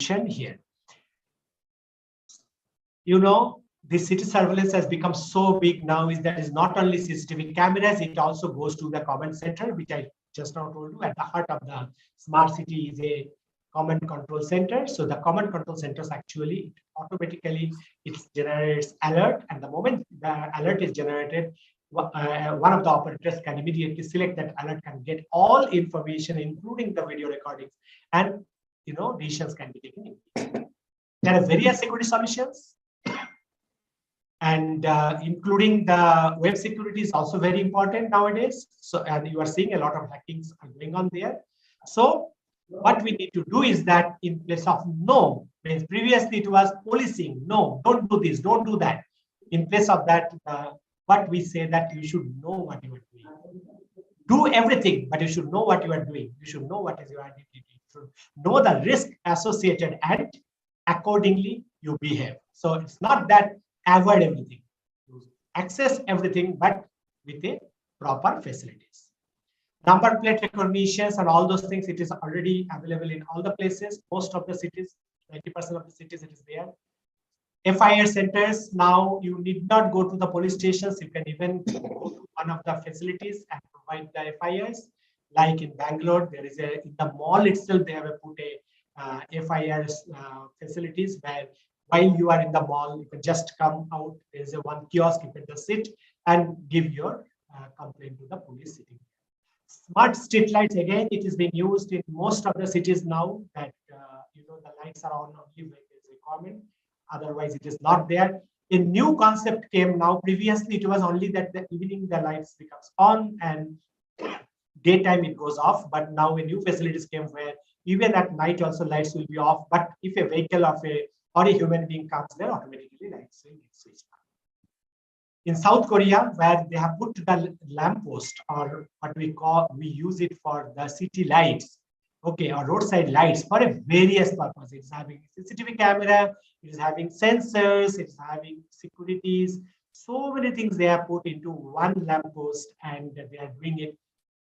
mentioned here. You know, the city surveillance has become so big now is that it's not only CCTV cameras, it also goes to the command center, which I just now told you. At the heart of the smart city is a command control center. So the command control centers actually automatically it generates alert, and the moment the alert is generated, one of the operators can immediately select that alert, can get all information, including the video recordings, and decisions can be taken. There are various security solutions, and including the web security is also very important nowadays. So, and you are seeing a lot of hackings are going on there. So what we need to do is that in place of no, means previously it was policing, no, don't do this, don't do that. In place of that, what we say that you should know what you are doing. Do everything, but you should know what you are doing. You should know what is your identity. You should know the risk associated, and accordingly you behave. So it's not that avoid everything, you access everything, but with a proper facilities. Number plate recognitions and all those things, it is already available in all the places. Most of the cities, 90% of the cities, it is there. FIR centers, now you need not go to the police stations. You can even go to one of the facilities and provide the FIRs. Like in Bangalore, there is in the mall itself, they have put a FIR facilities where while you are in the mall, you can just come out. There is one kiosk, you can just sit and give your complaint to the police sitting. Smart street lights, again, it is being used in most of the cities now, that the lights are on only when there is a requirement. Otherwise, it is not there. A new concept came now. Previously, it was only that the evening the lights becomes on and daytime it goes off. But now a new facilities came where even at night also lights will be off. But if a vehicle or a human being comes there, automatically lights will get switched on. In South Korea, where they have put the lamppost, or what we use it for the city lights, okay, or roadside lights for a various purposes. It's having CCTV camera, it is having sensors, it's having securities, so many things they have put into one lamppost, and they are doing it.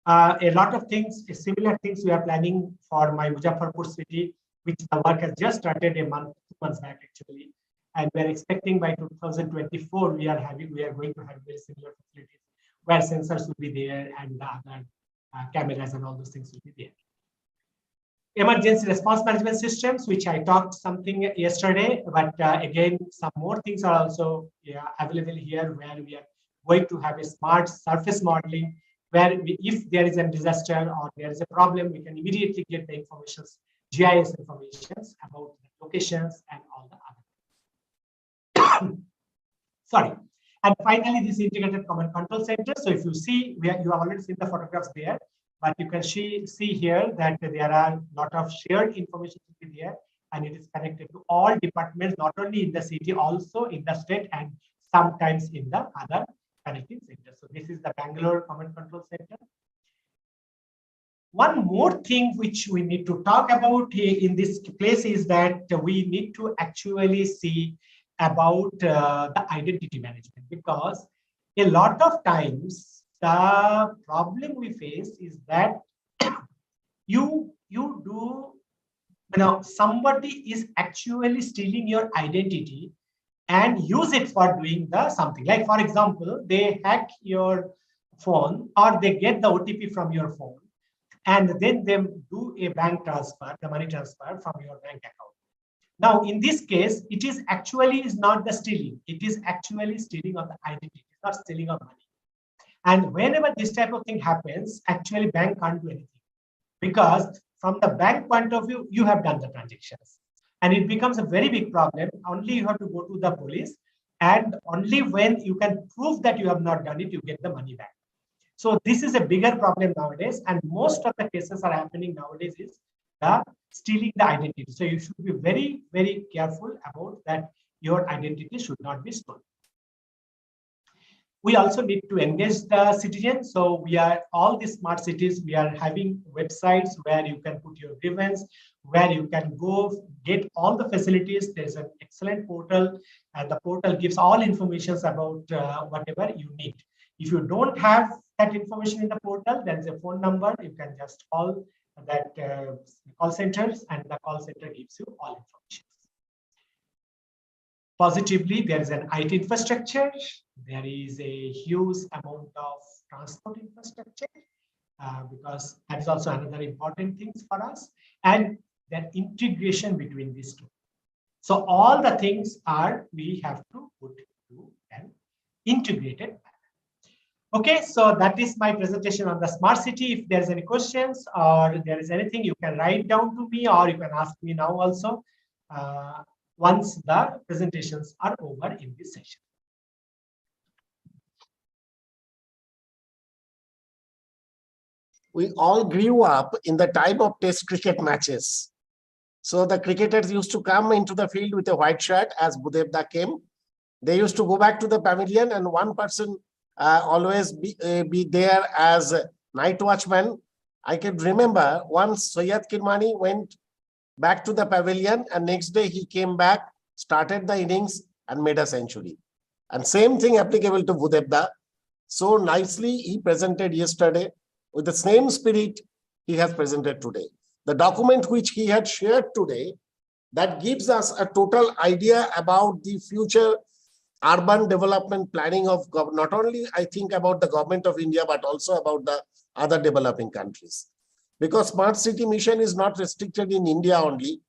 A lot of things, similar things we are planning for my Muzaffarpur city, which the work has just started 2 months back actually. And we're expecting by 2024, we are going to have very similar facilities where sensors will be there and the other cameras and all those things will be there. Emergency response management systems, which I talked something yesterday, but again, some more things are also available here, where we are going to have a smart surface modeling, where if there is a disaster or there is a problem, we can immediately get the information, GIS information about the locations and all the other. Sorry. And finally, this integrated command control center. So if you see, you have already seen the photographs there, but you can see here that there are a lot of shared information there, and it is connected to all departments, not only in the city, also in the state, and sometimes in the other connecting centers. So this is the Bangalore Command Control Center. One more thing which we need to talk about in this place is that we need to actually see about the identity management, because a lot of times the problem we face is that somebody is actually stealing your identity and use it for doing something. Like, for example, they hack your phone or they get the OTP from your phone, and then they do a bank transfer, the money transfer from your bank account. Now, in this case, it is not the stealing. It is actually stealing of the identity. It's not stealing of money. And whenever this type of thing happens, actually bank can't do anything, because from the bank point of view, you have done the transactions, and it becomes a very big problem. Only you have to go to the police, and only when you can prove that you have not done it, you get the money back. So this is a bigger problem nowadays, and most of the cases are happening nowadays is stealing the identity. So you should be very, very careful about that. Your identity should not be stolen. We also need to engage the citizens. So we are all these smart cities. We are having websites where you can put your grievance, where you can go get all the facilities. There's an excellent portal, and the portal gives all information about whatever you need. If you don't have that information in the portal, there is a phone number. You can just call that call centers, and the call center gives you all information. Positively, there is an IT infrastructure. There is a huge amount of transport infrastructure, because that is also another important thing for us, and that integration between these two. So all the things are we have to put to an integrated manner. Okay, so that is my presentation on the smart city. If there's any questions or there is anything, you can write down to me, or you can ask me now also, once the presentations are over in this session. We all grew up in the time of test cricket matches. So the cricketers used to come into the field with a white shirt as Budevda came. They used to go back to the pavilion, and one person always be there as a night watchman. I can remember once Soyad Kirmani went back to the pavilion, and next day he came back, started the innings and made a century. And same thing applicable to Budevda. So nicely he presented yesterday. With the same spirit he has presented today. The document which he had shared today, that gives us a total idea about the future urban development planning of not only I think about the government of India, but also about the other developing countries. Because smart city mission is not restricted in India only.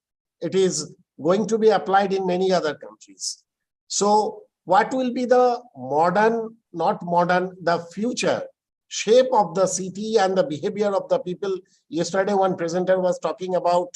It is going to be applied in many other countries. So what will be the modern, not modern, the future shape of the city and the behavior of the people? Yesterday, one presenter was talking about,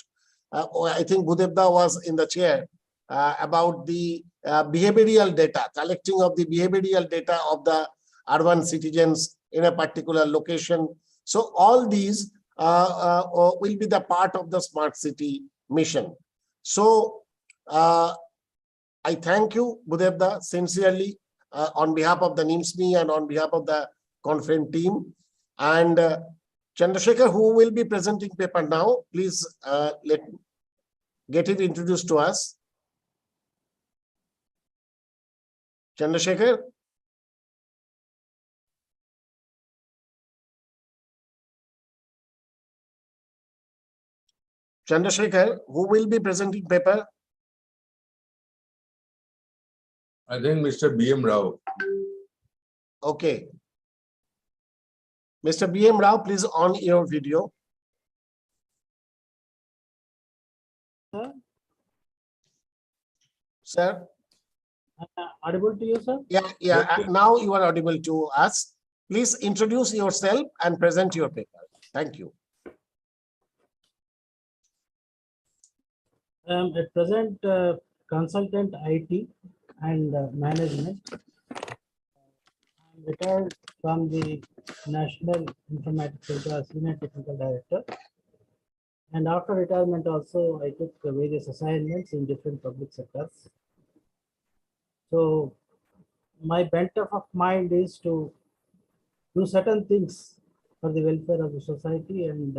I think Budevda was in the chair, about the behavioral data, collecting of the behavioral data of the urban citizens in a particular location. So all these will be the part of the smart city mission. So I thank you, Budevda, sincerely, on behalf of the ni-msme and on behalf of the CONFEM team. And Chandrasekhar, who will be presenting paper now, please get it introduced to us. Chandrasekhar. Chandrasekhar, who will be presenting paper? I think Mr. B.M. Rao. Okay. Mr. B.M. Rao, please on your video. Sir? Audible to you, sir? Yeah. Now you are audible to us. Please introduce yourself and present your paper. Thank you. At present, consultant IT and management. I'm retired from the National Informatics Center as Senior Technical Director. And after retirement also, I took various assignments in different public sectors. So my bent of mind is to do certain things for the welfare of the society and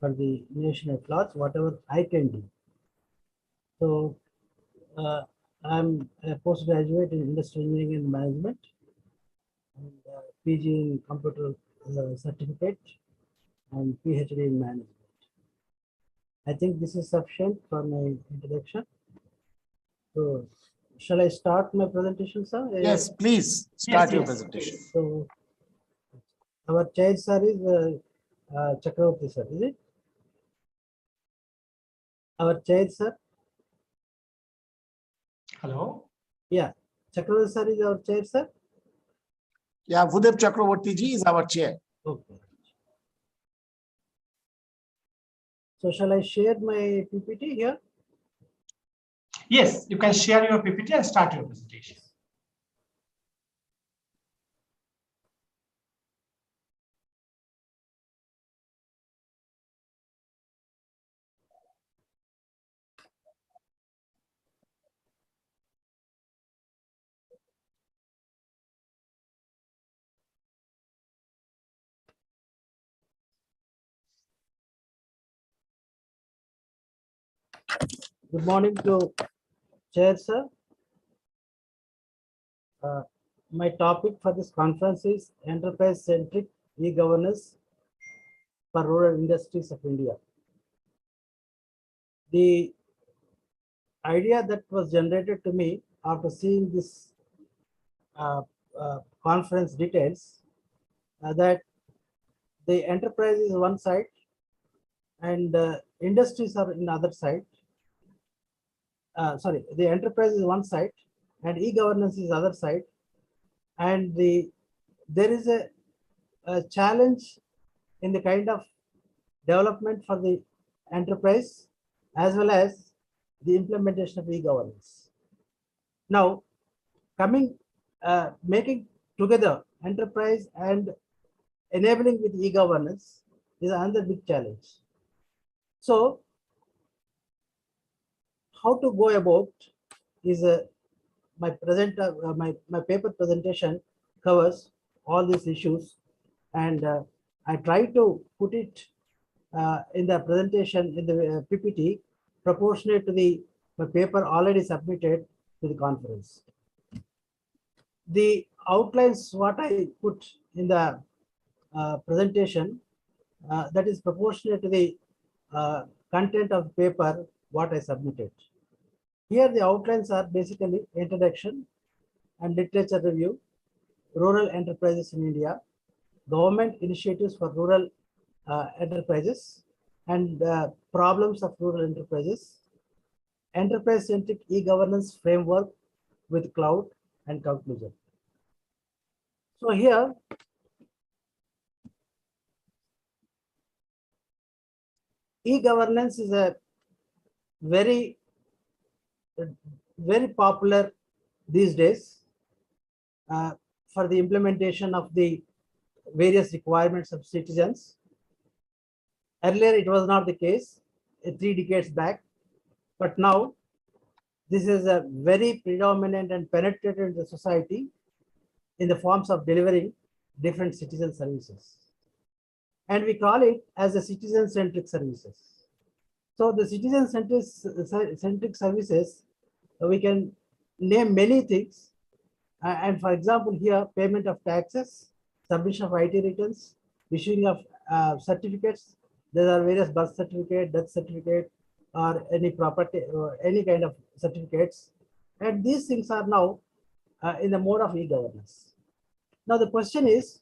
for the nation at large, whatever I can do. So I'm a postgraduate in industrial engineering and management, and PG in computer certificate, and PhD in management. I think this is sufficient for my introduction. So shall I start my presentation, sir? Yes, please start your presentation. So our chair, sir, is Chakravarti, sir, is it? Our chair, sir. Hello. Yeah, Chakravarti, sir, is our chair, sir. Yeah, Budev Chakravarti ji is our chair. Okay. So shall I share my PPT here? Yes, you can share your PPT and start your presentation. Good morning to Chair, sir. My topic for this conference is Enterprise-Centric e-governance for rural industries of India. The idea that was generated to me after seeing this conference details that the enterprise is one side and industries are in other side. Sorry, the enterprise is one side and e-governance is other side, and there is a challenge in the kind of development for the enterprise as well as the implementation of e-governance. Now, making together enterprise and enabling with e-governance is another big challenge. So, how to go about is my paper presentation covers all these issues, and I try to put it in the presentation in the PPT proportionate to the paper already submitted to the conference. The outlines what I put in the presentation that is proportionate to the content of the paper what I submitted. Here the outlines are basically introduction and literature review, rural enterprises in India, government initiatives for rural enterprises and problems of rural enterprises, enterprise-centric e-governance framework with cloud, and conclusion. So here, e-governance is a very popular these days for the implementation of the various requirements of citizens. Earlier, it was not the case 3 decades back, but now this is a very predominant and penetrated in the society in the forms of delivering different citizen services. And we call it as a citizen-centric services. So the citizen-centric services, we can name many things. And for example, here, payment of taxes, submission of IT returns, issuing of certificates. There are various birth certificate, death certificate, or any property, or any kind of certificates. And these things are now in the mode of e-governance. Now the question is,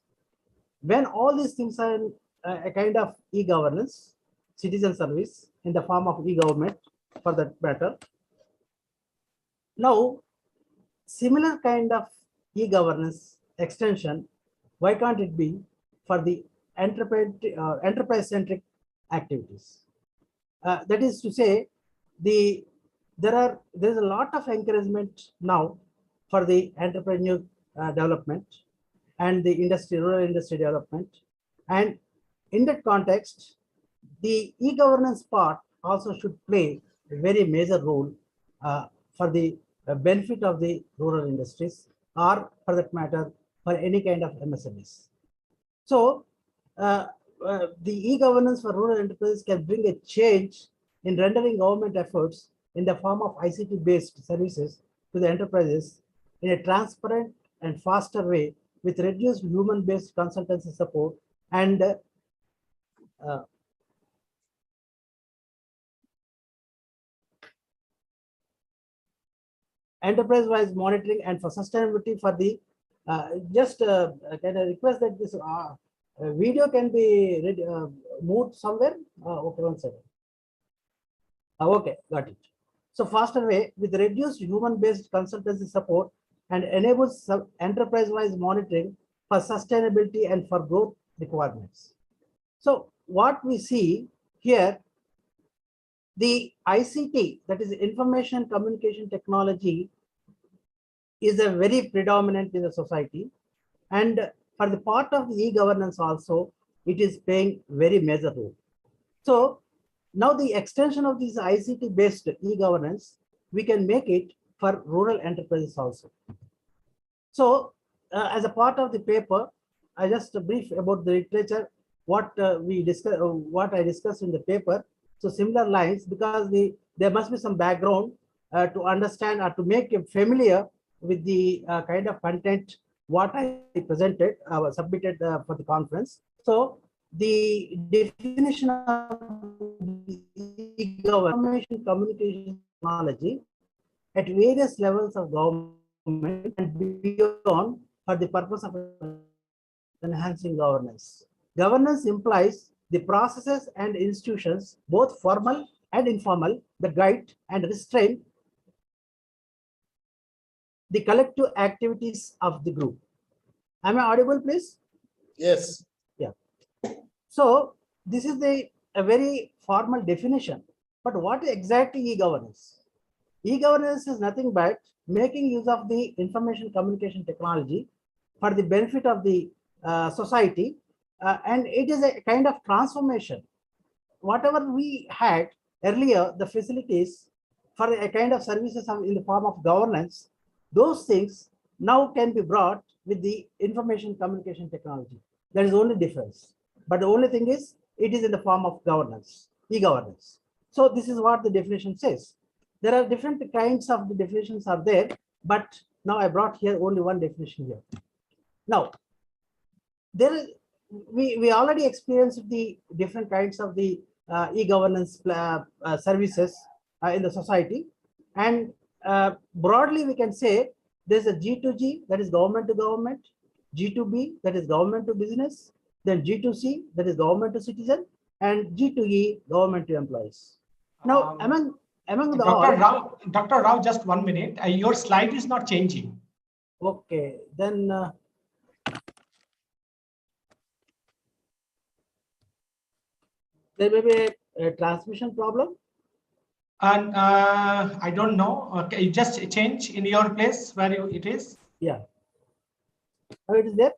when all these things are in a kind of e-governance, citizen service in the form of e-government for that matter, now similar kind of e-governance extension, why can't it be for the enterprise-centric activities? That is to say, there is a lot of encouragement now for the entrepreneur development and the rural industry development. And in that context, the e-governance part also should play a very major role for the benefit of the rural industries, or for that matter, for any kind of MSMEs. So the e-governance for rural enterprises can bring a change in rendering government efforts in the form of ICT-based services to the enterprises in a transparent and faster way, with reduced human-based consultancy support and enterprise-wise monitoring and for sustainability for the can I request that this video can be moved somewhere? Okay, one second. Okay, got it. So faster way with reduced human-based consultancy support and enables enterprise-wise monitoring for sustainability and for growth requirements. So what we see here, the ICT, that is information communication technology, is a very predominant in the society, and for the part of the e-governance also, it is playing very major role. So now the extension of this ICT-based e-governance, we can make it for rural enterprises also. So as a part of the paper, I just brief about the literature, what I discussed in the paper. So similar lines, because there must be some background to understand or to make you familiar with the kind of content what I presented, submitted for the conference. So the definition of information communication technology at various levels of government and beyond for the purpose of enhancing governance. Governance implies the processes and institutions, both formal and informal, that guide and restrain the collective activities of the group. Am I audible, please? Yes. Yeah. So this is a very formal definition. But what exactly e-governance? E-governance is nothing but making use of the information communication technology for the benefit of the society, and it is a kind of transformation. Whatever we had earlier, the facilities for a kind of services in the form of governance, those things now can be brought with the information communication technology. There is only difference. But the only thing is, it is in the form of governance, e-governance. So this is what the definition says. There are different kinds of the definitions are there, but now I brought here only one definition here. Now, there is, we already experienced the different kinds of the e-governance services in the society, and broadly we can say there's a G2G, that is government to government, G2B, that is government to business, then G2C, that is government to citizen, and G2E, government to employees. Now, among the Dr. Rao, just 1 minute. Your slide is not changing. Okay, then there may be a transmission problem. And I don't know. Okay, just change in your place where it is. Yeah. Oh, it is there.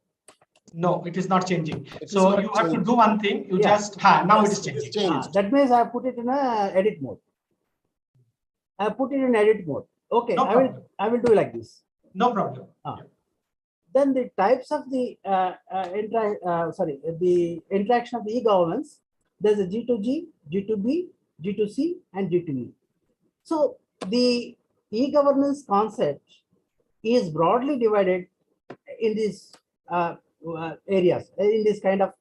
No, it is not changing. It So is you not have to changing. do one thing. You Yeah. just now Yes, it is it is changing. changed. That means I put it in a edit mode. I put it in edit mode. Okay, No problem. I will do like this. No problem. Then the types of the the interaction of the e-governance. There's a G2G, G2B, G2C, and G2E. So the e-governance concept is broadly divided in these areas, in this kind of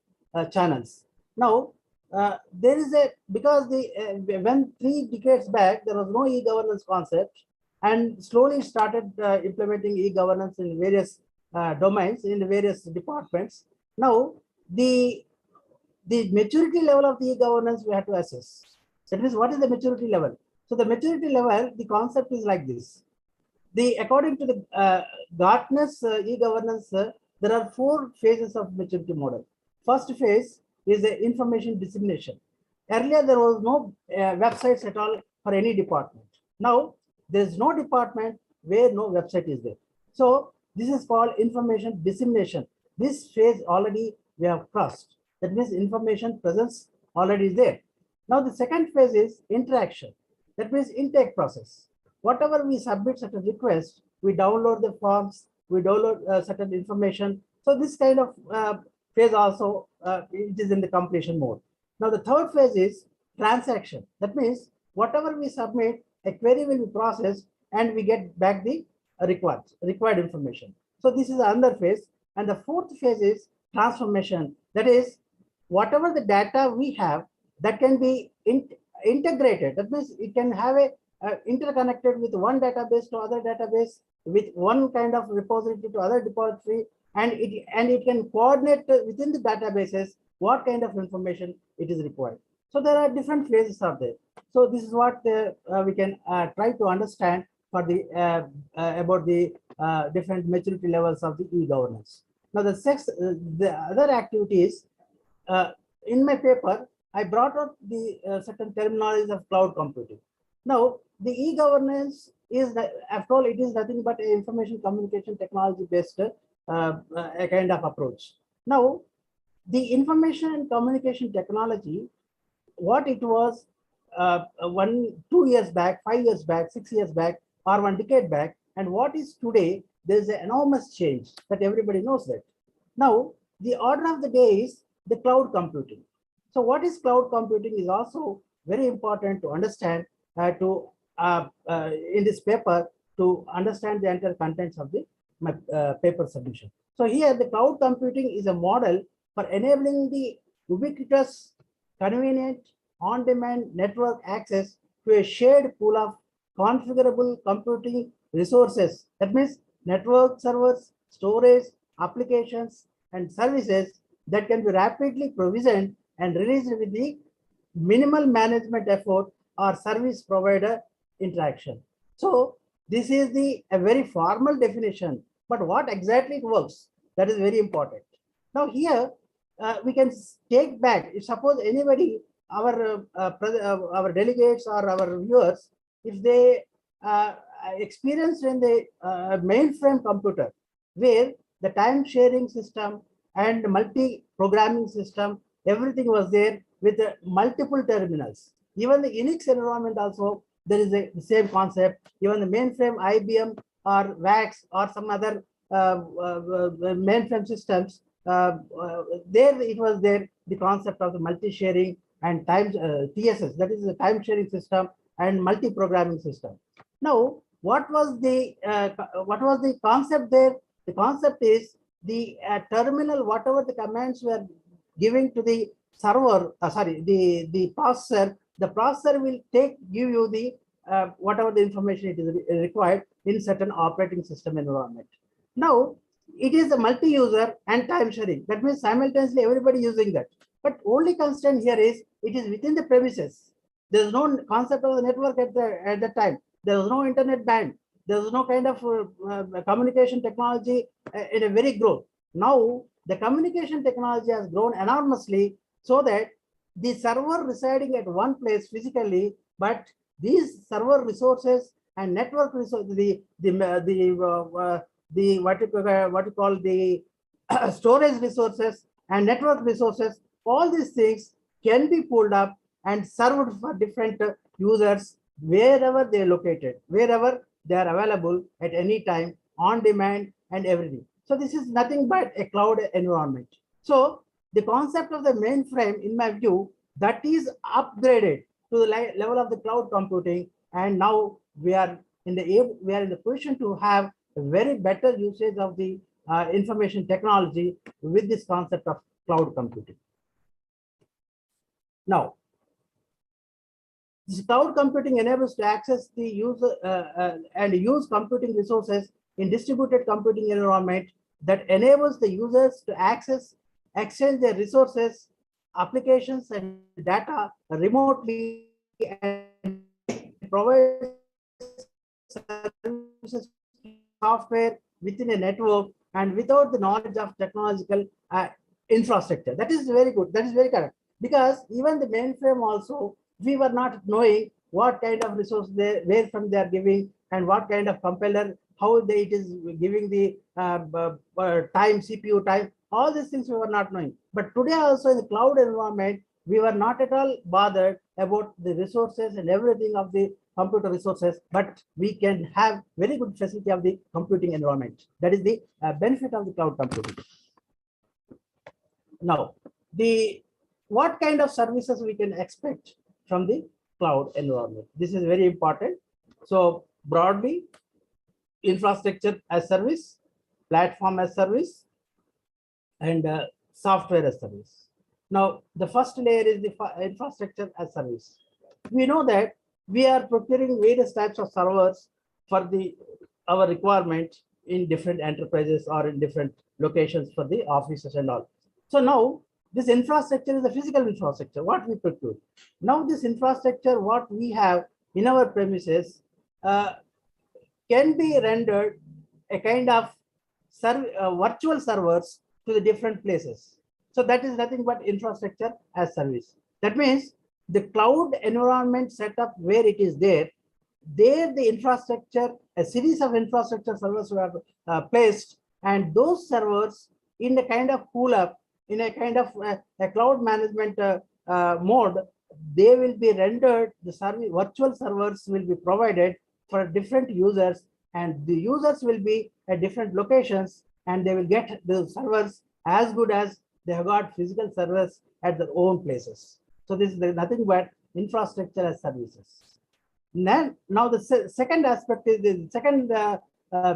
channels. Now, there is because when 3 decades back, there was no e-governance concept, and slowly started implementing e-governance in various domains, in the various departments. Now, the maturity level of the e-governance we have to assess. That means, what is the maturity level? So the maturity level, the concept is like this. According to the Gartner's e-governance, there are 4 phases of maturity model. First phase is the information dissemination. Earlier, there was no websites at all for any department. Now, there is no department where no website is there. So this is called information dissemination. This phase already we have crossed. That means information presence already is there. Now the second phase is interaction. That means intake process. Whatever we submit certain request, we download the forms, we download certain information. So this kind of phase also it is in the completion mode. Now the third phase is transaction. That means whatever we submit, a query will be processed and we get back the required information. So this is another phase. And the fourth phase is transformation. That is, whatever the data we have, that can be integrated. That means it can have a interconnected with one database to other database, with one kind of repository to other repository, and it can coordinate within the databases what kind of information it is required. So there are different phases out there. So this is what we can try to understand for the about the different maturity levels of the e-governance. Now the other activities in my paper, I brought out the certain terminologies of cloud computing. Now the e-governance is, after all, it is nothing but an information communication technology based a kind of approach. Now the information and communication technology, what it was 2 years back, 5 years back, 6 years back, or 1 decade back, and what is today, there is an enormous change that everybody knows that. Now, the order of the day is the cloud computing. So what is cloud computing is also very important to understand in this paper, to understand the entire contents of my paper submission. So here the cloud computing is a model for enabling the ubiquitous, convenient, on-demand network access to a shared pool of configurable computing resources. That means network servers, storage, applications, and services that can be rapidly provisioned and released with the minimal management effort or service provider interaction. So this is a very formal definition, but what exactly it works, that is very important. Now here we can take back, if suppose anybody, our delegates or our viewers, if they experienced in the mainframe computer, where the time sharing system and multi-programming system, everything was there with multiple terminals. Even the Unix environment also, there is the same concept. Even the mainframe IBM or VAX or some other mainframe systems, there it was there, the concept of the multi-sharing and time TSS, that is the time sharing system and multi-programming system. Now, what was the concept there? The concept is the terminal, whatever the commands were giving to the server, the processor, the processor will give you the whatever the information it is required in certain operating system environment. Now, it is a multi-user and time sharing. That means simultaneously everybody using that. But only constraint here is it is within the premises. There is no concept of the network at the time. There is no internet band. There is no kind of communication technology in a very growth. Now, the communication technology has grown enormously, so that the server residing at one place physically, but these server resources and network resources, what you call the storage resources and network resources, all these things can be pulled up and served for different users wherever they are located, wherever they are available at any time, on demand and everything. So this is nothing but a cloud environment. So the concept of the mainframe, in my view, that is upgraded to the level of the cloud computing, and now we are in the position to have a very better usage of the information technology with this concept of cloud computing. Now, this cloud computing enables to access the user and use computing resources in distributed computing environment that enables the users to access, exchange their resources, applications, and data remotely, and provide services, software within a network and without the knowledge of technological infrastructure. That is very good. That is very correct. Because even the mainframe also, we were not knowing what kind of resource where from they are giving, and what kind of compiler, how it is giving the time, CPU time, all these things we were not knowing. But today also in the cloud environment, we were not at all bothered about the resources and everything of the computer resources, but we can have very good facility of the computing environment. That is the benefit of the cloud computing. Now, what kind of services we can expect from the cloud environment? This is very important. So broadly, infrastructure as service, platform as service, and software as service. Now, the first layer is the infrastructure as service. We know that we are procuring various types of servers for our requirement in different enterprises or in different locations for the offices and all. So now this infrastructure is the physical infrastructure, what we procure. Now this infrastructure, what we have in our premises, can be rendered a kind of virtual servers to the different places. So that is nothing but infrastructure as service. That means the cloud environment setup where it is there the infrastructure, a series of infrastructure servers were placed, and those servers in a kind of pull up, in a kind of a cloud management mode, they will be rendered, the virtual servers will be provided for different users, and the users will be at different locations, and they will get the servers as good as they have got physical servers at their own places. So this is nothing but infrastructure as services. Now the second aspect is the second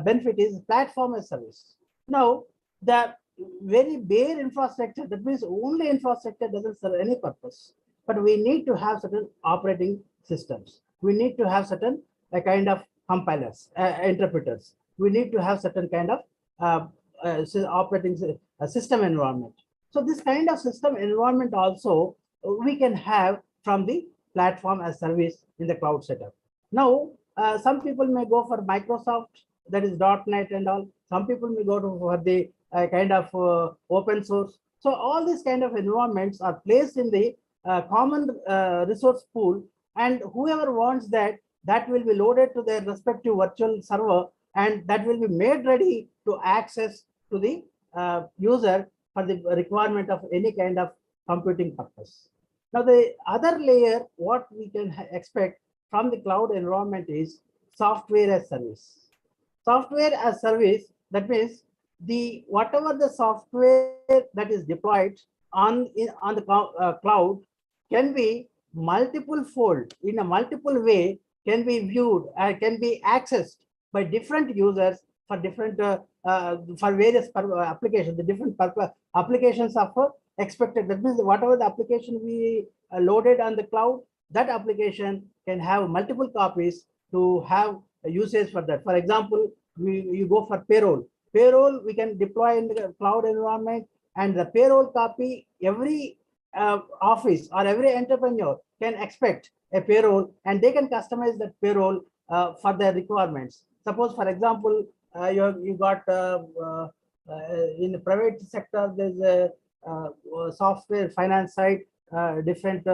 benefit is platform as service. Now the very bare infrastructure, that means only infrastructure doesn't serve any purpose. But we need to have certain operating systems. We need to have certain kind of compilers, interpreters. We need to have certain kind of operating system environment. So this kind of system environment also we can have from the platform as service in the cloud setup. Now, some people may go for Microsoft, that is .NET and all. Some people may go for the kind of open source. So all these kind of environments are placed in the common resource pool, and whoever wants that, that will be loaded to their respective virtual server, and that will be made ready to access to the user for the requirement of any kind of computing purpose. Now, the other layer, what we can expect from the cloud environment is software as service. Software as service, that means the whatever the software that is deployed on the cloud can be multiple fold, in a multiple way, can be viewed and can be accessed by different users for different for various applications. The different applications are expected. That means whatever the application we loaded on the cloud, that application can have multiple copies to have a usage for that. For example, you go for payroll. Payroll we can deploy in the cloud environment, and the payroll copy, every office or every entrepreneur can expect a payroll, and they can customize that payroll for their requirements. Suppose, for example, you got in the private sector, there's a software finance side, different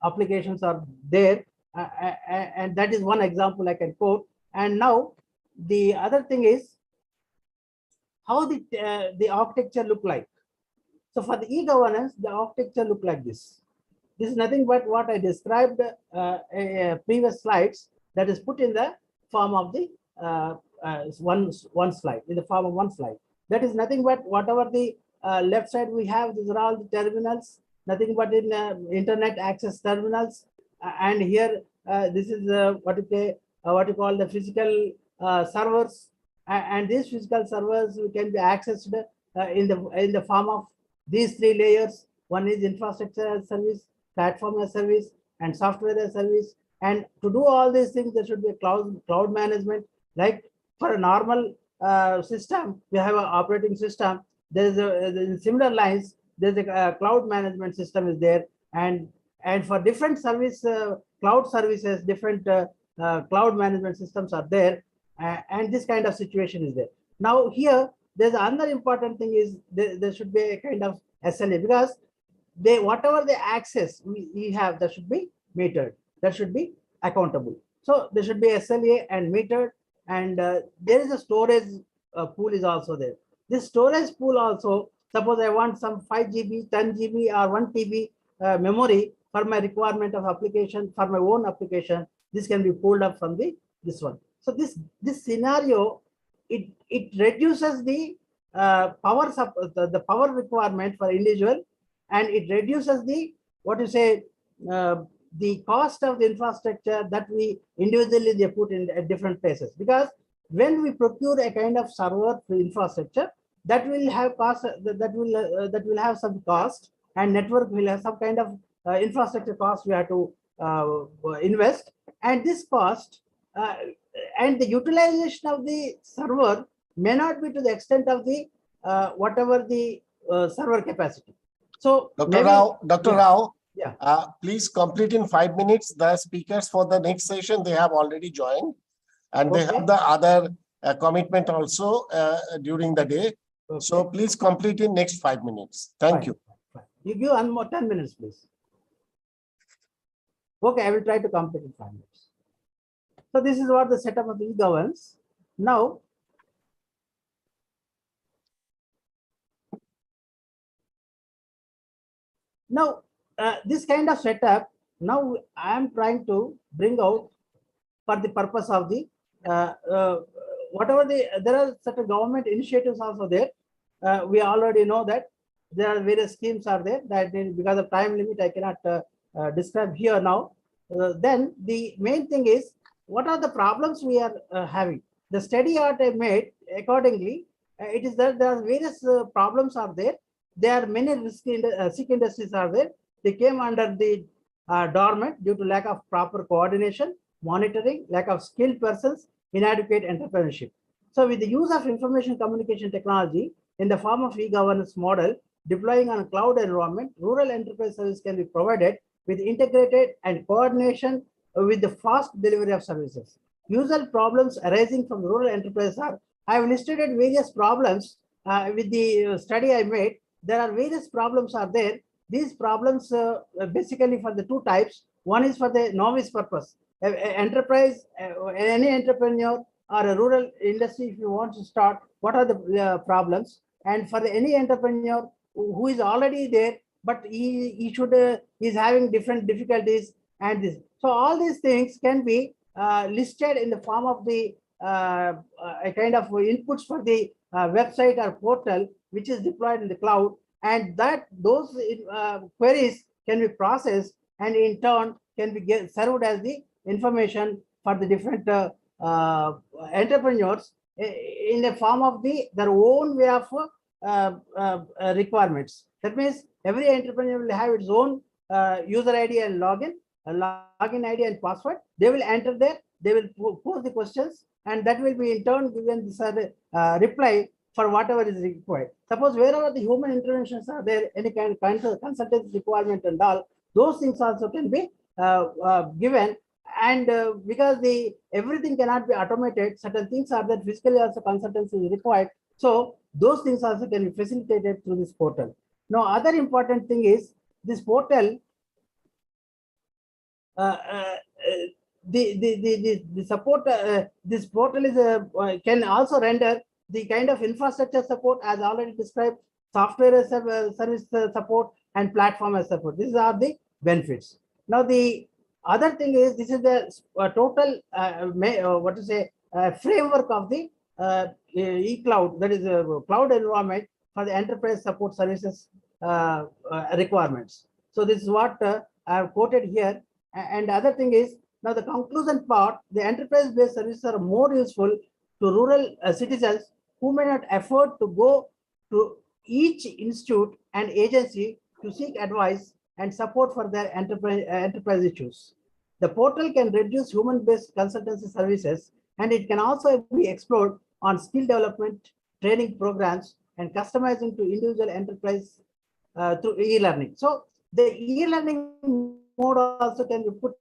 applications are there, and that is one example I can quote. And now the other thing is how the architecture look like. So for the e-governance, the architecture look like this. This is nothing but what I described previous slides, that is put in the form of the one slide, in the form of one slide. That is nothing but whatever the left side we have, these are all the terminals, nothing but in internet access terminals. And here this is what you call the physical servers, and these physical servers can be accessed in the form of these three layers. One is infrastructure as service, platform as service, and software as service. And to do all these things, there should be a cloud management. Like for a normal system, we have an operating system. There is in similar lines, there's a cloud management system is there, and for different service cloud services, different cloud management systems are there, and this kind of situation is there. Now here, there's another important thing is there should be a kind of SLA, because whatever the access we have, that should be metered, that should be accountable. So there should be SLA and metered, and there is a storage pool is also there. This storage pool also, suppose I want some 5 GB, 10 GB or 1 TB memory for my requirement of application, for my own application, this can be pulled up from this one. So this scenario, it reduces the power requirement for individual, and it reduces the the cost of the infrastructure that we individually they put in at different places. Because when we procure a kind of server for infrastructure, that will have cost, that will have some cost, and network will have some kind of infrastructure cost we have to invest, and this cost and the utilization of the server may not be to the extent of the whatever the server capacity. So Dr. Rao, yeah. Please complete in 5 minutes. The speakers for the next session, they have already joined, and they have the other commitment also during the day. So please complete in next 5 minutes. Thank you. Fine. You give one more 10 minutes, please. Okay, I will try to complete in 5 minutes. So this is what the setup of e-governance. Now, this kind of setup, now I am trying to bring out for the purpose of the whatever there are certain government initiatives also there. We already know that there are various schemes are there that because of time limit I cannot describe here now. Then the main thing is what are the problems we are having. The study art I made accordingly, it is that there are various problems are there. There are many sick industries are there. They came under the dormant due to lack of proper coordination, monitoring, lack of skilled persons, inadequate entrepreneurship. So with the use of information communication technology in the form of e-governance model, deploying on a cloud environment, rural enterprise service can be provided with integrated and coordination with the fast delivery of services. Usual problems arising from rural enterprise are, I have listed various problems with the study I made. There are various problems are there. These problems basically for the two types. One is for the novice purpose. Enterprise, any entrepreneur or a rural industry, if you want to start, what are the problems? And for any entrepreneur who is already there, but he should is having different difficulties and this. So all these things can be listed in the form of the a kind of inputs for the website or portal which is deployed in the cloud, and that those queries can be processed and in turn can be served as the information for the different entrepreneurs in the form of their own way of requirements. That means every entrepreneur will have its own user ID and login ID and password. They will enter there, they will pose the questions, and that will be in turn given the reply for whatever is required. Suppose wherever the human interventions are there, any kind of consultancy requirement and all, those things also can be given. And because everything cannot be automated, certain things are that physically also consultancy is required. So those things also can be facilitated through this portal. Now, other important thing is this portal. The support. This portal is can also render the kind of infrastructure support as already described, software as service support, and platform as support. These are the benefits. Now, the other thing is this is the total what to say framework of the e-cloud, that is a cloud environment for the enterprise support services requirements. So this is what I have quoted here. And the other thing is, now the conclusion part, the enterprise-based services are more useful to rural citizens who may not afford to go to each institute and agency to seek advice and support for their enterprise issues. The portal can reduce human-based consultancy services, and it can also be explored on skill development, training programs, and customizing to individual enterprise through e-learning. So the e-learning mode also can be put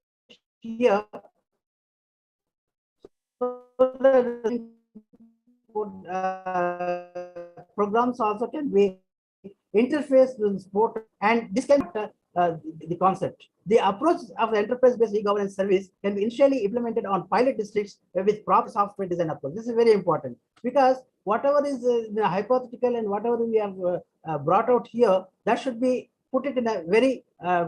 here. Programs also can be interfaced with this portal, and this can the concept. The approach of the enterprise-based e-governance service can be initially implemented on pilot districts with proper software design approach. This is very important because whatever is hypothetical and whatever we have brought out here, that should be put it in a very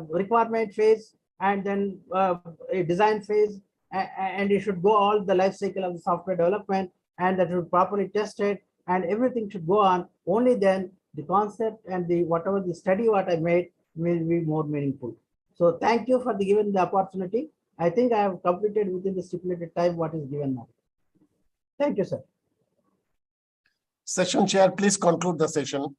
requirement phase and then a design phase, and it should go all the life cycle of the software development, and that should properly tested, and everything should go on. Only then the concept and the whatever the study what I made will be more meaningful. So thank you for given the opportunity. I think I have completed within the stipulated time what is given now. Thank you, sir. Session chair, please conclude the session.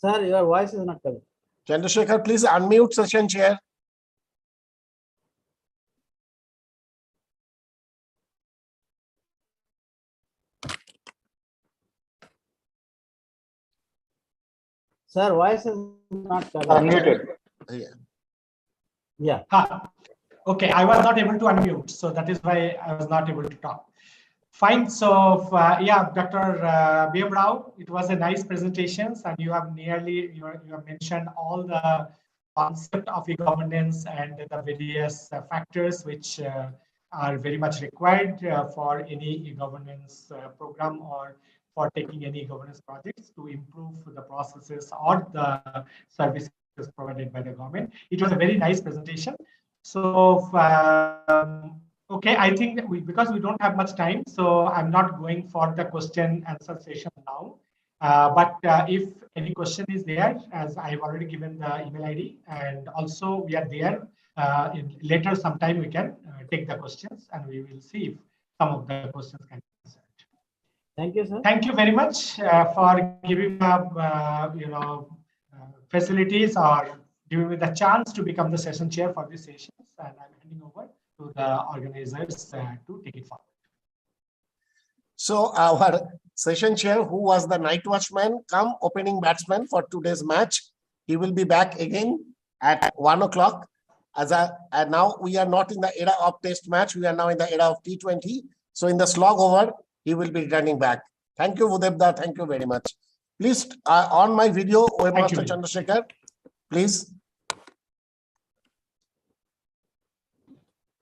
Sir, your voice is not coming. Chandrasekhar, please unmute session chair. Sir, voice is not coming. Unmuted. Yeah. Okay, I was not able to unmute, so that is why I was not able to talk. Fine. So yeah, Dr. B.M. Rao, it was a nice presentation, and you have mentioned all the concept of e-governance and the various factors which are very much required for any e-governance program or for taking any governance projects to improve the processes or the services provided by the government. It was a very nice presentation. So Okay, I think that because we don't have much time, so I'm not going for the question answer session now. But if any question is there, as I've already given the email ID, and also we are there. Later, sometime we can take the questions, and we will see if some of the questions can be answered. Thank you, sir. Thank you very much for giving up, facilities or giving me the chance to become the session chair for these sessions, and I'm handing over to the organizers to take it forward. So our session chair, who was the night watchman come opening batsman for today's match, he will be back again at 1 o'clock. And now we are not in the era of test match, we are now in the era of T20. So in the slog over, he will be returning back. Thank you, Udebda. Thank you very much. Please, on my video, Webmaster Chandrasekhar, please.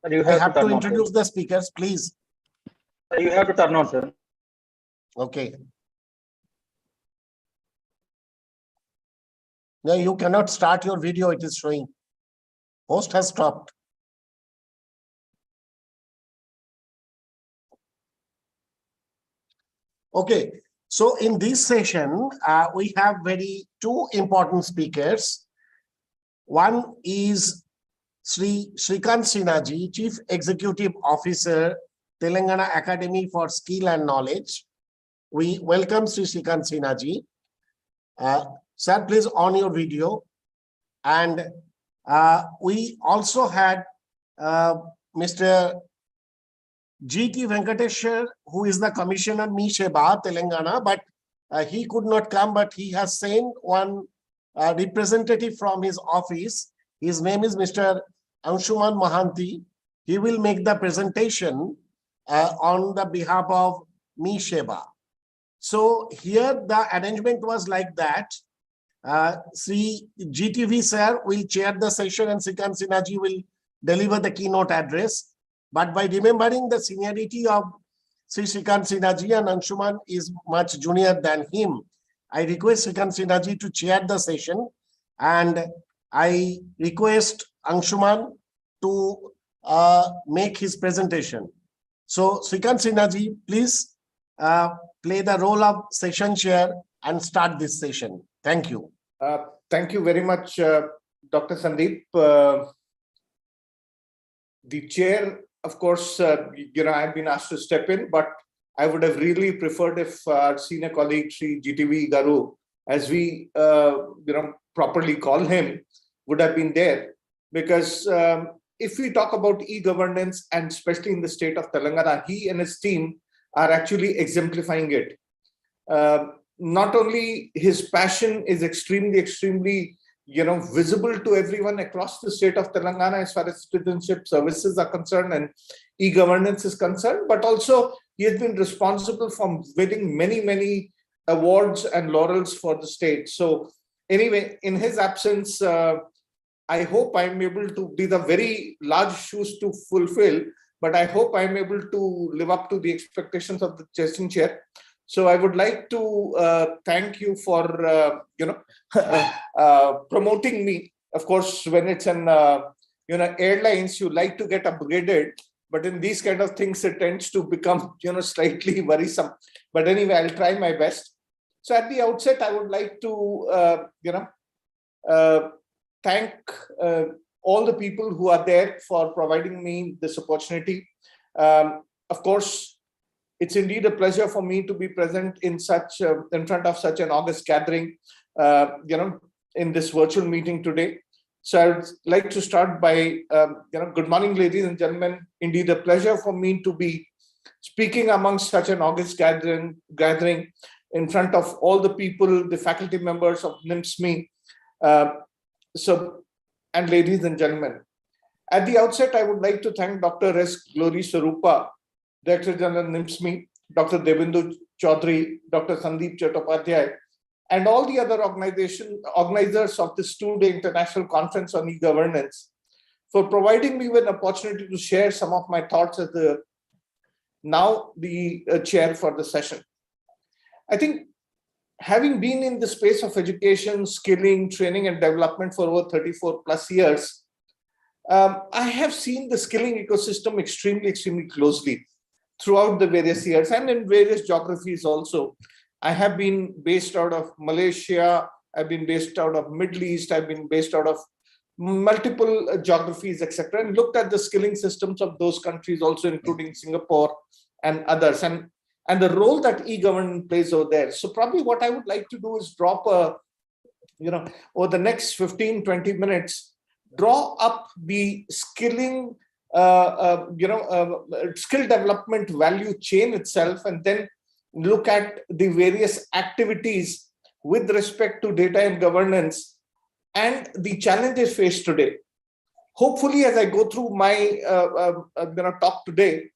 You I have to introduce the speakers, please. You have to turn on, sir. Okay. No, you cannot start your video, it is showing. Host has stopped. Okay, so in this session, we have two important speakers. One is Shrikant Sinhaji, Chief Executive Officer, Telangana Academy for Skill and Knowledge. We welcome Sri Shrikant Sinhaji. Sir, please on your video. And we also had Mr. G.T. Venkateshwar, who is the Commissioner ni-msme, Telangana, but he could not come, but he has sent one representative from his office. His name is Mr. Anshuman Mohanty. He will make the presentation on the behalf of ni-msme. So here the arrangement was like that. Sri GTV sir will chair the session and Shrikant Sinhaji will deliver the keynote address. But by remembering the seniority of Sri Shrikant Sinhaji and Anshuman is much junior than him, I request Shrikant Sinhaji to chair the session, and I request Anshuman to make his presentation. So Shrikant Sinhaji, please play the role of session chair and start this session. Thank you. Thank you very much, Dr. Sandeep. The chair, of course, I've been asked to step in, but I would have really preferred if our senior colleague, Sri GTV Garu, as we, properly call him, would have been there. Because if we talk about e-governance, and especially in the state of Telangana, he and his team are actually exemplifying it. Not only his passion is extremely, visible to everyone across the state of Telangana as far as citizenship services are concerned and e-governance is concerned, but also he has been responsible for winning many awards and laurels for the state. So anyway, in his absence, I hope I'm able to, these are very large shoes to fulfill, but I hope I'm able to live up to the expectations of the session chair. So I would like to thank you for, promoting me. Of course, when it's an, airlines, you like to get upgraded, but in these kind of things, it tends to become, slightly worrisome. But anyway, I'll try my best. So at the outset, I would like to, thank all the people who are there for providing me this opportunity. Of course, it's indeed a pleasure for me to be present in such in front of such an august gathering, in this virtual meeting today. So I would like to start by, good morning, ladies and gentlemen. Indeed, a pleasure for me to be speaking amongst such an august gathering in front of all the people, the faculty members of ni-msme. And ladies and gentlemen, at the outset, I would like to thank Dr. S. Glory Swarupa, Director General ni-msme, Dr. Devindu Chaudhary, Dr. Sandeep Chattopadhyay, and all the other organizers of this two-day international conference on e-governance for providing me with an opportunity to share some of my thoughts as the chair for the session. I think having been in the space of education, skilling, training, and development for over 34 plus years, I have seen the skilling ecosystem extremely closely throughout the various years and in various geographies also. I have been based out of Malaysia, I've been based out of Middle East, I've been based out of multiple geographies, etc., and looked at the skilling systems of those countries also, including Singapore and others, and the role that e-governance plays over there. So probably what I would like to do is drop a, over the next 15-20 minutes, draw up the skilling, skill development value chain itself, and then look at the various activities with respect to data and governance and the challenges faced today. Hopefully, as I go through my talk today,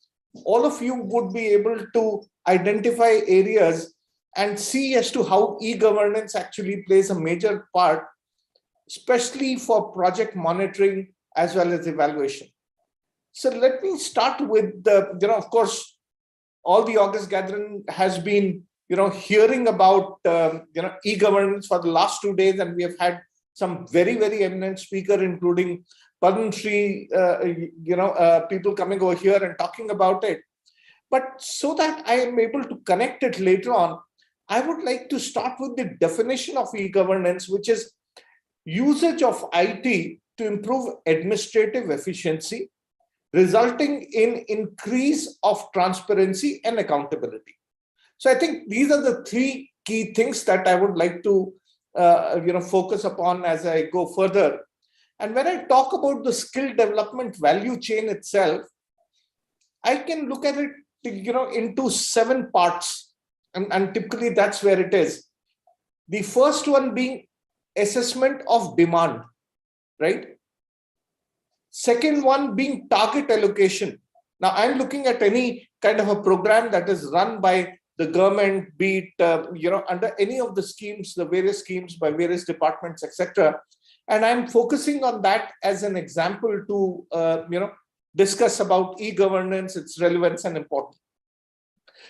all of you would be able to identify areas and see as to how e-governance actually plays a major part, especially for project monitoring as well as evaluation. So let me start with the, of course, all the August gathering has been, hearing about, e-governance for the last 2 days, and we have had some very eminent speaker, including Padma Shri, people coming over here and talking about it. But so that I am able to connect it later on, I would like to start with the definition of e-governance, which is usage of IT to improve administrative efficiency, resulting in increase of transparency and accountability. So I think these are the 3 key things that I would like to focus upon as I go further. And when I talk about the skill development value chain itself, I can look at it into 7 parts, and typically that's where it is. The first one being assessment of demand, right? Second one being target allocation. Now I'm looking at any kind of a program that is run by the government, be it under any of the schemes, the various schemes by various departments, etc. And I'm focusing on that as an example to discuss about e-governance, its relevance and importance.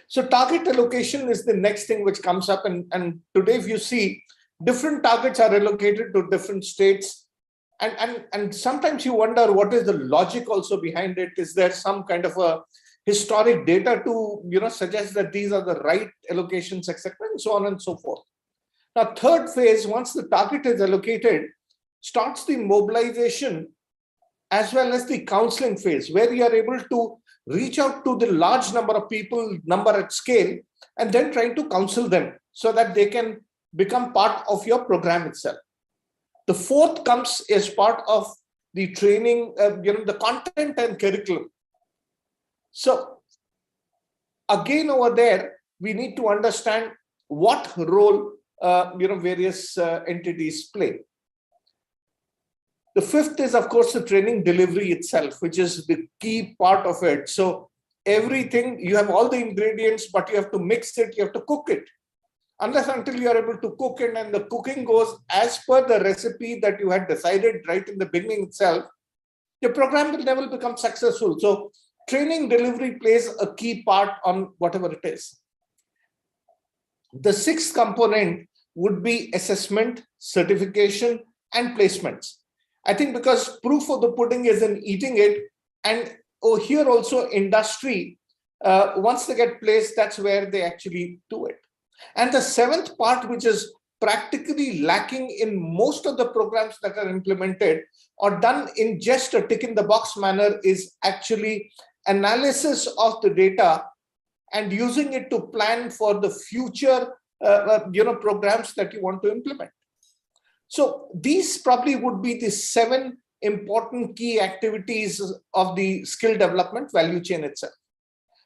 So target allocation is the next thing which comes up, and today if you see, different targets are allocated to different states, and sometimes you wonder what is the logic also behind it. Is there some kind of a historic data to suggest that these are the right allocations, etc., and so on and so forth. Now, third phase, once the target is allocated, starts the mobilization as well as the counseling phase, where you are able to reach out to the large number of people, number at scale, and then try to counsel them so that they can become part of your program itself. The fourth comes as part of the training, the content and curriculum. So again, over there, we need to understand what role various entities play. The fifth is, of course, the training delivery itself, which is the key part of it. So everything, you have all the ingredients, but you have to mix it, you have to cook it. Unless until you are able to cook it, and the cooking goes as per the recipe that you had decided right in the beginning itself, your program will never become successful. So training delivery plays a key part on whatever it is. The sixth component would be assessment, certification, and placements. I think because proof of the pudding is in eating it, and here also industry, once they get placed, that's where they actually do it. And the seventh part, which is practically lacking in most of the programs that are implemented or done in just a tick in the box manner, is actually analysis of the data and using it to plan for the future programs that you want to implement. So these probably would be the 7 important key activities of the skill development value chain itself.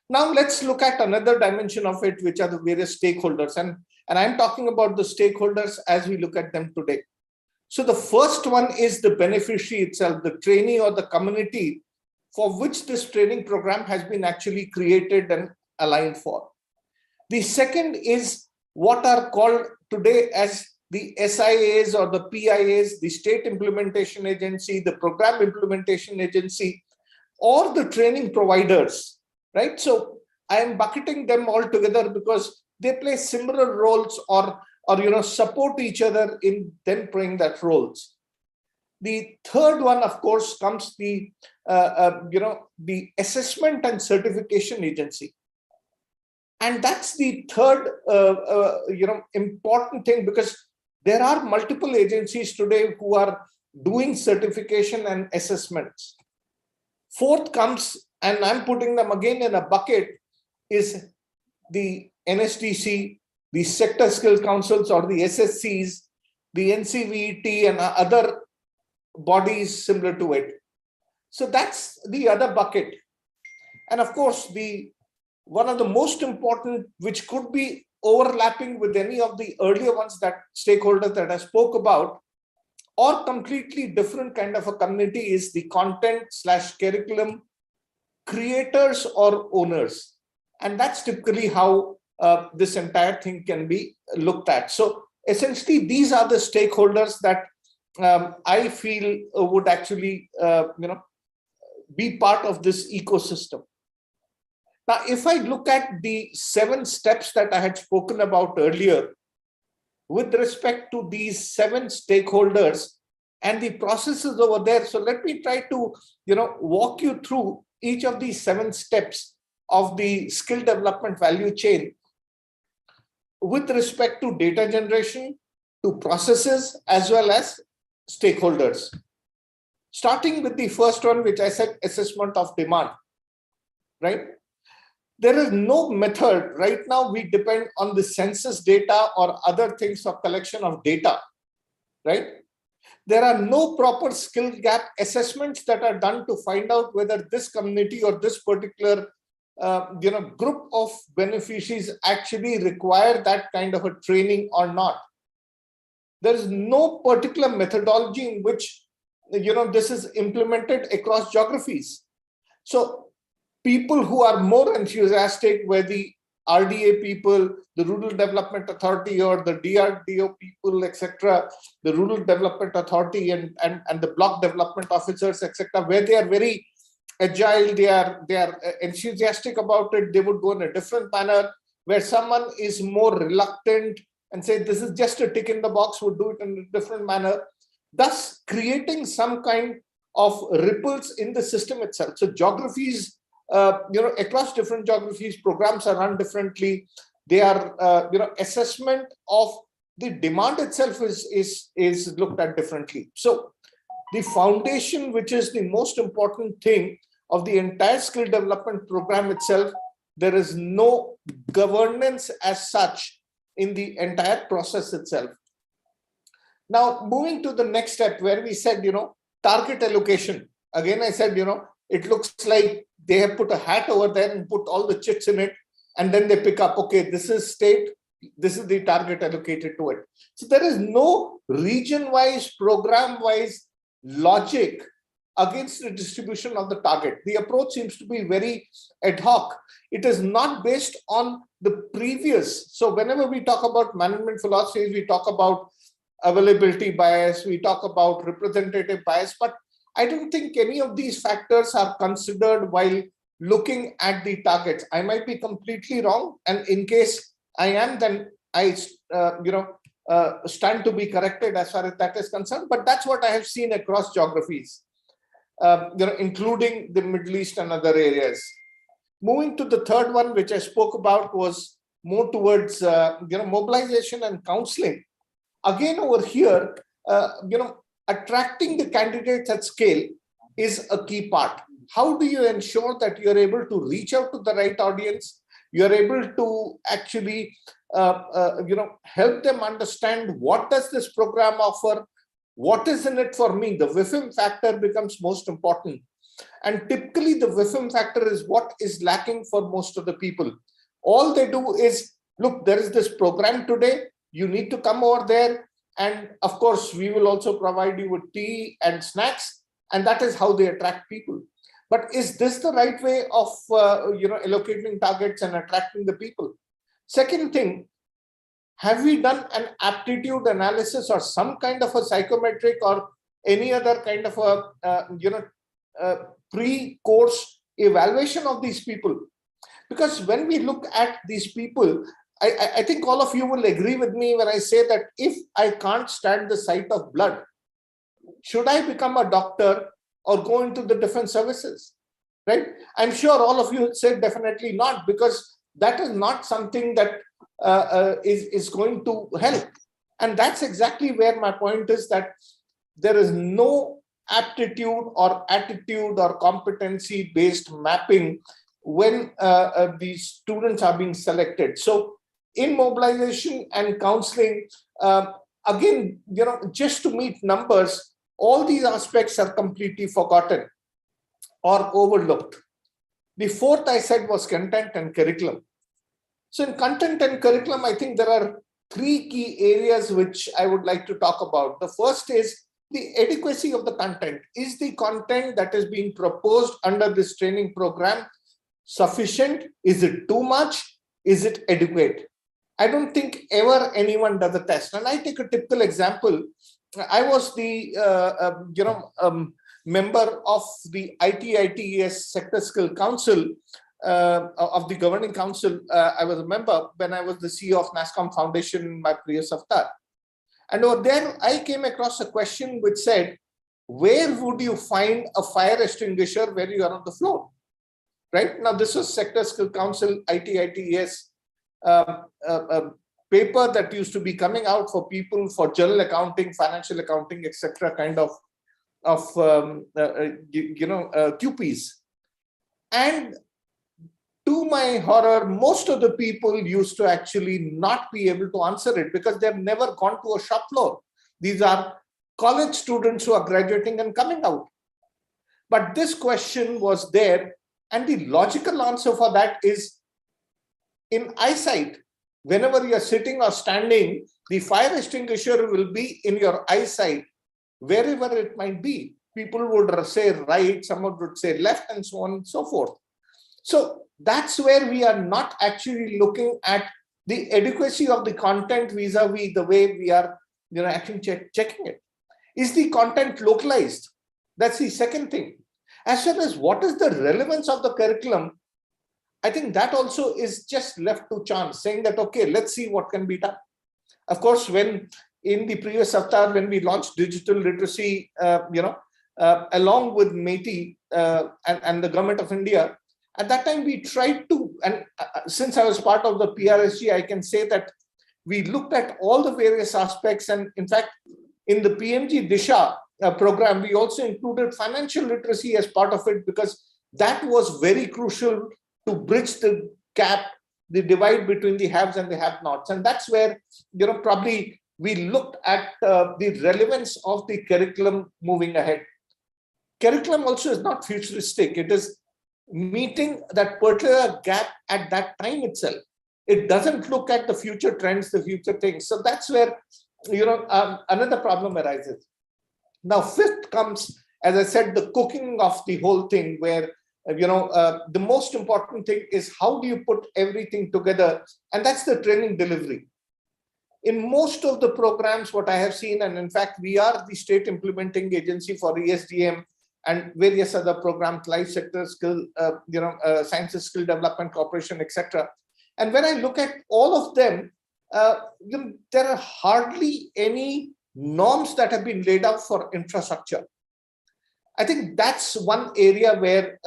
Now let's look at another dimension of it, which are the various stakeholders. And I'm talking about the stakeholders as we look at them today. So the first one is the beneficiary itself, the trainee or the community for which this training program has been actually created and aligned for. The second is what are called today as the SIAs or the PIAs, the State Implementation Agency, the Program Implementation Agency, or the training providers, right? So I am bucketing them all together because they play similar roles or support each other in then playing that roles. The third one, of course, comes the the assessment and certification agency. And that's the third important thing, because there are multiple agencies today who are doing certification and assessments. Fourth comes, and I'm putting them again in a bucket, is the NSTC, the sector skill councils or the SSCs, the NCVT and other bodies similar to it. So that's the other bucket. And of course, one of the most important, which could be overlapping with any of the earlier ones, that stakeholders that I spoke about, or completely different kind of a community, is the content/curriculum creators or owners. And that's typically how this entire thing can be looked at. So essentially, these are the stakeholders that I feel would actually be part of this ecosystem. Now, if I look at the 7 steps that I had spoken about earlier, with respect to these 7 stakeholders and the processes over there, so let me try to walk you through each of these 7 steps of the skill development value chain with respect to data generation, to processes, as well as stakeholders. Starting with the first one, which I said, assessment of demand, right? There is no method right now. We depend on the census data or other things of collection of data, right? There are no proper skill gap assessments that are done to find out whether this community or this particular group of beneficiaries actually require that kind of a training or not. There is no particular methodology in which this is implemented across geographies. So people who are more enthusiastic, where the RDA people, the Rural Development Authority, or the DRDO people, etc., the Rural Development Authority and the block development officers, etc., where they are very agile, they are enthusiastic about it, they would go in a different manner. Where someone is more reluctant and say this is just a tick in the box, would do it in a different manner, thus creating some kind of ripples in the system itself. So geographies, across different geographies, programs are run differently. They are, assessment of the demand itself is looked at differently. So the foundation, which is the most important thing of the entire skill development program itself, there is no governance as such in the entire process itself. Now, moving to the next step, where we said, target allocation. Again, I said, it looks like they have put a hat over there and put all the chits in it, and then they pick up, okay, this is state, this is the target allocated to it. So there is no region-wise, program-wise logic against the distribution of the target. The approach seems to be very ad hoc. It is not based on the previous. So whenever we talk about management philosophies, we talk about availability bias, we talk about representative bias, but I don't think any of these factors are considered while looking at the targets. I might be completely wrong, and in case I am, then I stand to be corrected as far as that is concerned. But that's what I have seen across geographies, including the Middle East and other areas. Moving to the third one, which I spoke about, was more towards mobilization and counseling. Again, over here, attracting the candidates at scale is a key part. How do you ensure that you're able to reach out to the right audience? You're able to actually, help them understand what does this program offer? What is in it for me? The WIFM factor becomes most important. And typically the WIFM factor is what is lacking for most of the people. All they do is, look, there is this program today, you need to come over there. And of course, we will also provide you with tea and snacks. And that is how they attract people. But is this the right way of allocating targets and attracting the people? Second thing, have we done an aptitude analysis or some kind of a psychometric or any other kind of a pre-course evaluation of these people? Because when we look at these people, I think all of you will agree with me when I say that if I can't stand the sight of blood, Should I become a doctor or go into the defense services? Right? I'm sure all of you said definitely not, because that is not something that is going to help. And that's exactly where my point is, that there is no aptitude or attitude or competency based mapping when these students are being selected. So in mobilization and counseling, again, just to meet numbers, all these aspects are completely forgotten or overlooked. The fourth I said was content and curriculum. So in content and curriculum, I think there are three key areas which I would like to talk about. The first is the adequacy of the content. Is the content that is being proposed under this training program sufficient? Is it too much? Is it adequate? I don't think ever anyone does a test. And I take a typical example. I was the member of the ITES Sector Skill Council of the Governing Council. I was a member when I was the CEO of NASCOM Foundation in my previous avatar. And over there, I came across a question which said, where would you find a fire extinguisher where you are on the floor? Right? Now, this was Sector Skill Council, ITES paper that used to be coming out for people for general accounting, financial accounting, etc., kind of QPs. And to my horror, most of the people used to actually not be able to answer it because they've never gone to a shop floor. These are college students who are graduating and coming out. But this question was there, and the logical answer for that is in eyesight. Whenever you're sitting or standing, the fire extinguisher will be in your eyesight, wherever it might be. People would say right, someone would say left, and so on and so forth. So that's where we are not actually looking at the adequacy of the content vis-a-vis the way we are actually checking it. Is the content localized? That's the second thing. As far as what is the relevance of the curriculum, I think that also is just left to chance, saying that, okay, let's see what can be done. Of course, when in the previous avatar, when we launched digital literacy, along with METI and the government of India, at that time we tried to, and since I was part of the PRSG, I can say that we looked at all the various aspects. And in fact, in the PMG Disha program, we also included financial literacy as part of it, because that was very crucial to bridge the gap, the divide between the haves and the have-nots. And that's where, probably we looked at the relevance of the curriculum moving ahead. Curriculum also is not futuristic. It is meeting that particular gap at that time itself. It doesn't look at the future trends, the future things. So that's where, another problem arises. Now, fifth comes, as I said, the cooking of the whole thing, where the most important thing is how do you put everything together, and that's the training delivery. In most of the programs, what I have seen, and in fact, we are the state implementing agency for ESDM and various other programs, life sector skill, sciences, skill development corporation, etc. And when I look at all of them, there are hardly any norms that have been laid out for infrastructure. I think that's one area where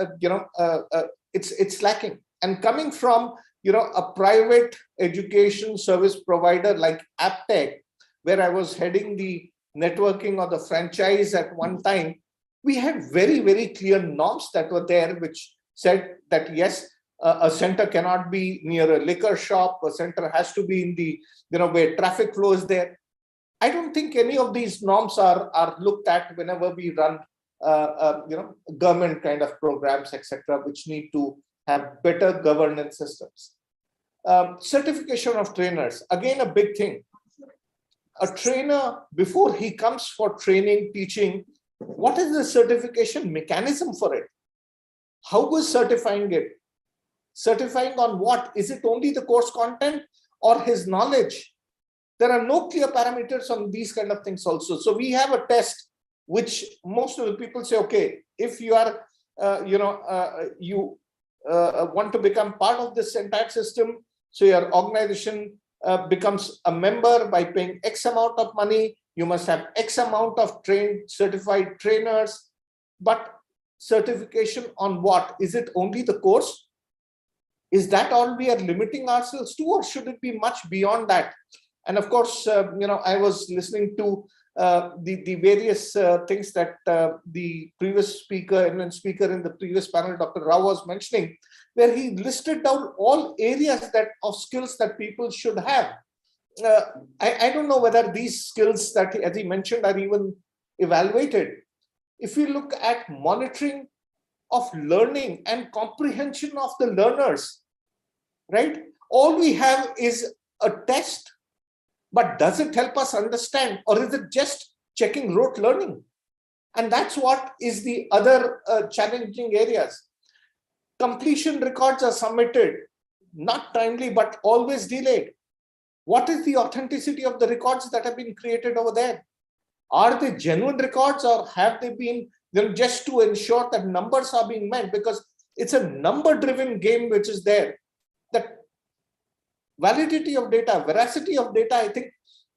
it's lacking. And coming from a private education service provider like AppTech, where I was heading the networking or the franchise at one time, we had very, very clear norms that were there, which said that yes, a center cannot be near a liquor shop. A center has to be in the where traffic flow is there. I don't think any of these norms are looked at whenever we run government kind of programs, etc., which need to have better governance systems. Certification of trainers, again, a big thing. A trainer, before he comes for training, teaching, what is the certification mechanism for it? How is certifying it? Certifying on what? Is it only the course content or his knowledge? There are no clear parameters on these kind of things also. So we have a test which most of the people say, okay, if you are, want to become part of this entire system, so your organization becomes a member by paying X amount of money, You must have X amount of trained, certified trainers, but certification on what? Is it only the course? Is that all we are limiting ourselves to, or should it be much beyond that? And of course, I was listening to the various things that the previous speaker and speaker in the previous panel, Dr. Rao, was mentioning, where he listed down all areas of skills that people should have. I don't know whether these skills that, as he mentioned, are even evaluated. If you look at monitoring of learning and comprehension of the learners, right? All we have is a test, but does it help us understand, or is it just checking rote learning? And that's what is the other challenging areas. Completion records are submitted, not timely, but always delayed. What is the authenticity of the records that have been created over there? Are they genuine records, or have they been just to ensure that numbers are being met? Because it's a number-driven game which is there. That validity of data, veracity of data, I think,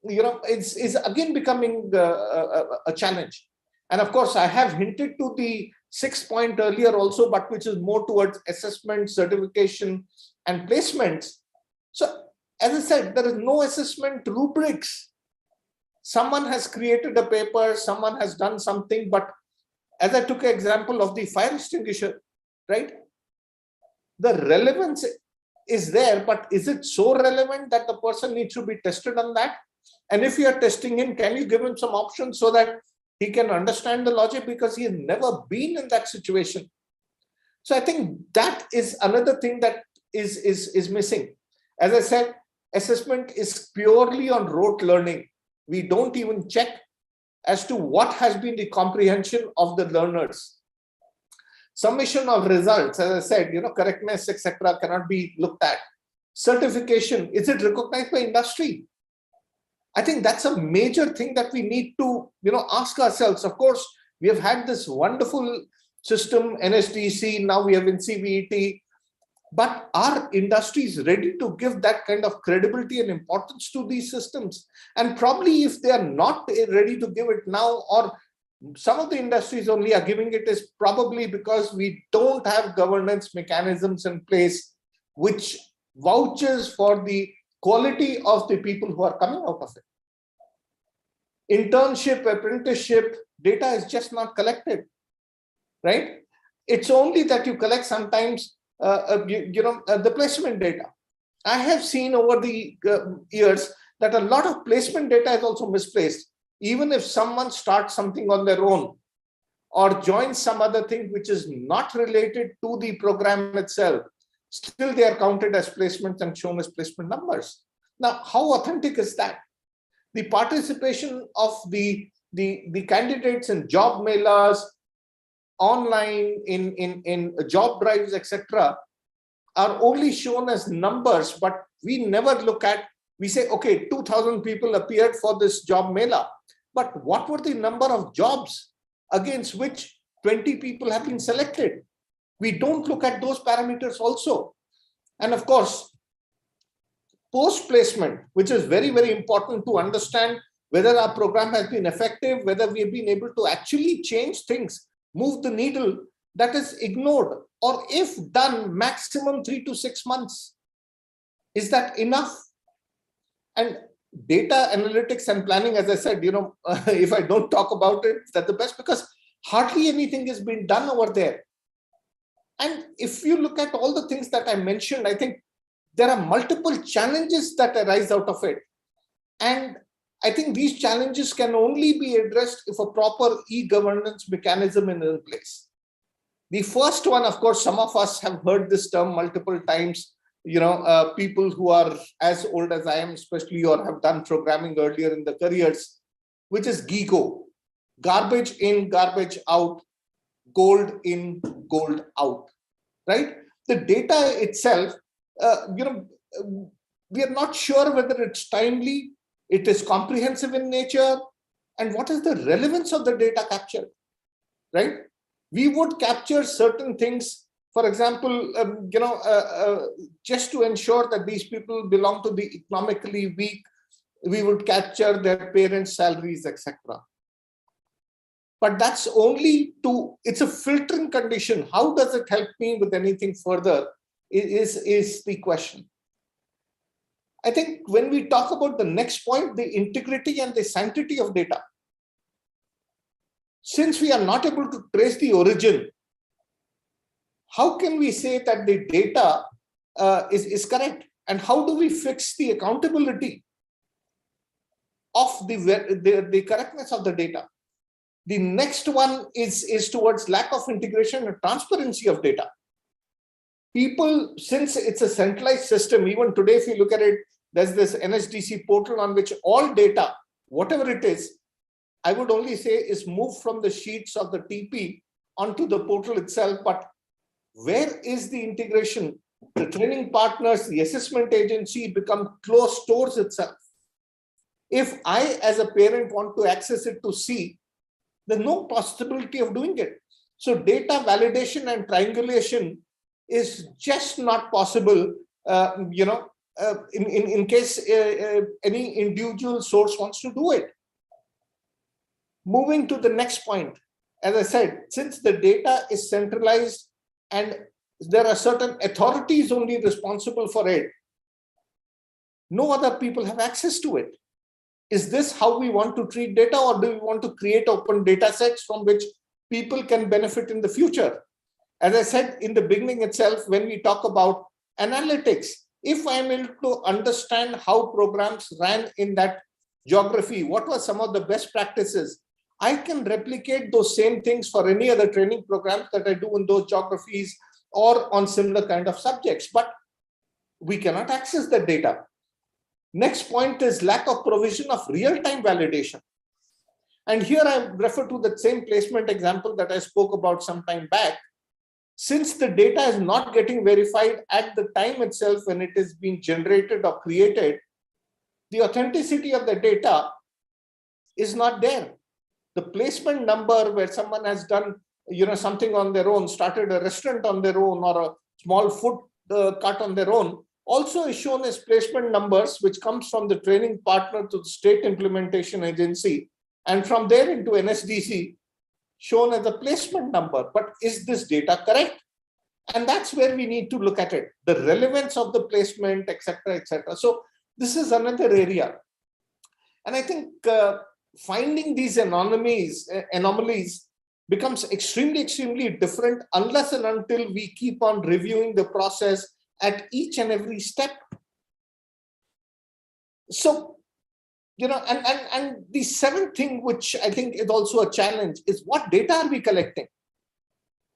is again becoming a challenge. And of course, I have hinted to the 6th point earlier also, but which is more towards assessment, certification, and placements. So, as I said, there is no assessment rubrics. Someone has created a paper, someone has done something, but as I took an example of the fire extinguisher, right? The relevance is there, but is it so relevant that the person needs to be tested on that? And if you are testing him, can you give him some options so that he can understand the logic, because he has never been in that situation? So I think that is another thing that is missing. As I said, assessment is purely on rote learning. We don't even check as to what has been the comprehension of the learners. Submission of results, as I said, correctness, etc., cannot be looked at. Certification, is it recognized by industry? I think that's a major thing that we need to, ask ourselves. Of course, we have had this wonderful system, NSDC, now we have in CVET, but are industries ready to give that kind of credibility and importance to these systems? And probably if they are not ready to give it now, or some of the industries only are giving it, is probably because we don't have governance mechanisms in place which vouches for the quality of the people who are coming out of it. Internship, apprenticeship data is just not collected, right? It's only that you collect sometimes the placement data. I have seen over the years that a lot of placement data is also misplaced. Even if someone starts something on their own or joins some other thing which is not related to the program itself, still they are counted as placements and shown as placement numbers. Now, how authentic is that? The participation of the candidates in job mailers, online, in job drives, etc., are only shown as numbers, but we never look at, we say, okay, 2,000 people appeared for this job mailer, but what were the number of jobs against which 20 people have been selected? We don't look at those parameters also. And of course, post-placement, which is very, very important to understand whether our program has been effective, whether we have been able to actually change things, move the needle, that is ignored, or if done, maximum 3 to 6 months. Is that enough? And data analytics and planning, as I said, if I don't talk about it, that's the best, because hardly anything has been done over there. And if you look at all the things that I mentioned, I think there are multiple challenges that arise out of it. And I think these challenges can only be addressed if a proper e-governance mechanism is in place. The first one, of course, some of us have heard this term multiple times, people who are as old as I am, especially, or have done programming earlier in their careers, which is GIGO, garbage in, garbage out, gold in, gold out, right? The data itself, we are not sure whether it's timely, it is comprehensive in nature, and what is the relevance of the data captured, right? We would capture certain things, for example, just to ensure that these people belong to the economically weak, we would capture their parents' salaries, etc. But that's only it's a filtering condition. How does it help me with anything further is the question. I think when we talk about the next point, the integrity and the sanctity of data, since we are not able to trace the origin, how can we say that the data is correct? And how do we fix the accountability of the correctness of the data? The next one is towards lack of integration and transparency of data. People, since it's a centralized system, even today, if you look at it, there's this NSDC portal on which all data, whatever it is, I would only say is moved from the sheets of the TP onto the portal itself. But where is the integration? The training partners, the assessment agency become closed stores itself. If I, as a parent, want to access it to see, there's no possibility of doing it. So data validation and triangulation is just not possible, in case any individual source wants to do it. Moving to the next point, as I said, since the data is centralized and there are certain authorities only responsible for it, no other people have access to it. Is this how we want to treat data, or do we want to create open data sets from which people can benefit in the future? As I said in the beginning itself, when we talk about analytics, if I'm able to understand how programs ran in that geography, what were some of the best practices, I can replicate those same things for any other training programs that I do in those geographies or on similar kind of subjects, but we cannot access the data. Next point is lack of provision of real-time validation. And here I refer to the same placement example that I spoke about some time back. Since the data is not getting verified at the time itself when it is being generated or created, the authenticity of the data is not there. The placement number where someone has done something on their own, started a restaurant on their own or a small food cart on their own, also is shown as placement numbers, which comes from the training partner to the state implementation agency, and from there into NSDC, shown as a placement number. But is this data correct? And that's where we need to look at it, the relevance of the placement, etc., etc. So this is another area. And I think finding these anomalies becomes extremely, extremely different unless and until we keep on reviewing the process at each and every step. So, and the seventh thing, which I think is also a challenge, is what data are we collecting?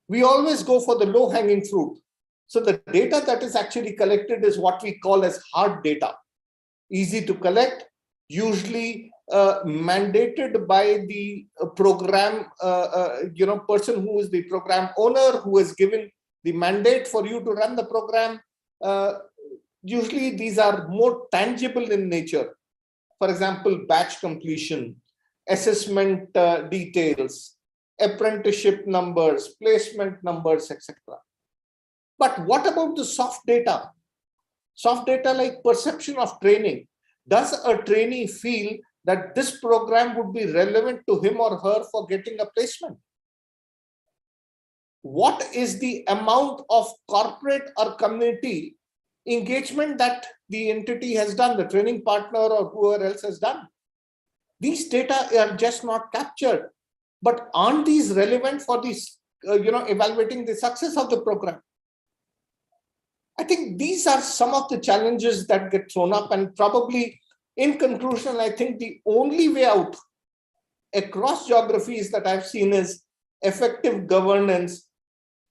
We always go for the low-hanging fruit. So the data that is actually collected is what we call as hard data. Easy to collect, usually mandated by the program, person who is the program owner, who has given the mandate for you to run the program. Usually these are more tangible in nature. For example, batch completion, assessment details, apprenticeship numbers, placement numbers, etc. But what about the soft data? Soft data like perception of training. Does a trainee feel that this program would be relevant to him or her for getting a placement? What is the amount of corporate or community engagement that the entity has done, the training partner or whoever else has done? These data are just not captured. But aren't these relevant for this, evaluating the success of the program? I think these are some of the challenges that get thrown up, and probably in conclusion, I think the only way out across geographies that I've seen is effective governance.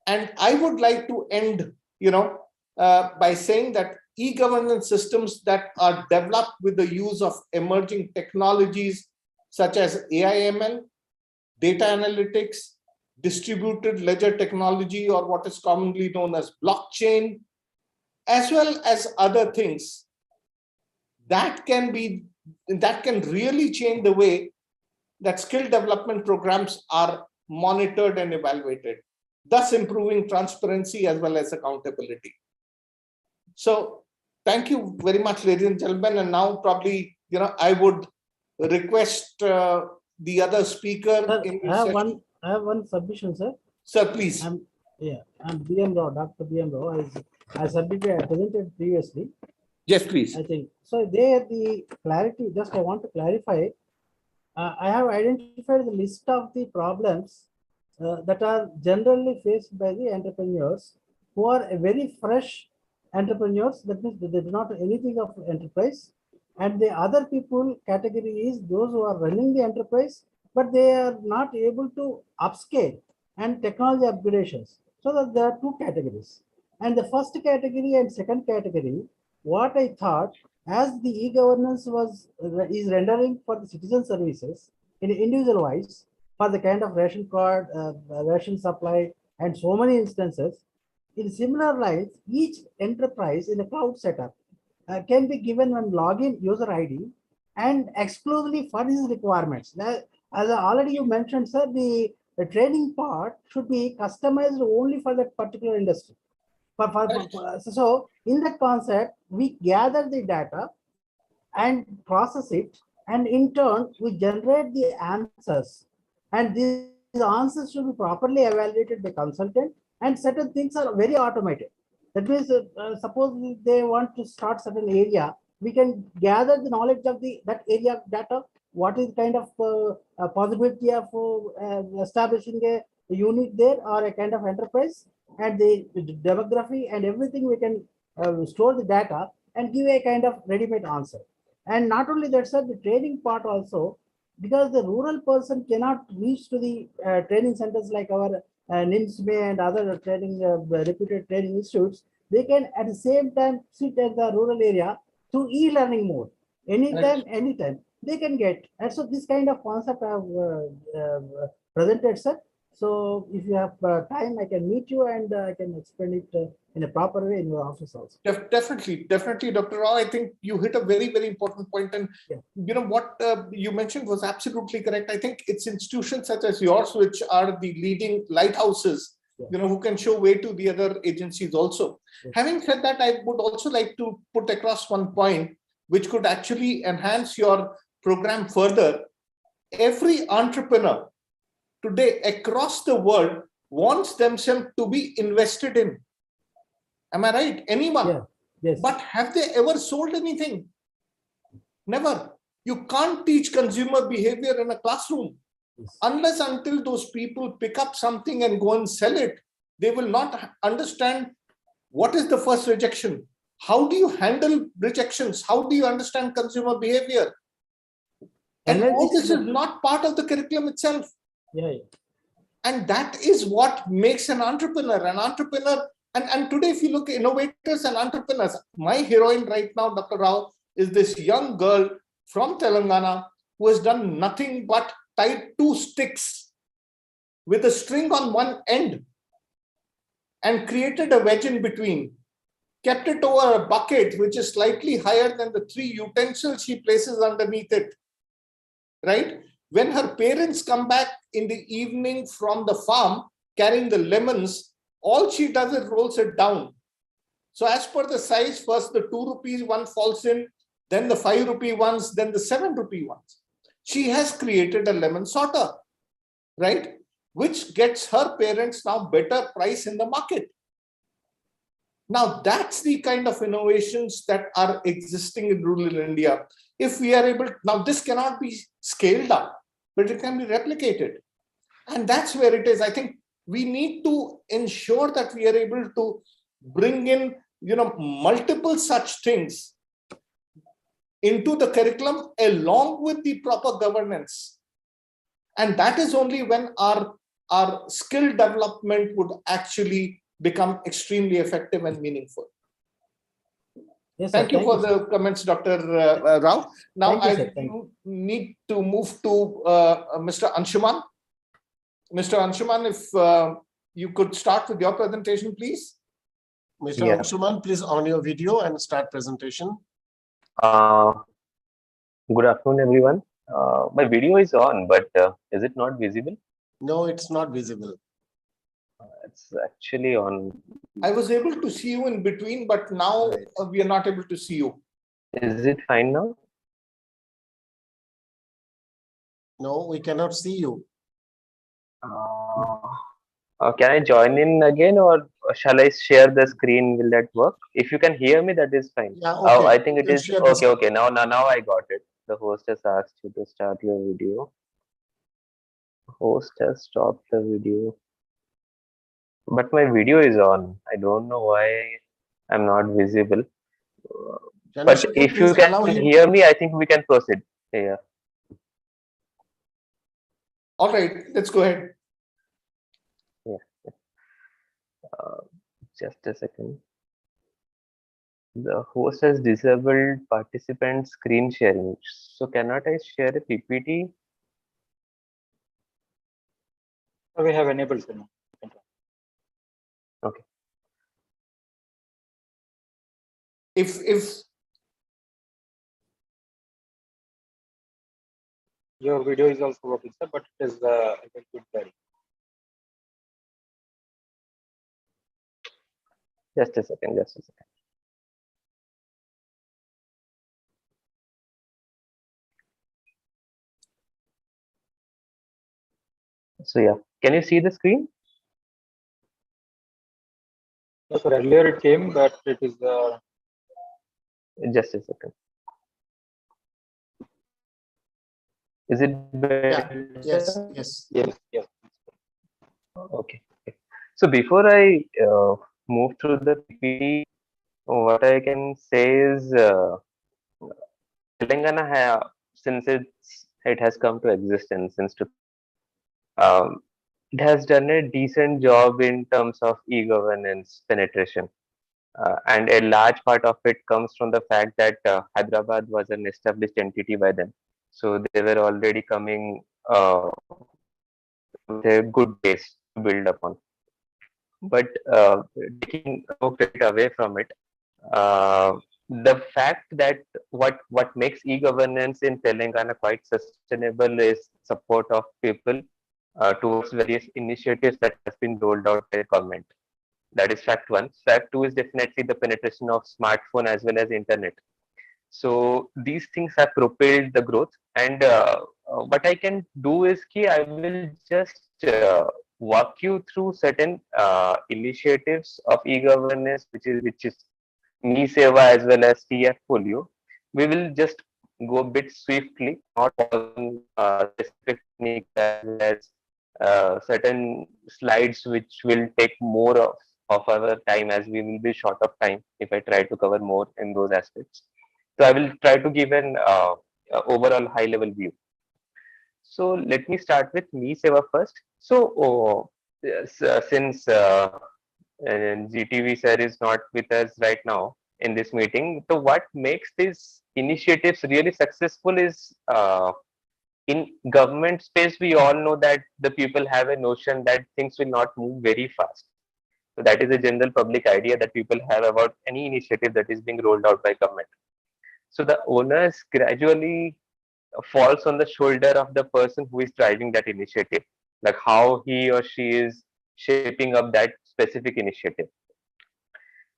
And I would like to end, by saying that e-governance systems that are developed with the use of emerging technologies such as AI/ML, data analytics, distributed ledger technology, or what is commonly known as blockchain, as well as other things, that can really change the way that skill development programs are monitored and evaluated, thus improving transparency as well as accountability. So thank you very much, ladies and gentlemen. And now probably I would request the other speaker Sir, in I this have session. one submission, sir. Sir, please. I'm BM Rao, Dr. BM Rao. I submitted, I presented previously. Yes, please. I think so. There, the clarity. Just I want to clarify. I have identified the list of the problems that are generally faced by the entrepreneurs who are a very fresh entrepreneurs. That means they do not know anything of enterprise. And the other people category is those who are running the enterprise, but they are not able to upscale and technology upgradations. So that there are two categories. And the first category and second category, what I thought, as the e-governance is rendering for the citizen services in individual wise for the kind of ration card, ration supply, and so many instances. In similar lines, each enterprise in a cloud setup can be given one login user ID and exclusively for these requirements. Now, as already you mentioned, sir, the training part should be customized only for that particular industry. So in that concept, we gather the data and process it, and in turn, we generate the answers. And these answers should be properly evaluated by consultant, and certain things are very automated. That means, suppose they want to start certain area, we can gather the knowledge of that area data. What is kind of possibility of establishing a unit there or a kind of enterprise, and the demography and everything we can store the data and give a kind of ready-made answer. And not only that, sir, the training part also, because the rural person cannot reach to the training centers like our ni-msme and other training reputed training institutes, they can at the same time sit at the rural area through e-learning mode. Anytime they can get. And so this kind of concept I have presented, sir. So if you have time, I can meet you and I can explain it in a proper way in your office also. Definitely, Dr. Rao. I think you hit a very, very important point, and what you mentioned was absolutely correct. I think it's institutions such as yours which are the leading lighthouses, who can show way to the other agencies also. Having said that, I would also like to put across one point which could actually enhance your program further. Every entrepreneur today across the world wants themselves to be invested in. Am I right? Anyone? Yeah. Yes. But have they ever sold anything? Never. You can't teach consumer behavior in a classroom. Yes. Unless until those people pick up something and go and sell it, they will not understand what is the first rejection. How do you handle rejections? How do you understand consumer behavior? And all this is not part of the curriculum itself. Yeah. And that is what makes an entrepreneur. And today, if you look at innovators and entrepreneurs, my heroine right now, Dr. Rao, is this young girl from Telangana who has done nothing but tied 2 sticks with a string on one end and created a wedge in between, kept it over a bucket which is slightly higher than the 3 utensils she places underneath it, right? When her parents come back in the evening from the farm carrying the lemons, all she does is rolls it down. So as per the size, first the 2 rupees one falls in, then the 5 rupee ones, then the 7 rupee ones. She has created a lemon sorter, right? Which gets her parents now better price in the market. Now that's the kind of innovations that are existing in rural India. If we are able, now this cannot be scaled up, but it can be replicated. And that's where it is. I think we need to ensure that we are able to bring in, multiple such things into the curriculum along with the proper governance. And that is only when our skill development would actually become extremely effective and meaningful. Yes, thank you for the comments, Dr. Rao. Now I need to move to Mr. Anshuman. Mr. Anshuman, if you could start with your presentation, please. Mr. Anshuman, please on your video and start presentation. Good afternoon, everyone. My video is on, but is it not visible? No, it's not visible. It's actually on. I was able to see you in between, but now we are not able to see you. Is it fine now? No, we cannot see you. Can I join in again, or shall I share the screen? Will that work? If you can hear me, that is fine. Yeah, Oh, okay. I think You it can is share the okay. Okay, now I got it. The host has asked you to start your video. Host has stopped the video, but my video is on. I don't know why I'm not visible. But Chandrasekhar, if please you can allow him. hear me, I think we can proceed. Yeah. All right, let's go ahead. Just a second. The host has disabled participant screen sharing. So cannot I share a PPT? We have enabled, sir. Okay. If Your video is also working, sir, but it is a bit blurry. Just a second. Just a second. So yeah, can you see the screen? No, sir, earlier it came, but it is Just a second. Is it better? Yes, yes. yes. Okay. Okay. So before I move to the PPT, what I can say is Telangana, since it has come to existence since it has done a decent job in terms of e-governance penetration. And a large part of it comes from the fact that Hyderabad was an established entity by then. So they were already coming with a good base to build upon. But taking no credit away from it, the fact that what makes e-governance in Telangana quite sustainable is support of people towards various initiatives that have been rolled out by the government. That is fact one. Fact two is definitely the penetration of smartphone as well as internet. So these things have propelled the growth. And what I can do is I will just walk you through certain initiatives of e-governance, which is ni-Seva as well as TF Folio. We will just go a bit swiftly, not on specific techniques as well as certain slides which will take more of our time, as we will be short of time if I try to cover more in those aspects. So I will try to give an overall high level view. So let me start with ni-Seva first. So yes, since GTV sir is not with us right now in this meeting, so what makes these initiatives really successful is in government space, we all know that the people have a notion that things will not move very fast. So that is a general public idea that people have about any initiative that is being rolled out by government. So the onus gradually falls on the shoulder of the person who is driving that initiative, like how he or she is shaping up that specific initiative.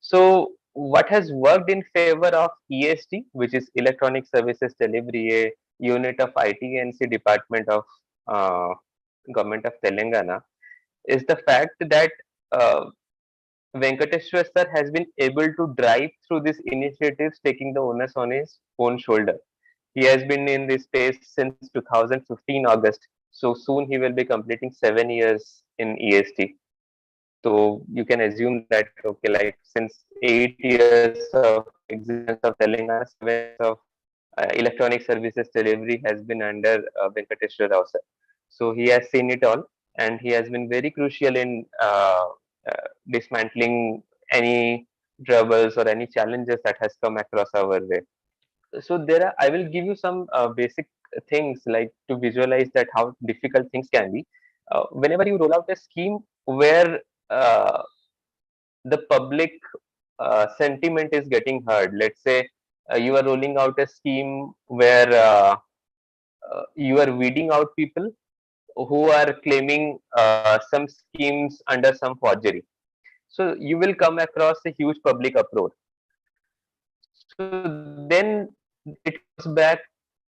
So what has worked in favor of ESD, which is Electronic Services Delivery, a unit of ITNC Department of uh, Government of Telangana, is the fact that uh, Venkateshwar sir has been able to drive through these initiatives, taking the onus on his own shoulder. He has been in this space since 2015 August. So soon he will be completing 7 years in EST. So you can assume that, okay, like since 8 years of existence of Telangana, 7 years of electronic services delivery has been under Venkateshwar Rao sir. So he has seen it all, and he has been very crucial in dismantling any troubles or any challenges that has come across our way. So there are, I will give you some basic things like to visualize that how difficult things can be. Whenever you roll out a scheme where uh, the public sentiment is getting heard, let's say you are rolling out a scheme where you are weeding out people who are claiming some schemes under some forgery. So you will come across a huge public uproar. So then it comes back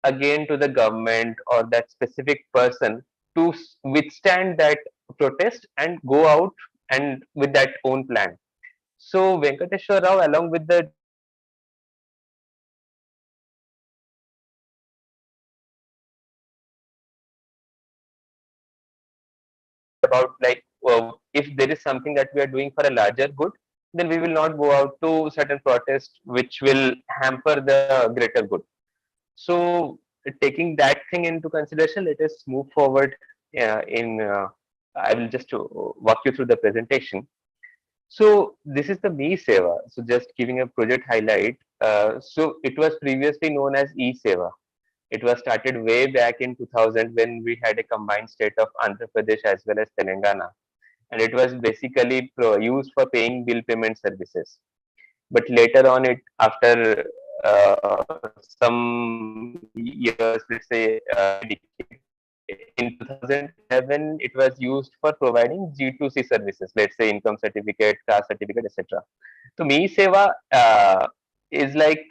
again to the government or that specific person to withstand that protest and go out and with that own plan. So Venkateshwar Rao, along with the about like, if there is something that we are doing for a larger good, then we will not go out to certain protest which will hamper the greater good. So taking that thing into consideration, let us move forward. In I will just walk you through the presentation. So this is the Me Seva. So just giving a project highlight. So it was previously known as E Seva. It was started way back in 2000 when we had a combined state of Andhra Pradesh as well as Telangana, and it was basically used for paying bill payment services. But later on, it after some years, let's say in 2011, it was used for providing G2C services, let's say income certificate, caste certificate, etc. So Me Seva is like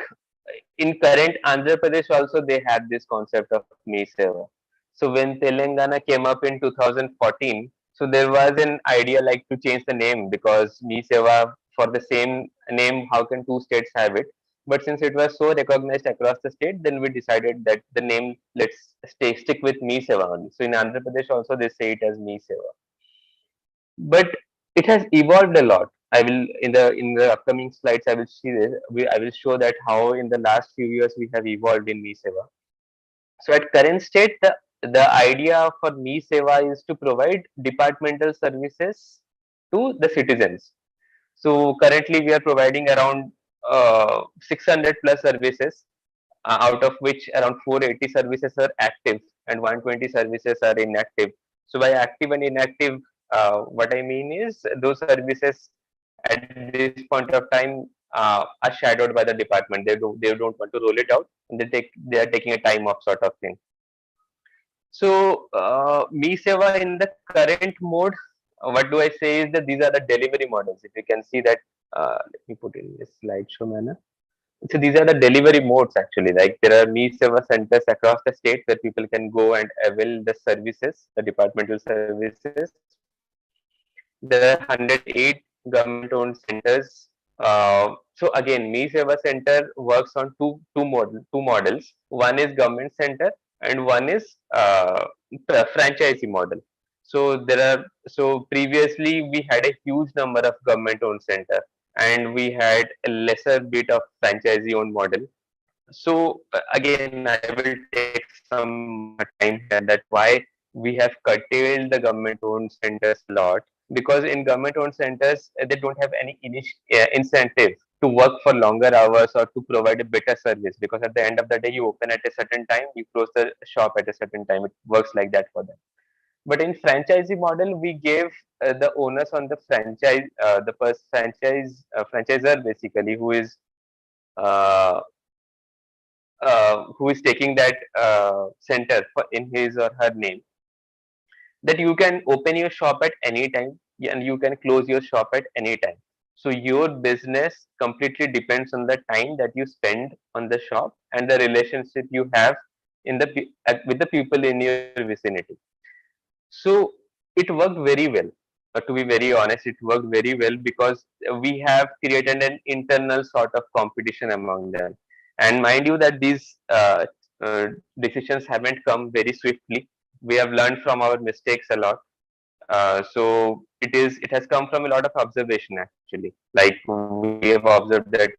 in current Andhra Pradesh also they had this concept of Me Seva. So when Telangana came up in 2014, so there was an idea like to change the name because Me Seva for the same name, how can two states have it? But since it was so recognized across the state, then we decided that the name let's stick with Me Seva only. So in Andhra Pradesh also they say it as Me Seva, but it has evolved a lot. I will in the upcoming slides I will see this. I will show that how in the last few years we have evolved in Me Seva. So at current state, the idea for Me Seva is to provide departmental services to the citizens. So currently we are providing around 600 plus services, out of which around 480 services are active and 120 services are inactive. So by active and inactive, what I mean is those services at this point of time are shadowed by the department. They don't want to roll it out, and they are taking a time off sort of thing. So Me Seva in the current mode, what do I say is that these are the delivery models. If you can see that, let me put in this slideshow manner. So these are the delivery modes actually. Like there are Me Seva centers across the state where people can go and avail the services, the departmental services. There are 108 government-owned centers. So again, Me Seva Center works on two models. One is government center and one is franchisee model. So previously we had a huge number of government-owned center and we had a lesser bit of franchisee-owned model. So again, I will take some time here that why we have curtailed the government-owned centers a lot, because in government-owned centers they don't have any incentive to work for longer hours or to provide a better service, because at the end of the day you open at a certain time, you close the shop at a certain time. It works like that for them. But in franchisee model, we gave the owners on the franchise, the first franchisor basically, uh, who is taking that center in his or her name, that you can open your shop at any time and you can close your shop at any time. So your business completely depends on the time that you spend on the shop and the relationship you have with the people in your vicinity. So it worked very well. To be very honest, it worked very well because we have created an internal sort of competition among them. And mind you that these decisions haven't come very swiftly. We have learned from our mistakes a lot. So it has come from a lot of observation actually. Like we have observed that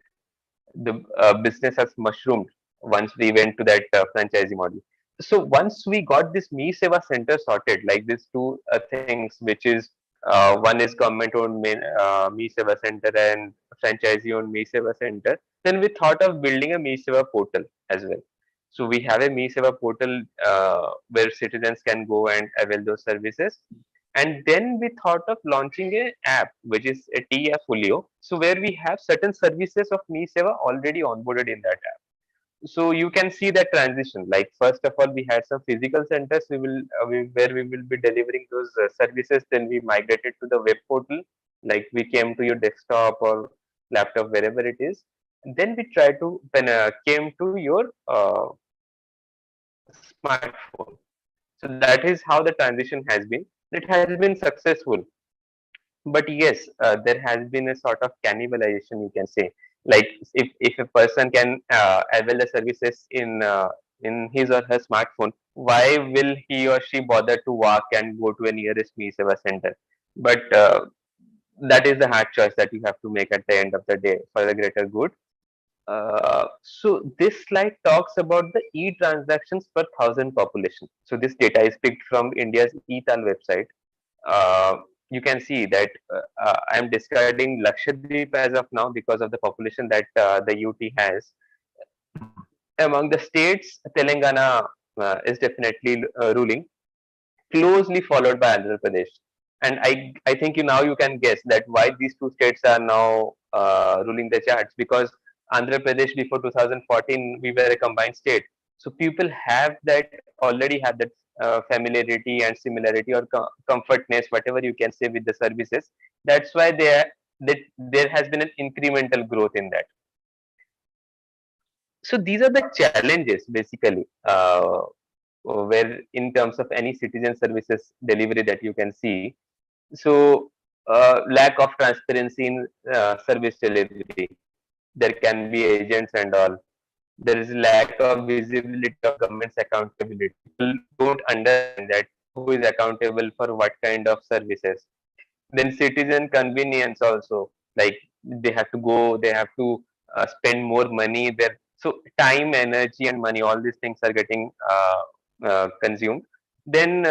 the business has mushroomed once we went to that franchising model. So once we got this Me Seva center sorted, like these two things, which is one is government owned Me Seva center and franchisee owned Me Seva center, then we thought of building a Me Seva portal as well. So we have a Me Seva portal where citizens can go and avail those services. And then we thought of launching a app, which is a TF Folio. So where we have certain services of Me Seva already onboarded in that app. So you can see that transition. Like first of all, we had some physical centers where we will be delivering those services. Then we migrated to the web portal, like we came to your desktop or laptop, wherever it is. And then we try to came to your smartphone. So that is how the transition has been. It has been successful. But yes, there has been a sort of cannibalization, you can say. Like if a person can avail the services in his or her smartphone, why will he or she bother to walk and go to a nearest me-seva center? But that is the hard choice that you have to make at the end of the day for the greater good. So this slide talks about the e-transactions per thousand population. So this data is picked from India's e-tal website. You can see that I am discarding Lakshadweep as of now because of the population that the UT has. Among the states, Telangana is definitely ruling, closely followed by Andhra Pradesh. And I think you can guess that why these two states are now ruling the charts, because Andhra Pradesh before 2014 we were a combined state. So people have that already have that familiarity and similarity or comfortness, whatever you can say, with the services. That's why there has been an incremental growth in that. So these are the challenges basically, where in terms of any citizen services delivery that you can see. So lack of transparency in service delivery. There can be agents and all. There is lack of visibility of government's accountability. People don't understand that who is accountable for what kind of services. Then citizen convenience also, like they have to go, they have to spend more money there. So time, energy, and money, all these things are getting consumed. Then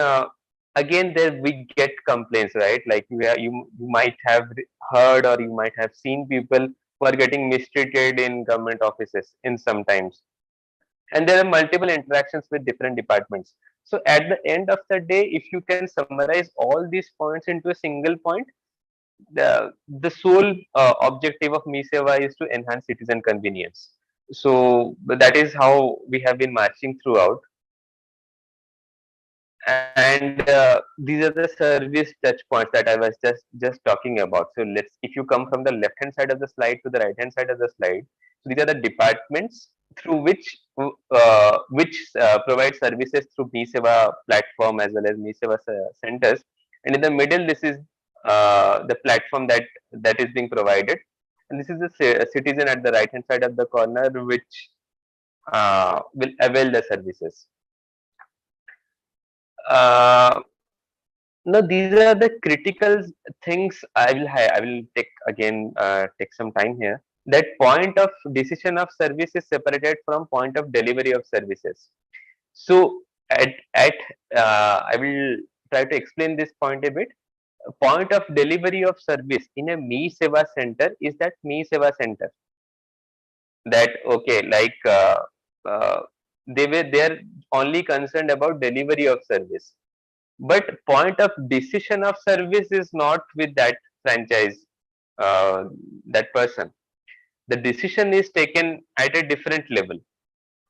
again, there we get complaints, right? Like you might have heard or you might have seen people who are getting mistreated in government offices in sometimes, and there are multiple interactions with different departments. So at the end of the day, if you can summarize all these points into a single point, the sole objective of MiSeva is to enhance citizen convenience. So that is how we have been marching throughout. And these are the service touch points that I was just talking about. So if you come from the left hand side of the slide to the right hand side of the slide, so these are the departments through which provide services through MiSeva platform as well as MiSeva centers. And in the middle, this is the platform that is being provided, and this is the citizen at the right hand side of the corner, which will avail the services. No, these are the critical things. I will take some time here. That point of decision of service is separated from point of delivery of services. So at I will try to explain this point a bit. Point of delivery of service in a MiSeva center is that MiSeva center. That okay, like they're only concerned about delivery of service, but point of decision of service is not with that franchise, that person. The decision is taken at a different level.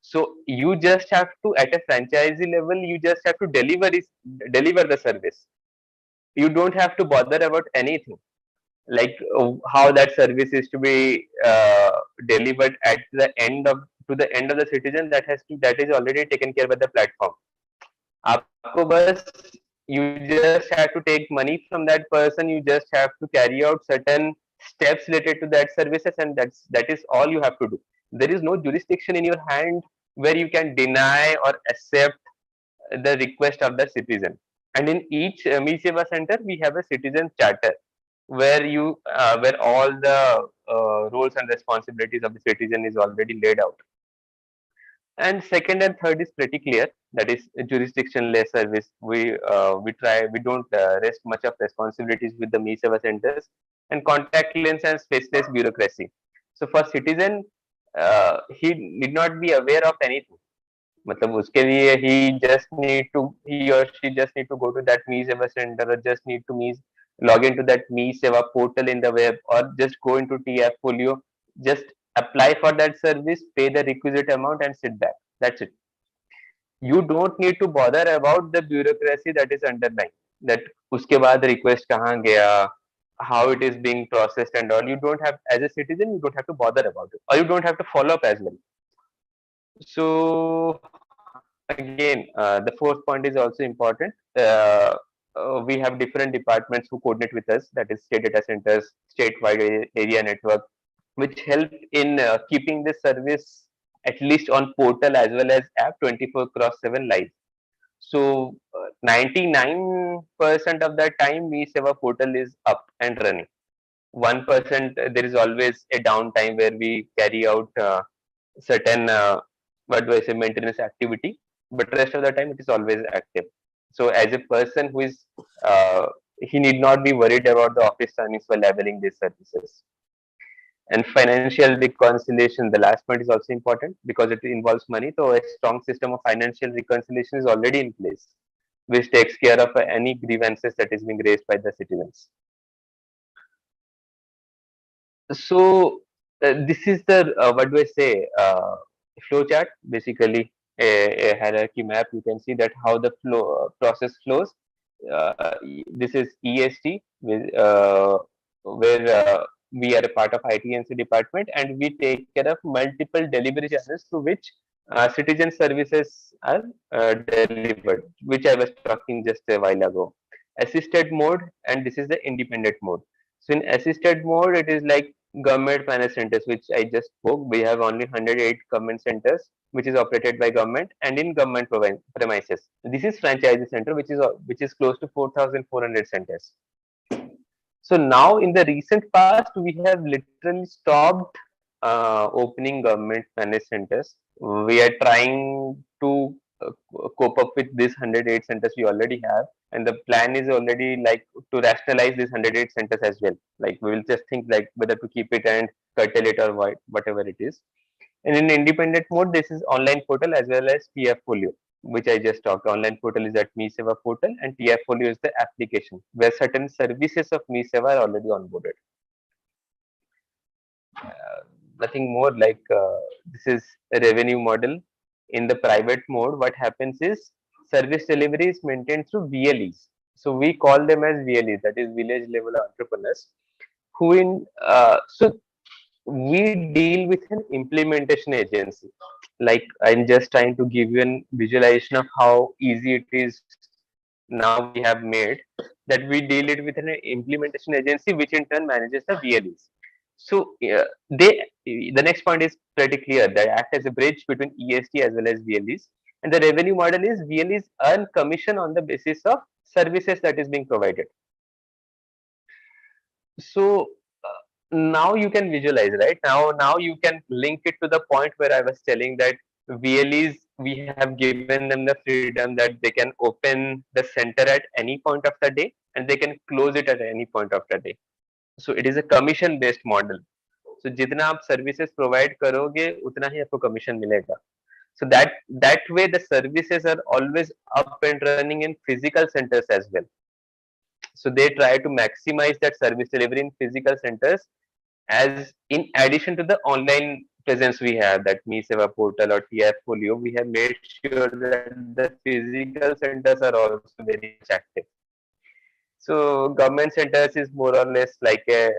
So you just have to, at a franchisee level, you just have to deliver the service. You don't have to bother about anything, like how that service is to be delivered at the end of to the end of the citizen. That is already taken care by the platform. आपको बस, you just have to take money from that person. You just have to carry out certain steps related to that services, and that is all you have to do. There is no jurisdiction in your hand where you can deny or accept the request of the citizen. And in each MiSeva center, we have a citizen charter where all the roles and responsibilities of the citizen is already laid out. And second and third is pretty clear. That is jurisdiction-less service. We don't rest much of responsibilities with the MiSeva centers, and contactless and spaceless bureaucracy. So for citizen, he need not be aware of anything. मतलब उसके लिए he or she just need to go to that MiSeva center, or just need to log into that MiSeva portal in the web, or just go into TF Folio, just apply for that service, pay the requisite amount, and sit back. That's it. You don't need to bother about the bureaucracy that is underlying. That उसके बाद request कहाँ गया, how it is being processed and all. You don't have, as a citizen, you don't have to bother about it, or you don't have to follow up as well. So again, the fourth point is also important. We have different departments who coordinate with us, that is state data centers, statewide area network, which help in keeping the service at least on portal as well as app 24/7 live. So 99% of the time, Mi-Seva portal is up and running. 1% there is always a downtime where we carry out certain what do I say, maintenance activity, but rest of the time it is always active. So as a person who is he need not be worried about the office timings for leveling these services. And financial reconciliation, the last point is also important because it involves money. So a strong system of financial reconciliation is already in place, which takes care of any grievances that is being raised by the citizens. So this is the what do I say, flow chart, basically a hierarchy map. You can see that how the flow process flows. This is EST where we are a part of ITNC department, and we take care of multiple delivery channels through which citizen services are delivered, which I was talking just a while ago. Assisted mode, and this is the independent mode. So in assisted mode, it is like government managed centers, which I just spoke. We have only 108 government centers, which is operated by government and in government premises. This is franchise center, which is close to 4,400 centers. So now in the recent past, we have literally stopped opening government managed centers. We are trying to cope up with these 108 centers we already have, and the plan is already like to rationalize these 108 centers as well. Like we will just think like whether to keep it and curtail it or whatever it is. And in independent mode, this is online portal as well as TF Folio, which I just talked. Online portal is at Mi-Seva portal, and TF Folio is the application where certain services of Mi-Seva are already onboarded. Nothing more, like this is a revenue model. In the private mode, what happens is service delivery is maintained through VLEs. So we call them as VLEs, that is village level entrepreneurs, who in so we deal with an implementation agency. Like I'm just trying to give you a visualization of how easy it is now we have made, that we deal it with an implementation agency, which in turn manages the VLEs. So the next point is pretty clear. They act as a bridge between EST as well as VLEs, and the revenue model is VLEs earn commission on the basis of services that is being provided. So now you can visualize, right? Now you can link it to the point where I was telling that VLEs, we have given them the freedom that they can open the center at any point of the day and they can close it at any point of the day. So it is a commission based model. So जितना आप services provide करोगे उतना ही आपको commission मिलेगा. So that way the services are always up and running in physical centers as well. So they try to maximize that service delivery in physical centers, as in addition to the online presence we have, that Mi-Seva portal or TF Folio, we have made sure that the physical centers are also very much active. So government centers is more or less like a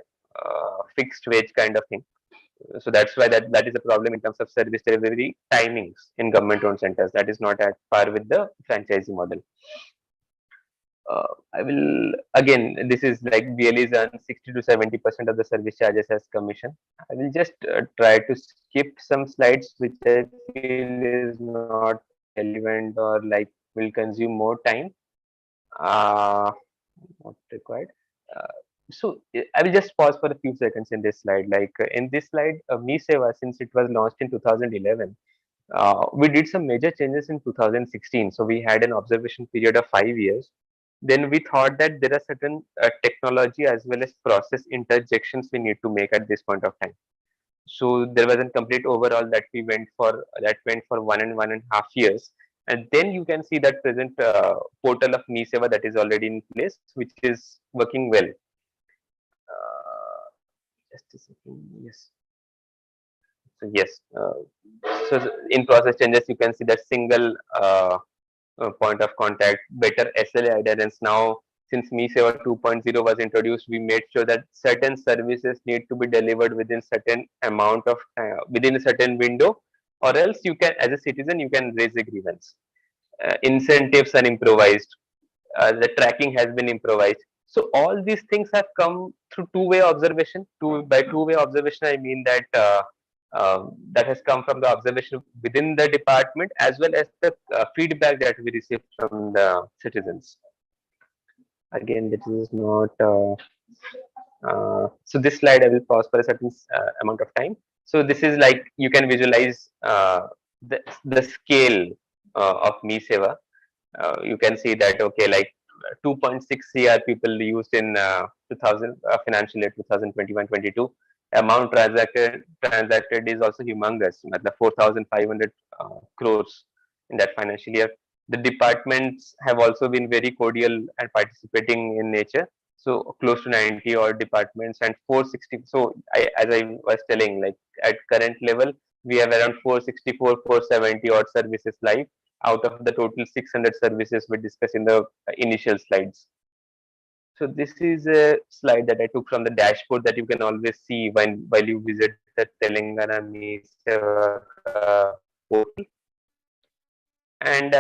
fixed wage kind of thing. So that's why that is a problem in terms of service delivery timings in government owned centers. That is not at par with the franchisee model. I will again, this is like VLEs earn 60 to 70% of the service charges as commission. I will just try to skip some slides which I feel is not relevant or like will consume more time. Not required. So I will just pause for a few seconds in this slide. Like in this slide, Mi-Seva, since it was launched in 2011, we did some major changes in 2016. So we had an observation period of 5 years. Then we thought that there are certain technology as well as process interjections we need to make at this point of time. So there was a complete overall that we went for, that went for 1.5 years. And then you can see that present portal of Mi-Seva that is already in place, which is working well. Just a second. Yes. So yes. So in process changes, you can see that single point of contact, better SLA adherence. Now, since Mi-Seva 2.0 was introduced, we made sure that certain services need to be delivered within certain amount of within a certain window, or else you can, as a citizen, you can raise a grievance. incentives are improvised, the tracking has been improvised. So all these things have come through two-way observation. By two-way observation, I mean that that has come from the observation within the department as well as the feedback that we receive from the citizens. Again, this is not. So this slide I will pause for a certain amount of time. So this is like you can visualize the scale of ni-msme. You can see that okay, like 2.6 CR people used in 2000 financial year 2021-22. Amount transacted is also humongous. Matlab 4,500 crores in that financial year. The departments have also been very cordial and participating in nature. So close to 90 odd departments and 460. So as I was telling, like at current level, we have around 464, 470 odd services live out of the total 600 services we discussed in the initial slides. So this is a slide that I took from the dashboard that you can always see while you visit the Telangana ni-msme portal. And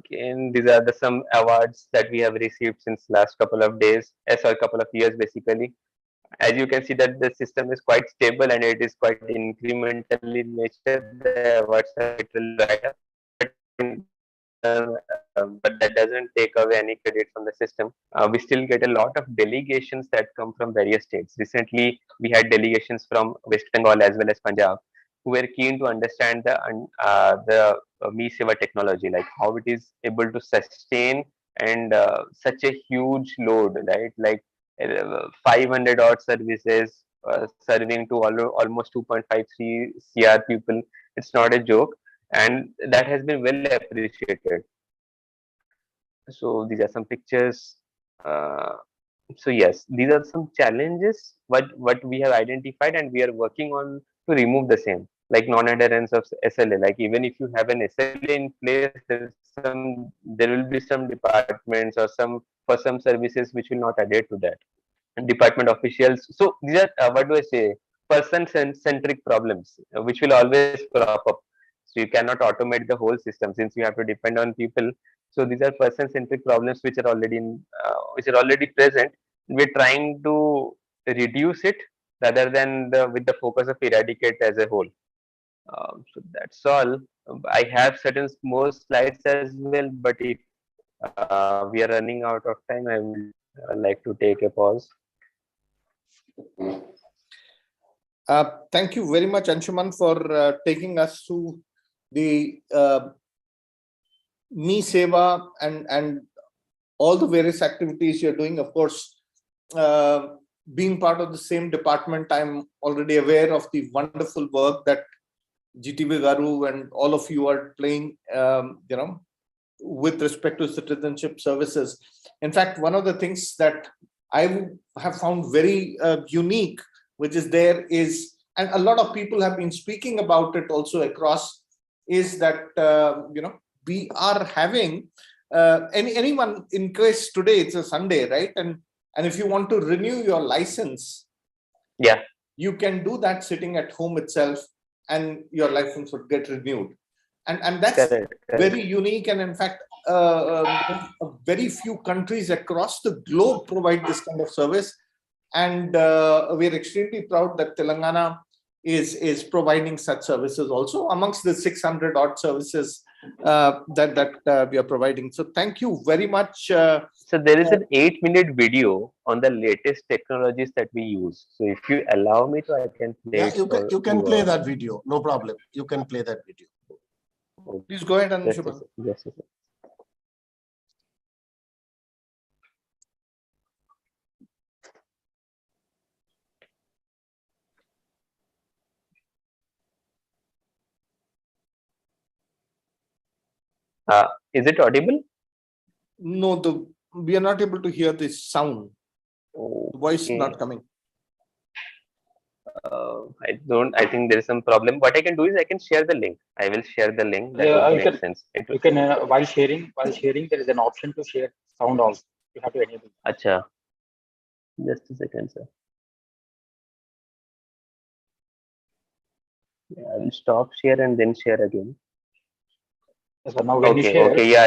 again, these are some awards that we have received since last couple of days, or couple of years basically. As you can see that the system is quite stable and it is quite incremental in nature. The awards are literally right up. But that doesn't take away any credit from the system. We still get a lot of delegations that come from various states. Recently, we had delegations from West Bengal as well as Punjab, who were keen to understand the ni-msme technology, like how it is able to sustain and such a huge load, right? Like 500 odd services serving to almost 2.53 CR people. It's not a joke, and that has been well appreciated. So these are some pictures. So yes, these are some challenges what we have identified, and we are working on to remove the same, like non-adherence of SLA. Like even if you have an SLA in place, there will be some departments or for some services which will not adhere to that. And department officials. So these are what do I say? Person-centric problems, which will always crop up. So you cannot automate the whole system since you have to depend on people. So these are person-centric problems which are already present. We're trying to reduce it rather than with the focus of eradicate as a whole. So that's all. I have certain more slides as well, but if we are running out of time, I would like to take a pause. Thank you very much, Anshuman, for taking us through the ni-msme and all the various activities you're doing. Of course, being part of the same department, I'm already aware of the wonderful work that GTV Garu and all of you are playing, with respect to citizenship services. In fact, one of the things that I have found very unique, which is there is, and a lot of people have been speaking about it also across, is that, we are having anyone, in case today it's a Sunday, right? And if you want to renew your license, yeah, you can do that sitting at home itself and your license would get renewed. And that's correct. Very unique. And in fact, very few countries across the globe provide this kind of service. And we're extremely proud that Telangana is providing such services also amongst the 600 odd services that we are providing. So thank you very much. So there is an 8-minute video on the latest technologies that we use. So if you allow me to, I can play. Yeah, you can play that video. No problem. You can play that video. Please go ahead, Anshuman. Yes. Is it audible? No, we are not able to hear the sound. Okay. The voice is not coming. I think there is some problem. What I can do is I can share the link. I will share the link. That Yeah, would make sense. You can while sharing, there is an option to share sound also. You have to enable. Acha. Just a second, sir. Yeah, I will stop share and then share again. So now when you Okay, share, okay, yeah.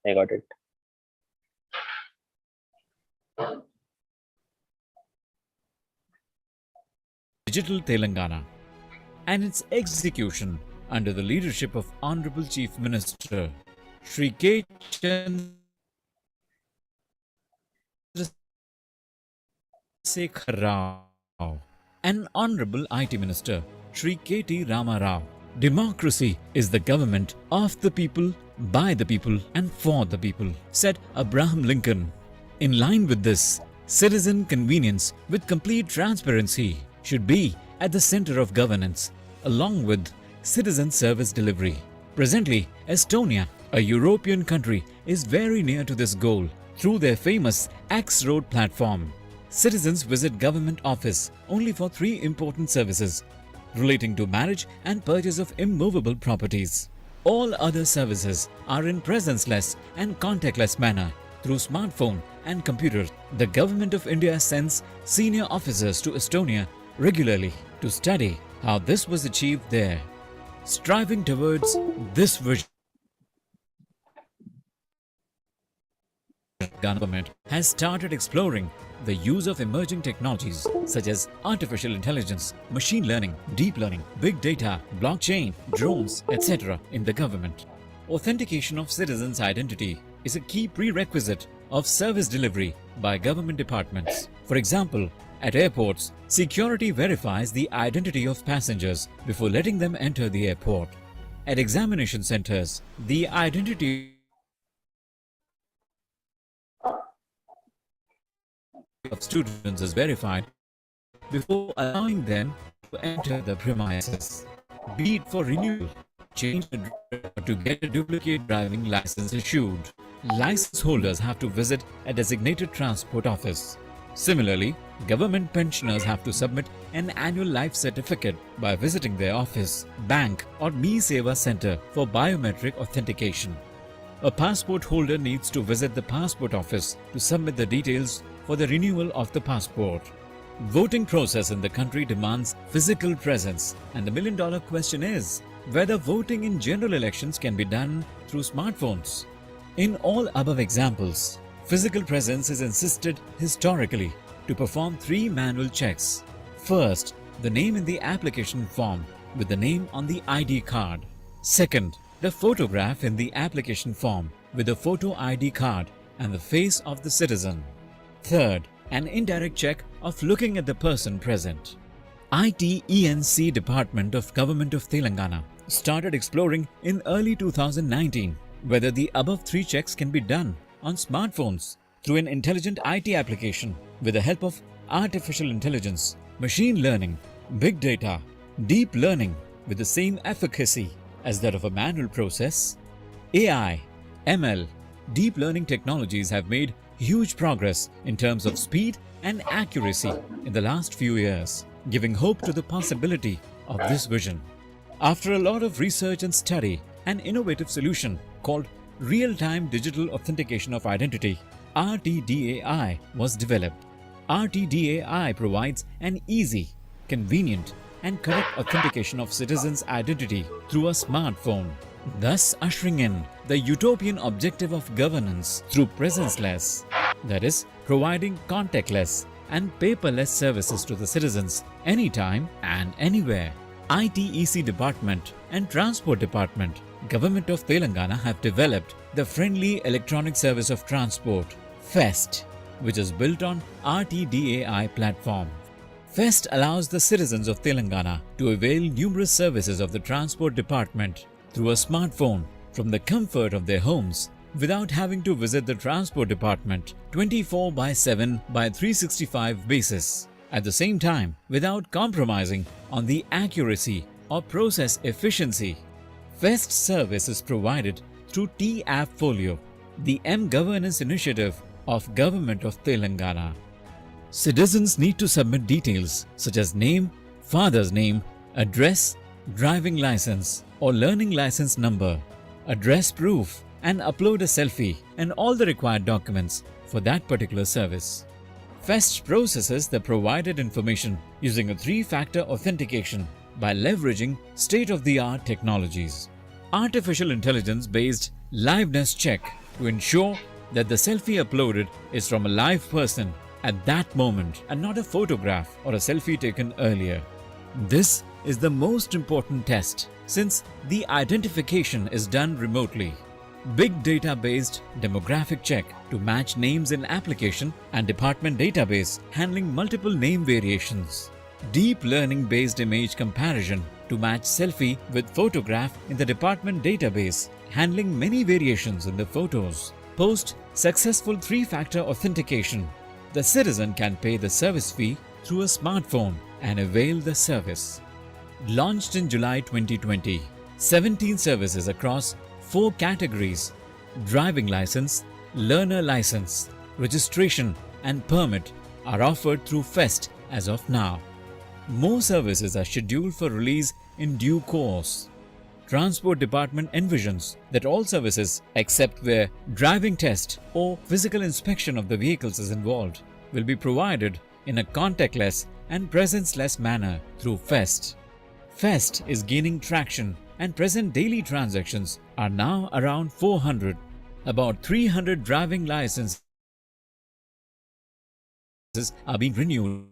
I got it. Digital Telangana and its execution under the leadership of Honorable Chief Minister Shri K. Chandrasekhar Rao and Honorable IT Minister Shri K.T. Rama Rao. Democracy is the government of the people, by the people and for the people, said Abraham Lincoln. In line with this, citizen convenience with complete transparency should be at the center of governance, along with citizen service delivery. Presently, Estonia, a European country, is very near to this goal through their famous X Road platform. Citizens visit government office only for 3 important services relating to marriage and purchase of immovable properties. All other services are in presence-less and contactless manner through smartphone and computer. The Government of India sends senior officers to Estonia regularly to study how this was achieved there. Striving towards this vision, government has started exploring the use of emerging technologies such as artificial intelligence, machine learning, deep learning, big data, blockchain, drones, etc. in the government. Authentication of citizens' identity is a key prerequisite of service delivery by government departments. For example, at airports, security verifies the identity of passengers before letting them enter the airport. At examination centers, the identity of students is verified before allowing them to enter the premises. Be it for renewal, change the driver, or to get a duplicate driving license issued, license holders have to visit a designated transport office. Similarly, government pensioners have to submit an annual life certificate by visiting their office, bank or ni-msme center for biometric authentication. A passport holder needs to visit the passport office to submit the details for the renewal of the passport. Voting process in the country demands physical presence, and the million-dollar question is whether voting in general elections can be done through smartphones. In all above examples, physical presence is insisted historically to perform 3 manual checks. First, the name in the application form with the name on the ID card. Second, the photograph in the application form with the photo ID card and the face of the citizen. Third, an indirect check of looking at the person present. ITENC Department of Government of Telangana started exploring in early 2019 whether the above 3 checks can be done on smartphones through an intelligent IT application with the help of artificial intelligence, machine learning, big data, deep learning with the same efficacy as that of a manual process. AI, ML, deep learning technologies have made huge progress in terms of speed and accuracy in the last few years, giving hope to the possibility of this vision. After a lot of research and study, an innovative solution called Real-Time Digital Authentication of Identity (RTDAI) was developed. RTDAI provides an easy, convenient and correct authentication of citizens' identity through a smartphone, thus ushering in the utopian objective of governance through presence-less, that is, providing contactless and paperless services to the citizens anytime and anywhere. ITEC Department and Transport Department, Government of Telangana have developed the Friendly Electronic Service of Transport, FEST, which is built on RTDAI platform. FEST allows the citizens of Telangana to avail numerous services of the Transport Department through a smartphone from the comfort of their homes without having to visit the Transport Department 24/7 by 365 basis. At the same time, without compromising on the accuracy or process efficiency. FEST service is provided through T-App Folio, the M-Governance initiative of Government of Telangana. Citizens need to submit details such as name, father's name, address, driving license or learning license number, address proof, and upload a selfie and all the required documents for that particular service. FEST processes the provided information using a 3-factor authentication by leveraging state-of-the-art technologies. artificial intelligence-based liveness check to ensure that the selfie uploaded is from a live person at that moment and not a photograph or a selfie taken earlier. This is the most important test since the identification is done remotely. Big data-based demographic check to match names in application and department database handling multiple name variations. Deep learning-based image comparison to match selfie with photograph in the department database handling many variations in the photos. Post successful 3-factor authentication. The citizen can pay the service fee through a smartphone and avail the service. Launched in July 2020, 17 services across 4 categories: driving license, learner license, registration and permit are offered through FEST as of now. More services are scheduled for release in due course. Transport Department envisions that all services except where driving test or physical inspection of the vehicles is involved will be provided in a contactless and presence-less manner through FEST. FEST is gaining traction and present daily transactions are now around 400. About 300 driving licenses are being renewed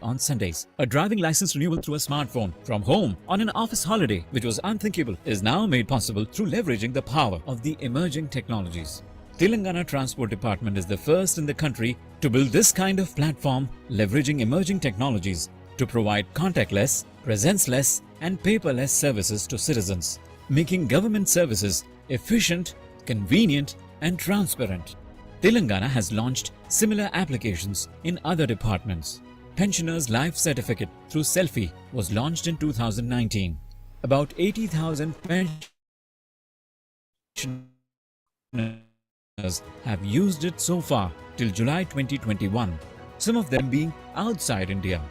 on Sundays. A driving license renewal through a smartphone from home on an office holiday, which was unthinkable, is now made possible through leveraging the power of the emerging technologies. Telangana Transport Department is the first in the country to build this kind of platform leveraging emerging technologies to provide contactless, presence-less and paperless services to citizens, making government services efficient, convenient and transparent. Telangana has launched similar applications in other departments. Pensioners' Life Certificate through Selfie was launched in 2019. About 80,000 pensioners have used it so far till July 2021, some of them being outside India.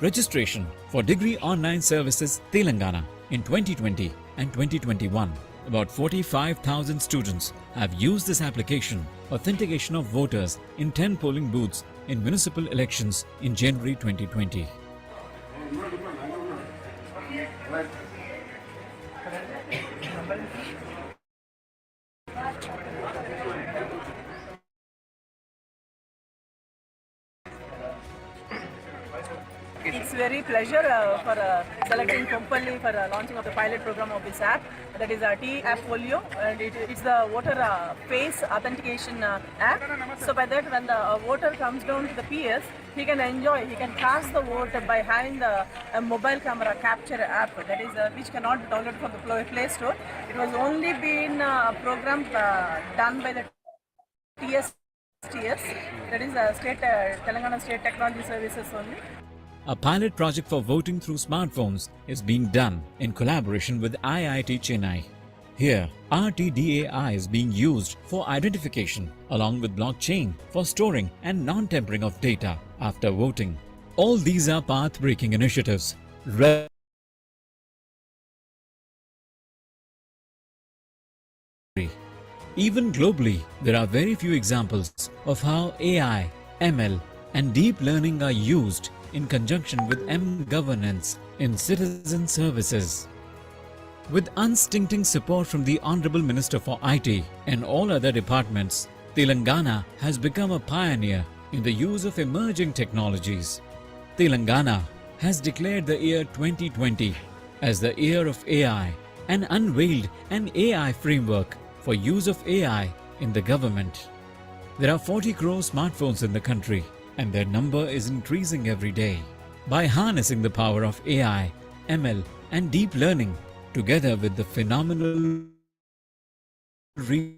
Registration for Degree Online Services Telangana in 2020 and 2021. About 45,000 students have used this application, authentication of voters in 10 polling booths in municipal elections in January 2020. It's very pleasure for selecting Kompally for launching of the pilot program of this app, that is a T-App Folio, and it's the voter face authentication app. So by that, when the voter comes down to the PS, he can enjoy, he can cast the vote by having the mobile camera capture app, that is which cannot be downloaded from the Play Store. It was only been programmed done by the TSTS, that is Telangana State Technology Services only. A pilot project for voting through smartphones is being done in collaboration with IIT Chennai. Here, RTDAI is being used for identification along with blockchain for storing and non-tampering of data after voting. All these are path-breaking initiatives. Even globally, there are very few examples of how AI, ML, and deep learning are used in conjunction with M-governance in citizen services. With unstinting support from the Honorable Minister for IT and all other departments, Telangana has become a pioneer in the use of emerging technologies. Telangana has declared the year 2020 as the year of AI and unveiled an AI framework for use of AI in the government. There are 40 crore smartphones in the country, and their number is increasing every day. By harnessing the power of AI, ML and deep learning together with the phenomenal reach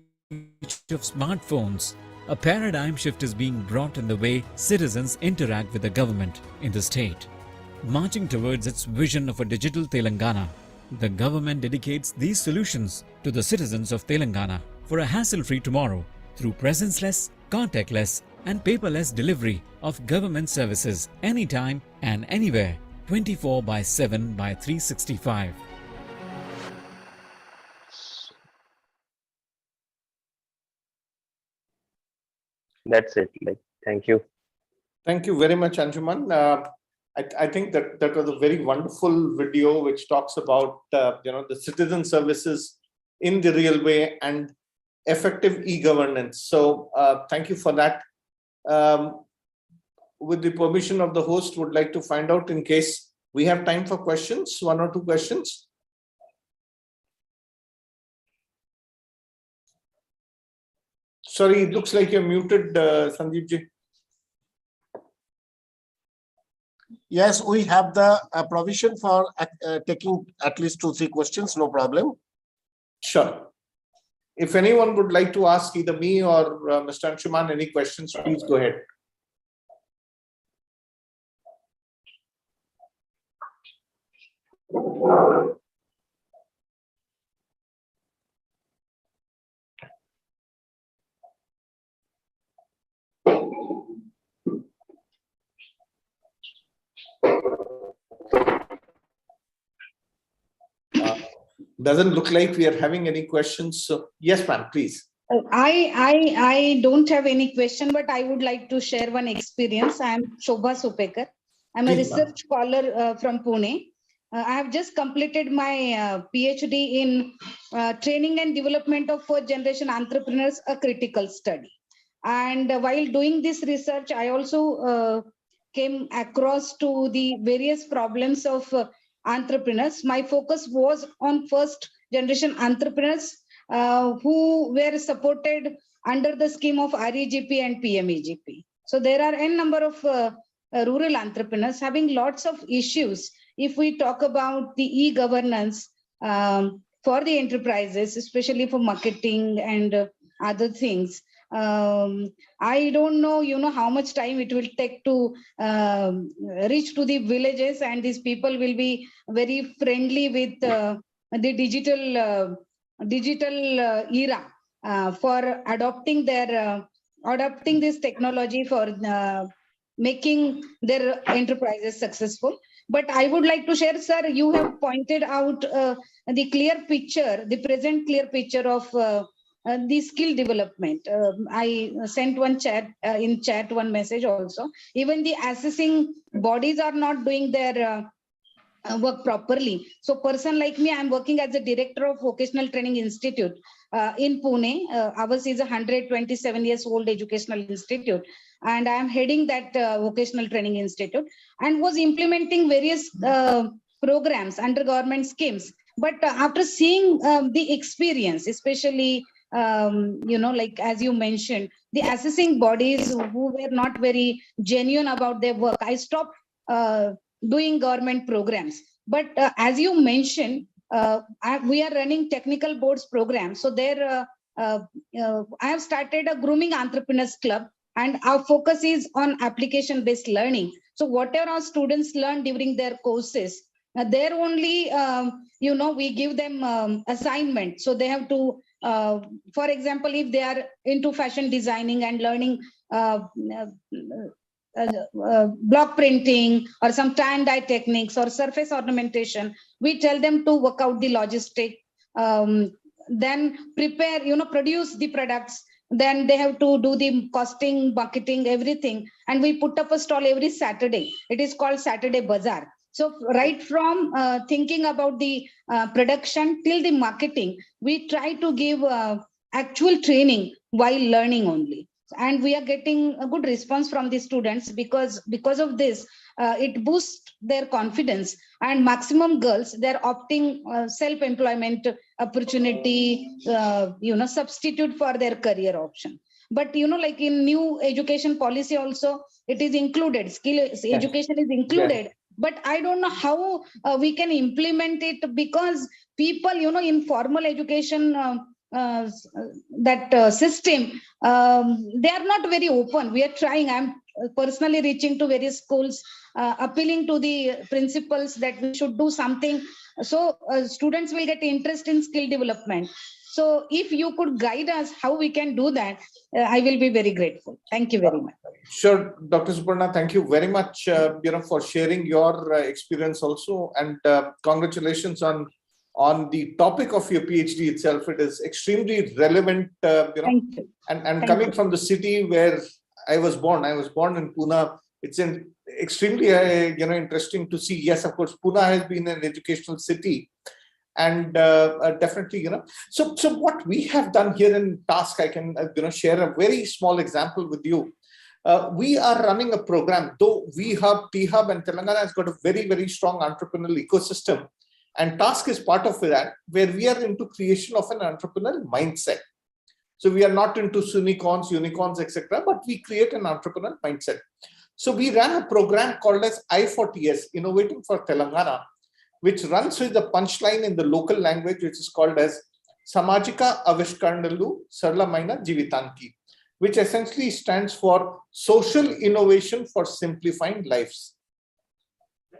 of smartphones, a paradigm shift is being brought in the way citizens interact with the government in the state. Marching towards its vision of a digital Telangana, the government dedicates these solutions to the citizens of Telangana for a hassle-free tomorrow through presence-less, contactless and paperless delivery of government services anytime and anywhere, 24/7/365. That's it. Thank you. Thank you very much, Anjuman. I think that was a very wonderful video which talks about the citizen services in the real way and effective e-governance. So thank you for that. With the permission of the host, would like to find out, in case we have time for questions, 1 or 2 questions. Sorry, it looks like you're muted, Sandeep ji. Yes, we have the provision for taking at least 2-3 questions, no problem. Sure. If anyone would like to ask either me or Mr. Anshuman any questions, please go ahead. Doesn't look like we are having any questions. So yes, ma'am, please. I don't have any question, but I would like to share one experience. I am Shobha Supekar. I'm a Please, research scholar from Pune. I have just completed my PhD in training and development of first generation entrepreneurs, a critical study. And while doing this research, I also came across to the various problems of entrepreneurs. My focus was on first generation entrepreneurs who were supported under the scheme of REGP and PMEGP. So there are n number of rural entrepreneurs having lots of issues. If we talk about the e-governance for the enterprises, especially for marketing and other things, I don't know, how much time it will take to reach to the villages, and these people will be very friendly with the digital era for adopting this technology for making their enterprises successful. But I would like to share, sir, you have pointed out the clear picture, the present clear picture of the skill development. I sent one one message also. Even the assessing bodies are not doing their work properly. So person like me, I'm working as a director of Vocational Training Institute in Pune. Ours is a 127 years old educational institute, and I'm heading that Vocational Training Institute and was implementing various programs under government schemes. But after seeing the experience, especially like as you mentioned, the assessing bodies who were not very genuine about their work, I stopped doing government programs. But as you mentioned, we are running technical boards program. So there, I have started a grooming entrepreneurs club, and our focus is on application based learning. So whatever our students learn during their courses, there only, we give them assignment. So they have to, for example, if they are into fashion designing and learning block printing or some tie and dye techniques or surface ornamentation, we tell them to work out the logistic, then prepare, produce the products. Then they have to do the costing, marketing, everything. And we put up a stall every Saturday. It is called Saturday Bazaar. So right from thinking about the production till the marketing, we try to give actual training while learning only. And we are getting a good response from the students because of this, it boosts their confidence, and maximum girls, they're opting self-employment opportunity, substitute for their career option. But, like in new education policy also, it is included, skill education is included. Yes. But I don't know how we can implement it, because people, in formal education, system, they are not very open. We are trying. I'm personally reaching to various schools, appealing to the principals that we should do something, so students will get interest in skill development. So if you could guide us how we can do that, I will be very grateful. Thank you very much. Sure, Dr. Suparna, thank you very much for sharing your experience also, and congratulations on the topic of your PhD itself. It is extremely relevant, and coming from the city where I was born in Pune. It's extremely interesting to see. Yes, of course, Pune has been an educational city, and definitely, so what we have done here in Task, I can share a very small example with you. We are running a program, though T-Hub and Telangana has got a very, very strong entrepreneurial ecosystem, and Task is part of that, where we are into creation of an entrepreneurial mindset. So we are not into unicorns, etc., but we create an entrepreneurial mindset. So we ran a program called as I4TS, Innovating for Telangana, which runs with the punchline in the local language, which is called as Samajika Avishkarnalu Sarlamaina Jivitanki, which essentially stands for social innovation for simplifying lives.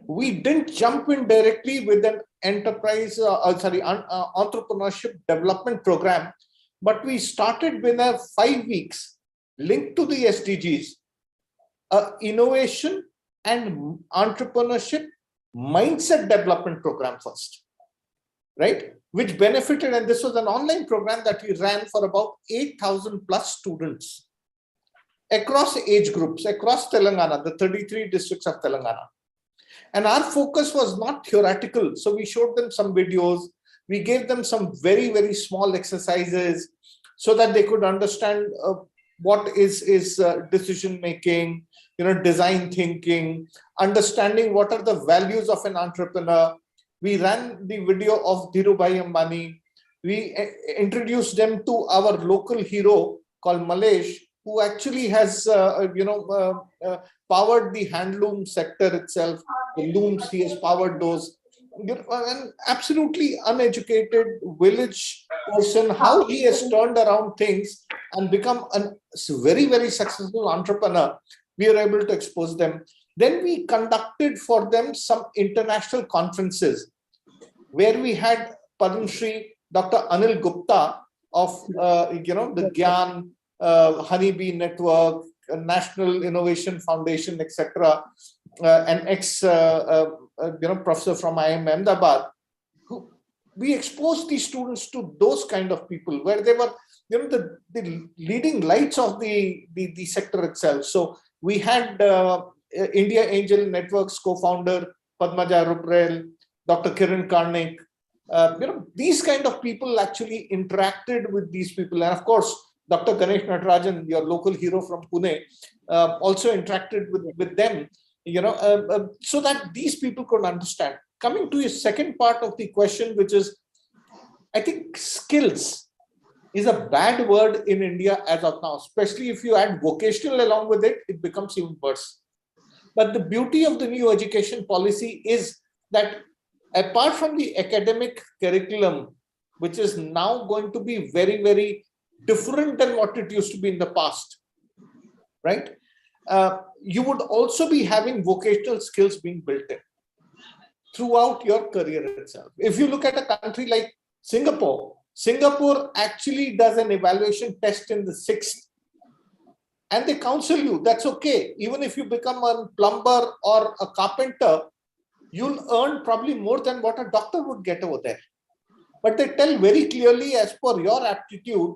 We didn't jump in directly with an entrepreneurship development program, but we started with a 5 weeks linked to the SDGs, innovation and entrepreneurship mindset development program first, right? Which benefited, and this was an online program that we ran for about 8,000 plus students across age groups, across Telangana, the 33 districts of Telangana. And our focus was not theoretical. So we showed them some videos. We gave them some very, very small exercises so that they could understand what is decision-making, design thinking, understanding what are the values of an entrepreneur. We ran the video of Dhirubhai Ambani. We introduced them to our local hero called Malesh, who actually has, powered the handloom sector itself. The looms, he has powered those. An absolutely uneducated village person, how he has turned around things and become a very, very successful entrepreneur. We were able to expose them. Then we conducted for them some international conferences where we had Padma Shri Dr. Anil Gupta of the Gyan, Honeybee Network, National Innovation Foundation, etc., an ex-professor from IIM Ahmedabad. We exposed these students to those kind of people where they were, the leading lights of the sector itself. So we had India Angel Network's co-founder Padmaja Ruprel, Dr. Kiran Karnik. These kind of people actually interacted with these people, and of course, Dr. Ganesh Natarajan, your local hero from Pune, also interacted with them, so that these people could understand. Coming to your second part of the question, which is, I think skills is a bad word in India as of now, especially if you add vocational along with it, it becomes even worse. But the beauty of the new education policy is that apart from the academic curriculum, which is now going to be very, very different than what it used to be in the past, right? You would also be having vocational skills being built in throughout your career itself. If you look at a country like Singapore, Singapore actually does an evaluation test in the 6th, and they counsel you, that's okay. Even if you become a plumber or a carpenter, you'll earn probably more than what a doctor would get over there. But they tell very clearly, as per your aptitude,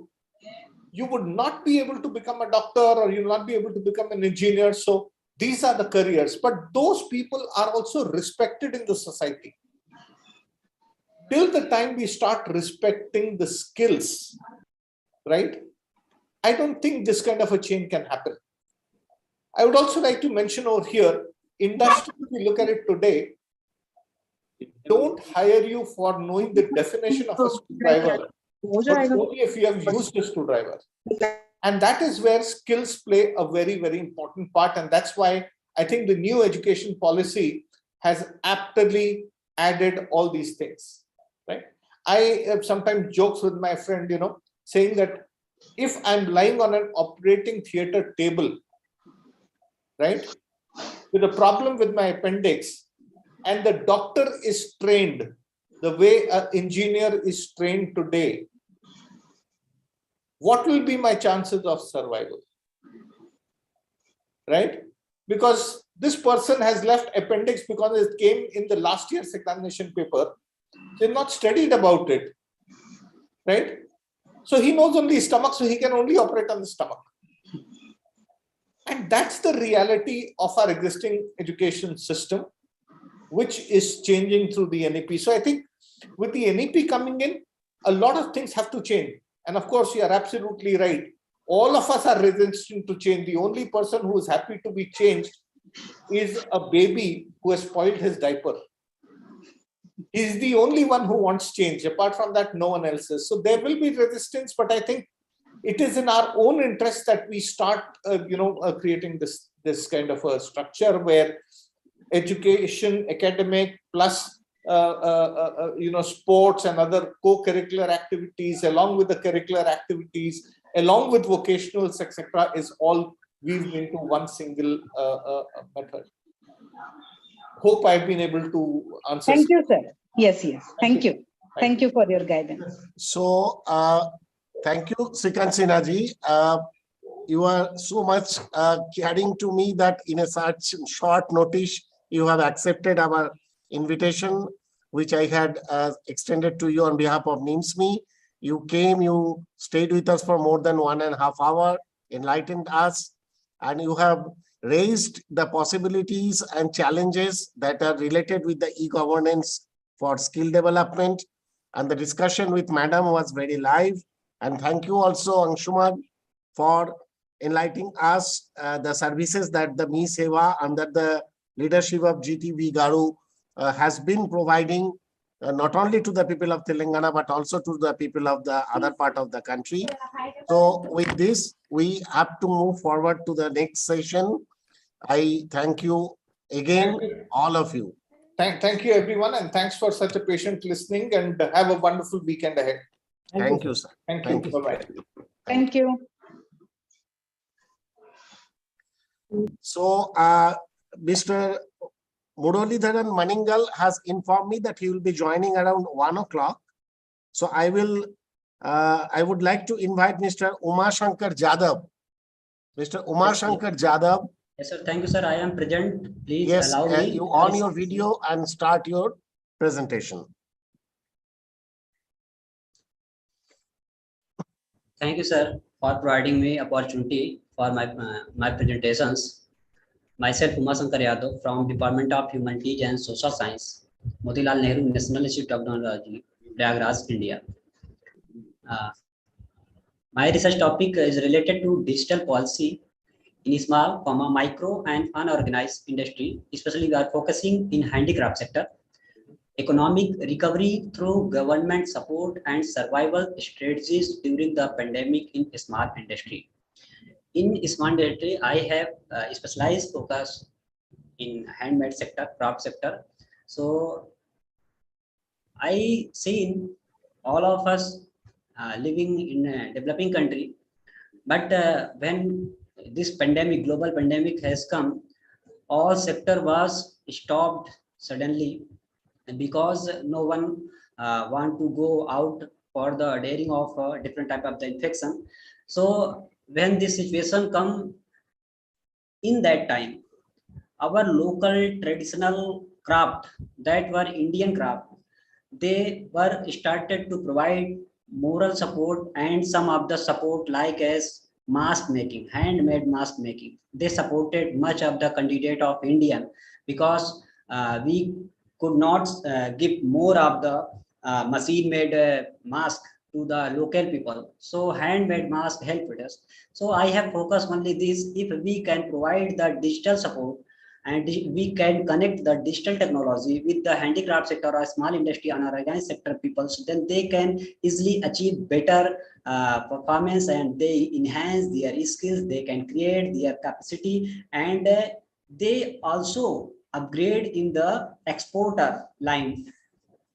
you would not be able to become a doctor, or you'll not be able to become an engineer. So these are the careers, but those people are also respected in the society. Till the time we start respecting the skills, right? I don't think this kind of a change can happen. I would also like to mention over here, industry, if we look at it today, don't hire you for knowing the definition of a screwdriver, but only if you have used a screwdriver. And that is where skills play a very, very important part. And that's why I think the new education policy has aptly added all these things, right? I have sometimes jokes with my friend, saying that if I'm lying on an operating theater table, right, with a problem with my appendix, and the doctor is trained the way an engineer is trained today, what will be my chances of survival, right? Because this person has left appendix because it came in the last year's examination paper. They're not studied about it, right? So he knows only stomach, so he can only operate on the stomach. And that's the reality of our existing education system, which is changing through the NEP. So I think with the NEP coming in, a lot of things have to change. And of course, you are absolutely right. All of us are resistant to change. The only person who is happy to be changed is a baby who has spoiled his diaper. He's the only one who wants change. Apart from that, no one else is. So there will be resistance, but I think it is in our own interest that we start, creating this kind of a structure where education, academic, plus sports and other co-curricular activities, along with the curricular activities, along with vocationals, etc., is all weaved into one single method. Hope I've been able to answer. Thank you, sir. Yes. Thank you. Thank you for your guidance. So, thank you, Srikant Sinha-ji. You are so much caring to me that in a such short notice, you have accepted our invitation, which I had extended to you on behalf of ni-msme. You came, you stayed with us for more than 1.5 hours, enlightened us, and you have raised the possibilities and challenges that are related with the e-governance for skill development. And the discussion with Madam was very live. And thank you also, Anshuman, for enlightening us the services that the Mi-Seva under the leadership of GTV Garu has been providing not only to the people of Telangana, but also to the people of the other part of the country. So with this, we have to move forward to the next session. I thank you again, all of you. Thank you, everyone, and thanks for such a patient listening, and have a wonderful weekend ahead. Thank you, sir. Thank you. Bye-bye. Thank you. So, Mr. Muralidharan Maningal has informed me that he will be joining around 1 o'clock. So I would like to invite Mr. Umashankar Jadhav. Mr. Umashankar Jadhav. Yes, sir. Thank you, sir. I am present. Please allow me. You on your video and start your presentation. Thank you, sir, for providing me opportunity for my presentations. Myself, Umashankar Yadav from Department of Humanities and Social Science, Motilal Nehru National Institute of Technology, Prayagraj, India. My research topic is related to digital policy in small, micro and unorganized industry. Especially we are focusing in handicraft sector, economic recovery through government support and survival strategies during the pandemic in small industry. In small industry, I have specialized focus in handmade sector, craft sector. So I seen all of us living in a developing country, but when this pandemic, global pandemic has come, all sector was stopped suddenly because no one want to go out for the daring of different type of the infection. So when this situation come, in that time, our local traditional craft that were Indian craft, they were started to provide moral support and some of the support like as mask making, handmade mask making. They supported much of the candidate of Indian because we could not give more of the machine made mask to the local people. So handmade mask helped us. So I have focused only this. If we can provide the digital support and we can connect the digital technology with the handicraft sector or small industry and organized sector people, so then they can easily achieve better performance and they enhance their skills, they can create their capacity, and they also upgrade in the exporter line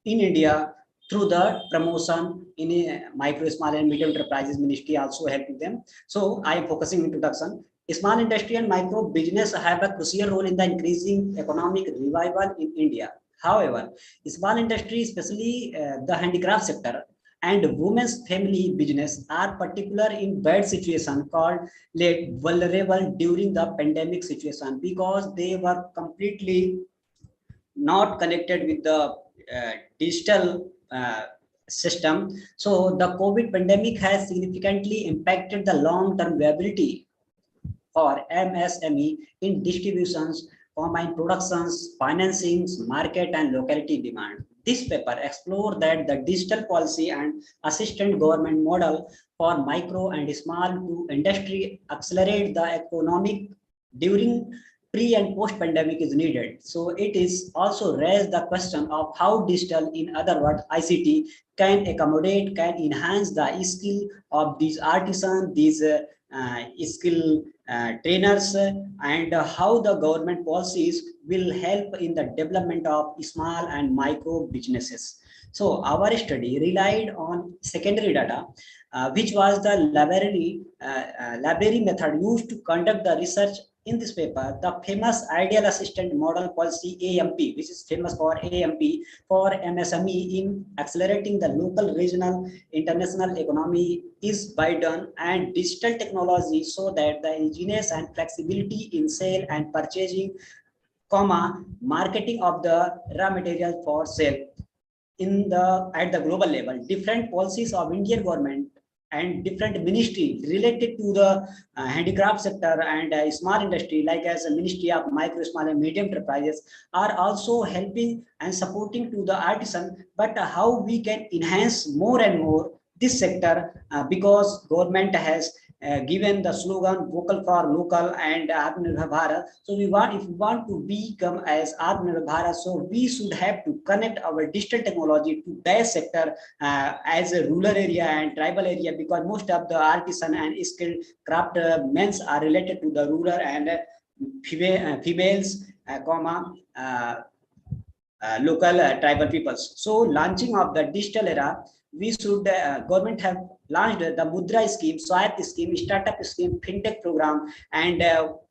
in India through the promotion in a micro, small and medium enterprises ministry also helping them. So I am focusing introduction. Small industry and micro business have a crucial role in the increasing economic revival in India. However, small industry, especially the handicraft sector and women's family business, are particular in bad situation called late vulnerable during the pandemic situation because they were completely not connected with the digital system. So the COVID pandemic has significantly impacted the long-term viability for MSME in distributions, in productions, financings, market and locality demand. This paper explores that the digital policy and assistant government model for micro and small to industry accelerate the economic during pre and post pandemic is needed. So it is also raised the question of how digital, in other words, ICT, can accommodate, can enhance the skill of these artisans, these skill trainers, and how the government policies will help in the development of small and micro businesses. So our study relied on secondary data, which was the library method used to conduct the research. In this paper, the famous ideal assistant model policy AMP, which is famous for AMP for MSME in accelerating the local, regional, international economy is by done and digital technology so that the engineers and flexibility in sale and purchasing, marketing of the raw material for sale at the global level. Different policies of Indian government and different ministry related to the handicraft sector and small industry, like as a Ministry of Micro, Small and Medium Enterprises, are also helping and supporting to the artisan. But how we can enhance more and more this sector, because government has given the slogan vocal for local and Atmanirbhar Bharat. So if we want to become as Atmanirbhar Bharat, so we should have to connect our digital technology to their sector as a rural area and tribal area, because most of the artisan and skilled craft men are related to the rural and females, local tribal peoples. So launching of the digital era, we should government have launched the Mudra Scheme, Swayat Scheme, Startup Scheme, FinTech program, and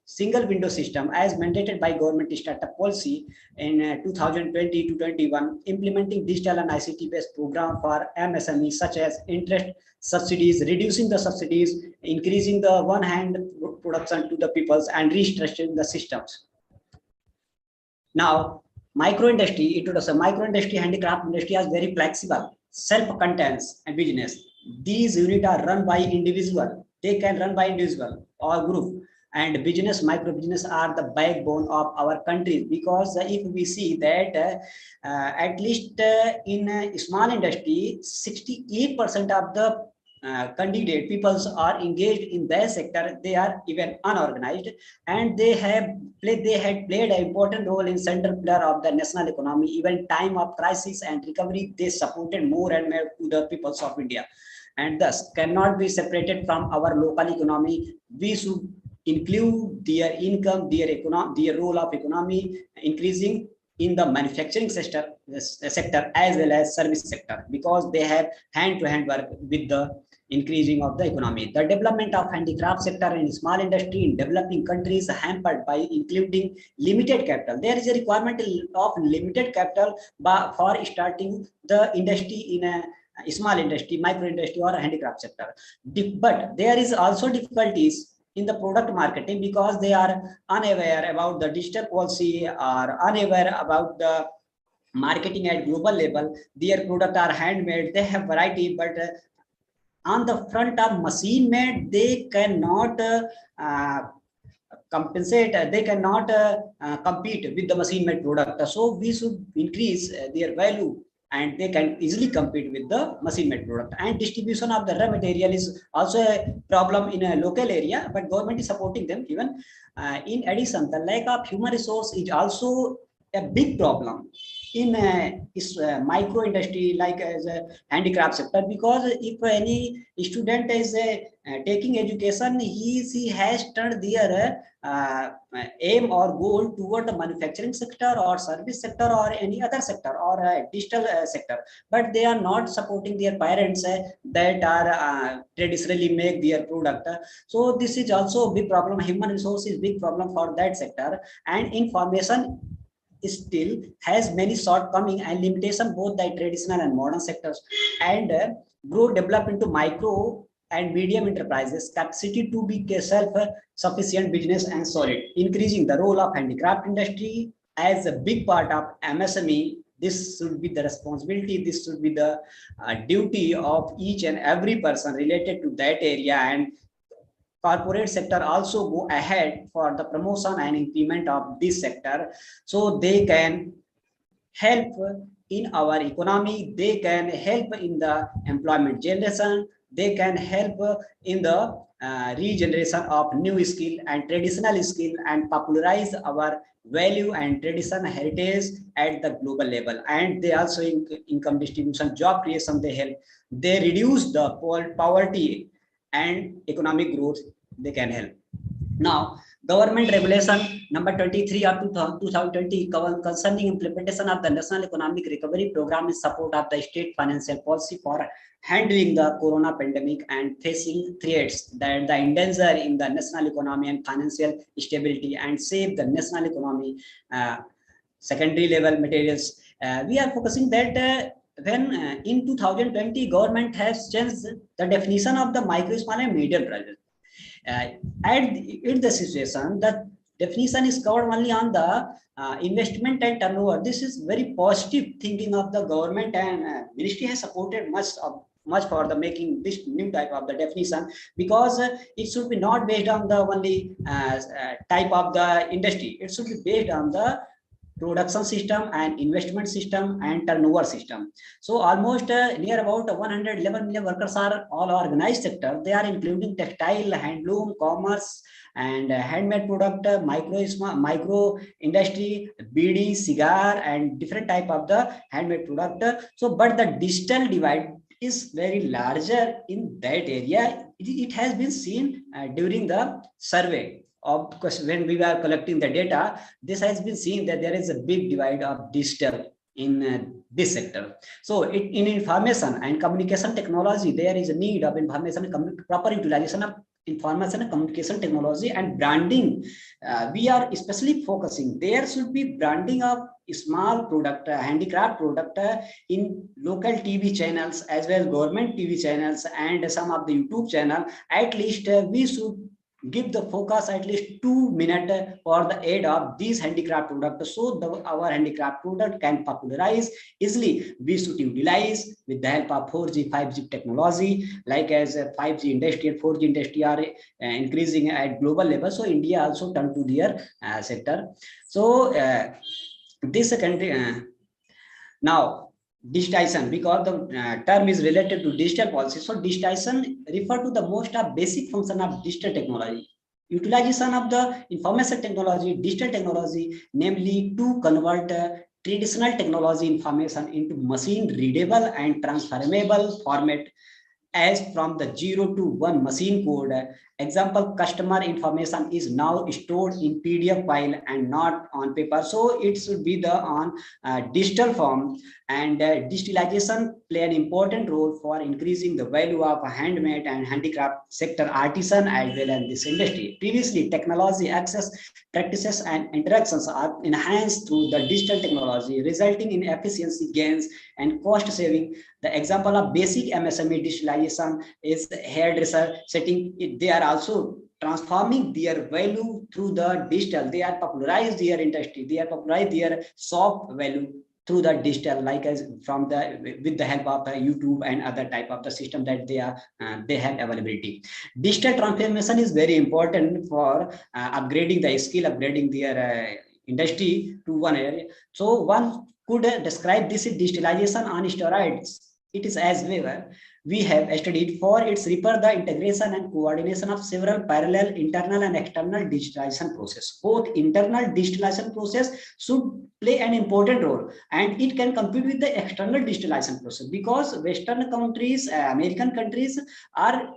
single window system as mandated by government startup policy in 2020 to 21, implementing digital and ICT based program for MSME such as interest subsidies, reducing the subsidies, increasing the one hand production to the peoples, and restructuring the systems. Now, micro industry, it was a micro industry, handicraft industry is very flexible, self-contained and business. These units are run by individual. They can run by individual or group. And business, micro business are the backbone of our country, because if we see that at least in small industry, 68% of the candidate peoples are engaged in their sector. They are even unorganized, and they had played an important role in central pillar of the national economy. Even time of crisis and recovery, they supported more and more to the peoples of India, and thus cannot be separated from our local economy. We should include their income, their role of economy increasing in the manufacturing sector as well as service sector, because they have hand-to-hand work with the increasing of the economy. The development of handicraft sector in small industry in developing countries hampered by including limited capital. There is a requirement of limited capital for starting the industry in a small industry, micro industry or handicraft sector. But there is also difficulties in the product marketing, because they are unaware about the digital policy or unaware about the marketing at global level. Their product are handmade, they have variety, but on the front of machine made, they cannot compensate, they cannot compete with the machine made product. So we should increase their value, and they can easily compete with the machine made product. And distribution of the raw material is also a problem in a local area, but government is supporting them. Even in addition, the lack of human resource is also a big problem in micro industry, like as a handicraft sector, because if any student is taking education, he has turned their aim or goal toward the manufacturing sector or service sector or any other sector or digital sector, but they are not supporting their parents that are traditionally make their product. So this is also a big problem. Human resource is big problem for that sector, and information still has many shortcomings and limitation both the traditional and modern sectors, and grow develop into micro and medium enterprises capacity to be self-sufficient business and solid, increasing the role of handicraft industry as a big part of MSME. This should be the responsibility, this should be the duty of each and every person related to that area, and corporate sector also go ahead for the promotion and increment of this sector, so they can help in our economy, they can help in the employment generation, they can help in the regeneration of new skill and traditional skill, and popularize our value and tradition heritage at the global level. And they also income distribution, job creation, they help, they reduce the poverty and economic growth, they can help. Now, government regulation number 23 of 2020 concerning implementation of the National Economic Recovery Program in support of the state financial policy for handling the corona pandemic and facing threats that the endanger in the national economy and financial stability and save the national economy. Secondary level materials, we are focusing that when in 2020 government has changed the definition of the micro, small and medium project. In the situation, the definition is covered only on the investment and turnover. This is very positive thinking of the government, and ministry has supported much for the making this new type of the definition, because it should be not based on the only type of the industry. It should be based on the production system and investment system and turnover system. So almost near about 111 million workers are all organized sector. They are including textile, handloom, commerce, and handmade product, micro industry, beedi, cigar, and different type of the handmade product. So, but the digital divide is very larger in that area. It has been seen during the survey. Because when we were collecting the data, this has been seen that there is a big divide of digital in this sector. So in information and communication technology, there is a need of information and proper utilization of information and communication technology and branding. We are especially focusing, there should be branding of small product, handicraft product in local TV channels as well as government TV channels and some of the YouTube channel. At least we should give the focus at least 2 minutes for the aid of these handicraft products, so our handicraft product can popularize easily. We should utilize with the help of 4G, 5G technology, like as 5G industry and 4G industry are increasing at global level. So India also turn to their sector. So this country now. Digitization, because the term is related to digital policy. So digitization refer to the most of basic function of digital technology. Utilization of the information technology, digital technology, namely to convert traditional technology information into machine readable and transferable format as from the 0 to 1 machine code. Example, customer information is now stored in PDF file and not on paper. So it should be the on digital form, and digitalization play an important role for increasing the value of a handmade and handicraft sector, artisan as well as this industry. Previously, technology access, practices and interactions are enhanced through the digital technology, resulting in efficiency gains and cost saving. The example of basic MSME digitalization is hairdresser setting. They are also transforming their value through the digital. They are popularized their industry. They are popularized their shop value through the digital, like as from the with the help of YouTube and other type of the system that they have availability. Digital transformation is very important for upgrading the skill, upgrading their industry to one area. So one could describe this digitalization on steroids. It is as we have studied for its refer the integration and coordination of several parallel internal and external digitalization process. Both internal digitalization process should play an important role, and it can compete with the external digitalization process, because Western countries, American countries are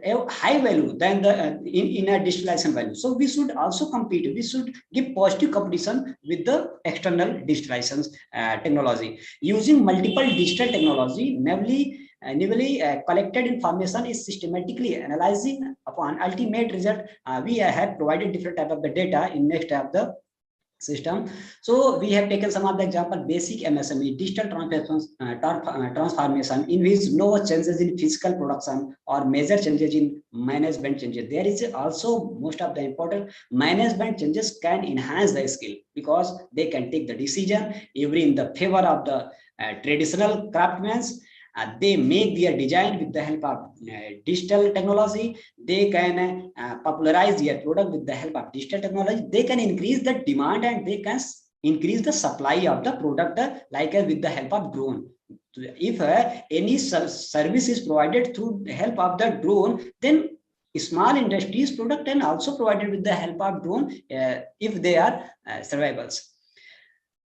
a high value than the in a digitalization value. So we should also compete. We should give positive competition with the external digitalization technology. Using multiple digital technology, namely collected information is systematically analyzing upon ultimate result. We have provided different type of the data in next of the system. So we have taken some of the example, basic MSME digital transformation in which no changes in physical production or major changes in management changes. There is also most of the important management changes can enhance the skill, because they can take the decision every in the favor of the traditional craftsmen they make their design with the help of digital technology. They can popularize their product with the help of digital technology. They can increase the demand and they can increase the supply of the product like with the help of drone. If any service is provided through the help of the drone, then small industries product and also provided with the help of drone if they are survivals.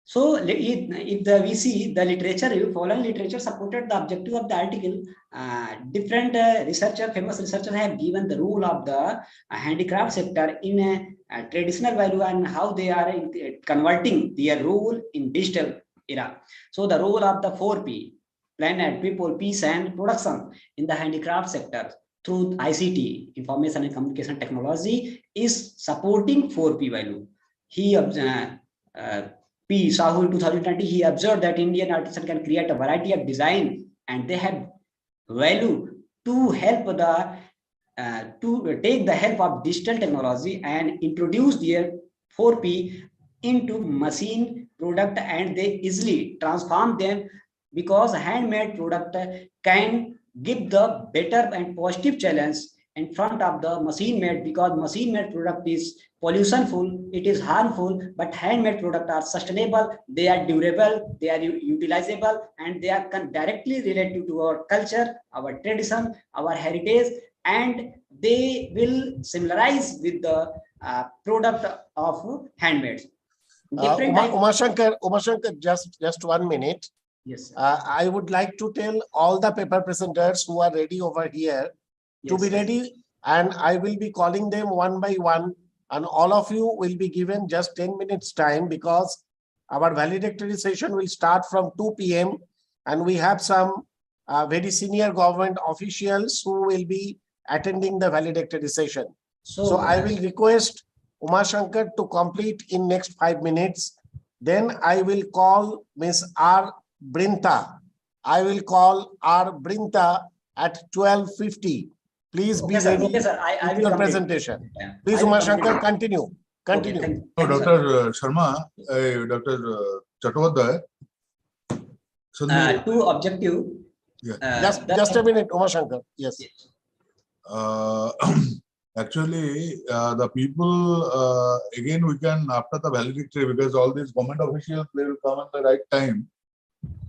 So if we see the literature, following literature supported the objective of the article. Different famous researchers have given the role of the handicraft sector in traditional value and how they are converting their role in digital era. So the role of the 4P, planet, people, peace and production in the handicraft sector through ICT, information and communication technology, is supporting 4P value. He P. Sahu in 2020, he observed that Indian artisans can create a variety of design and they have value to help the to take the help of digital technology and introduce their 4P into machine product, and they easily transform them because handmade product can give the better and positive challenge in front of the machine made, because machine made product is pollutionful, it is harmful, but handmade products are sustainable, they are durable, they are utilizable, and they are directly related to our culture, our tradition, our heritage, and they will similarize with the product of handmade. Umashankar, just 1 minute. Yes, sir. I would like to tell all the paper presenters who are ready over here to be ready, and I will be calling them one by one, and all of you will be given just 10 minutes time, because our valedictory session will start from 2 p.m. and we have some very senior government officials who will be attending the valedictory session. So I will request Umashankar to complete in next 5 minutes. Then I will call Ms. R. Brinta. I will call R. Brinta at 12:50. Please be ready okay, sir. I will your complete. presentation. Please, Umashankar, continue. Continue. Okay, No, Dr. Sharma, Dr. Chattopadhyay. Two objective. Yeah. Just a minute, Umashankar. Yes. Actually, the people, again, we can, after the valedictory, because all these government officials, they will come at the right time.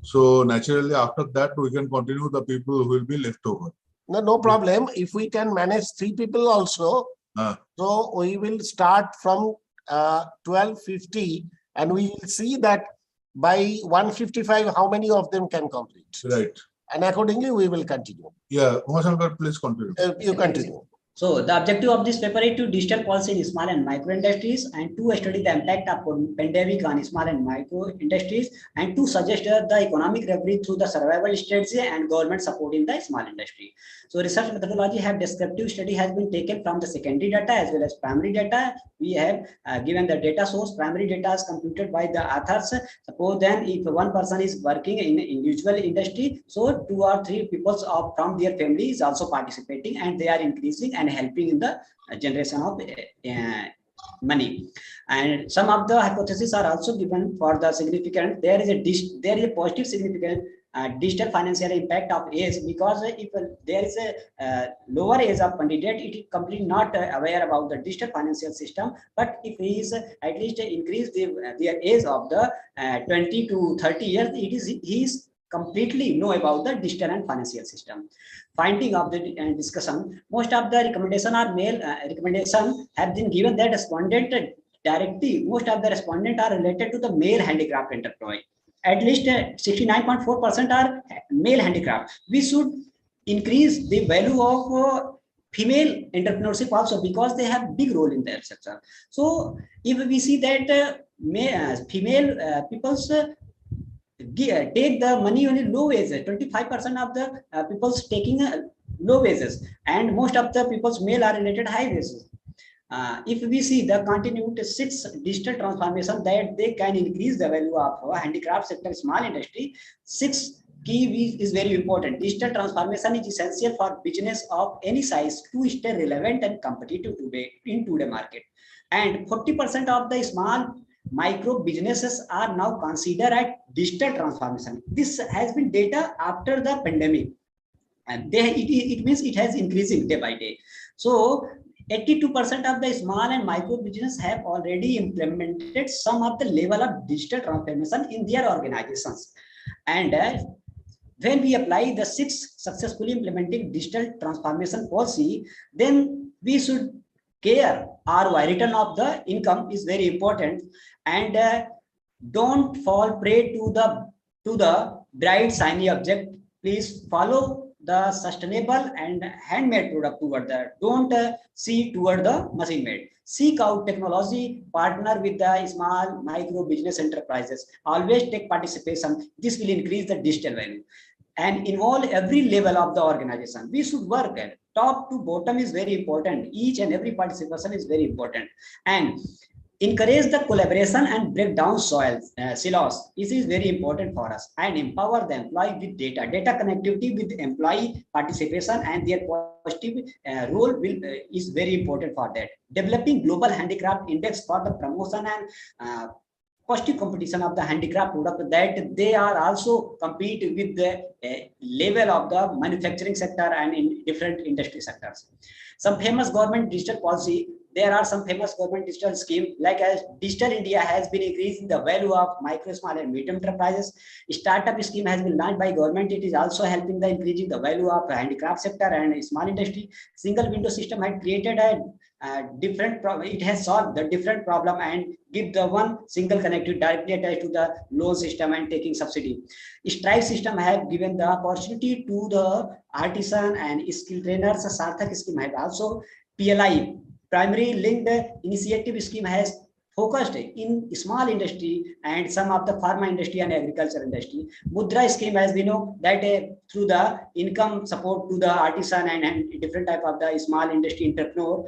So naturally, after that, we can continue the people who will be left over. No problem. If we can manage 3 people also, so we will start from 12:50 and we will see that by 1:55, how many of them can complete. Right. And accordingly, we will continue. Yeah, Umashankar, please continue. You continue. So the objective of this paper is to digital policy in small and micro industries, and to study the impact of pandemic on small and micro industries, and to suggest the economic recovery through the survival strategy and government support in the small industry. So research methodology have descriptive study has been taken from the secondary data as well as primary data. We have given the data source. Primary data is computed by the authors. Suppose then if one person is working in individual industry, so 2 or 3 people from their family is also participating, and they are increasing and helping in the generation of money. And some of the hypotheses are also given for the significant. There is a positive significant digital financial impact of age, because if there is a lower age of candidate, it is completely not aware about the digital financial system. But if he is at least increase their age of the 20 to 30 years, he is completely know about the digital and financial system. Finding of the discussion, most of the recommendation are male recommendation have been given that respondent directly. Most of the respondent are related to the male handicraft enterprise. At least 69.4% are male handicraft. We should increase the value of female entrepreneurship also, because they have big role in their sector. So if we see that female people's take the money only low wages, 25% of the people's taking low wages, and most of the people's male are related high wages. If we see the continued 6 digital transformation that they can increase the value of handicraft sector, small industry, 6 key is very important. Digital transformation is essential for business of any size to stay relevant and competitive today in today's market. And 40% of the small micro businesses are now considered at digital transformation. This has been data after the pandemic, and it means it has increasing day by day. So 82% of the small and micro business have already implemented some of the level of digital transformation in their organizations. And when we apply the 6 successfully implementing digital transformation policy, then we should care ROI, return of the income, is very important. And don't fall prey to the bright shiny object. Please follow the sustainable and handmade product toward that. Don't see toward the machine made. Seek out technology, partner with the small micro business enterprises. Always take participation. This will increase the digital value and involve every level of the organization. We should work at top to bottom is very important. Each and every participation is very important. And encourage the collaboration and break down silos. This is very important for us, and empower the employee with data. Data connectivity with employee participation and their positive role is very important for that. Developing global handicraft index for the promotion and positive competition of the handicraft product, that they are also compete with the level of the manufacturing sector and in different industry sectors. Some famous government digital policy. There are some famous government digital scheme, like as Digital India has been increasing the value of micro, small and medium enterprises. Startup scheme has been launched by government. It is also helping the increasing the value of handicraft sector and small industry. Single window system had created a different problem. It has solved the different problem and give the one single connected directly attached to the loan system and taking subsidy. Stripe system have given the opportunity to the artisan and skill trainers. Sarthak scheme has also PLI. Primary linked initiative scheme has focused in small industry and some of the pharma industry and agriculture industry. Mudra scheme, as we know, that through the income support to the artisan and different type of the small industry entrepreneur.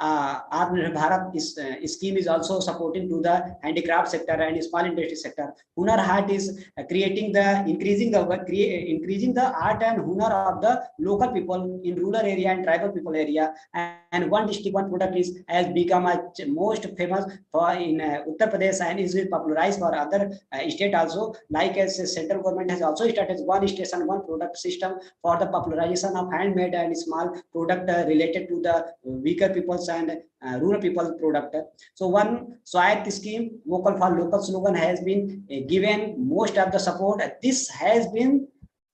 Atmanirbhar Bharat scheme is also supporting to the handicraft sector and small industry sector. Hunar Haat is creating the increasing the art and hunar of the local people in rural area and tribal people area. And one district one product has become a most famous for in Uttar Pradesh and is popularized for other state also. Like as central government has also started one station one product system for the popularization of handmade and small product related to the weaker peoples and rural people product. So one Swayat scheme, vocal for local slogan, has been given most of the support. This has been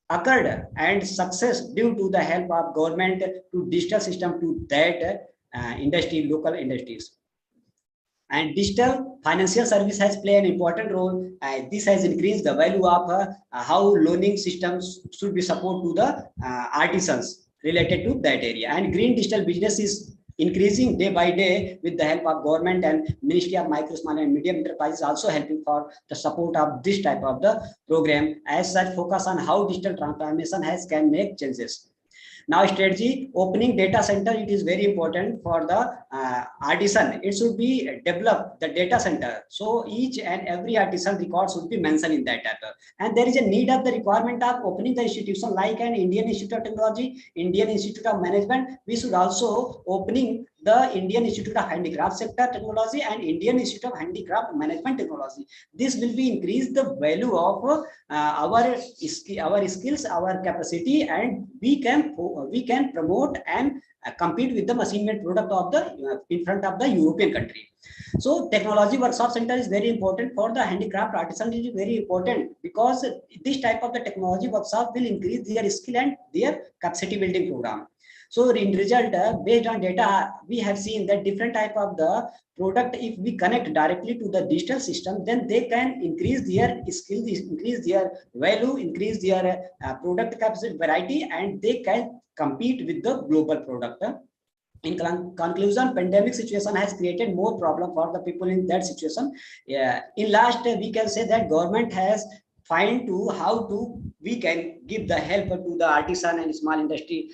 occurred and success due to the help of government to digital system to that industry, local industries. And digital financial service has played an important role. This has increased the value of how loaning systems should be support to the artisans related to that area. And green digital business is increasing day by day with the help of government and Ministry of Micro, Small and Medium Enterprises also helping for the support of this type of the program. As such, focus on how digital transformation can make changes. Now strategy, opening data center, it is very important for the artisan. It should be developed the data center. So each and every artisan record should be mentioned in that data. And there is a need of the requirement of opening the institution like an Indian Institute of Technology, Indian Institute of Management. We should also opening the Indian Institute of Handicraft Sector Technology and Indian Institute of Handicraft Management Technology. This will be increase the value of our skills, our capacity, and we can promote and compete with the machine-made product of the in front of the European country. So technology workshop center is very important for the handicraft artisan. It is very important because this type of the technology workshop will increase their skill and their capacity building program. So in result, based on data, we have seen that different type of the product, if we connect directly to the digital system, then they can increase their skills, increase their value, increase their product capacity variety, and they can compete with the global product. In conclusion, pandemic situation has created more problem for the people in that situation. In last, we can say that government has find to how to we can give the help to the artisan and small industry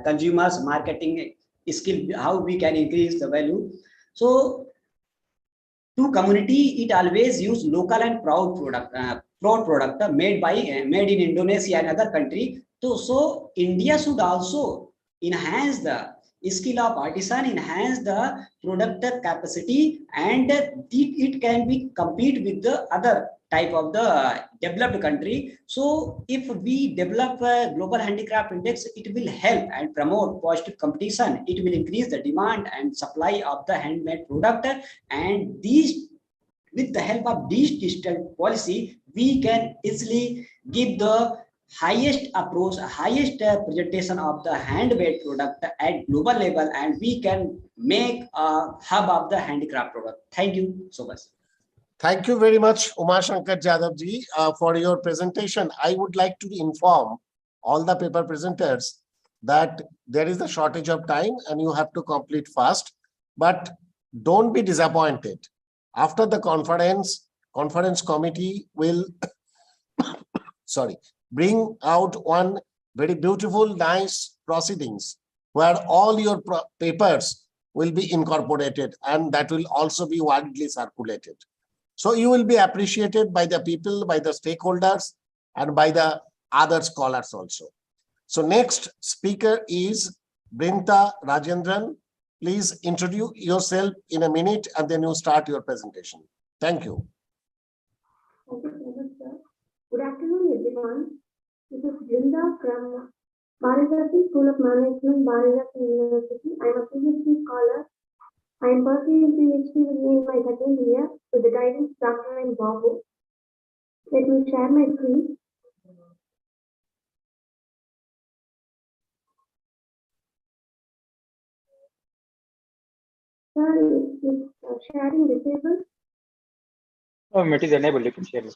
consumers marketing skill, how we can increase the value. So to community, it always use local and proud product made in Indonesia and other country. So India should also enhance the skill of artisan enhance the product capacity, and it can be compete with the other type of the developed country. So if we develop a global handicraft index, it will help and promote positive competition. It will increase the demand and supply of the handmade product, and these, with the help of this digital policy, we can easily give the highest approach, highest presentation of the handmade product at global level, and we can make a hub of the handicraft product. Thank you so much. Thank you very much, Umashankar Jadhav ji, for your presentation. I would like to inform all the paper presenters that there is a shortage of time and you have to complete fast, but don't be disappointed. After the conference committee will bring out one very beautiful, nice proceedings where all your papers will be incorporated, and that will also be widely circulated. So you will be appreciated by the people, by the stakeholders, and by the other scholars also. So next speaker is Brinta Rajendran. Please introduce yourself in a minute and then you start your presentation. Thank you. Thank you so much, sir. Good afternoon, everyone. This is Brinda from Bharatasi School of Management, Bharatasi University. I am a PhD scholar. I am pursuing PhD with me in my second year with the guidance Dr. M. Babu. Let me share my screen. Sir, is sharing disabled? Oh, it is enabled. You can share it.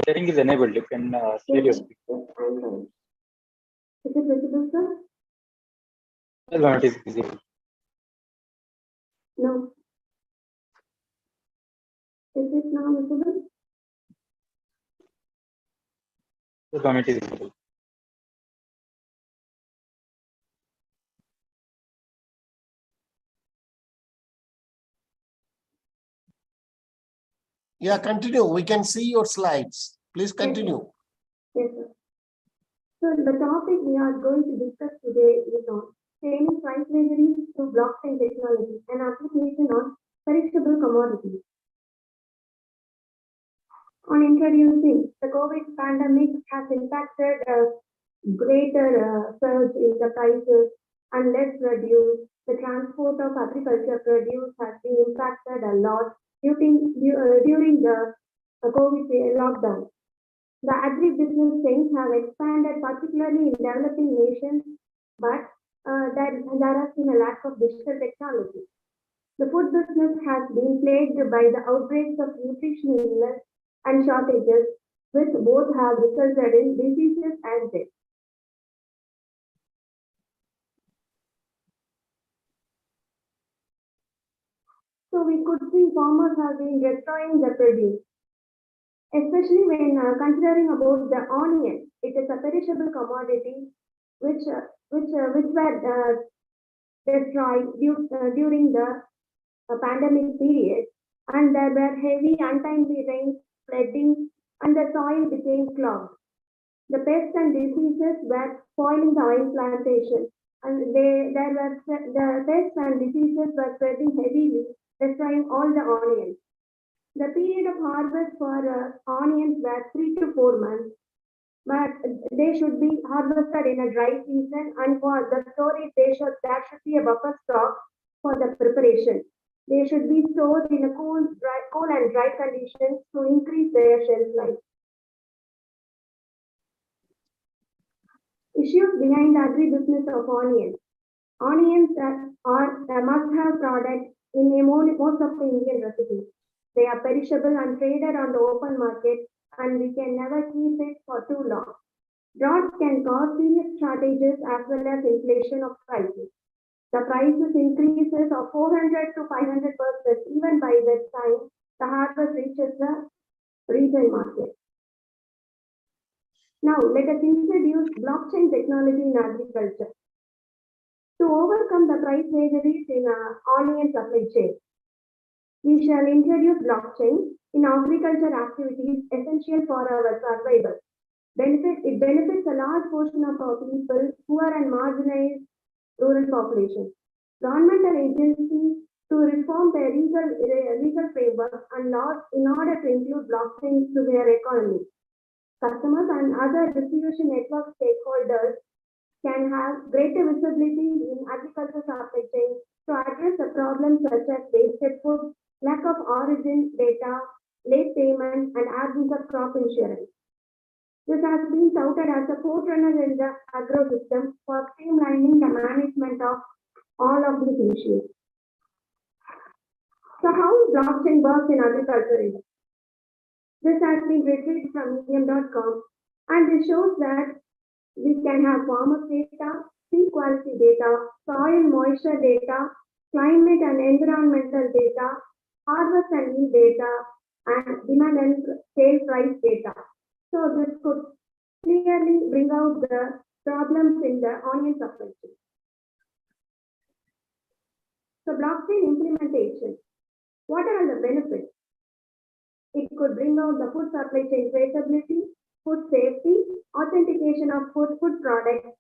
Sharing is enabled. You can share your screen. Yes, I'm fine. Is it visible, sir? No, it is visible. No. Is it now visible? No, it is visible. Yeah, continue. We can see your slides. Please continue. Yes, sir. So the topic we are going to discuss today is on training price treasuries through blockchain technology and application on perishable commodities. On introducing, the COVID pandemic has impacted a greater surge in the prices and less produce. The transport of agriculture produce has been impacted a lot during the COVID lockdown. The agribusiness chains have expanded, particularly in developing nations, but there has been a lack of digital technology. The food business has been plagued by the outbreaks of nutrition illness and shortages, which both have resulted in diseases and death. So we could see farmers have been destroying the produce. Especially when considering about the onion, it is a perishable commodity which were destroyed during the pandemic period, and there were heavy untimely rains, flooding, and the soil became clogged. The pests and diseases were spoiling the oil plantation, and the pests and diseases were spreading heavily, destroying all the onions. The period of harvest for onions were 3 to 4 months, but they should be harvested in a dry season, and for the storage, there should be a buffer stock for the preparation. They should be stored in a cool and dry conditions to increase their shelf life. Issues behind the agribusiness of onions. Onions are a must-have product in most of the Indian recipes. They are perishable and traded on the open market, and we can never keep it for too long. Droughts can cause serious shortages as well as inflation of prices. The prices increases of 400 to 500% even by the time the harvest reaches the retail market. Now, let us introduce blockchain technology in agriculture. To overcome the price vagaries in onion supply chain, we shall introduce blockchain in agriculture activities essential for our survival. It benefits a large portion of our people, poor and marginalized rural populations. Governmental agencies to reform their legal framework and laws in order to include blockchain to their economy. Customers and other distribution network stakeholders can have greater visibility in agricultural supply chain to address the problems such as wasted food, lack of origin data, late payment, and absence of crop insurance. This has been touted as a forerunner in the agro system for streamlining the management of all of these issues. So how blockchain works in agriculture? This has been retrieved from medium.com, and this shows that we can have farmers data, seed quality data, soil moisture data, climate and environmental data, harvest and yield data, and demand and sale price data. So this could clearly bring out the problems in the onion supply chain. So blockchain implementation. What are the benefits? It could bring out the food supply chain traceability, food safety, authentication of food products,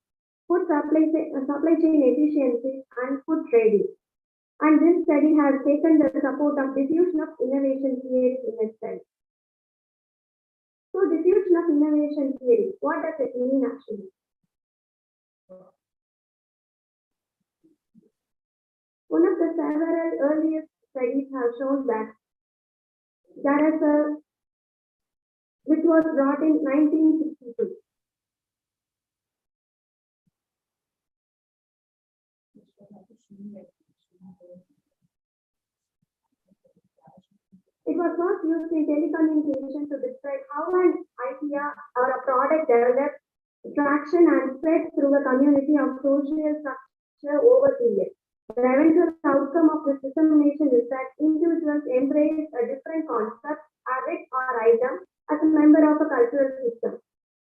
food supply chain efficiency, and food trading. And this study has taken the support of diffusion of innovation theory in its study. So diffusion of innovation theory, what does it mean actually? One of the several earliest studies have shown that there is which was brought in 1962. It was not used in telecommunication to describe how an idea or a product develops traction and spread through a community of social structure over period. The eventual outcome of this dissemination is that individuals embrace a different concept, habit, or item as a member of a cultural system.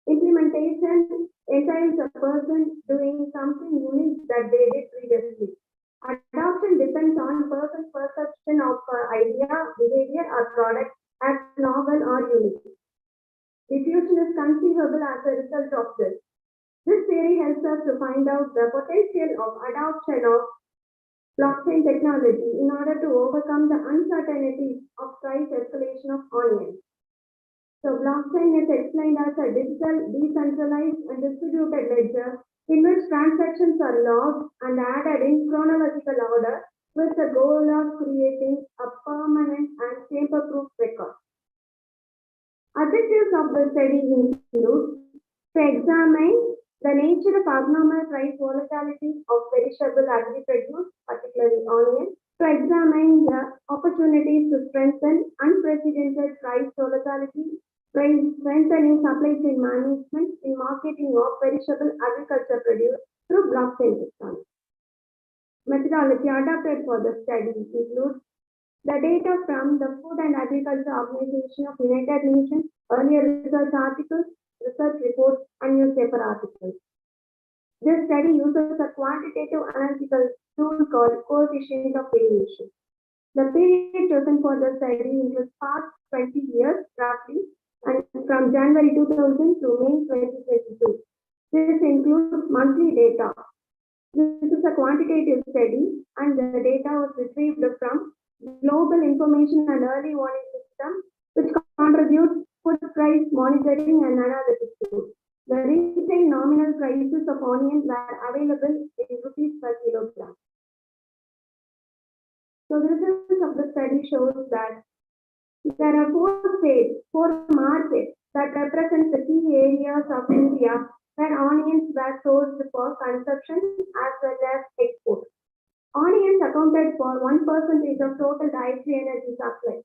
Implementation entails a person doing something unique that they did previously. Adoption depends on person's perception of idea, behavior, or product as novel or unique. Diffusion is conceivable as a result of this. This theory helps us to find out the potential of adoption of blockchain technology in order to overcome the uncertainties of price escalation of onions. So blockchain is explained as a digital, decentralized, and distributed ledger in which transactions are logged and added in chronological order with the goal of creating a permanent and tamper-proof record. Objectives of the study include to examine the nature of abnormal price volatility of perishable agri-produce, particularly onion, to examine the opportunities to strengthen unprecedented price volatility, strengthening supply chain management in marketing of perishable agriculture produce through blockchain technology. Methodology adopted for the study includes the data from the Food and Agriculture Organization of United Nations, earlier research articles, research reports, and newspaper articles. This study uses a quantitative analytical tool called coefficient of variation. The period chosen for the study includes past 20 years, roughly, and from January 2000 to May 2022. This includes monthly data. This is a quantitative study, and the data was retrieved from Global Information and Early Warning System, which contributes food price monitoring and analysis tools. The retail nominal prices of onions were available in rupees per kilogram. So the results of the study shows that there are 4 states, 4 markets that represent the key areas of India where onions were sourced for consumption as well as export. Onions accounted for 1% of total dietary energy supply.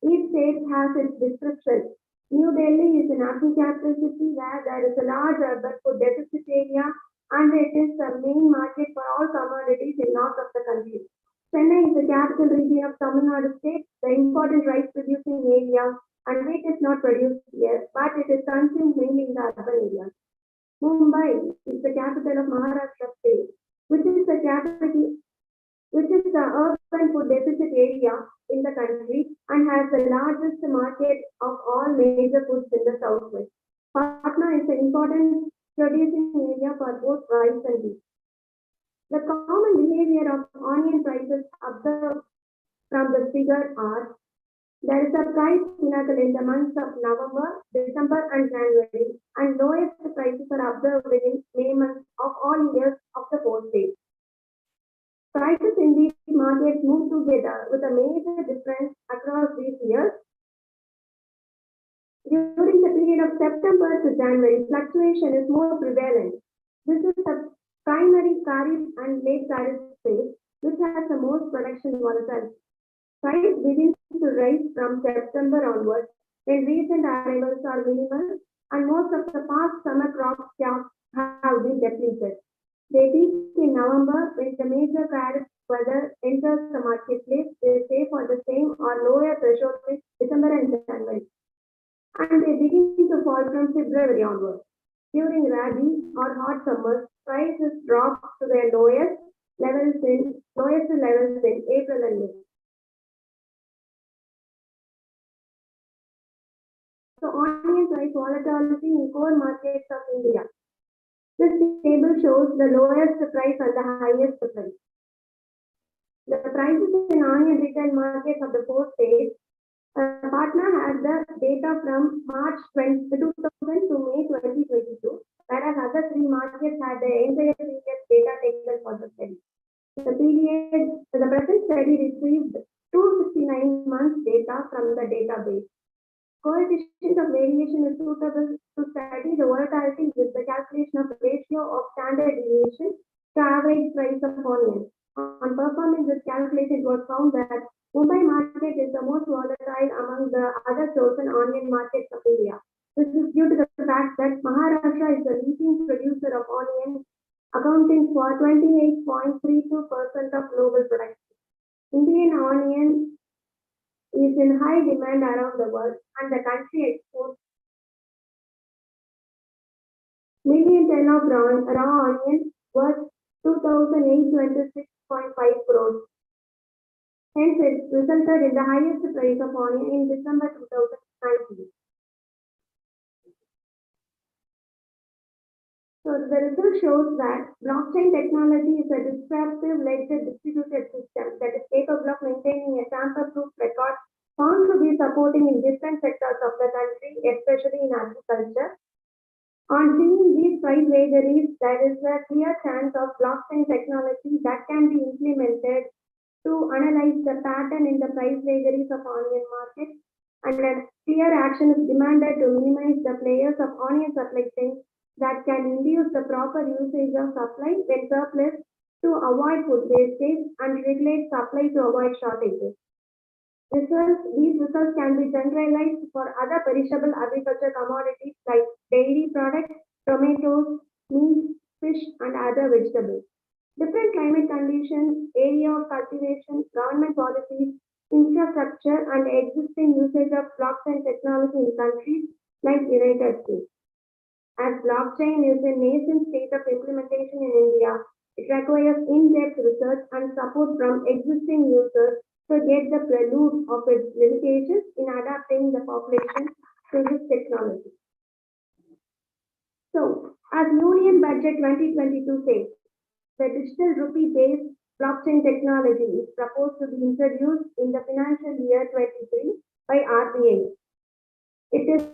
Each state has its description. New Delhi is an agri capital city where there is a large urban food deficit area, and it is the main market for all commodities in north of the country. Chennai is the capital region of Tamil Nadu state, the important rice producing area, and wheat is not produced here, but it is consumed mainly in the urban areas. Mumbai is the capital of Maharashtra state, which is the urban food deficit area in the country and has the largest market of all major foods in the southwest. Patna is an important producing area for both rice and wheat. The common behavior of onion prices observed from the figure are: there is a price pinnacle in the months of November, December, and January, and lowest prices are observed in May month of all years of the 4 states. Prices in these markets move together with a major difference across these years. During the period of September to January, fluctuation is more prevalent. This is the primary Kharif and late Kharif phase, which has the most production volatility. Price begins to rise from September onwards when recent arrivals are minimal and most of the past summer crops have been depleted. They peak in November when the major Kharif weather enters the marketplace. They stay for the same or lower threshold in December and January, and they begin to fall from February onwards. During Rabi or hot summers, prices drop to their lowest levels in April and May. So, onion price volatility in core markets of India. This table shows the lowest price and the highest price. The prices in onion retail markets of the 4 states. Patna has the data from March 2000 to May 2022, whereas other 3 markets had the entire period data taken for the study. The present study received 269 months data from the database. Coefficient of variation is suitable to study the volatility with the calculation of the ratio of standard deviation to average price of onions. On performing this calculation, it was found that Mumbai market is the most volatile among the other chosen onion markets of India. This is due to the fact that Maharashtra is the leading producer of onions, accounting for 28.32% of global production. Indian onion is in high demand around the world, and the country exports million ton of raw onions worth 2,826.5 crores. Hence, it resulted in the highest price of onion in December 2019. So the result shows that blockchain technology is a disruptive ledger distributed system that is capable of maintaining a tamper-proof record found to be supporting in different sectors of the country, especially in agriculture. On seeing these price vagaries, there is a clear chance of blockchain technology that can be implemented to analyze the pattern in the price vagaries of onion market, and a clear action is demanded to minimize the players of onion supply chain that can induce the proper usage of supply when surplus to avoid food wastage and regulate supply to avoid shortages. These results can be generalized for other perishable agriculture commodities like dairy products, tomatoes, meat, fish, and other vegetables. Different climate conditions, area of cultivation, government policies, infrastructure, and existing usage of blockchain technology in countries like United States. As blockchain is a nascent state of implementation in India, it requires in-depth research and support from existing users to get the prelude of its limitations in adapting the population to this technology. So, as Union Budget 2022 says, the digital rupee-based blockchain technology is proposed to be introduced in the financial year 23 by RBI. It is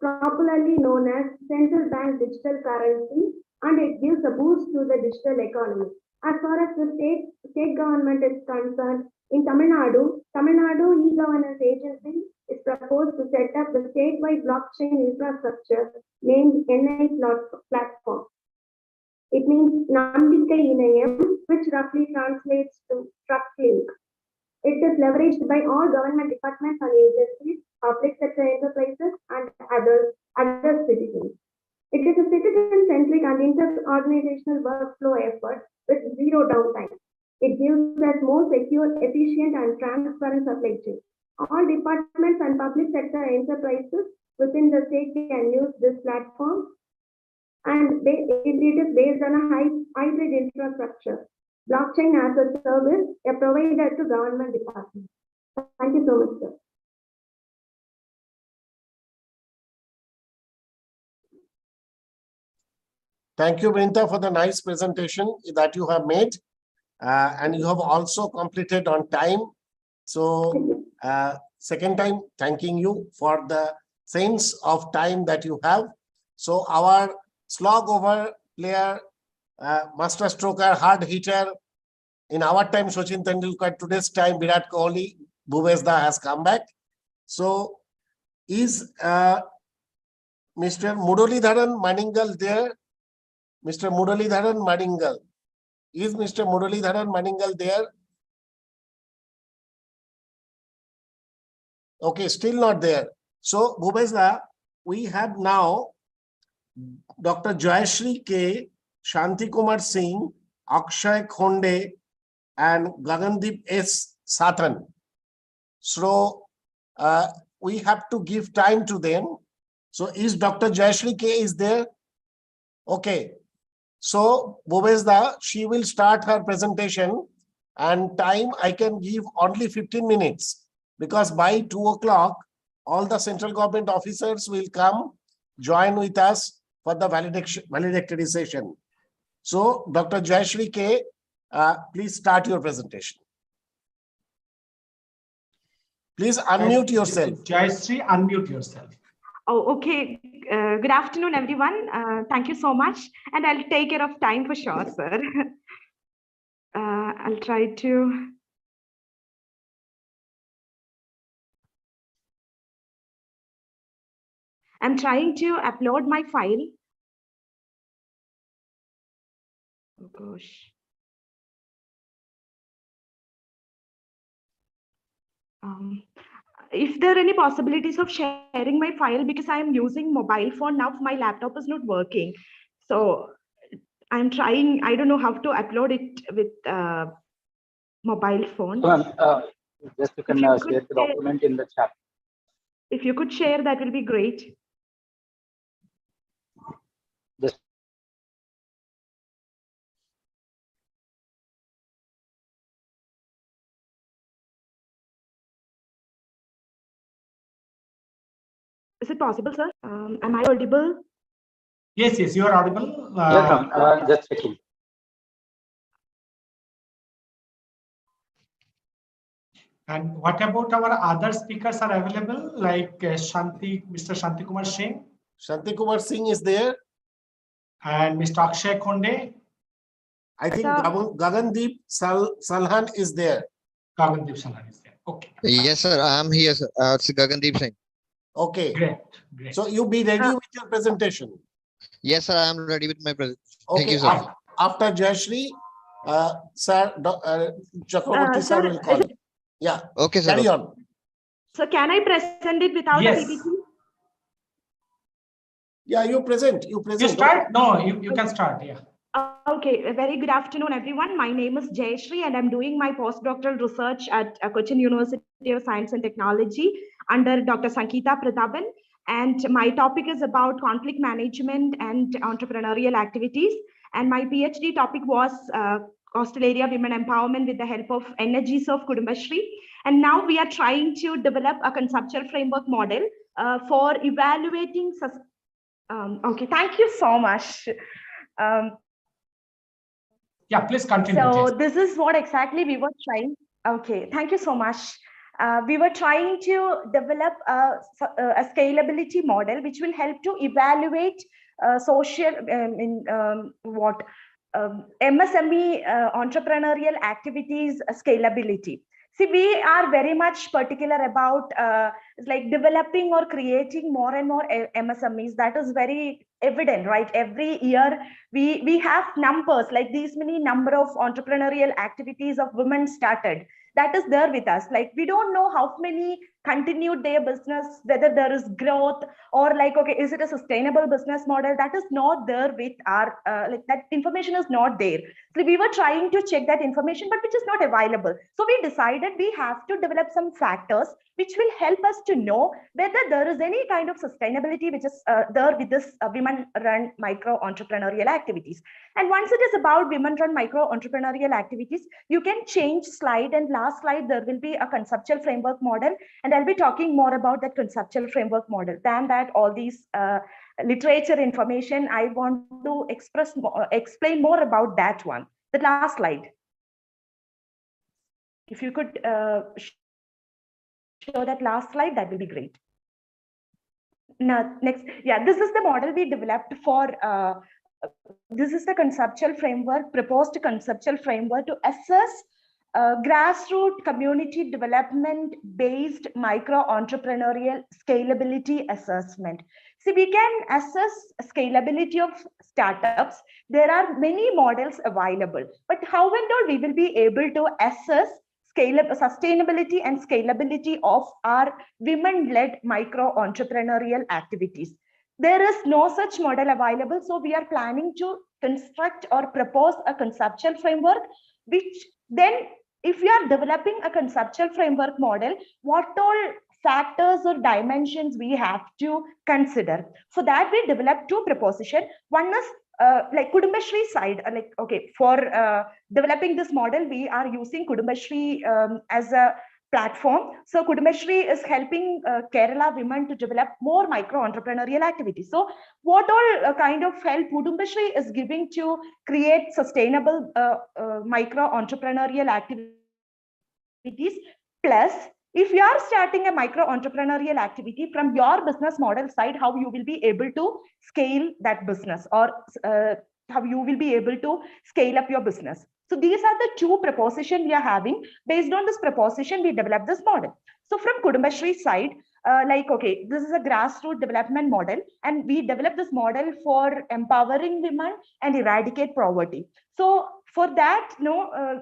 popularly known as central bank digital currency, and it gives a boost to the digital economy. As far as the state government is concerned, in Tamil Nadu e-governance agency is proposed to set up the statewide blockchain infrastructure named NI platform. It means Nambikai Inayam, which roughly translates to trust link. It is leveraged by all government departments and agencies, public sector enterprises, and other citizens. It is a citizen-centric and inter-organizational workflow effort with zero downtime. It gives us more secure, efficient, and transparent supply chain. All departments and public sector enterprises within the state can use this platform, and it is based on a hybrid infrastructure. Blockchain as a service, a provider to government departments. Thank you so much, sir. Thank you, Brinta, for the nice presentation that you have made. And you have also completed on time. So, second time, thanking you for the sense of time that you have. So, our slog over player, master stroker, hard hitter, in our time, Sachin Tendulkar, today's time, Virat Kohli, Bhuvesda has come back. So, is Mr. Muralidharan Maningal there? Mr. Muralidharan Maningal. Is Mr. Muralidharan Maningal there? Okay, still not there. So, Bhuvesda, we have now Dr. Jayashree K, Shanti Kumar Singh, Akshay Khonde, and Gagandeep S. Sathan. So, we have to give time to them. So, is Dr. Jayashree K is there? Okay. So, Bhuvesda, she will start her presentation, and time I can give only 15 minutes because by 2 o'clock, all the central government officers will come join with us for the valedictory session. So, Dr. Jayashree K, please start your presentation. Please unmute yourself. Jayashree, unmute yourself. Oh, okay. Good afternoon, everyone. Thank you so much. And I'll take care of time for sure, sir. I'll try to. I'm trying to upload my file. Oh, gosh. If there are any possibilities of sharing my file, because I am using mobile phone now, my laptop is not working. So I'm trying, I don't know how to upload it with mobile phone. Just you can share the document in the chat. If you could share, that will be great. Just Is it possible, sir? Am I audible? Yes, yes, you are audible. Just checking. And what about our other speakers are available, like Mr. Shanti Kumar Singh? Shanti Kumar Singh is there. And Mr. Akshay Khonde? I think Gagandeep Salhan is there. Gagandeep Salhan is there. Okay. Yes, sir. I am here, sir. It's Gagandeep Singh. Okay. Great. Great. So you be ready with your presentation. Yes, sir. I am ready with my presentation. Okay. Thank you, sir. After Jayashree, sir, Chakraborty sir will call. Yeah. Okay, sir. Carry on. So can I present it without a PPT? Yeah, you present. You start? No, you can start. Yeah. Okay, a very good afternoon, everyone. My name is Jayashree, and I'm doing my postdoctoral research at Cochin University of Science and Technology under Dr. Sangeeta Prathapan. And my topic is about conflict management and entrepreneurial activities. And my PhD topic was coastal area women empowerment with the help of Energies of Kudumbashree. And now we are trying to develop a conceptual framework model for evaluating. Okay, thank you so much. Yeah, please continue. So this is what exactly we were trying. Okay, thank you so much. We were trying to develop a scalability model which will help to evaluate social MSME entrepreneurial activities scalability. See, we are very much particular about like developing or creating more and more MSMEs. That is very evident, right? Every year we have numbers like these many number of entrepreneurial activities of women started. That is there with us. Like we don't know how many continued their business, whether there is growth, or like, okay, is it a sustainable business model? That is not there with our, like that information is not there. So we were trying to check that information, but which is not available. So we decided we have to develop some factors which will help us to know whether there is any kind of sustainability which is there with this women-run micro-entrepreneurial activities. And once it is about women-run micro-entrepreneurial activities, you can change slide, and last slide there will be a conceptual framework model, and I'll be talking more about that conceptual framework model. Than that, all these literature information, I want to explain more about that one. The last slide. If you could show that last slide, that will be great. Now, next, yeah, this is the model we developed for, this is the conceptual framework, proposed conceptual framework to assess grassroots community development based micro-entrepreneurial scalability assessment. See, we can assess scalability of startups. There are many models available, but how and all we will be able to assess sustainability and scalability of our women-led micro-entrepreneurial activities. There is no such model available, so we are planning to construct or propose a conceptual framework, which then, if we are developing a conceptual framework model, what all factors or dimensions we have to consider. For that, we developed two propositions. One is like Kudumbashree side, like, okay, for developing this model, we are using Kudumbashree as a platform. So Kudumbashree is helping Kerala women to develop more micro-entrepreneurial activities. So what all kind of help Kudumbashree is giving to create sustainable micro-entrepreneurial activities, plus if you are starting a micro-entrepreneurial activity from your business model side, how you will be able to scale that business, or how you will be able to scale up your business. So these are the two propositions we are having. Based on this proposition, we developed this model. So from Kudumbashree side, like, okay, this is a grassroots development model, and we developed this model for empowering women and eradicate poverty. So for that,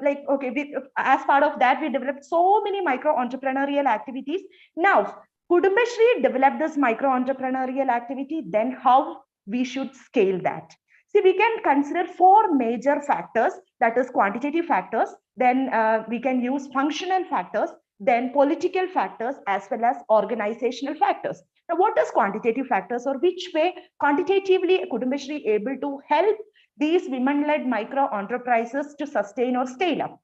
like, okay, as part of that, we developed so many micro-entrepreneurial activities. Now, Kudumbashree developed this micro-entrepreneurial activity, then how we should scale that. See, we can consider four major factors, that is quantitative factors, then we can use functional factors, then political factors, as well as organizational factors. Now, what is quantitative factors, or which way quantitatively Kudumbashree able to help these women-led micro-enterprises to sustain or scale up?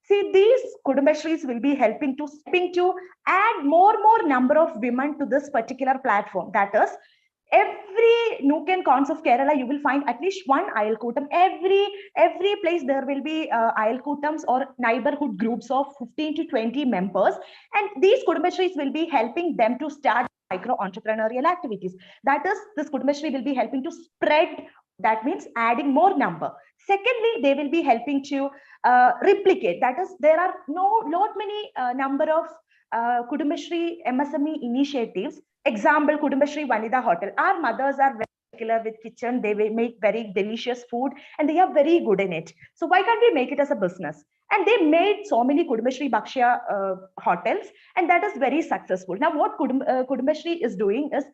See, these Kudumbashrees will be helping to add more number of women to this particular platform. That is, every nook and corners of Kerala, you will find at least one Ayalkootam. Every place there will be Ayalkootams or neighborhood groups of 15 to 20 members, and these Kudumbashrees will be helping them to start micro-entrepreneurial activities. That is, this Kudumbashree will be helping to spread. That means adding more number. Secondly, they will be helping to replicate. That is, there are not many number of Kudumbashree MSME initiatives. Example, Kudumbashree Vanida Hotel. Our mothers are very particular with kitchen. They will make very delicious food, and they are very good in it. So why can't we make it as a business? And they made so many Kudumbashree Bhakshya hotels, and that is very successful. Now, what Kudumbashree is doing is,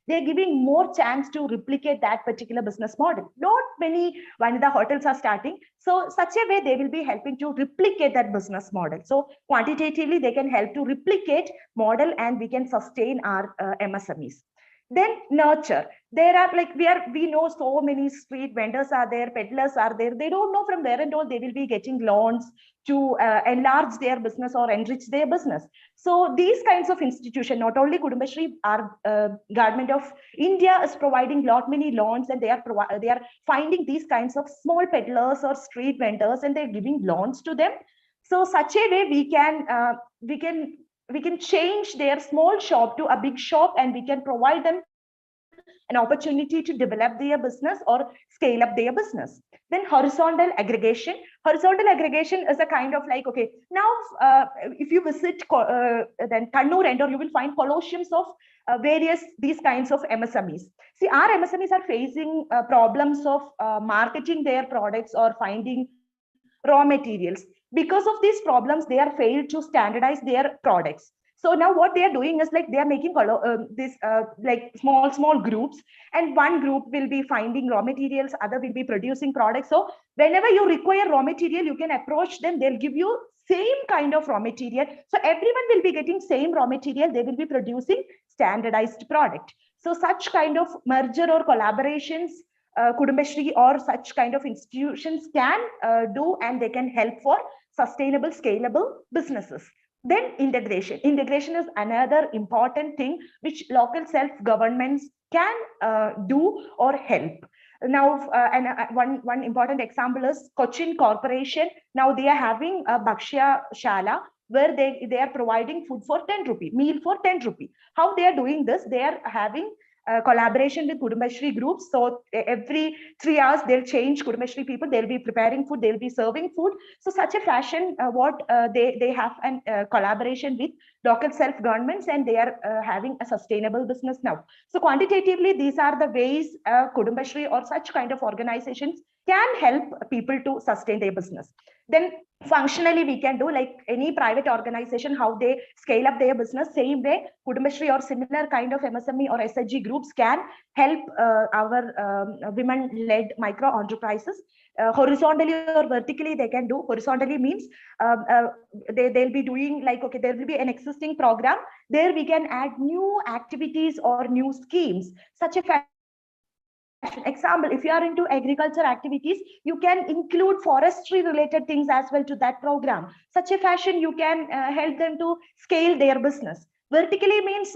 they're giving more chance to replicate that particular business model. Not many Vanida hotels are starting. So such a way, they will be helping to replicate that business model. So quantitatively, they can help to replicate model, and we can sustain our MSMEs. Then nurture. There are, like, we know so many street vendors are there, peddlers are there. They don't know from where and all they will be getting loans to enlarge their business or enrich their business. So these kinds of institutions, not only Kudumbashree, our government of India is providing many loans, and they are finding these kinds of small peddlers or street vendors, and they're giving loans to them. So such a way we can change their small shop to a big shop, and we can provide them an opportunity to develop their business or scale up their business. Then horizontal aggregation. Horizontal aggregation is a kind of like, okay, now if you visit then Kannur Endor, you will find colosseums of various these kinds of MSMEs. See, our MSMEs are facing problems of marketing their products or finding raw materials. Because of these problems, they are failed to standardize their products. So now what they are doing is like they are making like small groups, and one group will be finding raw materials, other will be producing products. So whenever you require raw material, you can approach them. They'll give you same kind of raw material. So everyone will be getting same raw material. They will be producing standardized product. So such kind of merger or collaborations, Kudumbashree or such kind of institutions can do, and they can help for sustainable, scalable businesses. Then integration. Integration is another important thing which local self-governments can do or help. Now, one important example is Cochin Corporation. Now they are having a Bhakshya Shala where they are providing food for 10 rupee, meal for 10 rupee. How they are doing this? They are having collaboration with Kudumbashree groups. So every 3 hours they'll change Kudumbashree people. They'll be preparing food. They'll be serving food. So such a fashion, they have an collaboration with local self-governments, and they are having a sustainable business now. So quantitatively, these are the ways Kudumbashree or such kind of organizations can help people to sustain their business. Then functionally, we can do like any private organization, how they scale up their business. Same way, Kudumbashree or similar kind of MSME or SHG groups can help our women-led micro enterprises. Horizontally or vertically, they can do. Horizontally means they'll be doing like, okay, there will be an existing program. There we can add new activities or new schemes, such a example, if you are into agriculture activities, you can include forestry related things as well to that program. Such a fashion, you can help them to scale their business. Vertically means,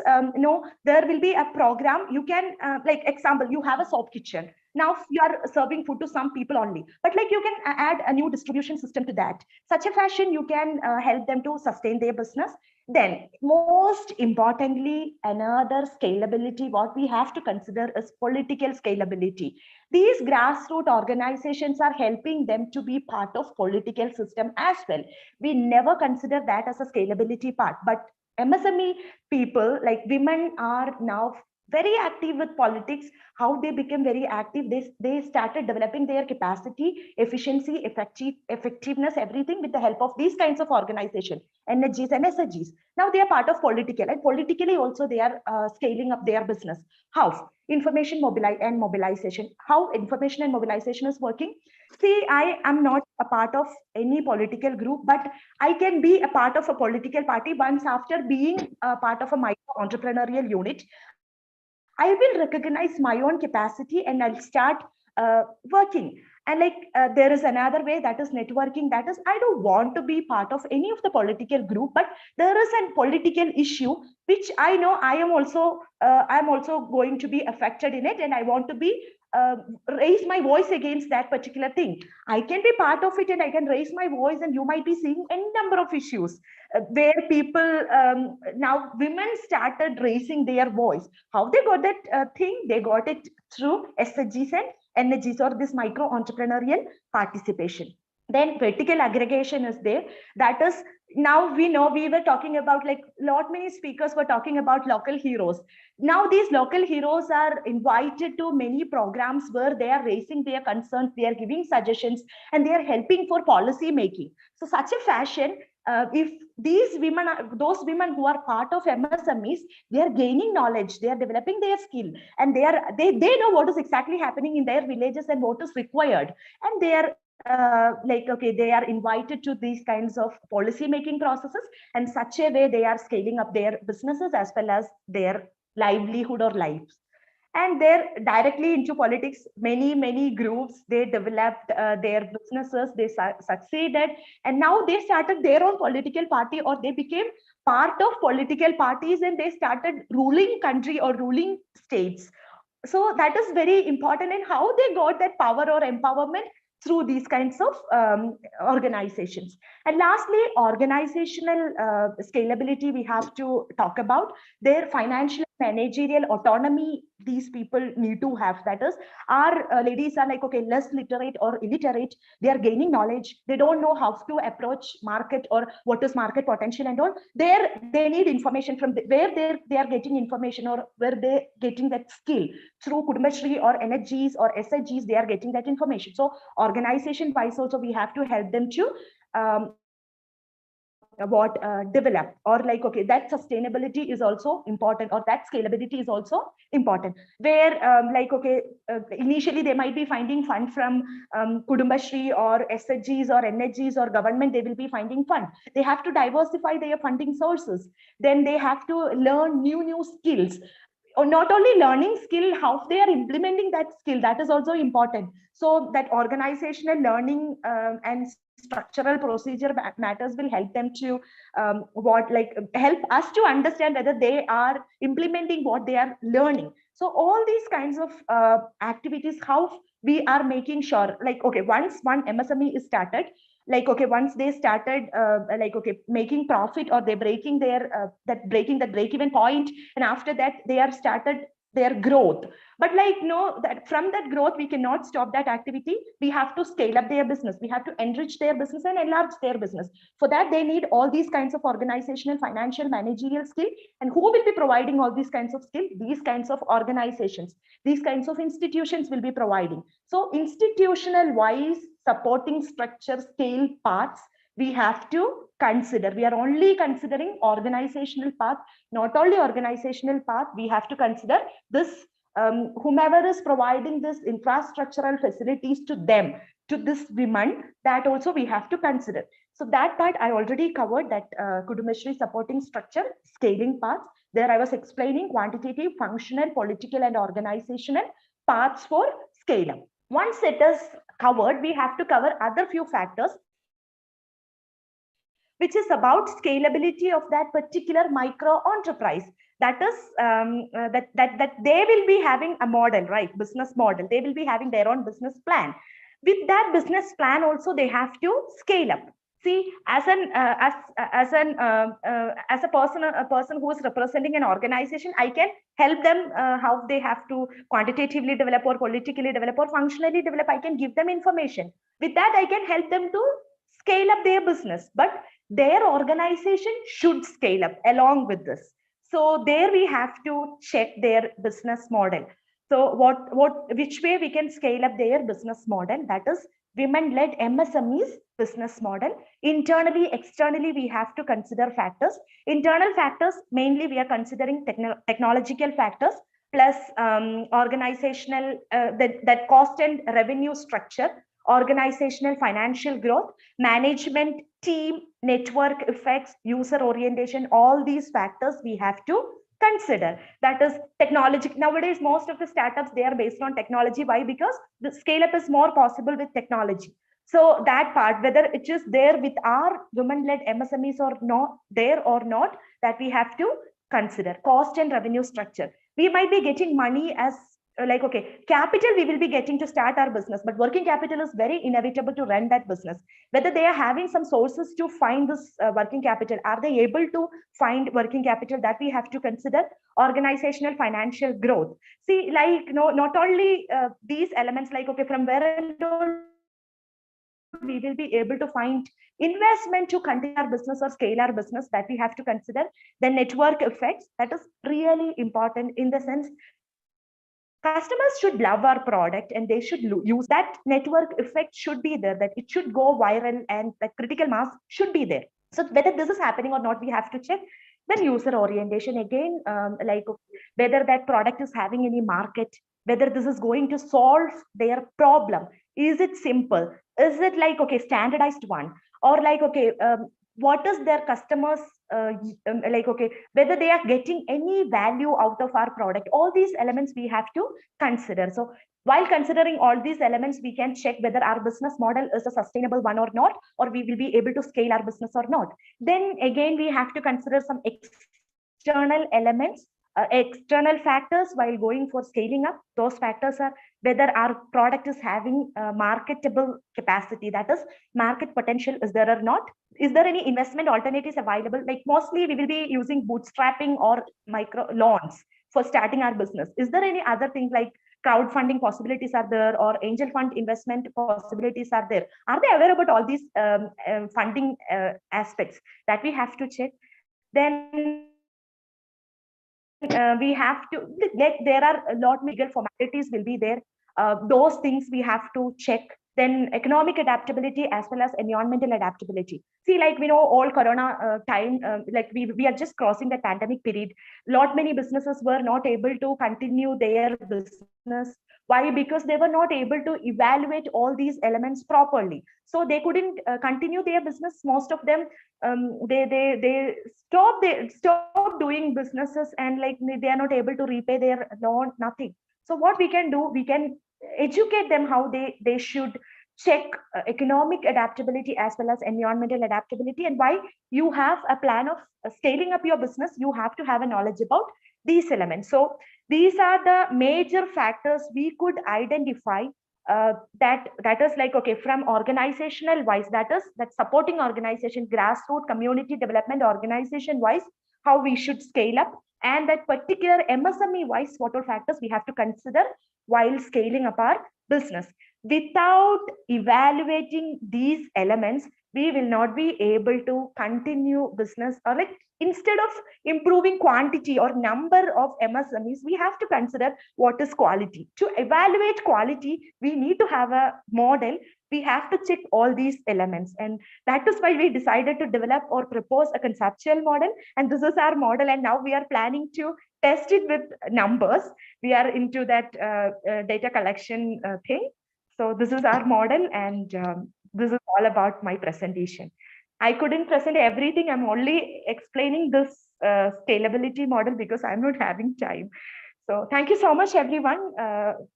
there will be a program. You can, like example, you have a soap kitchen. Now you are serving food to some people only, but like you can add a new distribution system to that. Such a fashion, you can help them to sustain their business. Then most importantly, another scalability, what we have to consider is political scalability. These grassroots organizations are helping them to be part of political system as well. We never consider that as a scalability part, but MSME people like women are now very active with politics. How they became very active, they started developing their capacity, efficiency, effectiveness, everything with the help of these kinds of organizations, NHGs and SHGs. Now they are part of political, and politically also they are scaling up their business. How? Information mobilization. How information and mobilization is working? See, I am not a part of any political group, but I can be a part of a political party once after being a part of a micro entrepreneurial unit. I will recognize my own capacity and I'll start working. And like there is another way, that is networking. That is, I don't want to be part of any of the political group, but there is a political issue which I know I am also going to be affected in it, and I want to be raise my voice against that particular thing. I can be part of it and I can raise my voice, and you might be seeing any number of issues where people now women started raising their voice. How they got that thing? They got it through SHGs and NHGs, or this micro entrepreneurial participation. Then vertical aggregation is there. That is, now we know, we were talking about, like many speakers were talking about local heroes. Now these local heroes are invited to many programs where they are raising their concerns, they are giving suggestions, and they are helping for policy making. So such a fashion, if these women, those women who are part of MSMEs, they are gaining knowledge, they are developing their skill, and they know what is exactly happening in their villages and what is required, and they are they are invited to these kinds of policy making processes, and such a way they are scaling up their businesses as well as their livelihood or lives. And they're directly into politics. Many groups, they developed their businesses, they succeeded, and now they started their own political party, or they became part of political parties, and they started ruling country or ruling states. So that is very important, and how they got that power or empowerment through these kinds of organizations. And lastly, organizational scalability we have to talk about. Their financial managerial autonomy these people need to have. That is, our ladies are like, okay, less literate or illiterate, they are gaining knowledge, they don't know how to approach market or what is market potential and all. They need information from where they are getting information, or where they getting that skill through Kudumbashree or NHGs or SHGs, they are getting that information. So organization wise also we have to help them to develop, or like, okay, that sustainability is also important, or that scalability is also important, where like, okay, initially they might be finding fund from Kudumbashree or SHGs or NHGs or government, they will be finding fund. They have to diversify their funding sources. Then they have to learn new skills, or not only learning skill, how they are implementing that skill, that is also important. So that organizational learning and structural procedure matters will help them to help us to understand whether they are implementing what they are learning. So all these kinds of activities, how we are making sure, like, okay, once one MSME is started, like, okay, once they started like, okay, making profit, or they're breaking their breaking the break-even point, and after that they are started their growth. But like, no, that from that growth we cannot stop that activity. We have to scale up their business, we have to enrich their business and enlarge their business. For that they need all these kinds of organizational, financial, managerial skill. And who will be providing all these kinds of skill? These kinds of organizations, these kinds of institutions will be providing. So institutional wise supporting structure, scale paths, we have to consider. We are only considering organizational path, not only organizational path, we have to consider this whomever is providing this infrastructural facilities to them, to this women, that also we have to consider. So that part I already covered, that Kudumbashree supporting structure, scaling paths. There I was explaining quantitative, functional, political and organizational paths for scale up. Once it is covered, we have to cover other few factors, which is about scalability of that particular micro enterprise. That is that they will be having a model, right? Business model. They will be having their own business plan. With that business plan, also they have to scale up. See, as a person who is representing an organization, I can help them how they have to quantitatively develop, or politically develop, or functionally develop. I can give them information. With that, I can help them to scale up their business. But their organization should scale up along with this. So there we have to check their business model. So which way we can scale up their business model? That is women-led MSMEs business model. Internally, externally, we have to consider factors. Internal factors, mainly we are considering technological factors, plus organizational, that cost and revenue structure, organizational financial growth, management team, network effects, user orientation, all these factors we have to consider. That is technology. Nowadays, most of the startups, they are based on technology. Why? Because the scale up is more possible with technology. So that part, whether it is there with our women-led MSMEs or not, there or not, that we have to consider. Cost and revenue structure. We might be getting money as like, okay, capital we will be getting to start our business, but working capital is very inevitable to run that business. Whether they are having some sources to find this working capital, are they able to find working capital, that we have to consider. Organizational financial growth. See, like, not only these elements, like, okay, from where we will be able to find investment to continue our business or scale our business, that we have to consider. The network effects, that is really important, in the sense customers should love our product and they should use that. Network effect should be there, that it should go viral and the critical mass should be there. So whether this is happening or not, we have to check. Then user orientation, again, like whether that product is having any market, whether this is going to solve their problem. Is it simple? Is it like, okay, standardized one? Or like, okay, what is their customers like, okay, whether they are getting any value out of our product? All these elements we have to consider. So while considering all these elements, we can check whether our business model is a sustainable one or not, or we will be able to scale our business or not. Then again, we have to consider some external elements, external factors while going for scaling up. Those factors are whether our product is having marketable capacity, that is market potential is there or not. Is there any investment alternatives available? Like mostly we will be using bootstrapping or micro loans. for starting our business? Is there any other thing like crowdfunding possibilities are there, or angel fund investment possibilities are there? Are they aware about all these funding aspects that we have to check? Then we have to, like, there are a lot of legal formalities will be there. Those things we have to check. Then economic adaptability as well as environmental adaptability. See, like, we know all Corona time, like we are just crossing the pandemic period. Many businesses were not able to continue their business. Why? Because they were not able to evaluate all these elements properly. So they couldn't continue their business. Most of them, they stop doing businesses, and like they are not able to repay their loan, nothing. So what we can do, we can educate them how they should check economic adaptability as well as environmental adaptability, and why you have a plan of scaling up your business, you have to have a knowledge about these elements. So these are the major factors we could identify, that is like, okay, from organizational wise, that supporting organization, grassroots community development organization wise, how we should scale up, and that particular MSME wise, what all factors we have to consider while scaling up our business. Without evaluating these elements, we will not be able to continue business, or like, instead of improving quantity or number of MSMEs, we have to consider what is quality. To evaluate quality, we need to have a model. We have to check all these elements, and that is why we decided to develop or propose a conceptual model. And this is our model, and now we are planning to test it with numbers. We are into that data collection thing. So this is our model, and this is all about my presentation. I couldn't present everything. I'm only explaining this scalability model because I'm not having time. So thank you so much, everyone,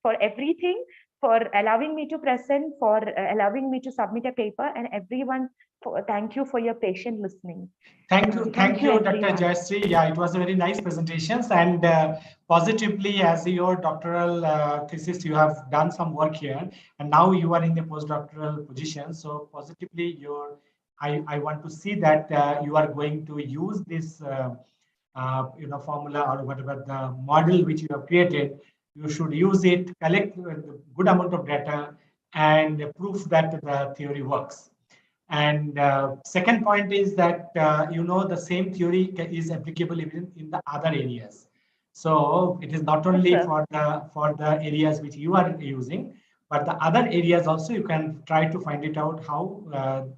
for everything, for allowing me to present, for allowing me to submit a paper, and everyone, thank you for your patient listening. Thank you, Dr. everyone. Jayashree. Yeah, it was a very nice presentations, and positively, as your doctoral thesis, you have done some work here, and now you are in the postdoctoral position. So positively, I want to see that you are going to use this formula or whatever the model which you have created. You should use it, collect a good amount of data, and prove that the theory works. And second point is that the same theory is applicable even in the other areas. So it is not only for the areas which you are using, but the other areas also you can try to find it out how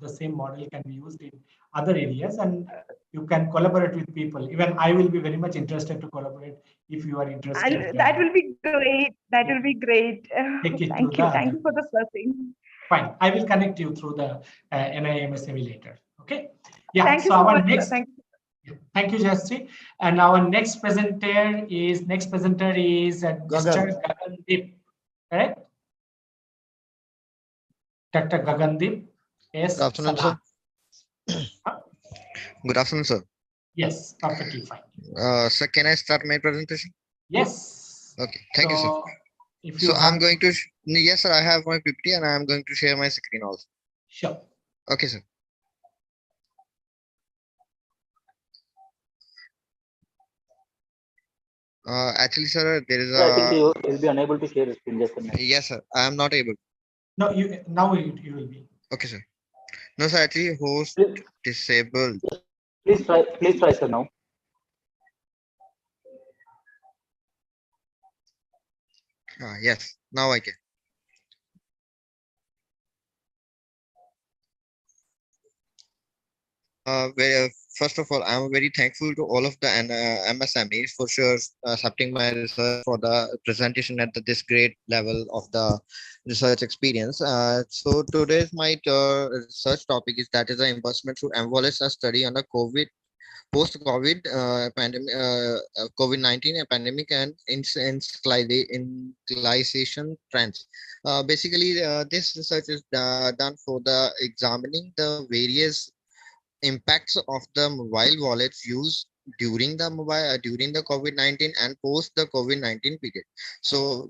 the same model can be used in other areas, and you can collaborate with people. Even I will be very much interested to collaborate if you are interested. That will be great. That will be great. Thank you for the blessing. Fine, I will connect you through the ni-msme later. Okay. Yeah. Thank you so much. Thank you, Jayashree. And our next presenter is Mr. Gagandeep. Correct? Dr. Gagandeep. Yes. Good afternoon, sir. Good afternoon, sir. Yes, perfectly fine. Sir, can I start my presentation? Yes. Okay. Thank you, sir. So I'm going to, yes, sir, I have my PPT and I'm going to share my screen also. Sure. Okay, sir. Actually, sir, there is I think you will be unable to share your screen. Just a minute. Yes, sir. I am not able. No, now you will be. Okay, sir. No, sir. Actually, host disabled. Please try, sir, now. Yes. Now I can. First of all, I'm very thankful to all of the MSMEs for sure accepting my research for the presentation at this great level of the research experience. So today's my research topic is that is the investment through envelopes a study on the post-COVID pandemic, COVID-19 pandemic and initialization trends. Basically, this research is done for examining the various impacts of the mobile wallets used during the during the COVID-19 and post the COVID-19 period. So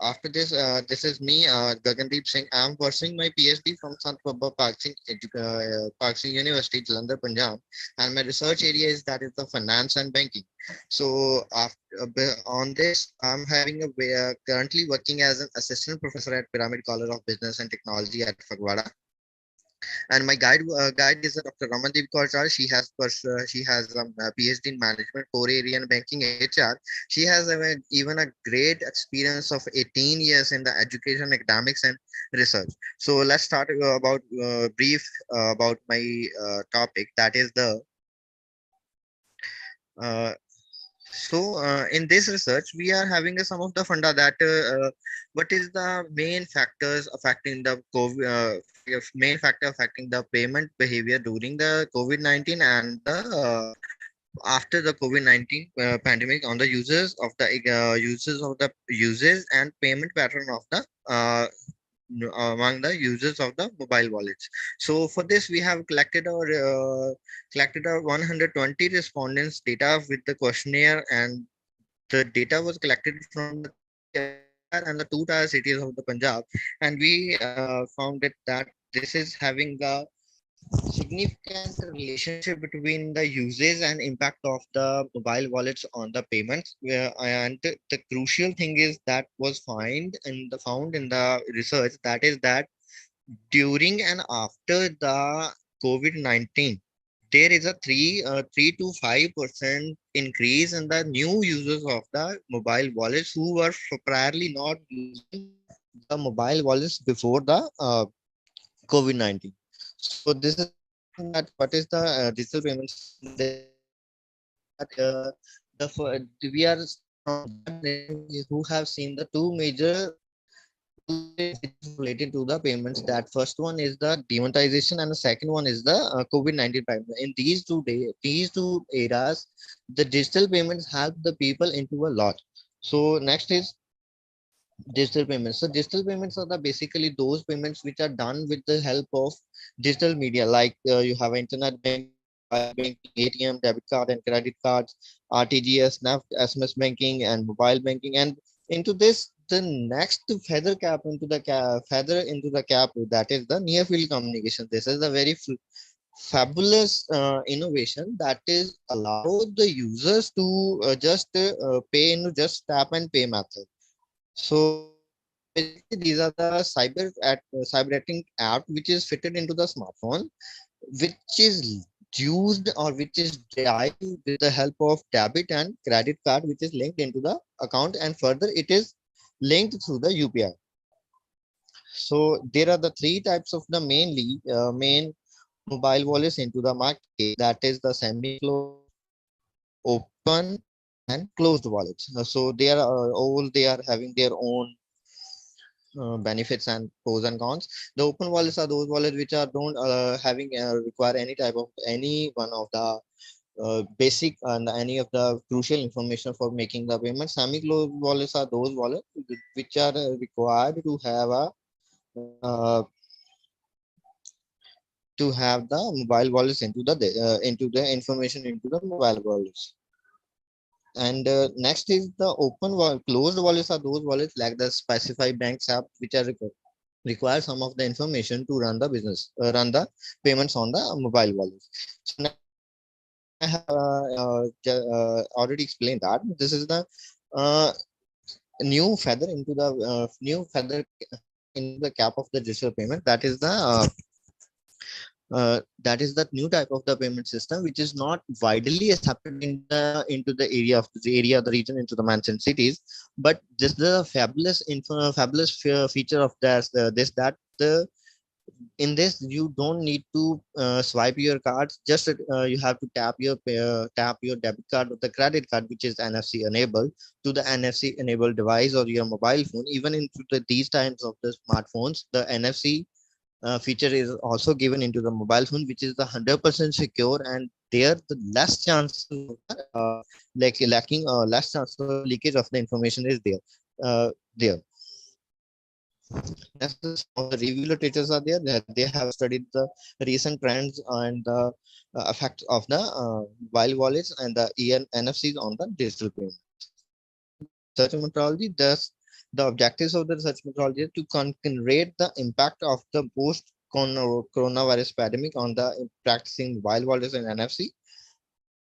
after this, this is me, Gagandeep Singh. I am pursuing my PhD from Sant Baba Park Singh University, Jalandhar, Punjab, and my research area is that is the finance and banking. So after, on this, I'm having currently working as an assistant professor at Pyramid College of Business and Technology at Fagwada. And my guide is Dr. Ramandeep Kaur. She has a PhD in management, core area and banking HR. She has even a great experience of 18 years in the education, academics, and research. So let's start about brief about my topic. That is the uh, in this research, we are having some of the funda that what is the main factors affecting the COVID, main factor affecting the payment behavior during the COVID-19 and the after the COVID-19 pandemic on the users and payment pattern of the among the users of the mobile wallets. So for this, we have collected our 120 respondents data with the questionnaire, and the data was collected from the and the two tier cities of the Punjab, and we found that this is having a significant relationship between the usage and impact of the mobile wallets on the payments. And the crucial thing is that was found in the research, that is that during and after the COVID-19, there is a 3 to 5% increase in the new users of the mobile wallets who were priorly not using the mobile wallets before the COVID-19. So this is that what is the digital payments that we are who have seen the two major related to the payments. That first one is the demonetization and the second one is the COVID-19 payment. In these two eras, the digital payments help the people into a lot. So next is digital payments. So digital payments are the basically those payments which are done with the help of digital media, like you have internet banking, ATM, debit card and credit cards, RTGS, NEFT, SMS banking, and mobile banking. And into this, the next feather into the cap, that is the near field communication. This is a very fabulous innovation that is allow the users to just pay in just tap and pay method. So basically, these are the cyber acting app which is fitted into the smartphone, which is used or which is derived with the help of debit and credit card, which is linked into the account, and further it is linked through the UPI. So there are the three types of the main mobile wallets into the market. That is the semi-closed, open, and closed wallets. So they are having their own benefits and pros and cons. The open wallets are those wallets which are don't require any one of the basic and any of the crucial information for making the payment. Semi-closed wallets are those wallets which are required to have uh, the mobile wallets into the information into the mobile wallets. And next is the closed wallets are those wallets like the specified banks app which are require some of the information to run the business, run the payments on the mobile wallets. So now I have already explained that this is the new feather into the cap of the digital payment. That is that new type of the payment system which is not widely accepted into the the region, into the mentioned cities. But this is a fabulous feature of that in this you don't need to swipe your cards. Just you have to tap your debit card or the credit card, which is NFC enabled, to the NFC enabled device or your mobile phone. Even into these times of the smartphones, the NFC feature is also given into the mobile phone, which is the 100% secure, and there the less chance less chance of leakage of the information is there. As some of the review literatures are there, that they have studied the recent trends and the effects of the mobile wallets and the NFCs on the digital payment. Research methodology, thus the objectives of the research methodology is to concentrate the impact of the post coronavirus pandemic on the practicing mobile wallets and NFC,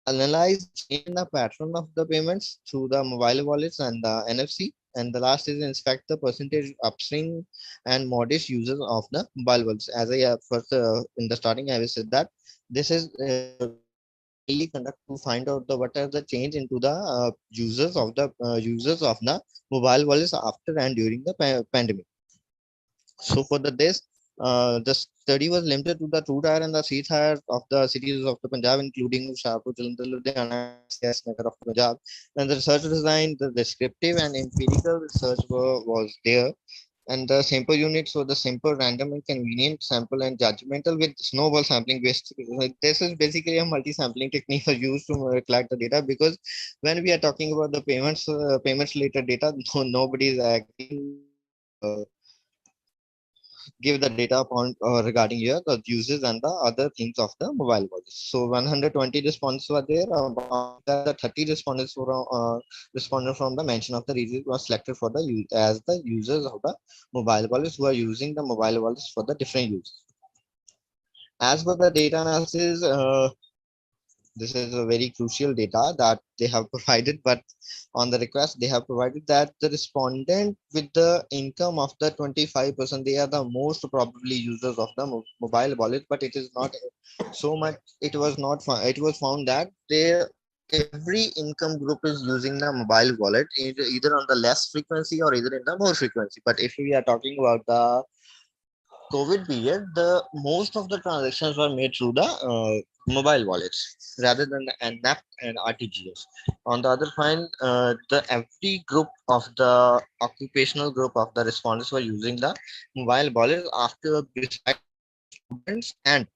analyze change in the pattern of the payments through the mobile wallets and the NFC. And the last is inspect the percentage upstream and modest users of the mobile wallets. As I first in the starting, I said that this is really conduct to find out the what are the change into the users of the mobile wallets after and during the pandemic. So for the study was limited to the 2-tier and the 3-tier of the cities of the Punjab, including Hoshiarpur, Jalandhar, Ludhiana, CS Nagar of Punjab. And the research design, the descriptive and empirical research was there. And the sample units were the simple, random, and convenient sample and judgmental with snowball sampling based. This is basically a multi-sampling technique used to collect the data, because when we are talking about the payments related data, nobody is agreeing. Give the data point regarding here the uses and the other things of the mobile wallet. So 120 responses were there. About the 30 respondents were responded from the mention of the region was selected for the as the users of the mobile wallets who are using the mobile wallets for the different uses. As per the data analysis, this is a very crucial data that they have provided, but on the request they have provided that the respondent with the income of the 25%, they are the most probably users of the mobile wallet, but it is not so much. It was not it was found that every income group is using the mobile wallet either on the less frequency or either in the more frequency. But if we are talking about the COVID period, the most of the transactions were made through the mobile wallets rather than the NAP and RTGS. On the other hand, the every group of the occupational group of the respondents were using the mobile wallets after besides students and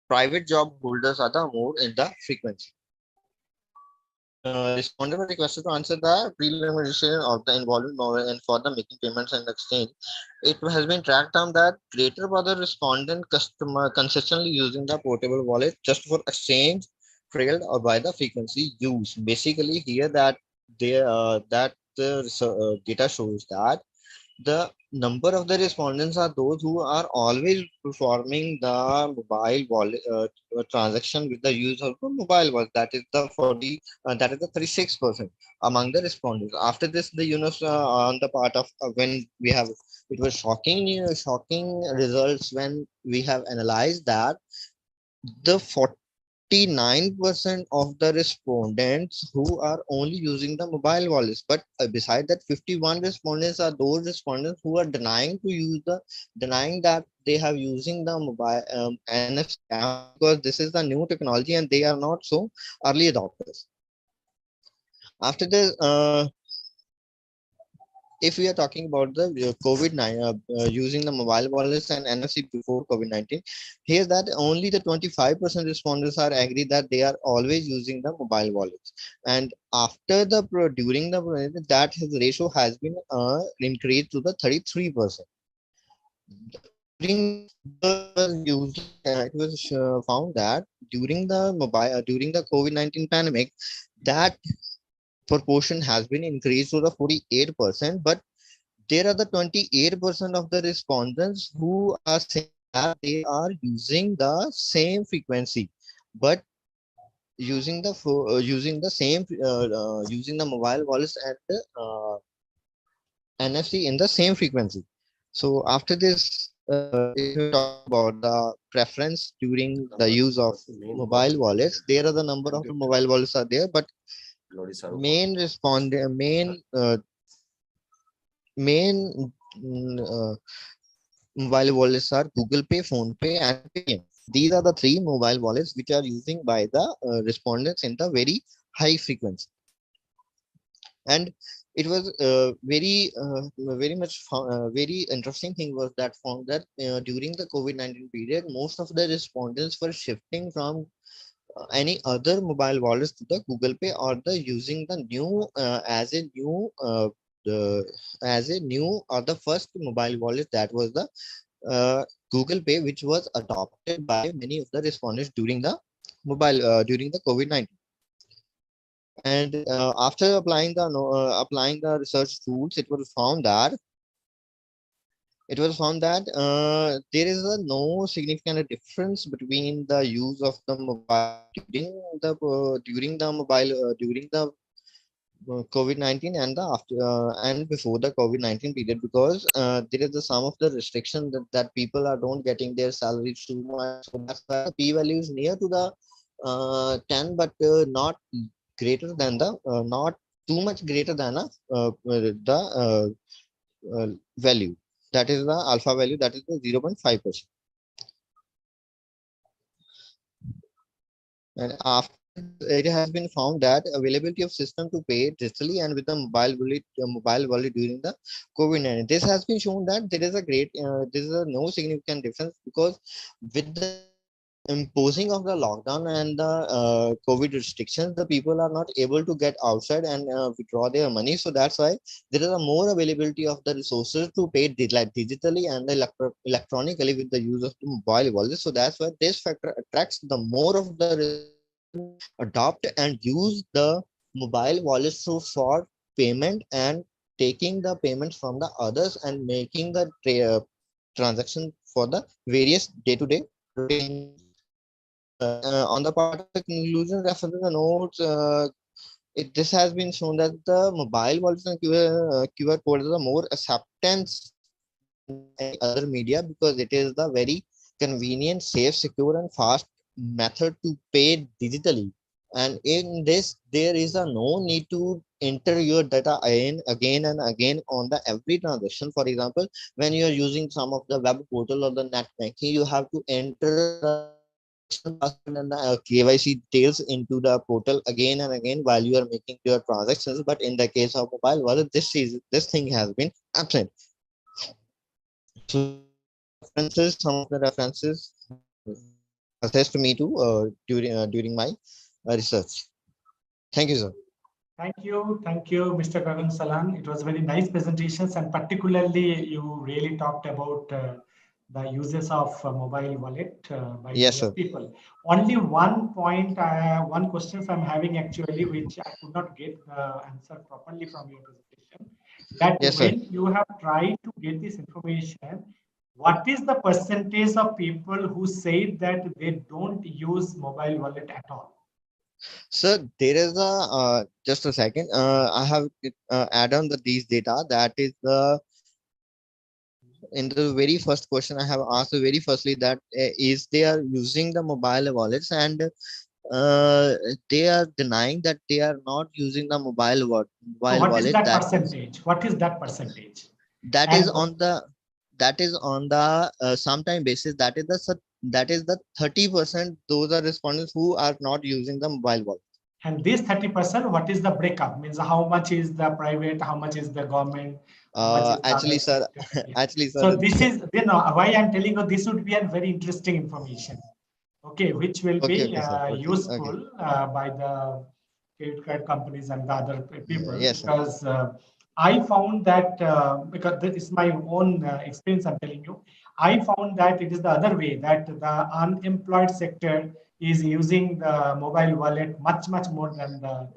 private job holders are the more in the frequency. Respondent were requested to answer the preliminary of the involvement model and for the making payments and exchange. It has been tracked down that greater for the respondent customer consistently using the portable wallet just for exchange, trailed or by the frequency used. Basically, here that the data shows that the number of the respondents are those who are always performing the mobile wallet transaction with the use of the mobile wallet. That is the 36% among the respondents. After this, the on the part of when we have, it was shocking results when we have analyzed that the 49% of the respondents who are only using the mobile wallets, but beside that 51 respondents are those respondents who are denying that they have using the mobile NFC because this is the new technology and they are not so early adopters. After this, if we are talking about the COVID-19 using the mobile wallets and NFC before COVID-19, here that only the 25% respondents are agree that they are always using the mobile wallets, and after the during the that his ratio has been increased to the 33%. During the use, it was found that during the COVID-19 pandemic, that proportion has been increased to the 48%, but there are the 28% of the respondents who are saying that they are using the same frequency, but using the mobile wallets and the NFC in the same frequency. So after this, if you talk about the preference during the use of mobile wallets, there are the number of the mobile wallets are there, but main mobile wallets are Google Pay, Phone Pay, and Paytm. These are the three mobile wallets which are using by the respondents in the very high frequency. And it was very interesting thing was that found that during the COVID-19 period, most of the respondents were shifting from any other mobile wallets to the Google Pay or the using the new as a new as a new or the first mobile wallet, that was the Google Pay, which was adopted by many of the respondents during the during the COVID-19. And after applying the research tools, it was found that there is no significant difference between the use of the mobile during the COVID-19 and the after and before the COVID-19 period, because there is some of the restriction that people are don't getting their salaries too much. So that's why the p value is near to the 10, but not greater than the not too much greater than the value, that is the alpha value, that is the 0.5%. And after it has been found that availability of system to pay digitally and with the mobile wallet during the COVID-19, this has been shown that there is a no significant difference, because with the imposing of the lockdown and the COVID restrictions, the people are not able to get outside and withdraw their money. So that's why there is a more availability of the resources to pay digitally and electronically with the use of the mobile wallet. So that's why this factor attracts the more of the adopt and use the mobile wallet for payment and taking the payments from the others and making the transaction for the various day-to-day routine. On the part of the conclusion, refer to the notes. This has been shown that the mobile wallets and QR code is the more acceptance than any other media, because it is the very convenient, safe, secure, and fast method to pay digitally. And in this, there is no need to enter your data again and again on the every transaction. For example, when you are using some of the web portal or the net banking, you have to enter the password and the KYC details into the portal again and again while you are making your transactions. But in the case of mobile wallet, this thing has been absent. So some of the references assessed me to during my research. Thank you, sir. Thank you, Mr. Gagan Salan. It was very nice presentations, and particularly you really talked about the uses of mobile wallet by Yes, sir. people. Only one point, one question I'm having actually, which I could not get the answer properly from your presentation. That Yes, when sir. you have tried to get this information, what is the percentage of people who say that they don't use mobile wallet at all? So there is a just a second. I have add on these data. That is the in the very first question I have asked. Very firstly, that is they are using the mobile wallets, and they are denying that they are not using the mobile wallet. So what is that That percentage? What is that percentage? that is on the sometime basis. That is the 30%. Those are respondents who are not using the mobile wallet. And this 30%, what is the breakup? Means how much is the private, how much is the government? Actually, sir, So this is, why I'm telling you, this would be a very interesting information. Okay, which will be useful by the credit card companies and the other people. Yes, because I found that, because this is my own experience, I'm telling you, I found that it is the other way, that the unemployed sector is using the mobile wallet much more than the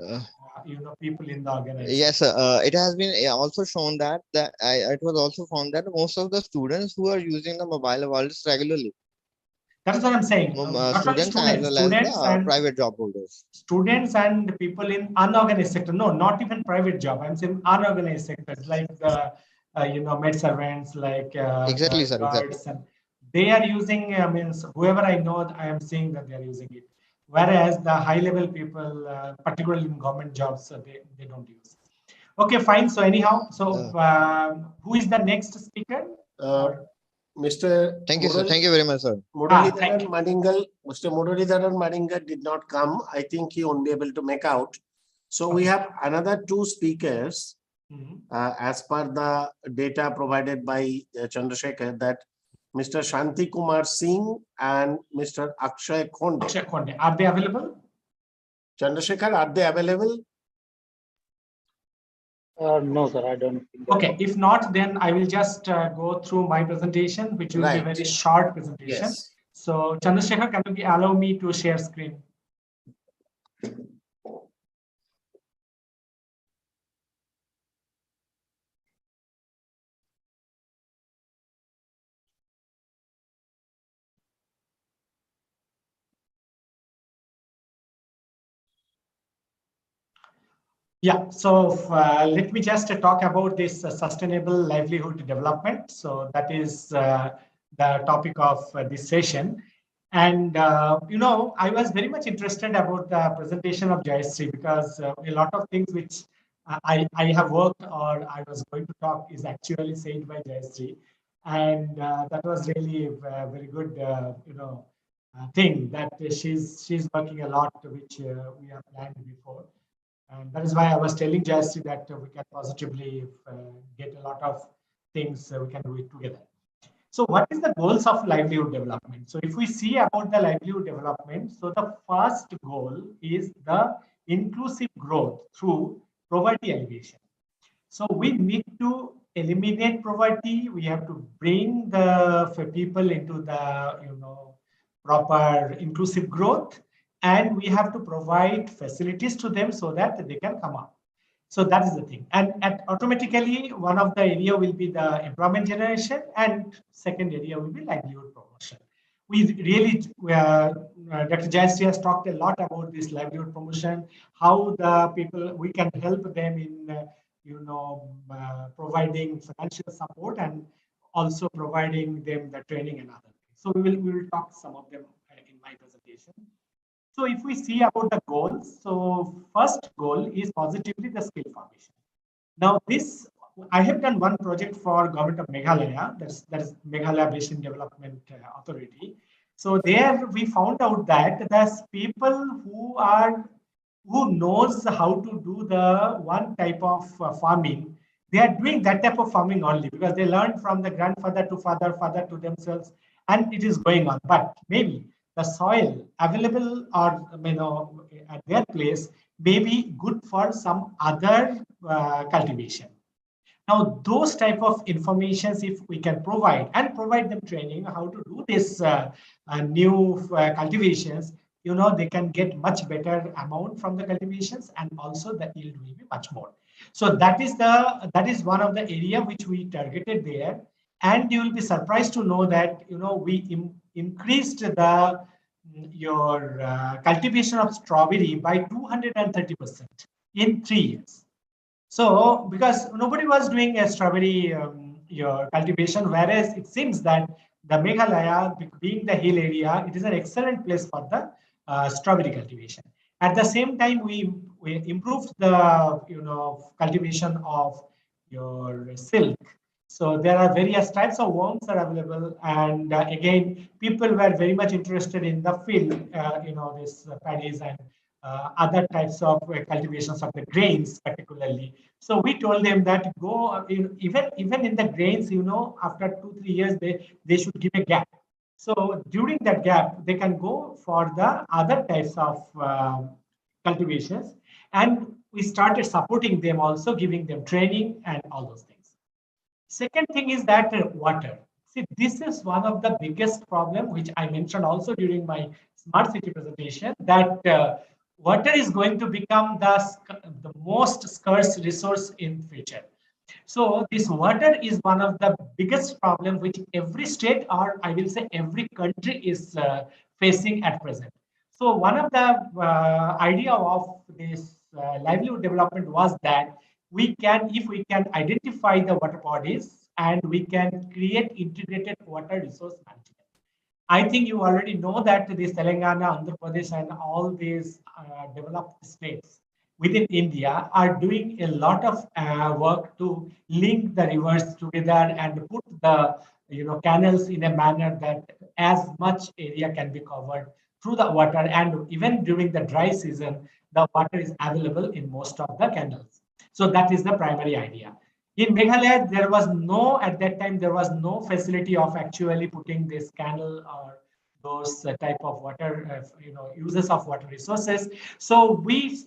people in the organization. Yes, it has been also shown that it was also found that most of the students who are using the mobile wallets regularly. That's what I'm saying. Students as well as the private job holders. Students and people in unorganized sector. No, not even private job. I'm saying unorganized sectors like the maid servants, like exactly, sir. guards, Exactly. and they are using. Means whoever I know, I am seeing that they are using it. Whereas the high level people, particularly in government jobs, they don't use. Okay, fine. So anyhow, so who is the next speaker? Mr. Thank you, sir. Thank you very much, sir. Muralidharan Madingal, Mr. Muralidharan Madingal did not come. I think he won't be able to make out. So we have another two speakers as per the data provided by Chandrasekhar, that Mr. Shanti Kumar Singh and Mr. Akshay Khonde. Akshay Khonde. Are they available? Chandrasekhar, are they available? No, sir, I don't think that. Okay, if not, then I will just go through my presentation, which will be a Right. very short presentation. Yes. So Chandrasekhar, can you allow me to share screen? Yeah, so let me just talk about this sustainable livelihood development. So that is the topic of this session. And, I was very much interested about the presentation of Jayashree because a lot of things which I have worked or I was going to talk is actually said by Jayashree. And that was really a very good, thing that she's working a lot, which we have planned before. And that is why I was telling Jayashree that we can positively get a lot of things we can do it together. So what is the goals of livelihood development? So if we see about the livelihood development, so the first goal is the inclusive growth through poverty alleviation. So we need to eliminate poverty. We have to bring the people into the proper inclusive growth, and we have to provide facilities to them so that they can come up. So that is the thing. And automatically, one of the area will be the employment generation, and second area will be livelihood promotion. We really, Dr. Jayashree has talked a lot about this livelihood promotion, how the people, we can help them in, providing financial support and also providing them the training and other things. So we will talk some of them in my presentation. So if we see about the goals, so first goal is positively the skill formation. Now this, I have done one project for government of Meghalaya, that is Meghalaya Basin Development Authority. So there we found out that there's people who knows how to do the one type of farming. They are doing that type of farming only because they learned from the grandfather to father to themselves, and it is going on. But maybe the soil available or at their place may be good for some other cultivation. Now, those type of informations, if we can provide them training how to do this new cultivations, they can get much better amount from the cultivations, and also the yield will be much more. So that is one of the area which we targeted there, and you will be surprised to know that we increased your cultivation of strawberry by 230% in 3 years. So, because nobody was doing a strawberry your cultivation, whereas it seems that the Meghalaya, being the hill area, it is an excellent place for the strawberry cultivation. At the same time, we improved the cultivation of your silk. So there are various types of worms are available, and again, people were very much interested in the field, this paddies and other types of cultivations of the grains, particularly. So we told them that go even in the grains, after 2-3 years they should give a gap. So during that gap, they can go for the other types of cultivations, and we started supporting them, also giving them training and all those things. Second thing is that water. See, this is one of the biggest problem which I mentioned also during my smart city presentation, that water is going to become the most scarce resource in future. So this water is one of the biggest problem which every state, or I will say every country, is facing at present. So one of the idea of this livelihood development was that if we can identify the water bodies and we can create integrated water resource management. I think you already know that this Telangana, Andhra Pradesh, and all these developed states within India are doing a lot of work to link the rivers together and put the canals in a manner that as much area can be covered through the water, and even during the dry season, the water is available in most of the canals. So that is the primary idea. In Meghalaya, at that time, there was no facility of actually putting this canal or those type of water, uses of water resources. So we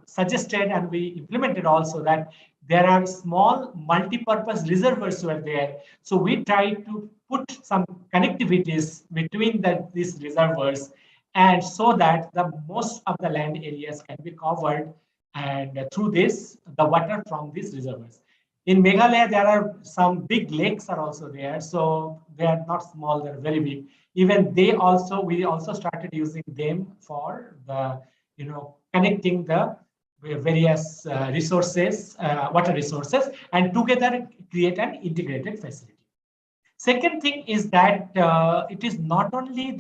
suggested and we implemented also that there are small multi-purpose reservoirs were there. So we tried to put some connectivities between these reservoirs, and so that the most of the land areas can be covered, and through this, the water from these reservoirs. In Meghalaya, there are some big lakes are also there. So they are not small, they're very big. Even we also started using them for the, connecting the various resources, water resources, and together create an integrated facility. Second thing is that it is not only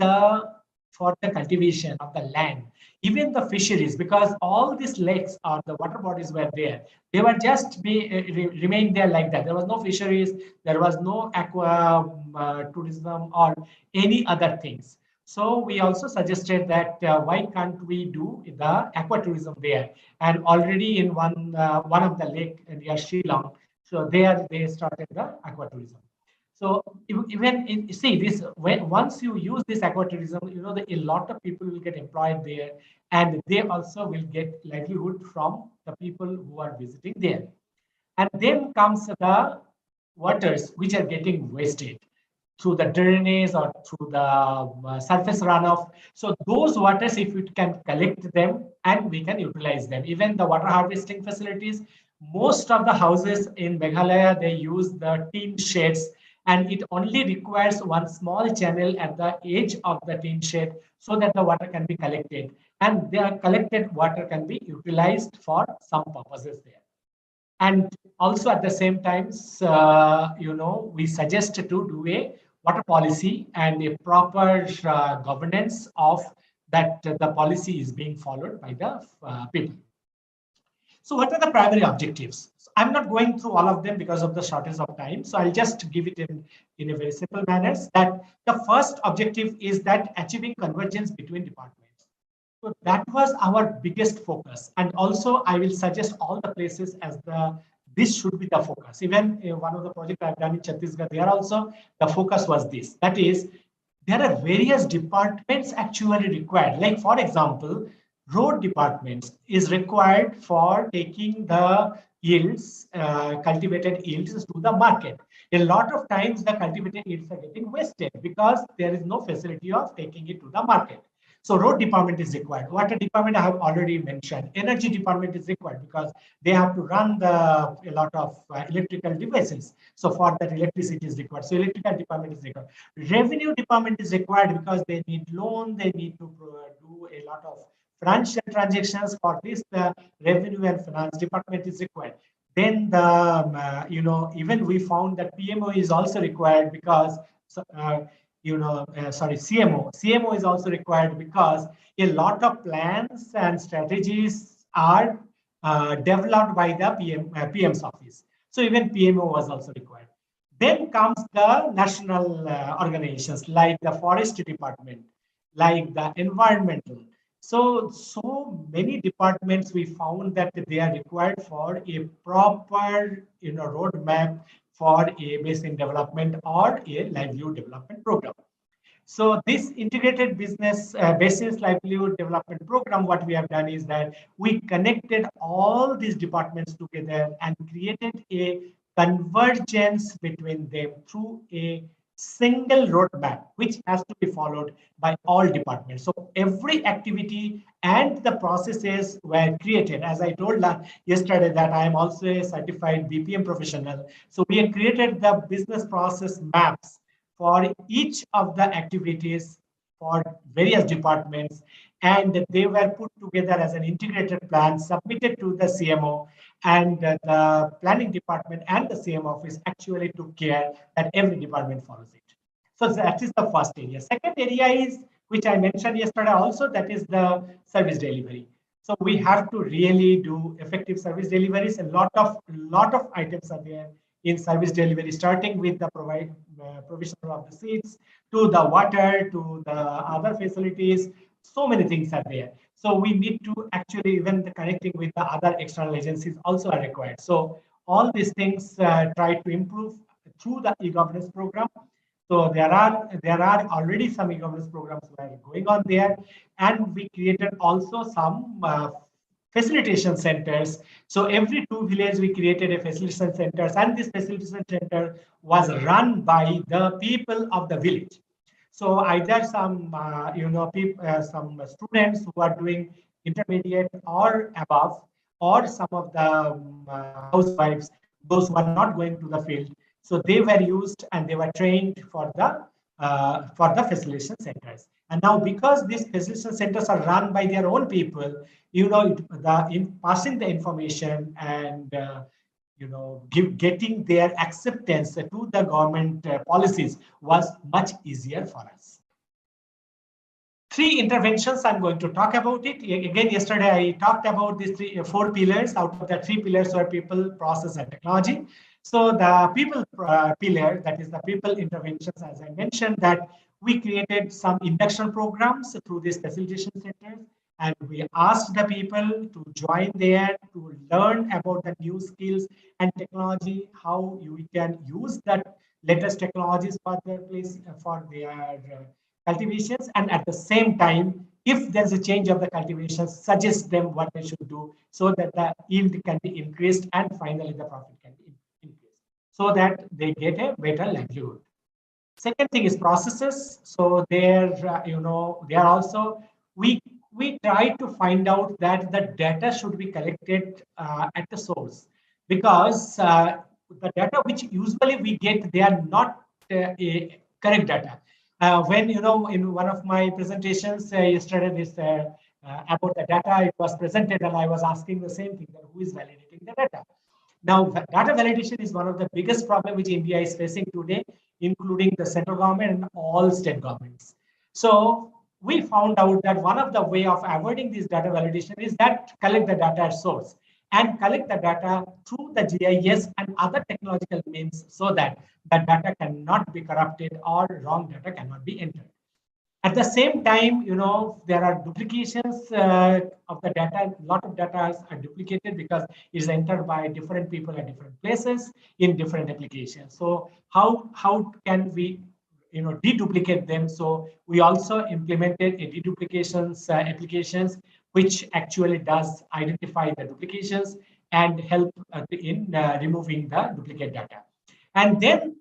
for the cultivation of the land, even the fisheries, because all these lakes or the water bodies were there. They were just remained there like that. There was no fisheries, there was no aqua tourism or any other things. So we also suggested that why can't we do the aqua tourism there? And already in one of the lake near Shillong, so there they started the aqua tourism. So even see this, once you use this aquatourism, a lot of people will get employed there, and they also will get livelihood from the people who are visiting there. And then comes the waters which are getting wasted through the drainage or through the surface runoff. So those waters, if we can collect them and we can utilize them, even the water harvesting facilities, most of the houses in Meghalaya, they use the tin sheds, and it only requires one small channel at the edge of the tin shed so that the water can be collected, and the collected water can be utilized for some purposes there. And also at the same time, we suggest to do a water policy and a proper governance of that the policy is being followed by the people. So what are the primary objectives? So I'm not going through all of them because of the shortage of time. So I'll just give it in a very simple manner, that the first objective is that achieving convergence between departments. So that was our biggest focus. And also I will suggest all the places as this should be the focus. Even one of the projects I've done in Chhattisgarh, there also the focus was this. That is, there are various departments actually required. Like for example, road departments is required for taking the yields, cultivated yields to the market. A lot of times the cultivated yields are getting wasted because there is no facility of taking it to the market. So road department is required. Water department I have already mentioned. Energy department is required because they have to run a lot of electrical devices. So for that electricity is required. So electrical department is required. Revenue department is required because they need loan. They need to do a lot of financial transactions. For this, the revenue and finance department is required. Then even we found that PMO is also required because CMO is also required because a lot of plans and strategies are developed by the PM's office. So even PMO was also required. Then comes the national organizations like the forest department, like the environmental. So many departments we found that they are required for a proper roadmap for a basin development or a livelihood development program. So this integrated business basis livelihood development program, what we have done is that we connected all these departments together and created a convergence between them through a single roadmap, which has to be followed by all departments. So every activity and the processes were created. As I told yesterday that I am also a certified BPM professional. So we have created the business process maps for each of the activities for various departments, and they were put together as an integrated plan, submitted to the CMO, and the planning department and the CM office actually took care that every department follows it. So that is the first area. Second area is, which I mentioned yesterday also, that is the service delivery. So we have to really do effective service deliveries. A lot of items are there in service delivery, starting with the provision of the seats, to the water, to the other facilities. So many things are there. So we need to actually, even the connecting with the other external agencies also are required. So all these things try to improve through the e-governance program. So there are already some e-governance programs that are going on there, and we created also some facilitation centers. So every 2 villages we created a facilitation centers, and this facilitation center was run by the people of the village. So either some some students who are doing intermediate or above, or some of the housewives, those who are not going to the field. So they were used and they were trained for the facilitation centers. And now, because these facilitation centers are run by their own people, passing the information and getting their acceptance to the government policies was much easier for us. 3 interventions, I'm going to talk about it. Again, yesterday I talked about these 4 pillars. Out of the 3 pillars were people, process, and technology. So the people pillar, that is the people interventions, as I mentioned, that we created some induction programs through these facilitation centers. And we asked the people to join there to learn about the new skills and technology, how we can use that latest technologies for their cultivations, and at the same time, if there's a change of the cultivation, suggest them what they should do so that the yield can be increased and finally the profit can be increased so that they get a better livelihood. Second thing is processes. So there, there also we try to find out that the data should be collected at the source, because the data which usually we get, they are not a correct data. When in one of my presentations yesterday, this about the data, it was presented, and I was asking the same thing: that who is validating the data? Now, data validation is one of the biggest problems which India is facing today, including the central government and all state governments. So we found out that one of the way of avoiding this data validation is that collect the data at source and collect the data through the GIS and other technological means so that the data cannot be corrupted or wrong data cannot be entered. At the same time, there are duplications of the data. A lot of data are duplicated because it's entered by different people at different places in different applications. So how can we deduplicate them? So we also implemented a deduplications applications, which actually does identify the duplications and help in removing the duplicate data. And then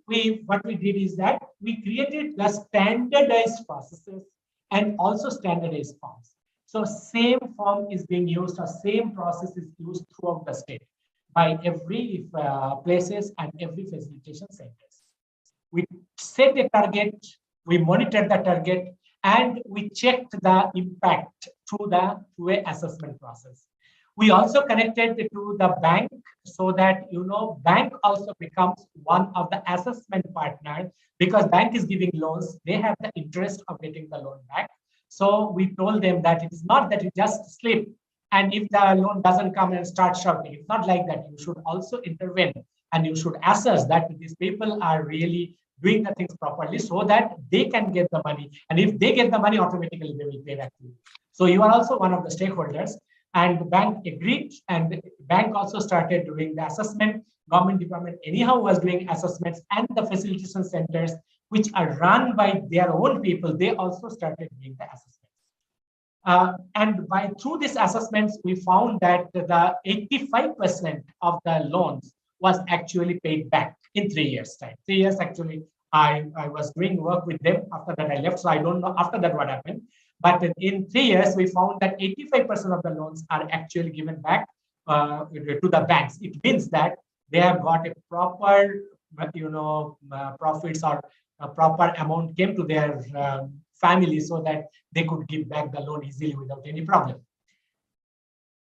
what we did is that we created the standardized processes and also standardized forms. So same form is being used, or same process is used throughout the state by every places and every facilitation centers. We set a target, we monitor the target, and we checked the impact through the two-way assessment process. We also connected to the bank so that, bank also becomes one of the assessment partners, because bank is giving loans. They have the interest of getting the loan back. So we told them that it is not that you just slip, and if the loan doesn't come and start shouting, it's not like that. You should also intervene and you should assess that these people are really doing the things properly so that they can get the money. And if they get the money, automatically they will pay back to you. So you are also one of the stakeholders. And the bank agreed, and the bank also started doing the assessment. Government department anyhow was doing assessments, and the facilitation centers, which are run by their own people, they also started doing the assessments. And through these assessments, we found that the 85% of the loans was actually paid back in 3 years' time. 3 years, actually, I was doing work with them. After that, I left, so I don't know after that what happened. But in 3 years, we found that 85% of the loans are actually given back to the banks. It means that they have got a proper, profits, or a proper amount came to their family so that they could give back the loan easily without any problem.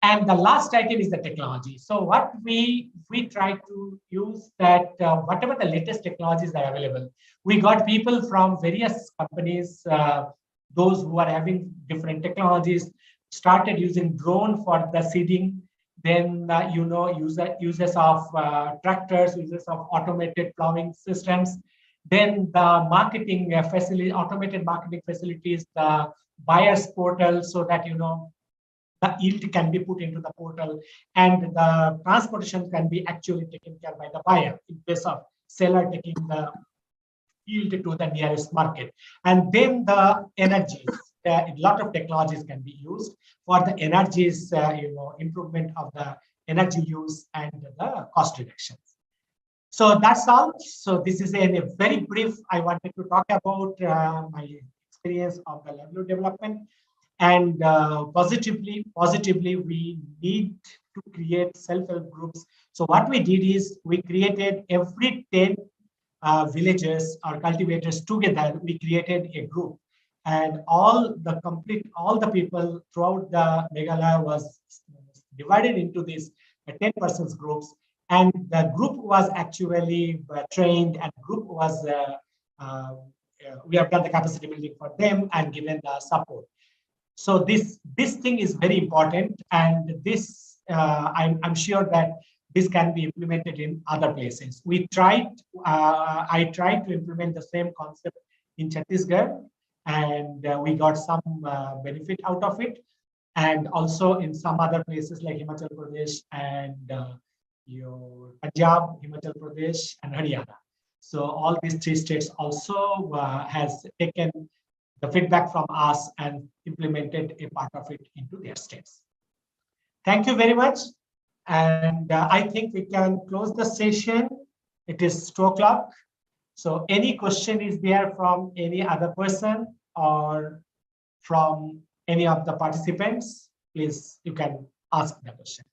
And the last item is the technology. So what we try to use that whatever the latest technologies are available, we got people from various companies, those who are having different technologies, started using drone for the seeding. Then, users of tractors, users of automated plowing systems. Then the marketing automated marketing facilities, the buyer's portal, so that, the yield can be put into the portal, and the transportation can be actually taken care by the buyer in place of seller taking the yield to the nearest market. And then the energies. a lot of technologies can be used for the energies, improvement of the energy use and the cost reductions. So that's all. So this is a very brief. I wanted to talk about my experience of the livelihood development, and positively, we need to create self-help groups. So what we did is we created every 10 villagers or cultivators together. We created a group, and all the people throughout the Meghalaya was divided into these 10 persons groups. And the group was actually trained, and group was, we have done the capacity building for them and given the support. So this thing is very important, and this I'm sure that this can be implemented in other places. I tried to implement the same concept in Chhattisgarh, and we got some benefit out of it, and also in some other places like Himachal Pradesh and your Punjab, Himachal Pradesh, and Haryana. So all these 3 states also has taken the feedback from us and implemented a part of it into their states. Thank you very much. And I think we can close the session. It is 2 o'clock. So any question is there from any other person or from any of the participants? Please, you can ask the question.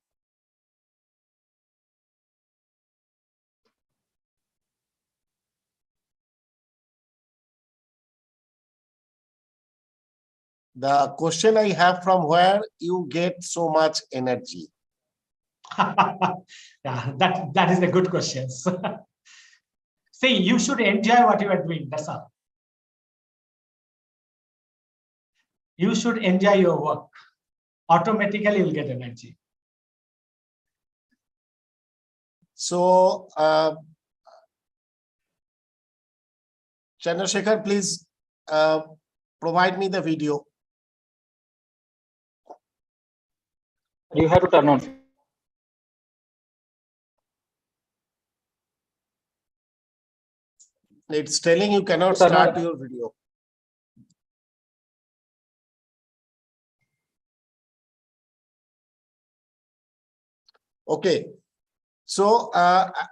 The question I have, from where you get so much energy? Yeah, that is a good question. See, you should enjoy what you are doing. That's all. You should enjoy your work. Automatically, you'll get energy. So, Chandrasekhar, please provide me the video. You have to turn on. It's telling you cannot Turn start on. your video. Okay. So,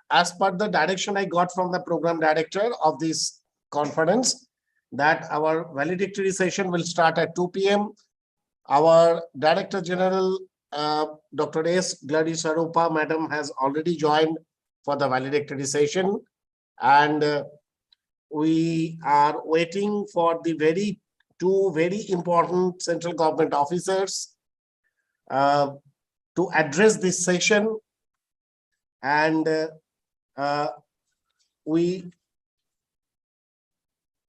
as per the direction I got from the program director of this conference, that our valedictory session will start at 2 p.m. Our Director General, Dr. S. Gladys Sarupa, Madam, has already joined for the valedictory session. And we are waiting for the two very important central government officers to address this session. And we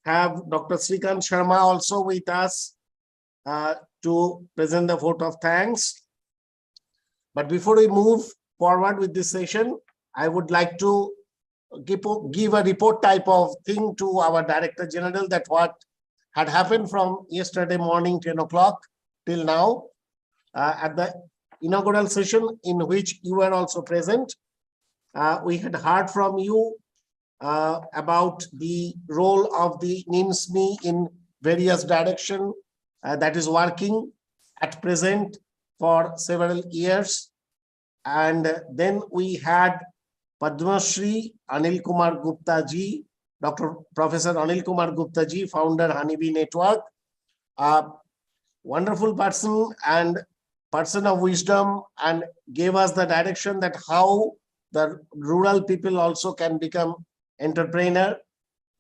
have Dr. Srikant Sharma also with us to present the vote of thanks. But before we move forward with this session, I would like to give a report type of thing to our Director General, that what had happened from yesterday morning 10 o'clock till now at the inaugural session, in which you were also present. We had heard from you about the role of the ni-msme in various directions that is working at present for several years. And then we had Padma Shri Anil Kumar Gupta ji, Dr. Professor Anil Kumar Gupta ji, founder Honeybee Network, a wonderful person and person of wisdom, and gave us the direction that how the rural people also can become entrepreneur.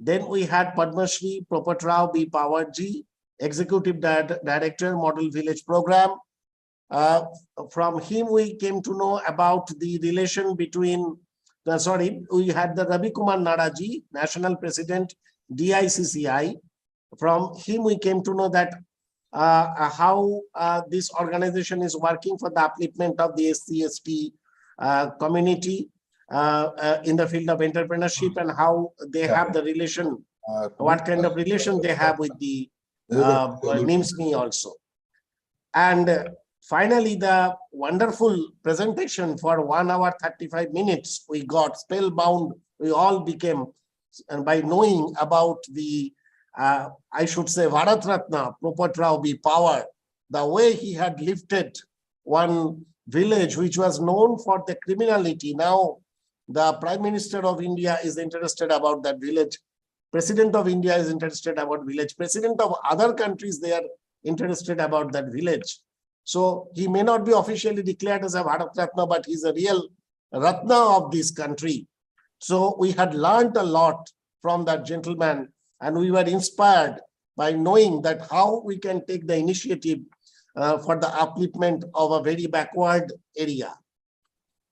Then we had Padma Shri Propat Rao B. Pawar ji, Executive Director, Model Village Program. From him, we came to know about the relation between, we had the Ravi Kumar Naraji, National President, DICCI. From him, we came to know that how this organization is working for the upliftment of the SC/ST community in the field of entrepreneurship, and how they have the relation, what kind of relation they have with the ni-msme also. And finally, the wonderful presentation for 1 hour 35 minutes, we got spellbound. We all became, and by knowing about the I should say, Bharat Ratna, Propat Rao be power, the way he had lifted one village which was known for the criminality. Now, the Prime Minister of India is interested about that village. President of India is interested about village. President of other countries, they are interested about that village. So he may not be officially declared as a Bharat Ratna, but he's a real Ratna of this country. So we had learned a lot from that gentleman, and we were inspired by knowing that how we can take the initiative for the upliftment of a very backward area.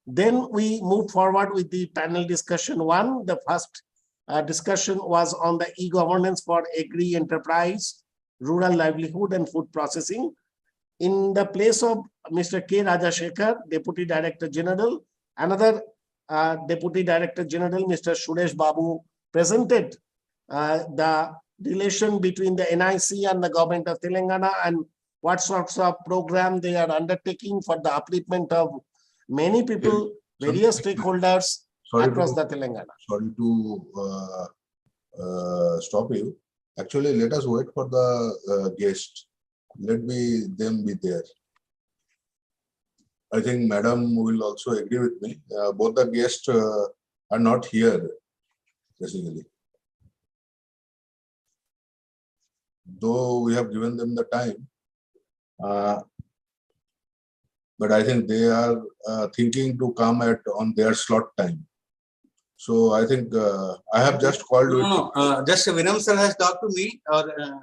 Then we moved forward with the panel discussion one. The first discussion was on the e-governance for agri enterprise, rural livelihood and food processing. In the place of Mr. K. Rajashekar, Deputy Director General, another Deputy Director General, Mr. Suresh Babu, presented the relation between the NIC and the government of Telangana and what sorts of program they are undertaking for the upliftment of many people, various stakeholders across the Telangana. Sorry to stop you. Actually, let us wait for the guest. Let them be there. I think Madam will also agree with me. Both the guests are not here, basically. Though we have given them the time, but I think they are thinking to come on their slot time. So I think I have just called. Just Vinam sir has talked to me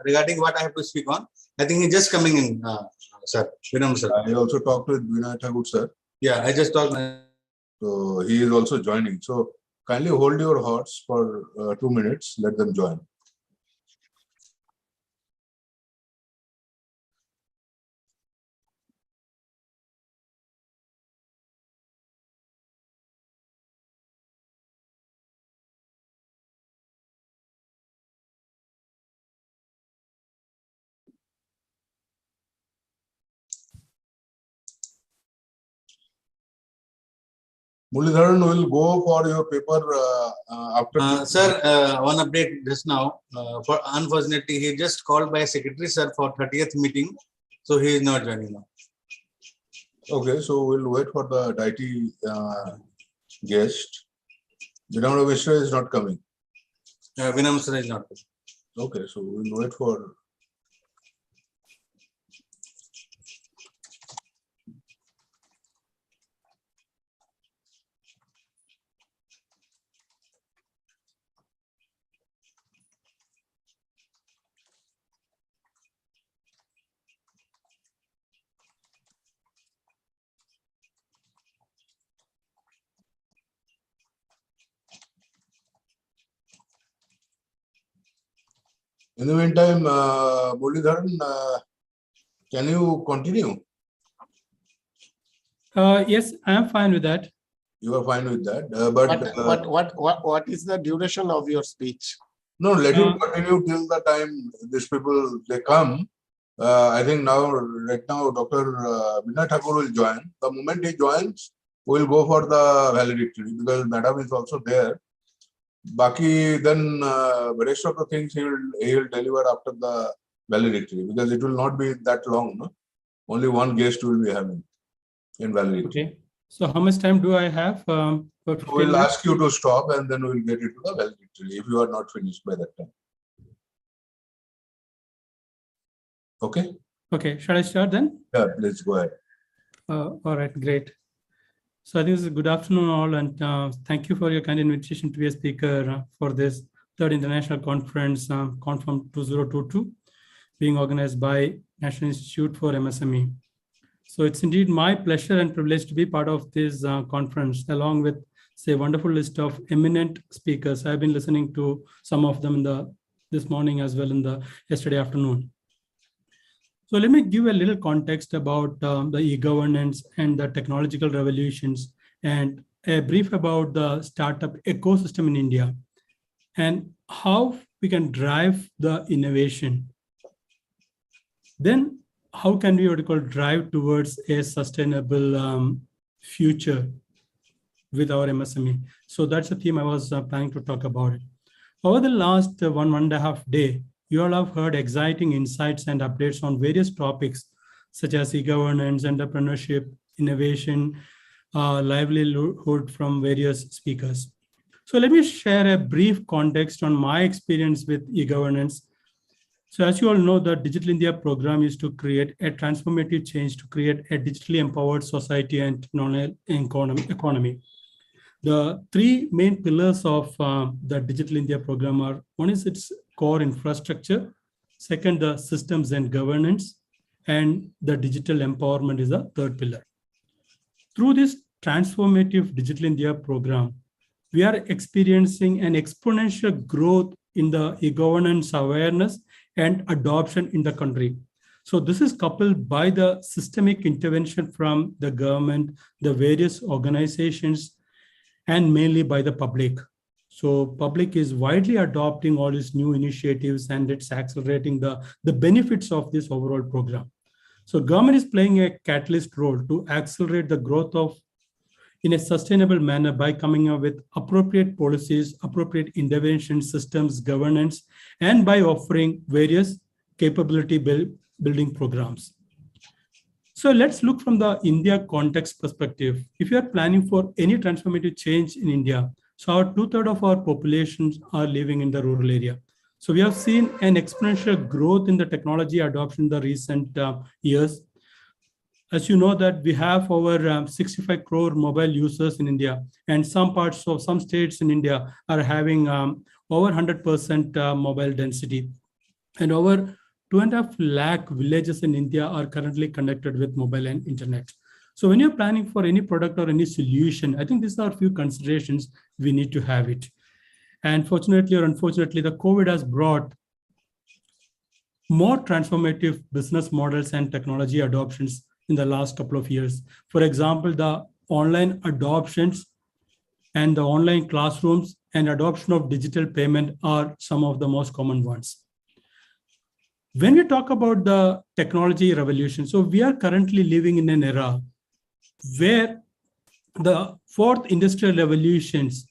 regarding what I have to speak on. I think he's just coming in, sir. Vinam sir. I also talked with Vinay Thakur sir. Yeah, I just talked. So he is also joining. So kindly hold your horse for 2 minutes. Let them join. Muralidharan will go for your paper after. Sir, one update just now. For unfortunately, he just called by secretary sir for 30th meeting, so he is not joining now. Okay, so we'll wait for the deity guest. Vinam Mishra is not coming. Vinam sir is not coming. Okay, so we'll wait for. In the meantime, Muralidharan, can you continue? Yes, I am fine with that. You are fine with that, What is the duration of your speech? No, let him continue till the time these people they come. I think right now, Dr. Vinay Thakur will join. The moment he joins, we will go for the valedictory because Madam is also there. Baki, then the rest of the things he will deliver after the valedictory because it will not be that long. No? Only one guest will be having in valedictory. Okay. So how much time do I have? We'll ask you to stop and then we'll get into the valedictory if you are not finished by that time. Okay. Okay. Shall I start then? Yeah, please go ahead. All right. Great. So I think this is good afternoon all, and thank you for your kind invitation to be a speaker for this third international conference, CONFEM 2022, being organized by National Institute for MSME. So it's indeed my pleasure and privilege to be part of this conference, along with, say, a wonderful list of eminent speakers. I've been listening to some of them this morning as well in the yesterday afternoon. So let me give a little context about the e-governance and the technological revolutions and a brief about the startup ecosystem in India and how we can drive the innovation. Then how can we drive towards a sustainable future with our MSME? So that's the theme I was planning to talk about. Over the last one and a half day, you all have heard exciting insights and updates on various topics such as e-governance, entrepreneurship, innovation, livelihood from various speakers. So let me share a brief context on my experience with e-governance. So as you all know, the Digital India program is to create a transformative change to create a digitally empowered society and economy. The three main pillars of the Digital India program are: one is its core infrastructure, second, the systems and governance, and the digital empowerment is the third pillar. Through this transformative Digital India program, we are experiencing an exponential growth in the e-governance awareness and adoption in the country. So this is coupled by the systemic intervention from the government, the various organizations, and mainly by the public. So public is widely adopting all these new initiatives, and it's accelerating the benefits of this overall program. So government is playing a catalyst role to accelerate the growth of in a sustainable manner by coming up with appropriate policies, appropriate intervention systems, governance, and by offering various capability building programs. So let's look from the India context perspective. If you are planning for any transformative change in India, so our 2/3 of our populations are living in the rural area. So we have seen an exponential growth in the technology adoption in the recent years. As you know that we have over 65 crore mobile users in India, and some parts of some states in India are having over 100% mobile density, and over 2.5 lakh villages in India are currently connected with mobile and internet. So when you're planning for any product or any solution, I think these are a few considerations we need to have it. And fortunately or unfortunately, the COVID has brought more transformative business models and technology adoptions in the last couple of years. For example, the online adoptions and the online classrooms and adoption of digital payment are some of the most common ones. When we talk about the technology revolution, so we are currently living in an era where the fourth industrial revolutions,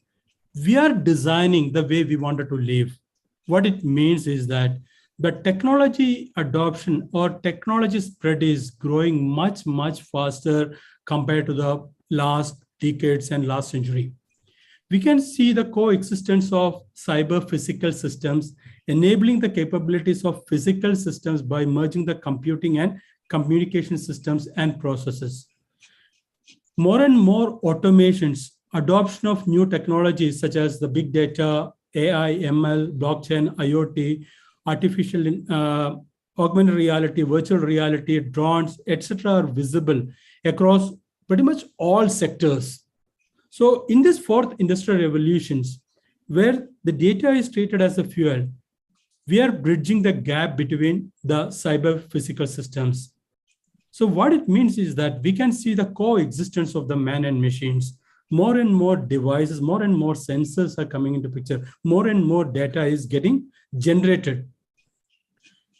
we are designing the way we wanted to live. What it means is that the technology adoption or technology spread is growing much, much faster compared to the last decades and last century. We can see the coexistence of cyber physical systems, enabling the capabilities of physical systems by merging the computing and communication systems and processes. More and more automations, adoption of new technologies such as the big data, AI, ML, blockchain, IoT, artificial augmented reality, virtual reality, drones, etc. are visible across pretty much all sectors. So in this fourth industrial revolutions, where the data is treated as a fuel, we are bridging the gap between the cyber physical systems. So what it means is that we can see the coexistence of the man and machines. More and more devices, more and more sensors are coming into picture. More and more data is getting generated.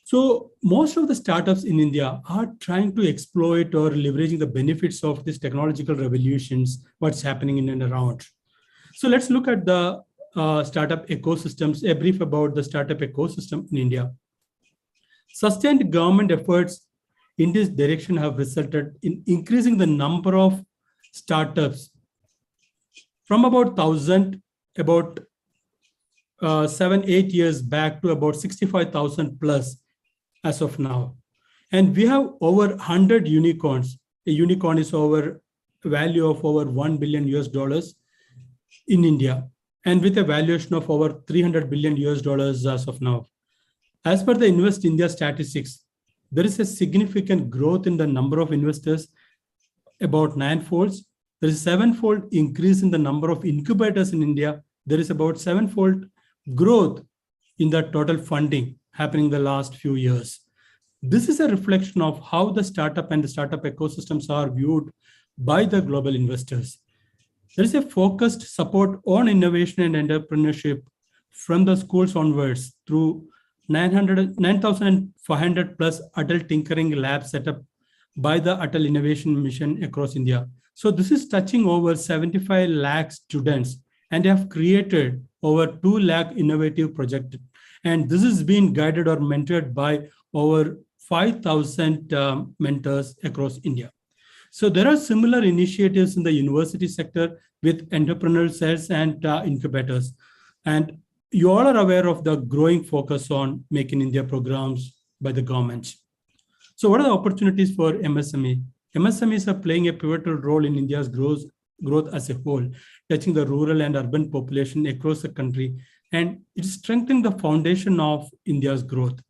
So most of the startups in India are trying to exploit or leveraging the benefits of these technological revolutions, what's happening in and around. So let's look at the startup ecosystems, a brief about the startup ecosystem in India. Sustained government efforts in this direction have resulted in increasing the number of startups from about 1,000, about 7-8 years back to about 65,000 plus as of now. And we have over 100 unicorns. A unicorn is over value of over $1 billion in India, and with a valuation of over $300 billion as of now. As per the Invest India statistics, there is a significant growth in the number of investors, about 9-folds. There is a 7-fold increase in the number of incubators in India. There is about 7-fold growth in the total funding happening in the last few years. This is a reflection of how the startup and the startup ecosystems are viewed by the global investors. There is a focused support on innovation and entrepreneurship from the schools onwards through 9,500 plus adult tinkering labs set up by the Atal Innovation Mission across India. So this is touching over 75 lakh students, and they have created over 2 lakh innovative projects. And this is being guided or mentored by over 5,000 mentors across India. So there are similar initiatives in the university sector with entrepreneurial cells and incubators. And you all are aware of the growing focus on Make in India programs by the government. So what are the opportunities for MSME? MSMEs are playing a pivotal role in India's growth as a whole, touching the rural and urban population across the country, and it is strengthening the foundation of India's growth.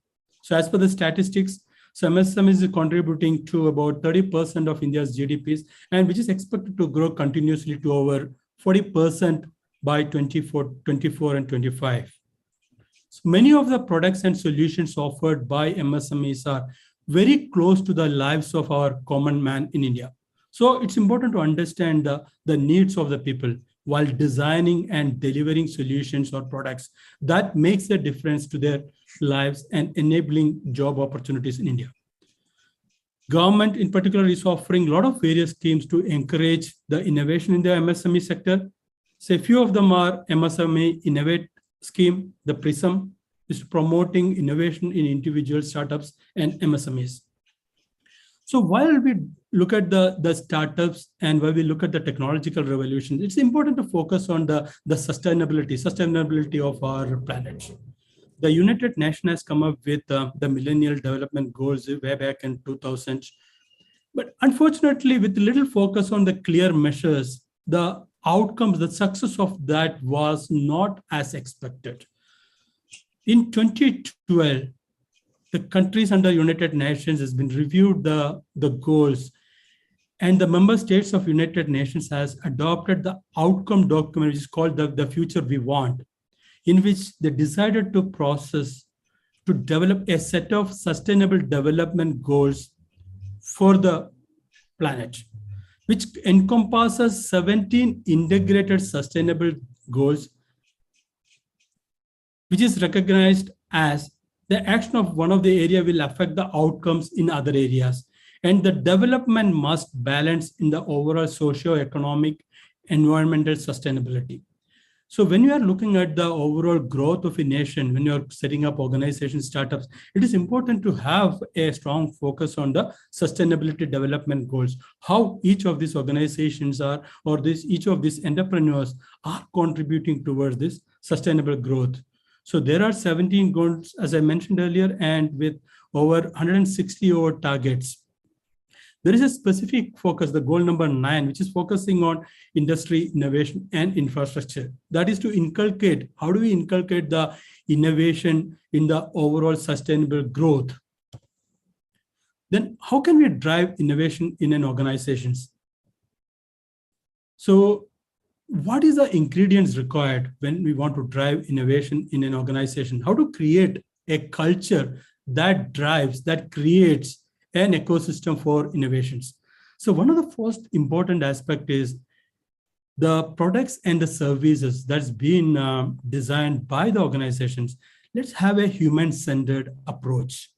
So as per the statistics, so MSME is contributing to about 30% of India's GDPs, and which is expected to grow continuously to over 40% by 24 and 25. So many of the products and solutions offered by MSMEs are very close to the lives of our common man in India. So it's important to understand the needs of the people while designing and delivering solutions or products that makes a difference to their lives and enabling job opportunities in India. Government in particular is offering a lot of various schemes to encourage the innovation in the MSME sector. So a few of them are MSME Innovate Scheme, the PRISM, is promoting innovation in individual startups and MSMEs. So while we look at the startups and while we look at the technological revolution, it's important to focus on the sustainability of our planet. The United Nations has come up with the Millennial Development Goals way back in 2000. But unfortunately, with little focus on the clear measures, the outcomes, the success of that was not as expected. In 2012, the countries under United Nations has been reviewed the goals, and the member states of United Nations has adopted the outcome document, which is called the Future We Want, in which they decided to develop a set of sustainable development goals for the planet, which encompasses 17 integrated sustainable goals, which is recognized as the action of one of the area will affect the outcomes in other areas. And the development must balance in the overall socio-economic environmental sustainability. So when you are looking at the overall growth of a nation, when you are setting up organization startups, it is important to have a strong focus on the sustainability development goals, how each of these organizations are, or each of these entrepreneurs are contributing towards this sustainable growth. So there are 17 goals, as I mentioned earlier, and with over 160 over targets. There is a specific focus, the goal number 9, which is focusing on industry, innovation, and infrastructure. That is to inculcate, how do we inculcate the innovation in the overall sustainable growth? Then how can we drive innovation in an organization? So what is the ingredients required when we want to drive innovation in an organization? How to create a culture that drives, that creates an ecosystem for innovations. So one of the first important aspect is the products and the services that's been designed by the organizations. Let's have a human-centered approach.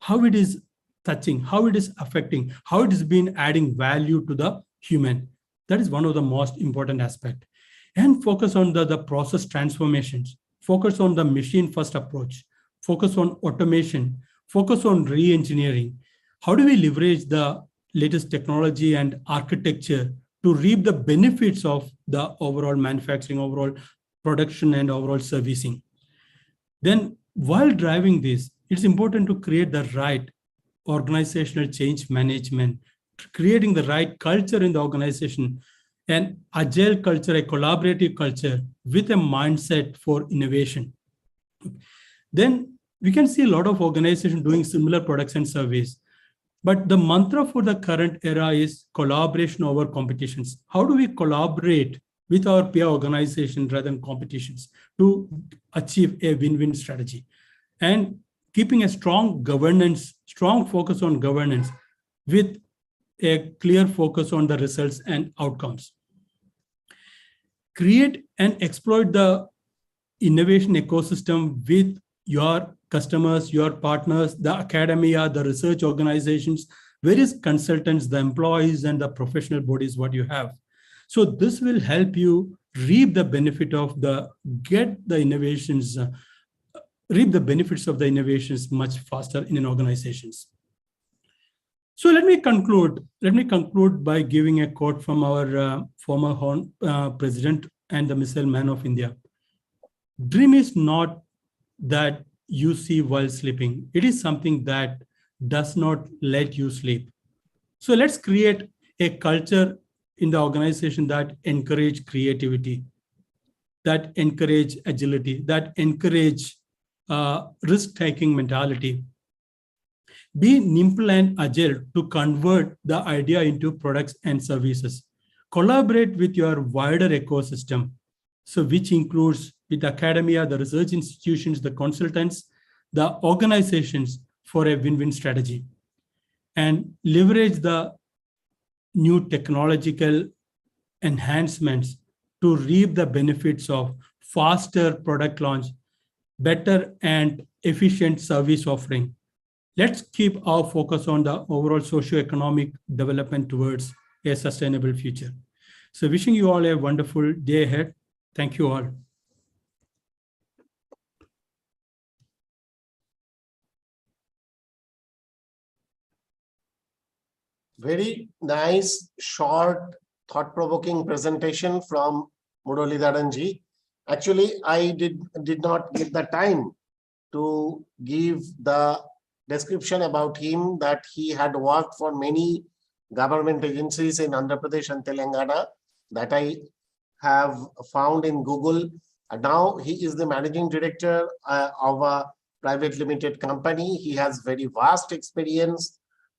How it is touching, how it is affecting, how it has been adding value to the human. That is one of the most important aspects. And focus on the process transformations, focus on the machine-first approach, focus on automation, focus on re-engineering. How do we leverage the latest technology and architecture to reap the benefits of the overall manufacturing, overall production, and overall servicing? Then while driving this, it's important to create the right organizational change management, creating the right culture in the organization, an agile culture, a collaborative culture with a mindset for innovation. Then we can see a lot of organizations doing similar products and services. But the mantra for the current era is collaboration over competitions. How do we collaborate with our peer organization rather than competitions to achieve a win-win strategy? And keeping a strong governance, strong focus on governance with a clear focus on the results and outcomes. Create and exploit the innovation ecosystem with your customers, your partners, the academia, the research organizations, various consultants, the employees, and the professional bodies, what you have. So this will help you reap the benefit of get the innovations reap the benefits of the innovations much faster in an organizations. So let me conclude. Let me conclude by giving a quote from our former president and the missile man of India. Dream is not that you see while sleeping. It is something that does not let you sleep. So let's create a culture in the organization that encourage creativity, that encourage agility, that encourage risk-taking mentality. Be nimble and agile to convert the idea into products and services. Collaborate with your wider ecosystem, so which includes with academia, the research institutions, the consultants, the organizations for a win-win strategy. And leverage the new technological enhancements to reap the benefits of faster product launch, better and efficient service offering. Let's keep our focus on the overall socio-economic development towards a sustainable future. So wishing you all a wonderful day ahead. Thank you all. Very nice, short, thought-provoking presentation from Muralidharanji. Actually, I did not get the time to give the description about him, that he had worked for many government agencies in Andhra Pradesh and Telangana that I have found in Google. And now he is the managing director of a private limited company. He has very vast experience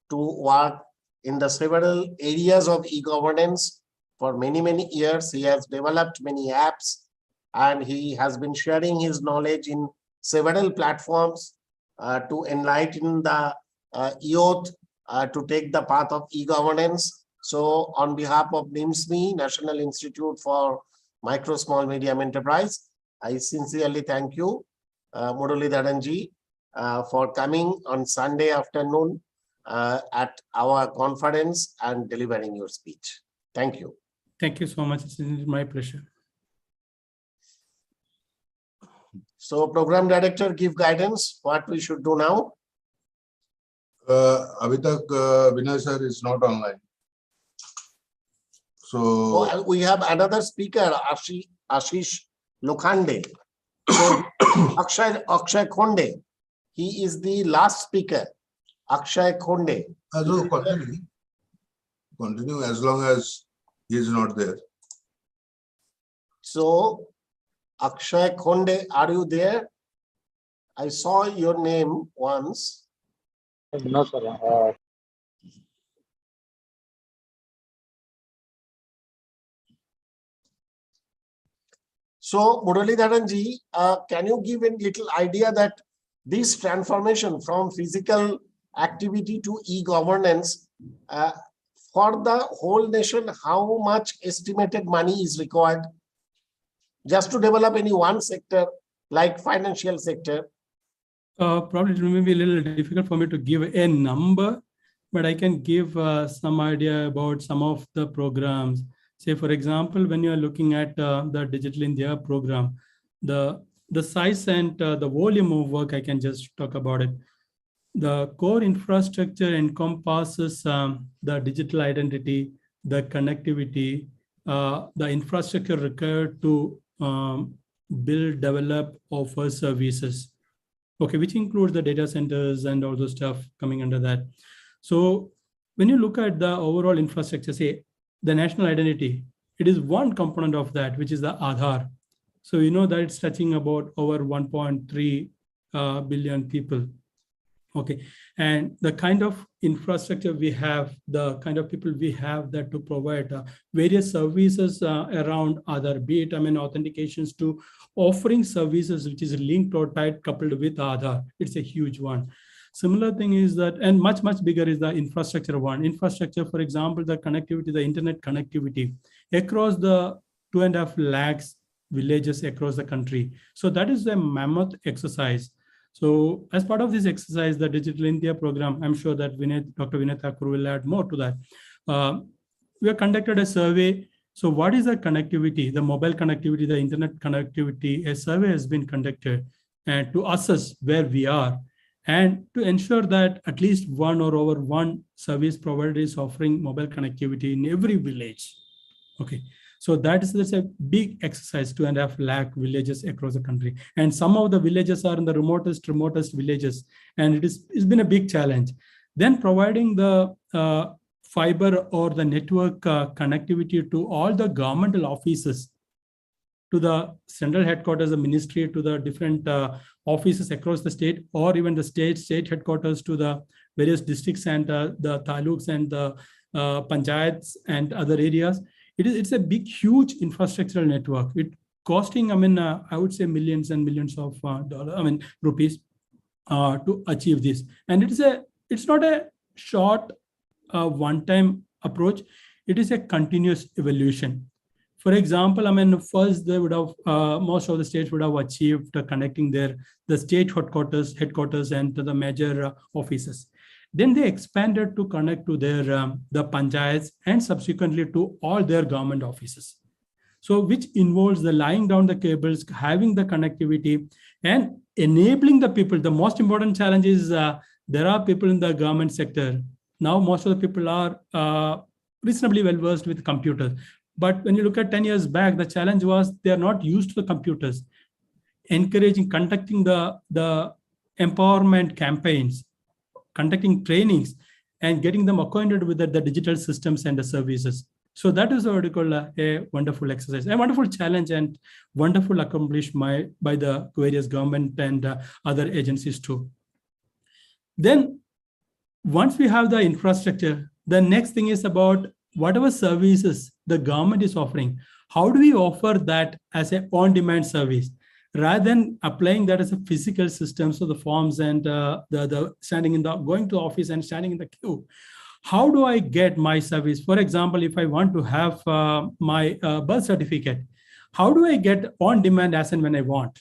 to work in the several areas of e-governance for many, many years. He has developed many apps and he has been sharing his knowledge in several platforms to enlighten the youth to take the path of e-governance. So on behalf of ni-msme, National Institute for Micro, Small, Medium Enterprise, I sincerely thank you, Muralidharanji, for coming on Sunday afternoon at our conference and delivering your speech. Thank you. Thank you so much. It's my pleasure. So program director, give guidance what we should do now. Abhi tak Vinay sir is not online. So we have another speaker, Ashish Lokhande. So Akshay Khonde, he is the last speaker. Akshay Khonde. Continue as long as he is not there. So Akshay Khonde, are you there? I saw your name once. No, sir. So Muralidharanji, can you give a little idea that this transformation from physical activity to e-governance for the whole nation, how much estimated money is required just to develop any one sector like financial sector? Probably it may be a little difficult for me to give a number, but I can give some idea about some of the programs. Say, for example, when you are looking at the Digital India program, the size and the volume of work, I can just talk about it. The core infrastructure encompasses the digital identity, the connectivity, the infrastructure required to build, develop, offer services. Okay, which includes the data centers and all those stuff coming under that. So when you look at the overall infrastructure, say the national identity, it is one component of that, which is the Aadhaar. So you know that it's touching about over 1.3 billion people. Okay, and the kind of infrastructure we have, the kind of people we have that to provide various services around Aadhaar, be it, authentications to offering services which is linked or tied coupled with Aadhaar. It's a huge one. Similar thing is that, and much bigger is the infrastructure one. Infrastructure, for example, the connectivity, the internet connectivity across the 2.5 lakhs villages across the country. So that is a mammoth exercise. So as part of this exercise, the Digital India program, I'm sure that Dr. Vinay Thakur will add more to that. We have conducted a survey. So what is the connectivity, the mobile connectivity, the internet connectivity? A survey has been conducted. and to assess where we are, and to ensure that at least one or over one service provider is offering mobile connectivity in every village. Okay, so that's a big exercise, 2.5 lakh villages across the country. And some of the villages are in the remotest villages. And it's been a big challenge. Then providing the fiber or the network connectivity to all the governmental offices, to the central headquarters, the ministry, to the different offices across the state, or even the state headquarters to the various districts and the taluks and the panchayats and other areas. It's a big, huge infrastructural network. It costing, I would say millions and millions of rupees to achieve this. And it's not a short one-time approach. It is a continuous evolution. For example, first they would have most of the states would have achieved connecting the state headquarters and to the major offices. Then they expanded to connect to their the panchayats and subsequently to all their government offices. So which involves the laying down the cables, having the connectivity, and enabling the people. The most important challenge is there are people in the government sector. Now most of the people are reasonably well versed with computers. But when you look at 10 years back, the challenge was they are not used to the computers. Encouraging, conducting the empowerment campaigns, conducting trainings, and getting them acquainted with the digital systems and the services. So that is what we call a wonderful exercise, a wonderful challenge, and wonderful accomplishment by the various government and other agencies too. Then once we have the infrastructure, the next thing is about whatever services the government is offering. How do we offer that as an on-demand service, rather than applying that as a physical system? So the forms and the standing in the going to office and standing in the queue. How do I get my service? For example, if I want to have my birth certificate, how do I get on demand as and when I want?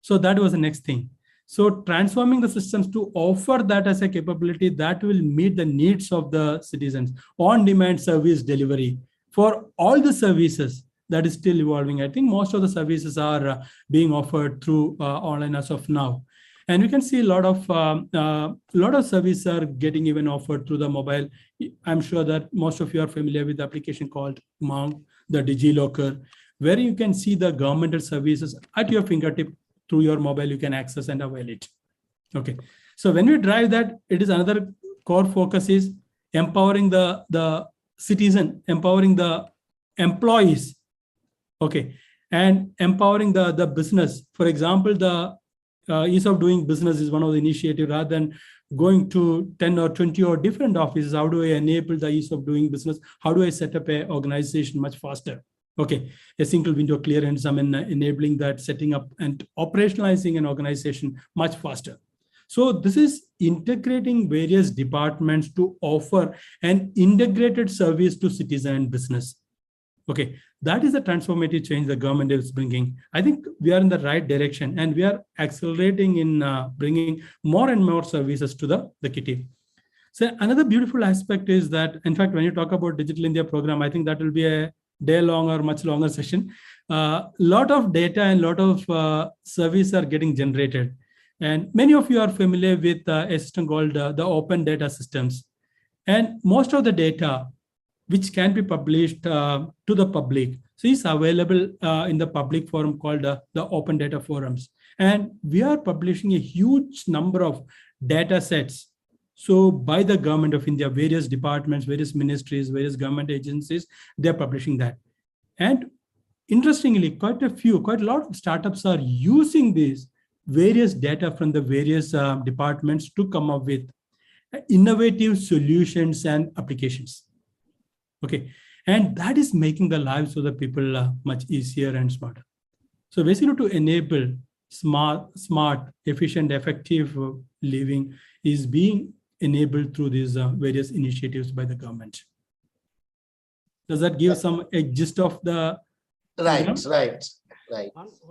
So that was the next thing. So transforming the systems to offer that as a capability that will meet the needs of the citizens. On-demand service delivery for all the services, that is still evolving. I think most of the services are being offered through online as of now. And we can see a lot of services are getting even offered through the mobile. I'm sure that most of you are familiar with the application called Monk, the DigiLocker, where you can see the governmental services at your fingertip. Through your mobile, you can access and avail it. Okay. So when we drive that, it is another core focus is empowering the citizen, empowering the employees. Okay. And empowering the business. For example, the ease of doing business is one of the initiatives. Rather than going to 10 or 20 or different offices, how do I enable the ease of doing business? How do I set up an organization much faster? Okay, a single window clearance, enabling that, setting up and operationalizing an organization much faster. So this is integrating various departments to offer an integrated service to citizen and business. Okay, that is the transformative change the government is bringing. I think we are in the right direction, and we are accelerating in bringing more and more services to the kitty. So another beautiful aspect is that, in fact, when you talk about Digital India program, I think that will be a day-long or much longer session. Lot of data and lot of services are getting generated. And many of you are familiar with a system called the open data systems. And most of the data which can be published to the public, so is available in the public forum called the open data forums. And we are publishing a huge number of data sets. So by the government of India, various departments, various ministries, various government agencies, they're publishing that. And interestingly, quite a lot of startups are using these various data from the various departments to come up with innovative solutions and applications. Okay, and that is making the lives of the people much easier and smarter. So basically, to enable smart, efficient, effective living is being enabled through these various initiatives by the government. Does that give a gist of the? Right. One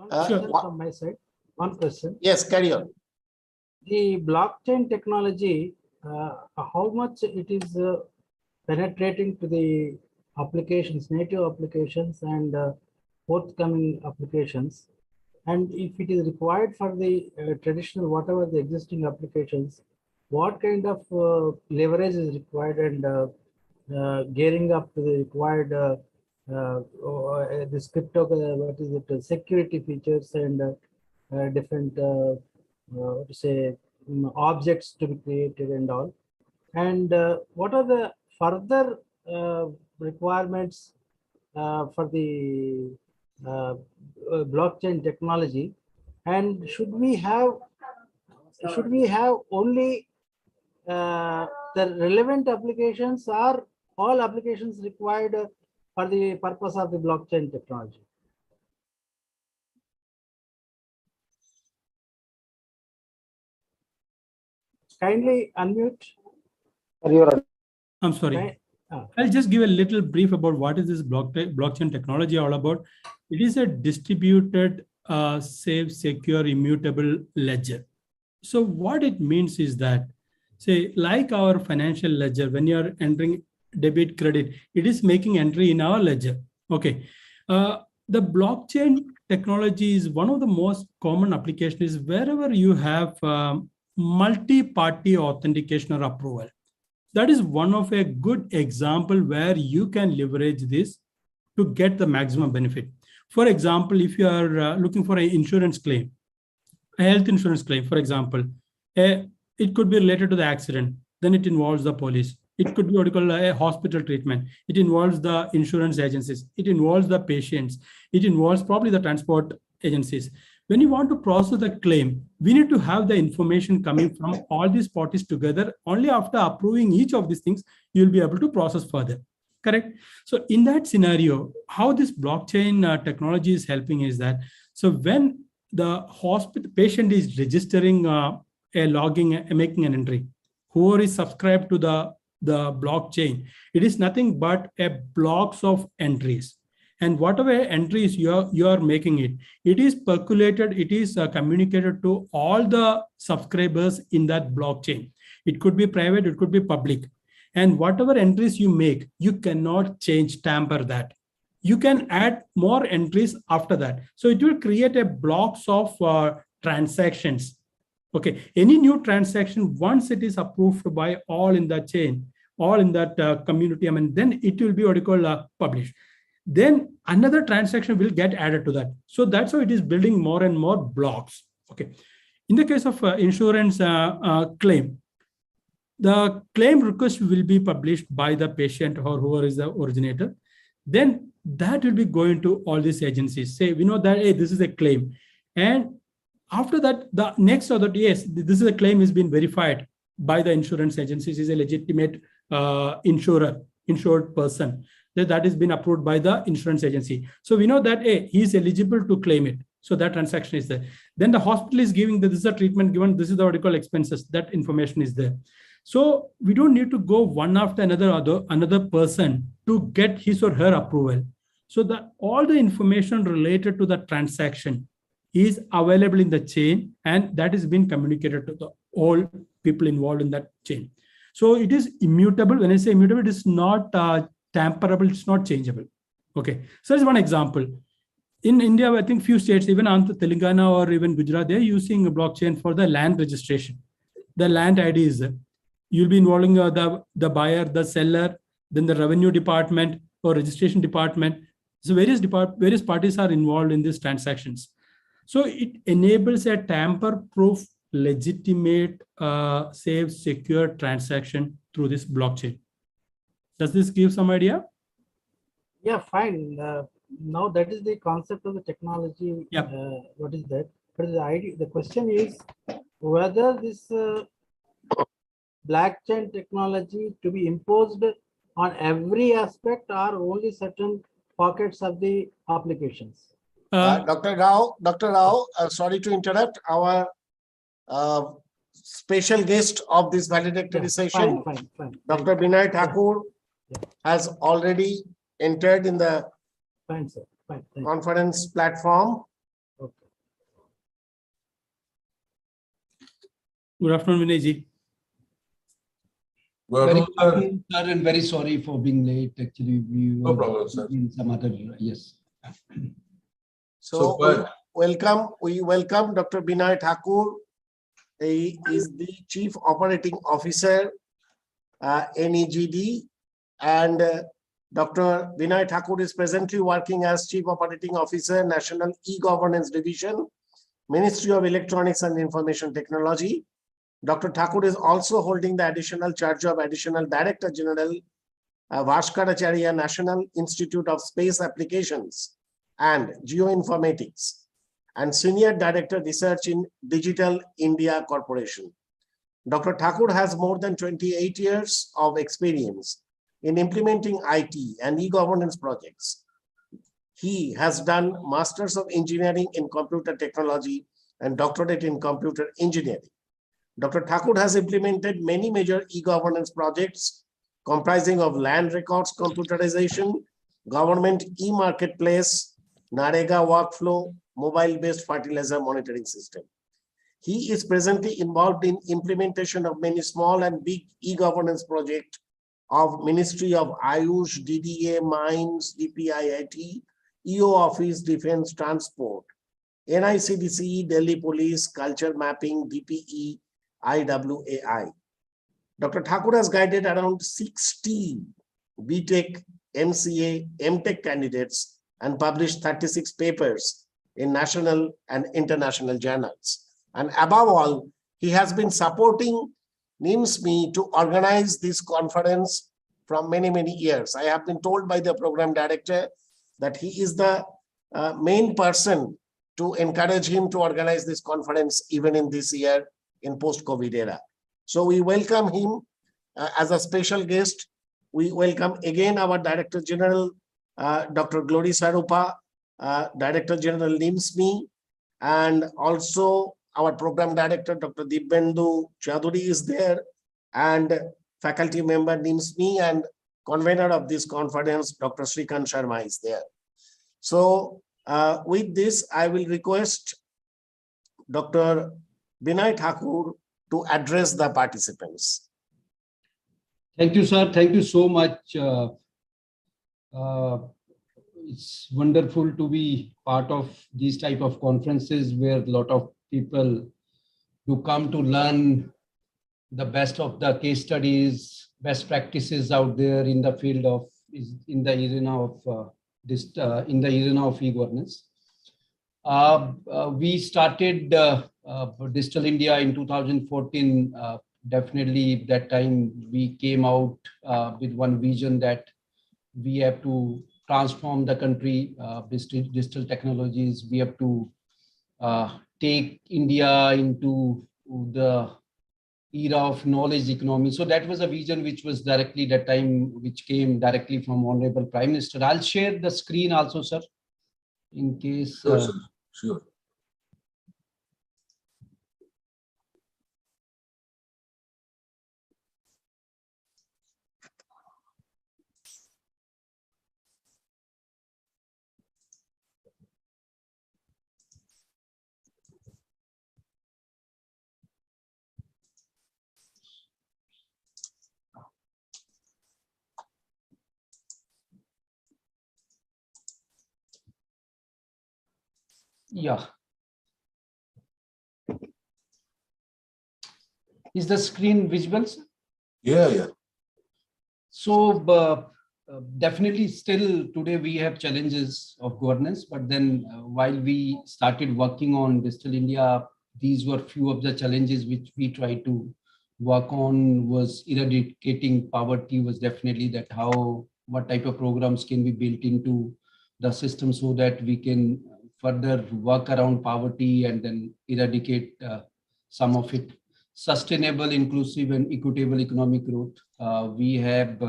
question from my side. One question. Yes, carry on. The blockchain technology, how much it is penetrating to the applications, native applications and forthcoming applications. And if it is required for the traditional, whatever the existing applications, what kind of leverage is required and gearing up to the required this crypto, what is it, security features and different what to say, objects to be created and all. And what are the further requirements for the blockchain technology? And should we have only the relevant applications, or all applications required for the purpose of the blockchain technology? Kindly unmute. I'm sorry. I'll just give a little brief about what is this blockchain technology all about. It is a distributed, safe, secure, immutable ledger. So what it means is that, say, like our financial ledger, when you are entering debit, credit, it is making entry in our ledger. Okay. The blockchain technology is one of the most common applications wherever you have multi-party authentication or approval. That is one of a good example where you can leverage this to get the maximum benefit. For example, if you are looking for an insurance claim, a health insurance claim, for example, it could be related to the accident, then it involves the police. It could be what you call a hospital treatment. It involves the insurance agencies. It involves the patients. It involves probably the transport agencies. When you want to process the claim, we need to have the information coming from all these parties together. Only after approving each of these things, you'll be able to process further. Correct? So in that scenario, how this blockchain technology is helping is that, so when the hospital patient is registering a logging, making an entry, whoever is subscribed to the blockchain, it is nothing but a blocks of entries. And whatever entries you are making it is percolated, it is communicated to all the subscribers in that blockchain. It could be private, it could be public. And whatever entries you make, you cannot change, tamper that. You can add more entries after that. So it will create a blocks of transactions. Okay, any new transaction, once it is approved by all in that chain, all in that community, then it will be what you call published. Then another transaction will get added to that. So that's how it is building more and more blocks. Okay. In the case of insurance claim, the claim request will be published by the patient or whoever is the originator. Then that will be going to all these agencies. Say, we know that, hey, this is a claim. And after that, the next or that, yes, this is a claim has been verified by the insurance agencies, is a legitimate insured person. That has been approved by the insurance agency. So we know that, hey, he is eligible to claim it. So that transaction is there. Then the hospital is giving this is a treatment given, this is the medical expenses, that information is there. So we don't need to go one after another person to get his or her approval. So all the information related to the transaction is available in the chain, and that is being communicated to all people involved in that chain. So it is immutable. When I say immutable, it is not tamperable, it's not changeable. Okay, so that's one example. In India, I think few states, even Telangana or even Gujarat, they're using a blockchain for the land registration. The land ID is there. You'll be involving the buyer, the seller, then the revenue department or registration department. So various parties are involved in these transactions. So it enables a tamper-proof, legitimate, safe, secure transaction through this blockchain. Does this give some idea? Yeah, fine. Now that is the concept of the technology. Yeah. What is that? But the idea, the question is whether this blockchain technology to be imposed on every aspect or only certain pockets of the applications. Dr. Rao, sorry to interrupt. Our special guest of this valedictory session, fine. Dr. Binay Thakur, has already entered in the conference platform. Okay. Good afternoon, Vinay ji. Very good afternoon, sir, and very sorry for being late. Actually, we were No problem, sir. in some other, yes. So we welcome Dr. Binay Thakur. He is the Chief Operating Officer, NEGD, and Dr. Binay Thakur is presently working as Chief Operating Officer, National E-Governance Division, Ministry of Electronics and Information Technology. Dr. Thakur is also holding the additional charge of Additional Director General, Bhaskaracharya National Institute of Space Applications and Geoinformatics, and Senior Director Research in Digital India Corporation. Dr. Thakur has more than 28 years of experience in implementing IT and e-governance projects. He has done Masters of Engineering in Computer Technology and Doctorate in Computer Engineering. Dr. Thakur has implemented many major e-governance projects comprising of land records computerization, government e-marketplace, NAREGA workflow, mobile-based fertilizer monitoring system. He is presently involved in implementation of many small and big e-governance projects of Ministry of Ayush, DDA, Mines, DPIIT, EO Office, Defense, Transport, NICDC, Delhi Police, Culture Mapping, DPE, IWAI. Dr. Thakur has guided around 60 BTech, MCA, MTech candidates and published 36 papers in national and international journals. And above all, he has been supporting ni-msme to organize this conference from many, many years. I have been told by the program director that he is the main person to encourage him to organize this conference even in this year in post-COVID era. So we welcome him as a special guest. We welcome again our Director General, Dr. Glory Sarupa, Director General ni-msme, and also our Program Director, Dr. Dibbendu Chaudhary is there, and faculty member ni-msme and convener of this conference, Dr. Srikant Sharma is there. So with this, I will request Dr. Binay Thakur to address the participants. Thank you, sir. Thank you so much. It's wonderful to be part of these type of conferences where a lot of people do come to learn the best of the case studies, best practices out there in the field of in the arena of e-governance. We started Digital India in 2014. Definitely, that time we came out with one vision that we have to transform the country, digital technologies. We have to take India into the era of knowledge economy. So that was a vision which was directly that time, which came directly from Honorable Prime Minister. I'll share the screen also, sir, in case. Sure, sir. Sure. Yeah. Is the screen visible, sir? Yeah, yeah. So definitely still today we have challenges of governance, but then while we started working on Digital India, these were few of the challenges which we tried to work on. Was eradicating poverty, was definitely that what type of programs can be built into the system so that we can further work around poverty and then eradicate some of it. Sustainable, inclusive and equitable economic growth. We have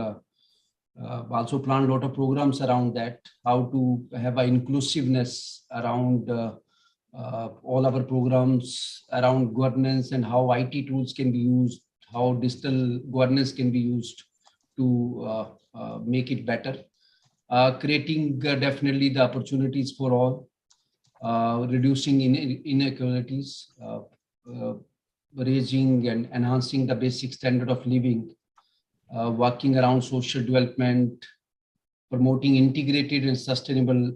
also planned a lot of programs around that, how to have an inclusiveness around all our programs around governance and how IT tools can be used, how digital governance can be used to make it better. Creating definitely the opportunities for all, reducing inequalities, raising and enhancing the basic standard of living, working around social development, promoting integrated and sustainable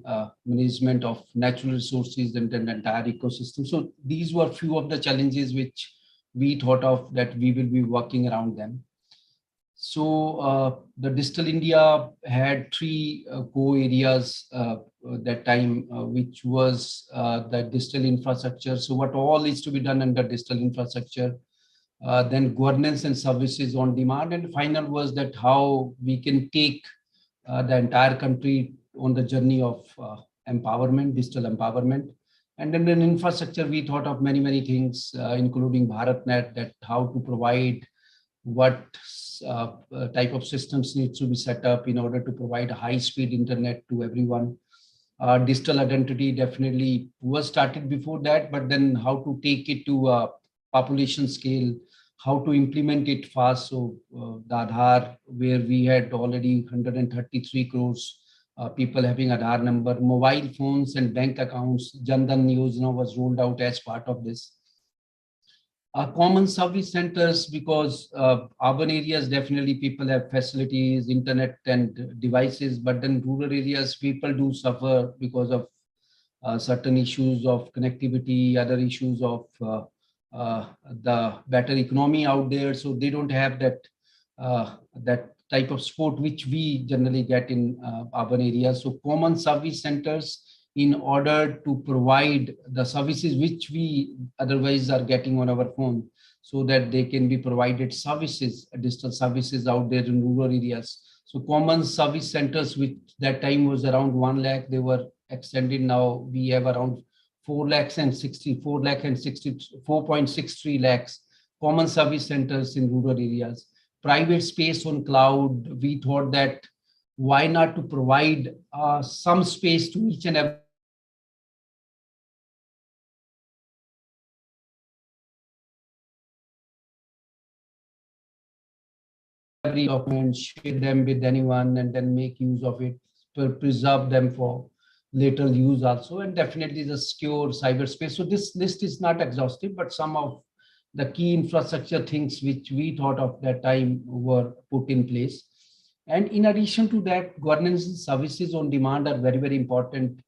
management of natural resources and the entire ecosystem. So these were few of the challenges which we thought of that we will be working around them. So the Digital India had three core areas that time, which was the digital infrastructure. So what all is to be done under digital infrastructure, then governance and services on demand, and final was that how we can take the entire country on the journey of empowerment, digital empowerment. And then in infrastructure, we thought of many things, including BharatNet, that how to provide what type of systems needs to be set up in order to provide high-speed internet to everyone. Digital identity definitely was started before that, but then how to take it to a population scale, how to implement it fast. So the Aadhaar, where we had already 133 crores people having Aadhaar number, mobile phones and bank accounts, Jan Dhan Yojana was rolled out as part of this. Common service centers, because urban areas definitely people have facilities, internet and devices, but then rural areas people do suffer because of certain issues of connectivity, other issues of the better economy out there. So they don't have that that type of support which we generally get in urban areas. So common service centers in order to provide the services which we otherwise are getting on our phone, so that they can be provided services, digital services out there in rural areas. So common service centers, which that time was around 1 lakh, they were extended. Now we have around 4.63 lakhs common service centers in rural areas. Private space on cloud, we thought that why not to provide some space to each and every documents, share them with anyone, and then make use of it, to preserve them for later use also, and definitely the secure cyberspace. So this list is not exhaustive, but some of the key infrastructure things which we thought of that time were put in place. And in addition to that, governance and services on demand are very important.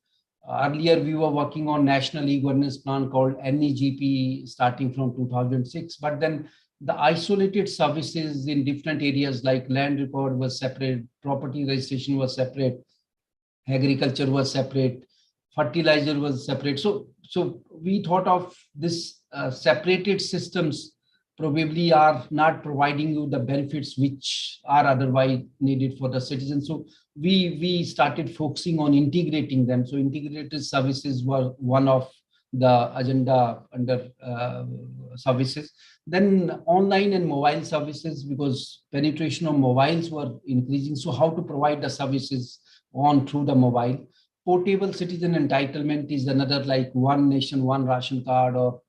Earlier, we were working on national e-governance plan called NEGP starting from 2006, but then the isolated services in different areas like land record was separate, property registration was separate, agriculture was separate, fertilizer was separate. So we thought of this separated systems probably are not providing you the benefits which are otherwise needed for the citizens. So we started focusing on integrating them. So integrated services were one of the agenda under services. Then online and mobile services, because penetration of mobiles were increasing. So how to provide the services on through the mobile. Portable citizen entitlement is another, like one nation, one ration card, or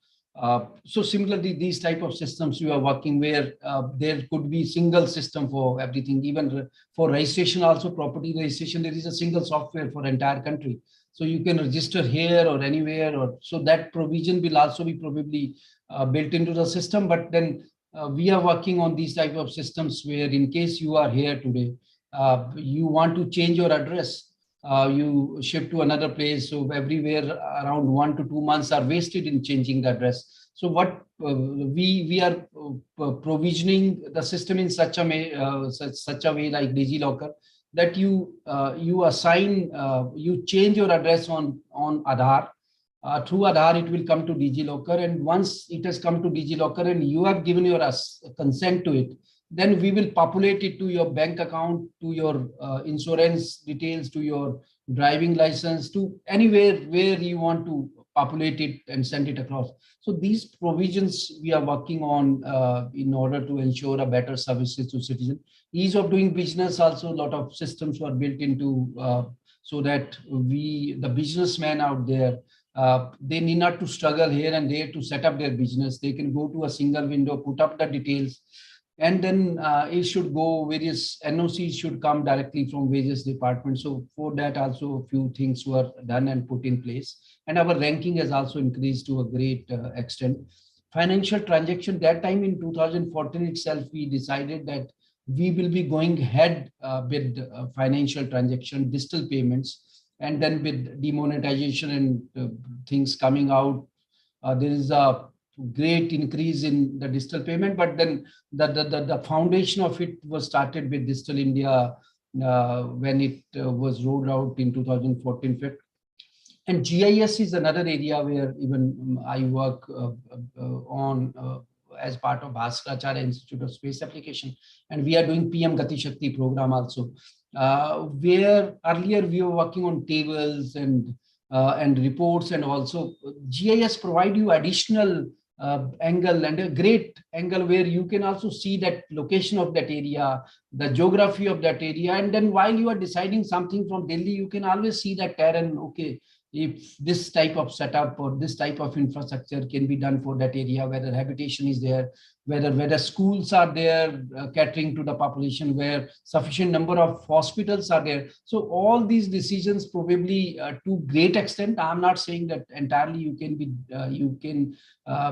so similarly, these type of systems we are working where there could be single system for everything, even for registration also, property registration, there is a single software for entire country. So you can register here or anywhere, or so that provision will also be probably built into the system. But then we are working on these type of systems where in case you are here today, you want to change your address, you shift to another place. So everywhere around 1 to 2 months are wasted in changing the address. So what we are provisioning the system in such a way like DigiLocker, that you assign, you change your address on Aadhaar. Through Aadhaar, it will come to DigiLocker, and once it has come to DigiLocker and you have given your consent to it, then we will populate it to your bank account, to your insurance details, to your driving license, to anywhere where you want to populate it and send it across. So these provisions we are working on in order to ensure a better services to citizens. Ease of doing business also, a lot of systems were built into so that the businessmen out there, they need not to struggle here and there to set up their business. They can go to a single window, put up the details, and then it should go, various NOCs should come directly from various departments. So for that also a few things were done and put in place. And our ranking has also increased to a great extent. Financial transaction, that time in 2014 itself, we decided that we will be going ahead with financial transaction, digital payments, and then with demonetization and things coming out, there is a great increase in the digital payment. But then the foundation of it was started with Digital India when it was rolled out in 2014-15. And GIS is another area where even I work on as part of Bhaskaracharya Institute of Space Application. And we are doing PM Gati Shakti program also, where earlier we were working on tables and reports, and also GIS provide you additional angle, and a great angle where you can also see that location of that area, the geography of that area. And then while you are deciding something from Delhi, you can always see that terrain, okay, if this type of setup or this type of infrastructure can be done for that area, whether habitation is there, whether schools are there catering to the population, where sufficient number of hospitals are there. So all these decisions probably to great extent, I'm not saying that entirely you can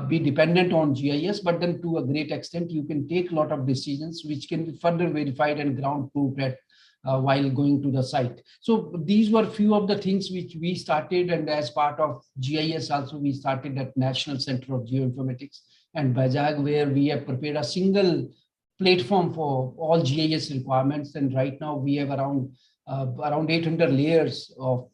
be dependent on GIS, but then to a great extent you can take a lot of decisions which can be further verified and ground proved at while going to the site. So these were few of the things which we started, and as part of GIS also we started at National Center of Geoinformatics and Bajag, where we have prepared a single platform for all GIS requirements. And right now we have around 800 layers of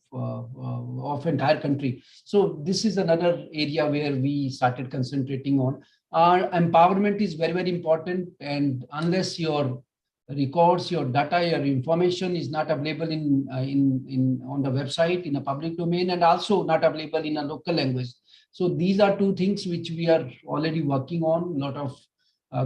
entire country. So this is another area where we started concentrating on. Our empowerment is very, very important, and unless your records, your data, your information is not available on the website in a public domain, and also not available in a local language. So these are two things which we are already working on. A lot of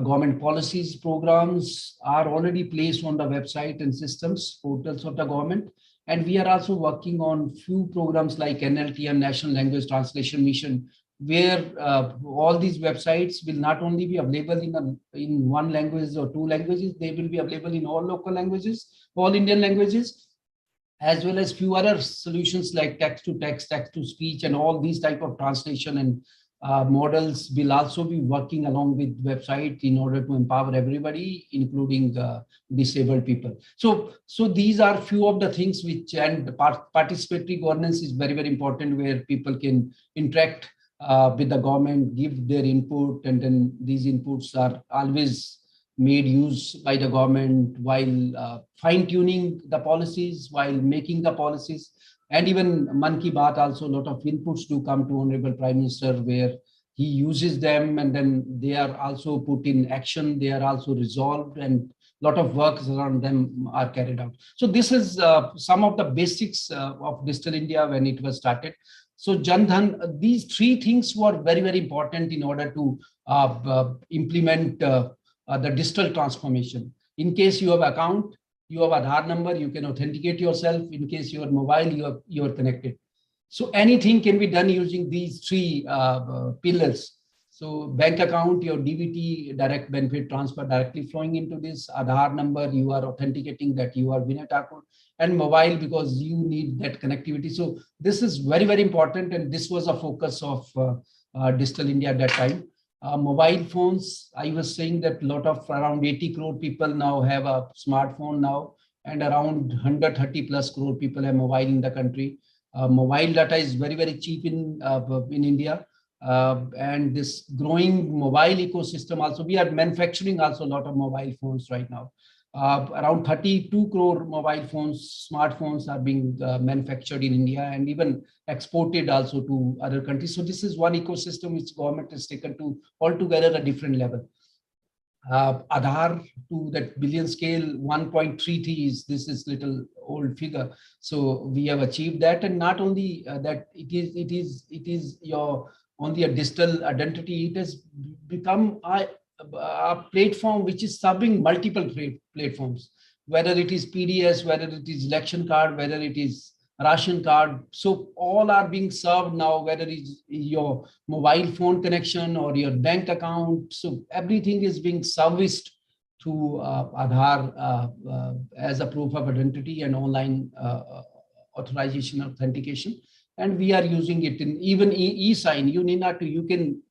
government policies, programs are already placed on the website and systems, portals of the government. And we are also working on few programs like NLTM, National Language Translation Mission, where all these websites will not only be available in one language or two languages, they will be available in all local languages, all Indian languages, as well as few other solutions like text to text, text to speech, and all these type of translation and models will also be working along with website in order to empower everybody, including disabled people. So these are few of the things which, and participatory governance is very, very important, where people can interact with the government, give their input, and then these inputs are always made use by the government while fine-tuning the policies, while making the policies. And even Man Ki Baat also, a lot of inputs do come to Honorable Prime Minister, where he uses them, and then they are also put in action, they are also resolved, and a lot of work around them are carried out. So this is some of the basics of Digital India when it was started. So Jan Dhan, these three things were very, very important in order to implement the digital transformation. In case you have account, you have Aadhaar number, you can authenticate yourself. In case you are mobile, you are connected. So anything can be done using these three pillars. So bank account, your DBT, direct benefit transfer directly flowing into this. Aadhaar number, you are authenticating that you are Vinay Thakur. And mobile, because you need that connectivity. So this is very, very important. And this was a focus of Digital India at that time. Mobile phones, I was saying that a lot of around 80 crore people now have a smartphone now, and around 130 plus crore people have mobile in the country. Mobile data is very, very cheap in India. And this growing mobile ecosystem also, we are manufacturing also a lot of mobile phones right now. Around 32 crore mobile phones, smartphones are being manufactured in India and even exported also to other countries. So this is one ecosystem which government has taken to altogether a different level. Aadhaar to that billion scale, 1.33 this is little old figure. So we have achieved that, and not only that, it is your only a digital identity. It has become a platform which is serving multiple platforms, whether it is PDS, whether it is election card, whether it is ration card. So all are being served now, whether it's your mobile phone connection or your bank account. So everything is being serviced through Aadhaar as a proof of identity and online authorization authentication. And we are using it in even e-sign. You need not to, you can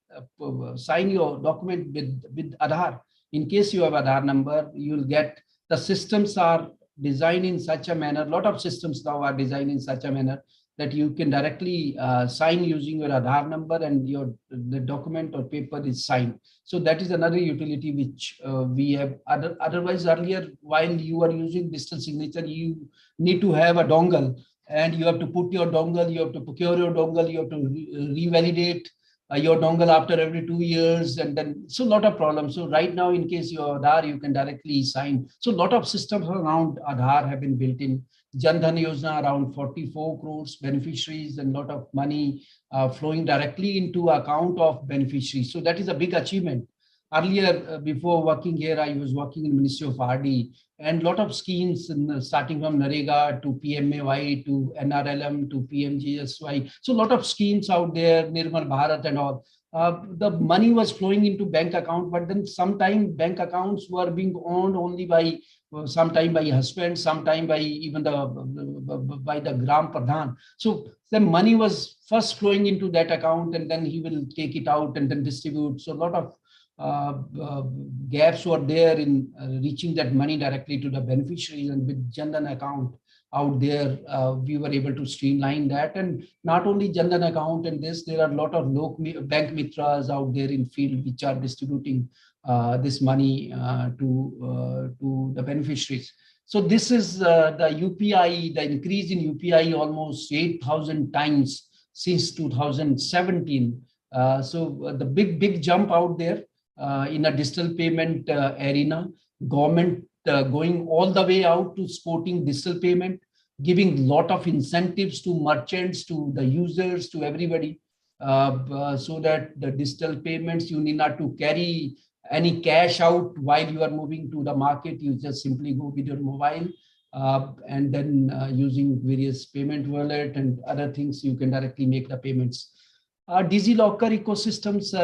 sign your document with Aadhaar. In case you have Aadhaar number, you'll get, the systems are designed in such a manner, a lot of systems now are designed in such a manner that you can directly sign using your Aadhaar number, and the document or paper is signed. So that is another utility which we have. Otherwise, earlier, while you are using digital signature, you need to have a dongle, and you have to put your dongle, you have to procure your dongle, you have to revalidate your dongle after every 2 years, and then so a lot of problems. So right now, in case your Aadhaar, you can directly sign. So a lot of systems around Aadhaar have been built in. Jan Dhan Yojana, around 44 crores beneficiaries, and a lot of money flowing directly into account of beneficiaries. So that is a big achievement. Earlier, before working here, I was working in Ministry of RD, and a lot of schemes starting from NREGA to PMAY to NRLM to PMGSY. So a lot of schemes out there, Nirmal Bharat and all. The money was flowing into bank account, but then sometimes bank accounts were being owned only by sometime by husband, sometime by even by the Gram Pradhan. So the money was first flowing into that account, and then he will take it out and then distribute. So a lot of gaps were there in reaching that money directly to the beneficiaries, and with Jan Dhan account out there, we were able to streamline that. And not only Jan Dhan account and this, there are a lot of bank mitras out there in field which are distributing this money to the beneficiaries. So this is the UPI, the increase in UPI almost 8,000 times since 2017. So the big jump out there in a digital payment arena, government going all the way out to supporting digital payment, giving lot of incentives to merchants, to the users, to everybody, so that the digital payments, you need not to carry any cash out while you are moving to the market. You just simply go with your mobile, and then using various payment wallet and other things, you can directly make the payments. DigiLocker ecosystems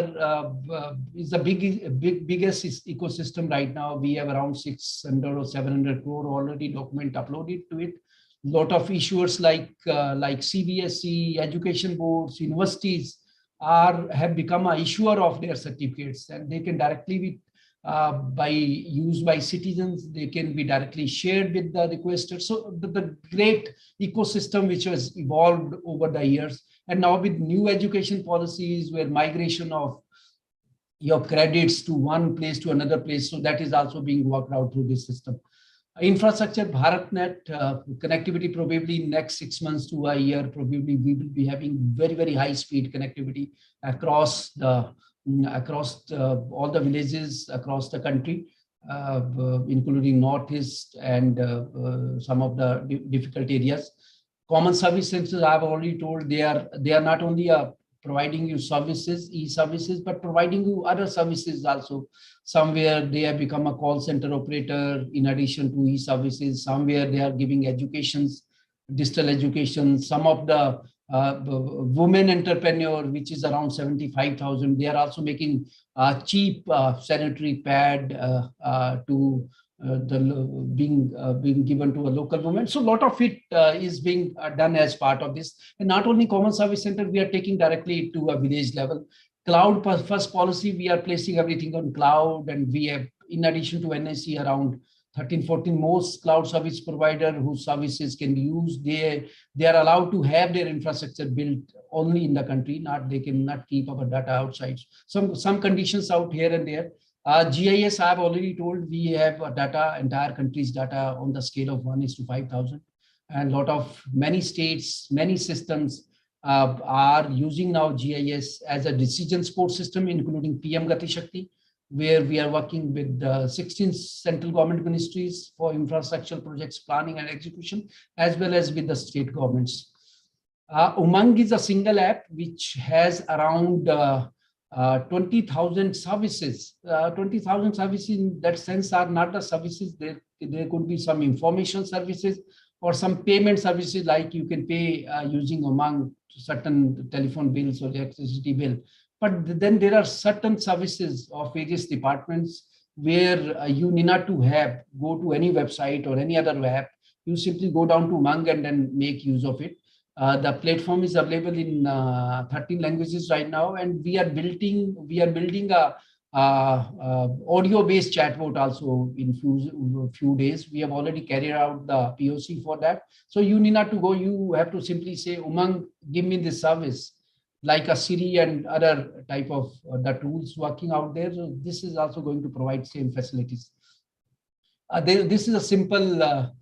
is the biggest ecosystem right now. We have around 600 or 700 crore already document uploaded to it. Lot of issuers like CBSE, education boards, universities have become an issuer of their certificates, and they can directly be used by citizens. They can be directly shared with the requester. So the great ecosystem which has evolved over the years. And now with new education policies where migration of your credits to one place to another place, so that is also being worked out through this system. Infrastructure, BharatNet, connectivity probably in next 6 months to a year, probably we will be having very high speed connectivity across all the villages across the country, including Northeast and some of the difficult areas. Common service centers, I've already told, they are not only providing you services, e-services, but providing you other services also. Somewhere they have become a call center operator in addition to e-services. Somewhere they are giving educations, digital education. Some of the women entrepreneur, which is around 75,000, they are also making cheap sanitary pad being given to a local woman. So a lot of it is being done as part of this. And not only common service center, we are taking directly to a village level. Cloud first policy, we are placing everything on cloud, and we have, in addition to NIC, around 13-14 most cloud service provider whose services can be used. They are allowed to have their infrastructure built only in the country. They cannot keep our data outside. Some conditions out here and there. GIS, I have already told, we have entire country's data on the scale of 1:5,000, and many states, many systems are using now GIS as a decision support system, including PM Gati Shakti, where we are working with 16 central government ministries for infrastructural projects planning and execution, as well as with the state governments. Umang is a single app which has around 20,000 services. 20,000 services in that sense are not the services. There could be some information services or some payment services, like you can pay using Umang certain telephone bills or electricity bill. But then there are certain services of various departments where you need not to go to any website or any other app. You simply go down to Umang and then make use of it. The platform is available in 13 languages right now, and we are building a audio-based chatbot also in few days. We have already carried out the POC for that. So you need not to go, you have to simply say, Umang, give me this service, like a Siri and other type of the tools working out there. So this is also going to provide same facilities. This is a simple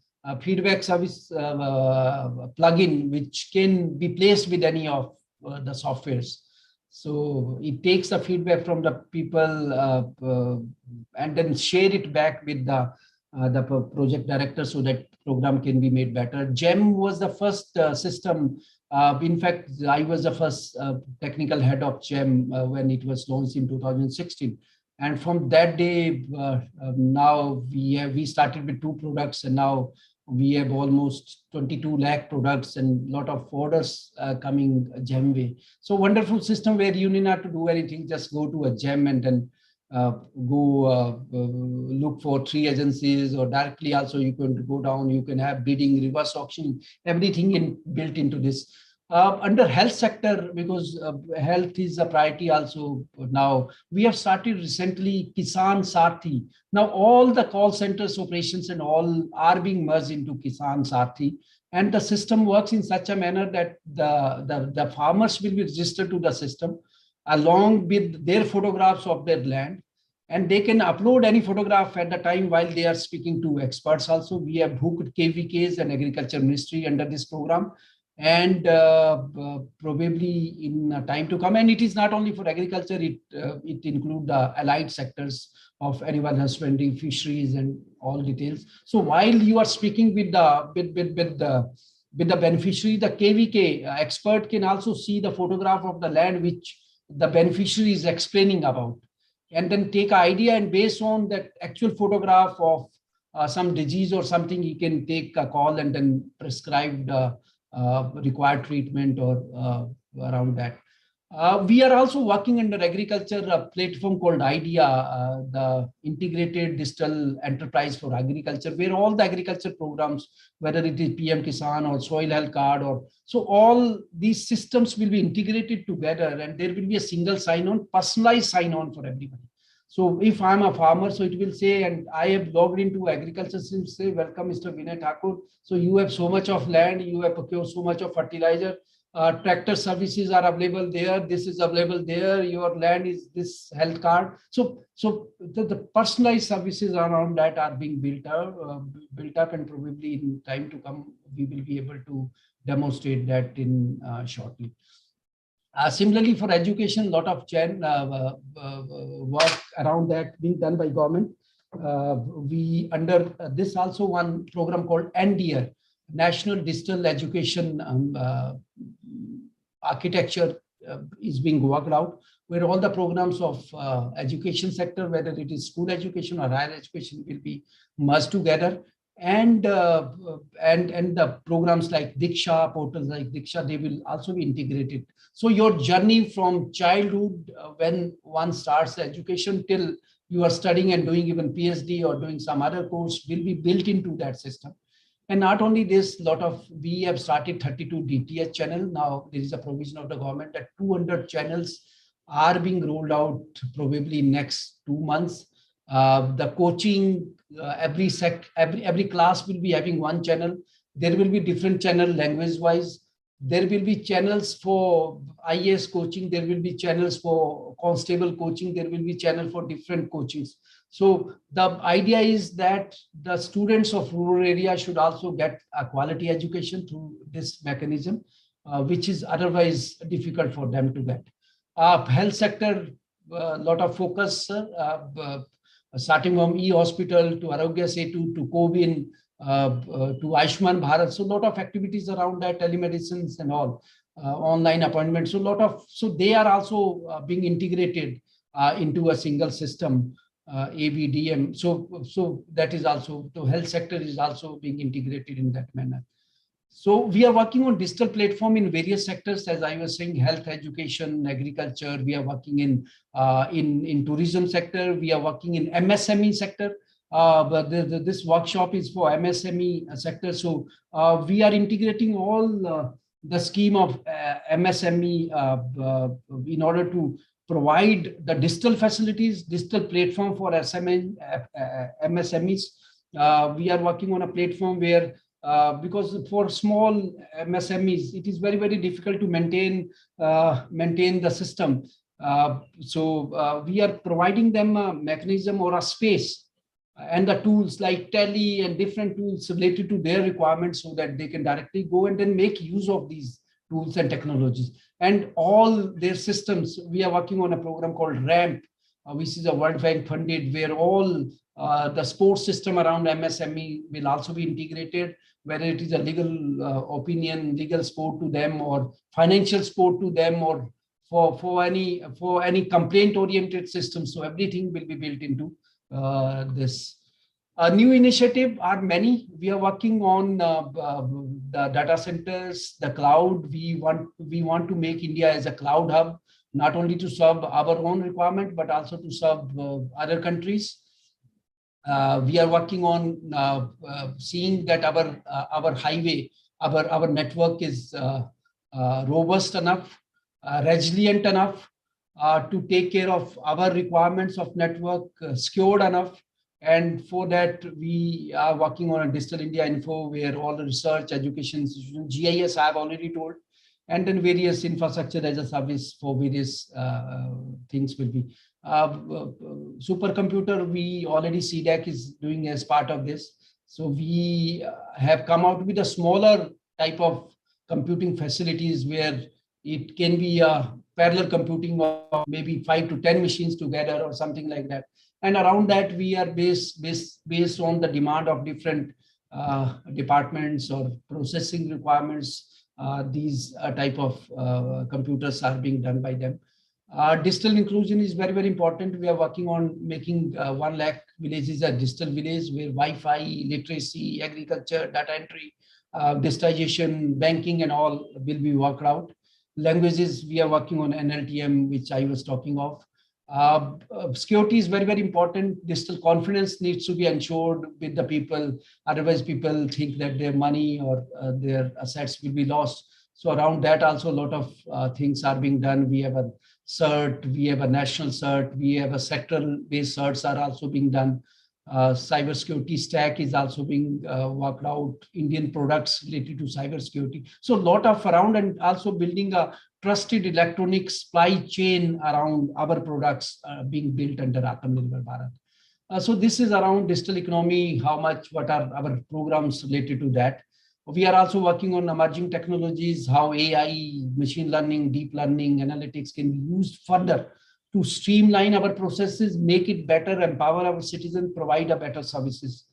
feedback service plugin which can be placed with any of the softwares. So it takes the feedback from the people and then share it back with the project director so that program can be made better. GEM was the first system. In fact, I was the first technical head of GEM when it was launched in 2016. And from that day, now we started with 2 products, and now we have almost 22 lakh products and a lot of orders coming GEM way. So wonderful system where you need not to do anything, just go to a GEM and then look for 3 agencies, or directly also you can go down, you can have bidding, reverse auction, everything built into this. Under health sector, because health is a priority also now, we have started recently Kisan Sathi. Now all the call centers operations and all are being merged into Kisan Sathi, and the system works in such a manner that the farmers will be registered to the system along with their photographs of their land, and they can upload any photograph at the time while they are speaking to experts. Also, we have hooked KVKs and Agriculture Ministry under this program, and probably in time to come. And it is not only for agriculture, it includes the allied sectors of animal husbandry, fisheries, and all details. So while you are speaking with the beneficiary, the KVK expert can also see the photograph of the land which the beneficiary is explaining about, and then take an idea, and based on that actual photograph of some disease or something, he can take a call and then prescribe the required treatment or around that. We are also working under agriculture, a platform called IDEA, the Integrated Digital Enterprise for Agriculture, where all the agriculture programs, whether it is PM Kisan or Soil Health Card, or so all these systems will be integrated together, and there will be a single sign-on, personalized sign-on for everybody. So if I'm a farmer, so it will say, and I have logged into agriculture system, say, welcome, Mr. Vinay Thakur. So you have so much of land, you have procured so much of fertilizer, tractor services are available there, this is available there, your land is this health card. So the personalized services around that are being built up, and probably in time to come, we will be able to demonstrate that in shortly. Similarly, for education, a lot of work around that being done by government. We under this also one program called NDR, National Digital Education Architecture is being worked out, where all the programs of education sector, whether it is school education or higher education, will be merged together. And the programs like Diksha, portals like Diksha, they will also be integrated. So your journey from childhood, when one starts education, till you are studying and doing even PhD or doing some other course, will be built into that system. And not only this, we have started 32 DTH channel. Now there is a provision of the government that 200 channels are being rolled out probably next 2 months. The coaching, every class will be having one channel. There will be different channel language wise. There will be channels for IAS coaching. There will be channels for constable coaching. There will be channel for different coachings. So the idea is that the students of rural area should also get a quality education through this mechanism, which is otherwise difficult for them to get. Health sector, a lot of focus, starting from e-hospital to Arogya Setu to COVID to Ayushman Bharat. So a lot of activities around that, telemedicines and all, online appointments. So they are also being integrated into a single system, AVDM. So that is also, the health sector is also being integrated in that manner. So we are working on digital platform in various sectors, as I was saying, health, education, agriculture. We are working in tourism sector. We are working in MSME sector. But this workshop is for MSME sector. So we are integrating all the scheme of MSME in order to provide the digital facilities, digital platform for MSMEs. We are working on a platform where, because for small MSMEs, it is very, very difficult to maintain the system. So we are providing them a mechanism or a space and the tools like Tally and different tools related to their requirements so that they can directly go and then make use of these tools and technologies. And all their systems, we are working on a program called RAMP, which is a World Bank funded, where all the support system around MSME will also be integrated, whether it is a legal opinion, legal support to them, or financial support to them, or for any complaint oriented system. So everything will be built into this. New initiative are many. We are working on the data centers, the cloud. We want to make India as a cloud hub, not only to serve our own requirement, but also to serve other countries. We are working on seeing that our highway, our network is robust enough, resilient enough to take care of our requirements of network, secured enough. And for that, we are working on a Digital India Info, where all the research, education, GIS I have already told, and then various infrastructure as a service for various things will be. Supercomputer, we already CDAC is doing as part of this. So we have come out with a smaller type of computing facilities where it can be a parallel computing of maybe 5 to 10 machines together or something like that. And around that, we are based on the demand of different departments or processing requirements. These type of computers are being done by them. Digital inclusion is very, very important. We are working on making 1 lakh villages a digital village, where Wi-Fi, literacy, agriculture, data entry, digitization, banking, and all will be worked out. Languages, we are working on NLTM, which I was talking of. Security is very, very important. Digital confidence needs to be ensured with the people. Otherwise, people think that their money or their assets will be lost. So around that, also a lot of things are being done. We have a CERT, we have a national CERT, we have a sectoral-based certs are also being done. Cybersecurity stack is also being worked out. Indian products related to cybersecurity. So a lot of around, and also building a trusted electronic supply chain around our products being built under Atmanirbhar Bharat. So this is around digital economy, what are our programs related to that. We are also working on emerging technologies, how AI, machine learning, deep learning, analytics can be used further to streamline our processes, make it better, empower our citizens, provide a better services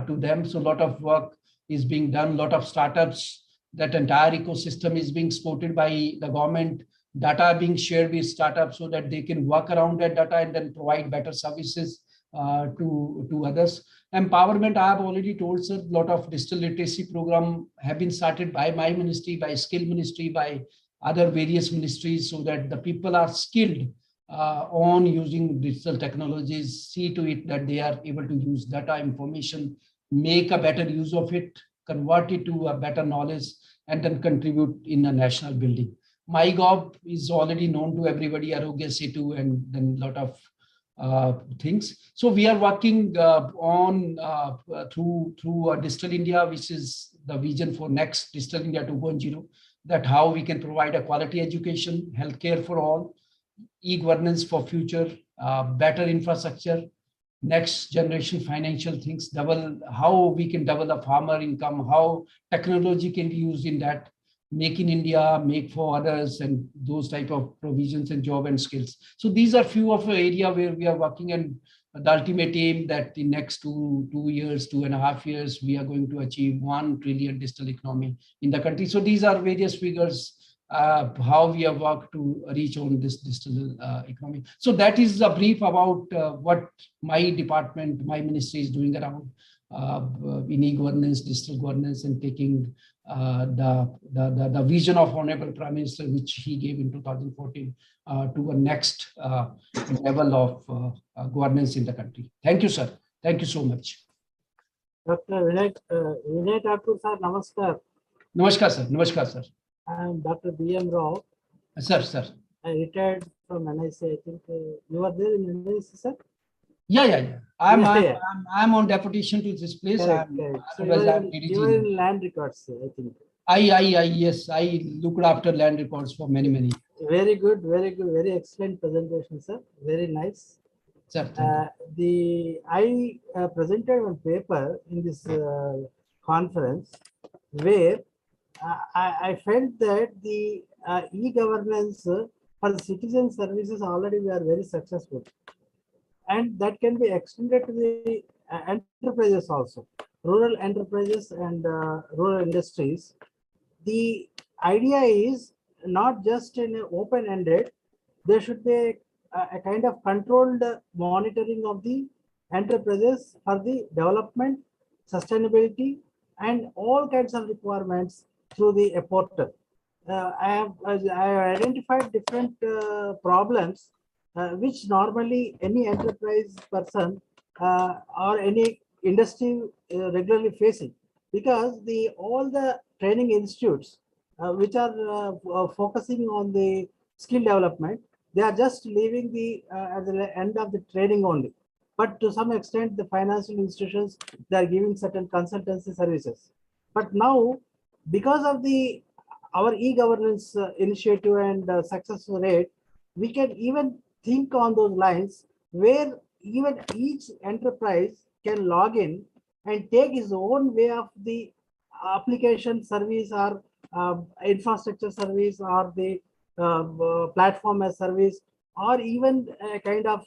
to them. So a lot of work is being done, a lot of startups, that entire ecosystem is being supported by the government, data being shared with startups so that they can work around that data and then provide better services to others. Empowerment, I have already told, sir, a lot of digital literacy program have been started by my ministry, by skill ministry, by other various ministries, so that the people are skilled on using digital technologies, see to it that they are able to use data information, make a better use of it, convert it to a better knowledge, and then contribute in a national building. MyGov is already known to everybody, Arogya Setu, and then a lot of things. So we are working on through Digital India, which is the vision for next Digital India 2.0, that how we can provide a quality education, healthcare for all, e-governance for future, better infrastructure, next generation financial things, how we can double the farmer income, how technology can be used in that, make in India, make for others, and those type of provisions and job and skills. So these are few of the area where we are working, and the ultimate aim that in next 2.5 years, we are going to achieve 1 trillion digital economy in the country. So these are various figures, how we have worked to reach on this digital economy. So that is a brief about what my department, my ministry is doing around in e-governance, digital governance, and taking the vision of Honorable Prime Minister, which he gave in 2014, to a next level of governance in the country. Thank you, sir. Thank you so much. Dr. Vinay Thakur, sir, namaskar. Namaskar, sir. Namaskar, sir. I am Dr. B.M. Rao. Sir. I retired from NIC. I think you were there in NIC, sir? Yeah. Yeah. I'm on deputation to this place. Correct. So you were in land records, I think. Yes, I looked after land records for many years. Very good, very excellent presentation, sir. Very nice. Sir, I presented one paper in this conference where I felt that the e-governance for the citizen services already we are very successful, and that can be extended to the enterprises also, rural enterprises and rural industries. The idea is not just in an open-ended, there should be a kind of controlled monitoring of the enterprises for the development, sustainability, and all kinds of requirements through the portal. I have identified different problems which normally any enterprise person or any industry regularly facing, because all the training institutes which are focusing on the skill development, they are just leaving at the end of the training only. But to some extent, the financial institutions, they are giving certain consultancy services. But now, because of our e-governance initiative and success rate, we can even think on those lines where even each enterprise can log in and take his own way of the application service or infrastructure service or the platform as service, or even a kind of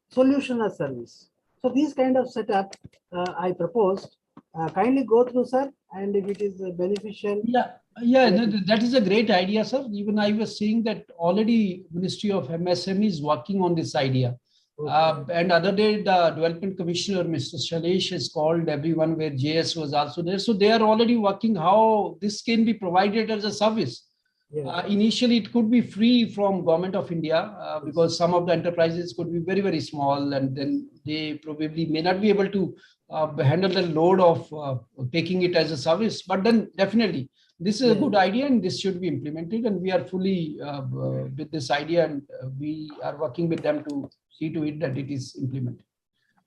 solution as service. So these kind of setup I proposed. Kindly go through, sir, and if it is beneficial. Yeah, that is a great idea, sir. Even I was seeing that already Ministry of MSME is working on this idea. Okay. And other day, the Development Commissioner, Mr. Shailesh, has called everyone where JS was also there. So they are already working how this can be provided as a service. Yeah. Initially, it could be free from Government of India because some of the enterprises could be very, very small, and then they probably may not be able to handle the load of taking it as a service. But then definitely, this is a good idea and this should be implemented, and we are fully with this idea, and we are working with them to see to it that it is implemented.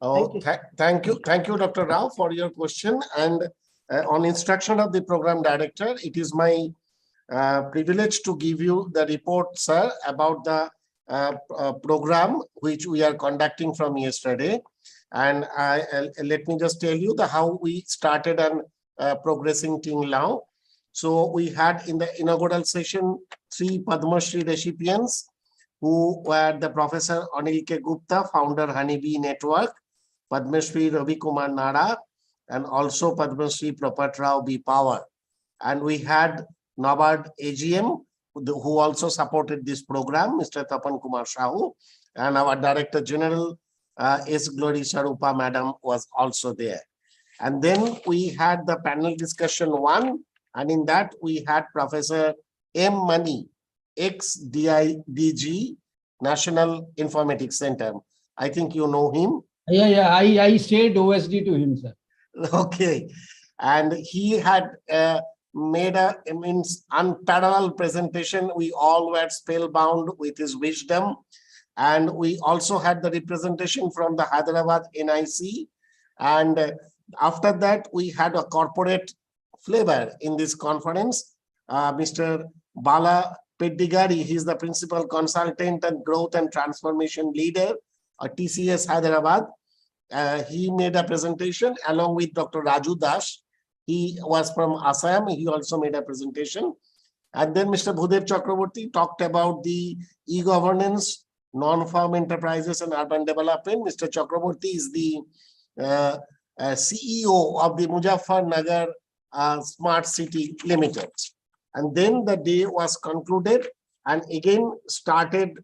Oh, thank you, Dr. Rao, for your question. And on instruction of the program director, it is my privilege to give you the report, sir, about the program which we are conducting from yesterday. And let me just tell you how we started and progressing till now. So we had in the inaugural session 3 Padma Shri recipients who were the Professor Anil K. Gupta, founder Honeybee Network, Padma Shri Ravi Kumar Nara, and also Padma Shri Prapat Rao B. Power. And we had NABARD AGM, who also supported this program, Mr. Tapan Kumar Shahu, and our Director General, S. Glory Sarupa Madam, was also there. And then we had the panel discussion 1, and in that we had Professor M. Mani, ex-DG, National Informatics Center. I think you know him. Yeah, I stayed OSD to him, sir. Okay. And he had made unparalleled presentation. We all were spellbound with his wisdom. And we also had the representation from the Hyderabad NIC. And after that, we had a corporate flavor in this conference. Mr. Bala Peddigari, he's the principal consultant and growth and transformation leader at TCS Hyderabad. He made a presentation along with Dr. Raju Das. He was from Assam. He also made a presentation. And then Mr. Bhudev Chakraborty talked about the e-governance, non-farm enterprises and urban development. Mr. Chakraborty is the CEO of the Muzaffarnagar Smart City Limited. And then the day was concluded and again started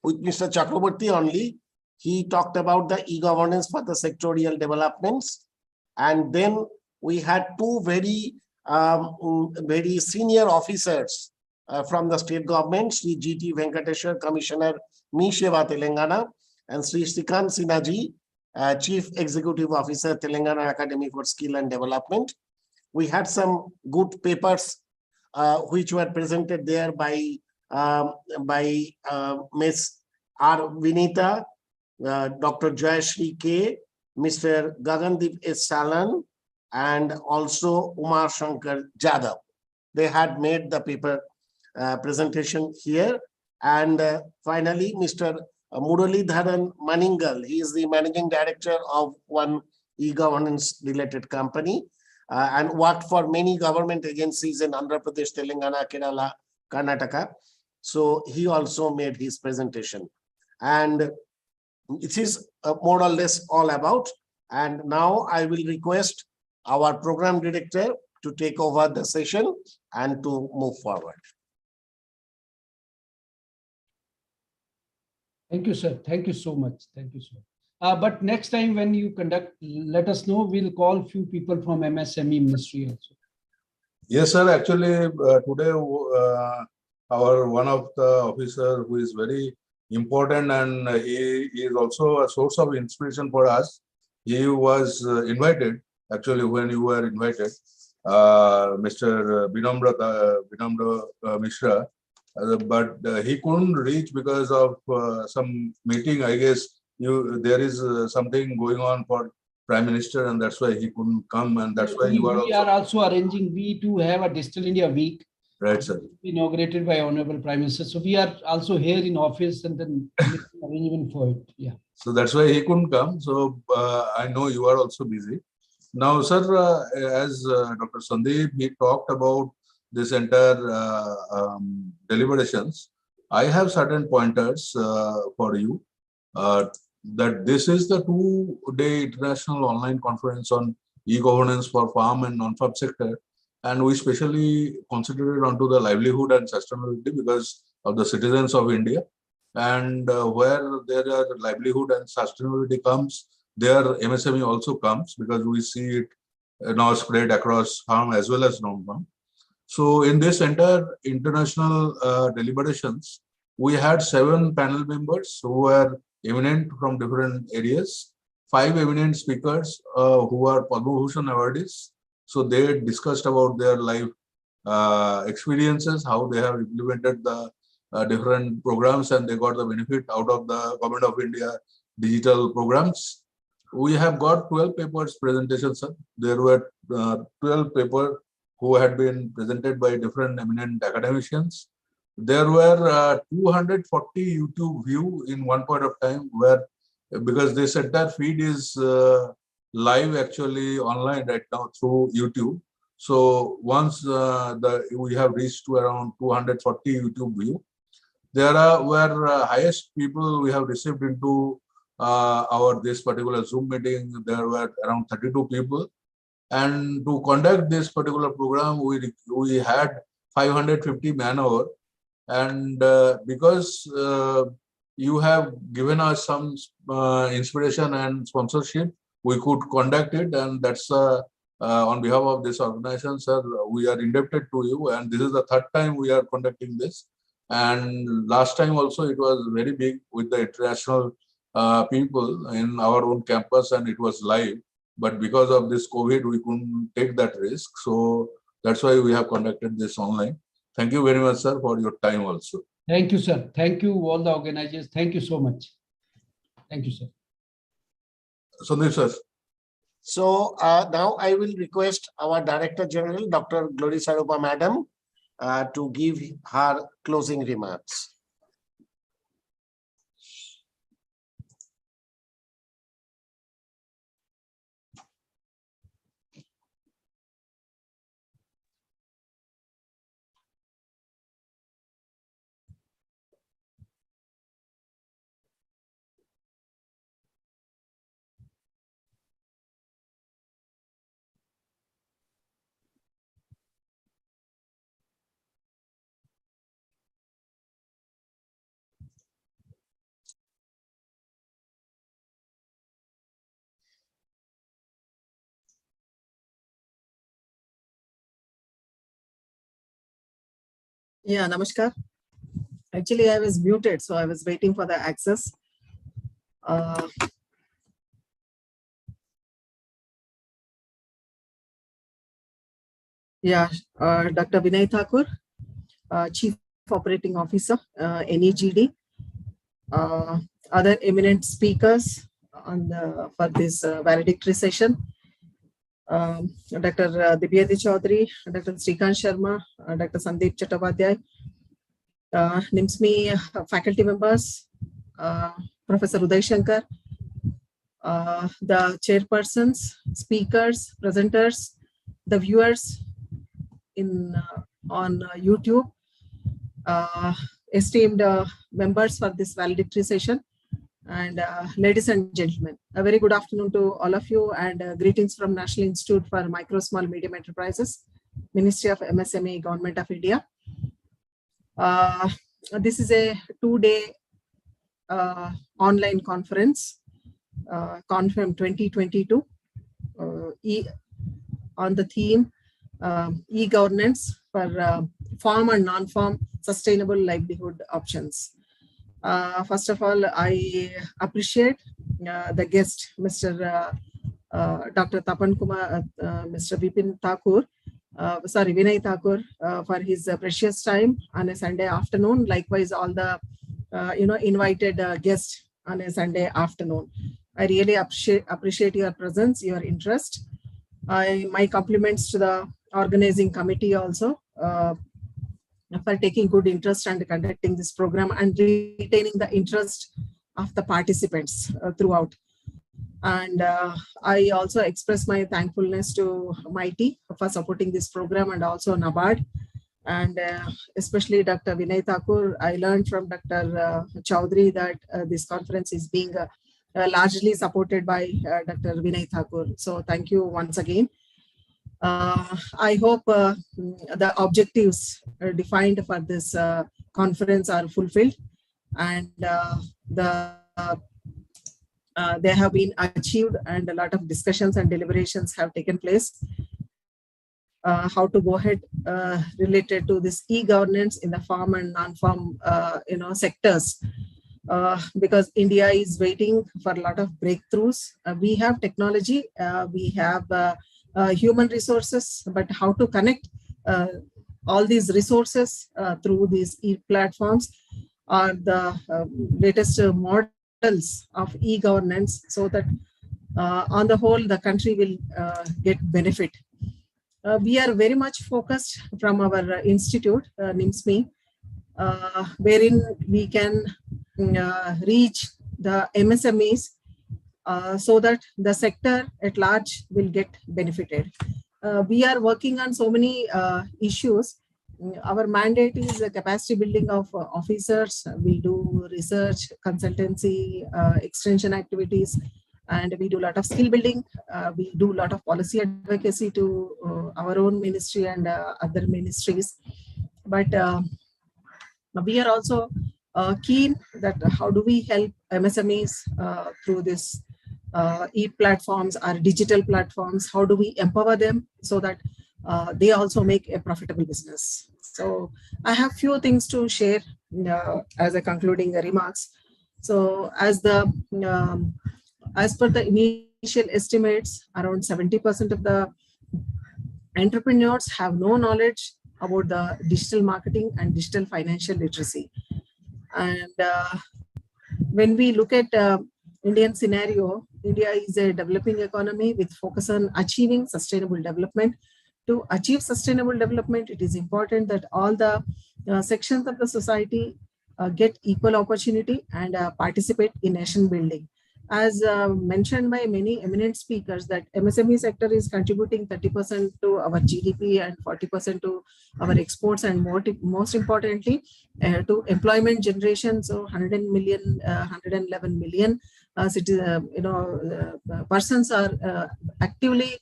with Mr. Chakraborty only. He talked about the e-governance for the sectorial developments. And then we had 2 very senior officers from the state government, Sri G.T. Venkateshwar, Commissioner, Mi-Seva Telangana, and Sri Srikant Sinhaji, Chief Executive Officer, Telangana Academy for Skill and Development. We had some good papers which were presented there by by Ms. R. Vinita, Dr. Jayashri K, Mr. Gagandeep S. Salan, and also Umar Shankar Jadhav. They had made the paper presentation here. And finally, Mr. Muralidharan Maningal, he is the managing director of one e-governance related company and worked for many government agencies in Andhra Pradesh, Telangana, Kerala, Karnataka. So he also made his presentation. And it is more or less all about. And now I will request our program director to take over the session and to move forward. Thank you, sir. Thank you so much. Thank you, sir. But next time when you conduct, let us know. We'll call few people from MSME ministry also. Yes, sir. Actually, today our one of the officer who is very important and he is also a source of inspiration for us. He was invited. Actually, when you were invited, Mr. Vinamra Mishra, but he couldn't reach because of some meeting. I guess there is something going on for Prime Minister, and that's why he couldn't come, and that's why you are we are also arranging. We too have a Digital India Week. Right, sir. Inaugurated by Honorable Prime Minister. So we are also here in office and then making arrangement for it. Yeah. So that's why he couldn't come. So I know you are also busy. Now, sir, as Dr. Sandeep, he talked about this entire deliberations. I have certain pointers for you. That this is the 2-day international online conference on e-governance for farm and non-farm sector. And we specially concentrated onto the livelihood and sustainability because of the citizens of India. And where there are livelihood and sustainability comes, there MSME also comes because we see it now spread across farm as well as non-farm. So in this entire international deliberations, we had 7 panel members who were eminent from different areas, 5 eminent speakers who are Padma Bhushan awardees. So they discussed about their life experiences, how they have implemented the different programs and they got the benefit out of the Government of India digital programs. We have got 12 papers presentations, sir. There were 12 papers who had been presented by different eminent academicians. There were 240 YouTube view in one point of time where, because this entire feed is live actually online right now through YouTube. So once we have reached to around 240 YouTube view, there were highest people we have received into this particular Zoom meeting. There were around 32 people. And to conduct this particular program, we had 550 man-hour. And because you have given us some inspiration and sponsorship, we could conduct it. And that's on behalf of this organization, sir, we are indebted to you. And this is the 3rd time we are conducting this. And last time also it was very big with the international people in our own campus and it was live. But because of this COVID, we couldn't take that risk. So that's why we have conducted this online. Thank you very much, sir, for your time also. Thank you, sir. Thank you, all the organizers. Thank you so much. Thank you, sir. Sandeep, sir. So now I will request our Director General, Dr. Glory Sarupa Madam, to give her closing remarks. Yeah, namaskar. Actually, I was muted, so I was waiting for the access. Yeah, Dr. Vinay Thakur, Chief Operating Officer, NEGD, other eminent speakers on for this valedictory session. Dr. Dibyati Chaudhary, Dr. Srikanth Sharma, Dr. Sandeep Chattopadhyay, ni-msme faculty members, Professor Uday Shankar, the chairpersons, speakers, presenters, the viewers on YouTube, esteemed members for this valedictory session, and ladies and gentlemen, a very good afternoon to all of you, and greetings from National Institute for Micro, Small, Medium Enterprises, Ministry of MSME, Government of India. This is a 2-day online conference, CONFEM 2022, on the theme e-governance for farm and non-farm sustainable livelihood options. First of all, I appreciate the guest, Mr. Dr. Tapan Kumar, Mr. Vinay Thakur, for his precious time on a Sunday afternoon. Likewise, all the invited guests on a Sunday afternoon. I really appreciate your presence, your interest. My compliments to the organizing committee also for taking good interest and conducting this program and retaining the interest of the participants throughout. And I also express my thankfulness to MITI for supporting this program, and also NABARD, and especially Dr. Vinay Thakur. I learned from Dr. Chaudhary that this conference is being largely supported by Dr. Vinay Thakur. So thank you once again. I hope the objectives defined for this conference are fulfilled, and they have been achieved, and a lot of discussions and deliberations have taken place. How to go ahead related to this e-governance in the farm and non-farm sectors, because India is waiting for a lot of breakthroughs. We have technology, we have human resources, but how to connect all these resources through these e-platforms are the latest models of e-governance, so that on the whole the country will get benefit. We are very much focused from our institute, ni-msme, wherein we can reach the MSMEs so that the sector at large will get benefited. We are working on so many issues. Our mandate is the capacity building of officers. We do research, consultancy, extension activities, and we do a lot of skill building. We do a lot of policy advocacy to our own ministry and other ministries. But we are also keen that how do we help MSMEs through this e-platforms or digital platforms? How do we empower them so that they also make a profitable business? So I have few things to share as a concluding remarks. So as per the initial estimates, around 70% of the entrepreneurs have no knowledge about the digital marketing and digital financial literacy. And when we look at Indian scenario, India is a developing economy with focus on achieving sustainable development. To achieve sustainable development, it is important that all the sections of the society get equal opportunity and participate in nation building. As mentioned by many eminent speakers, that MSME sector is contributing 30% to our GDP and 40% to our exports, and most importantly to employment generation. So 111 million persons are actively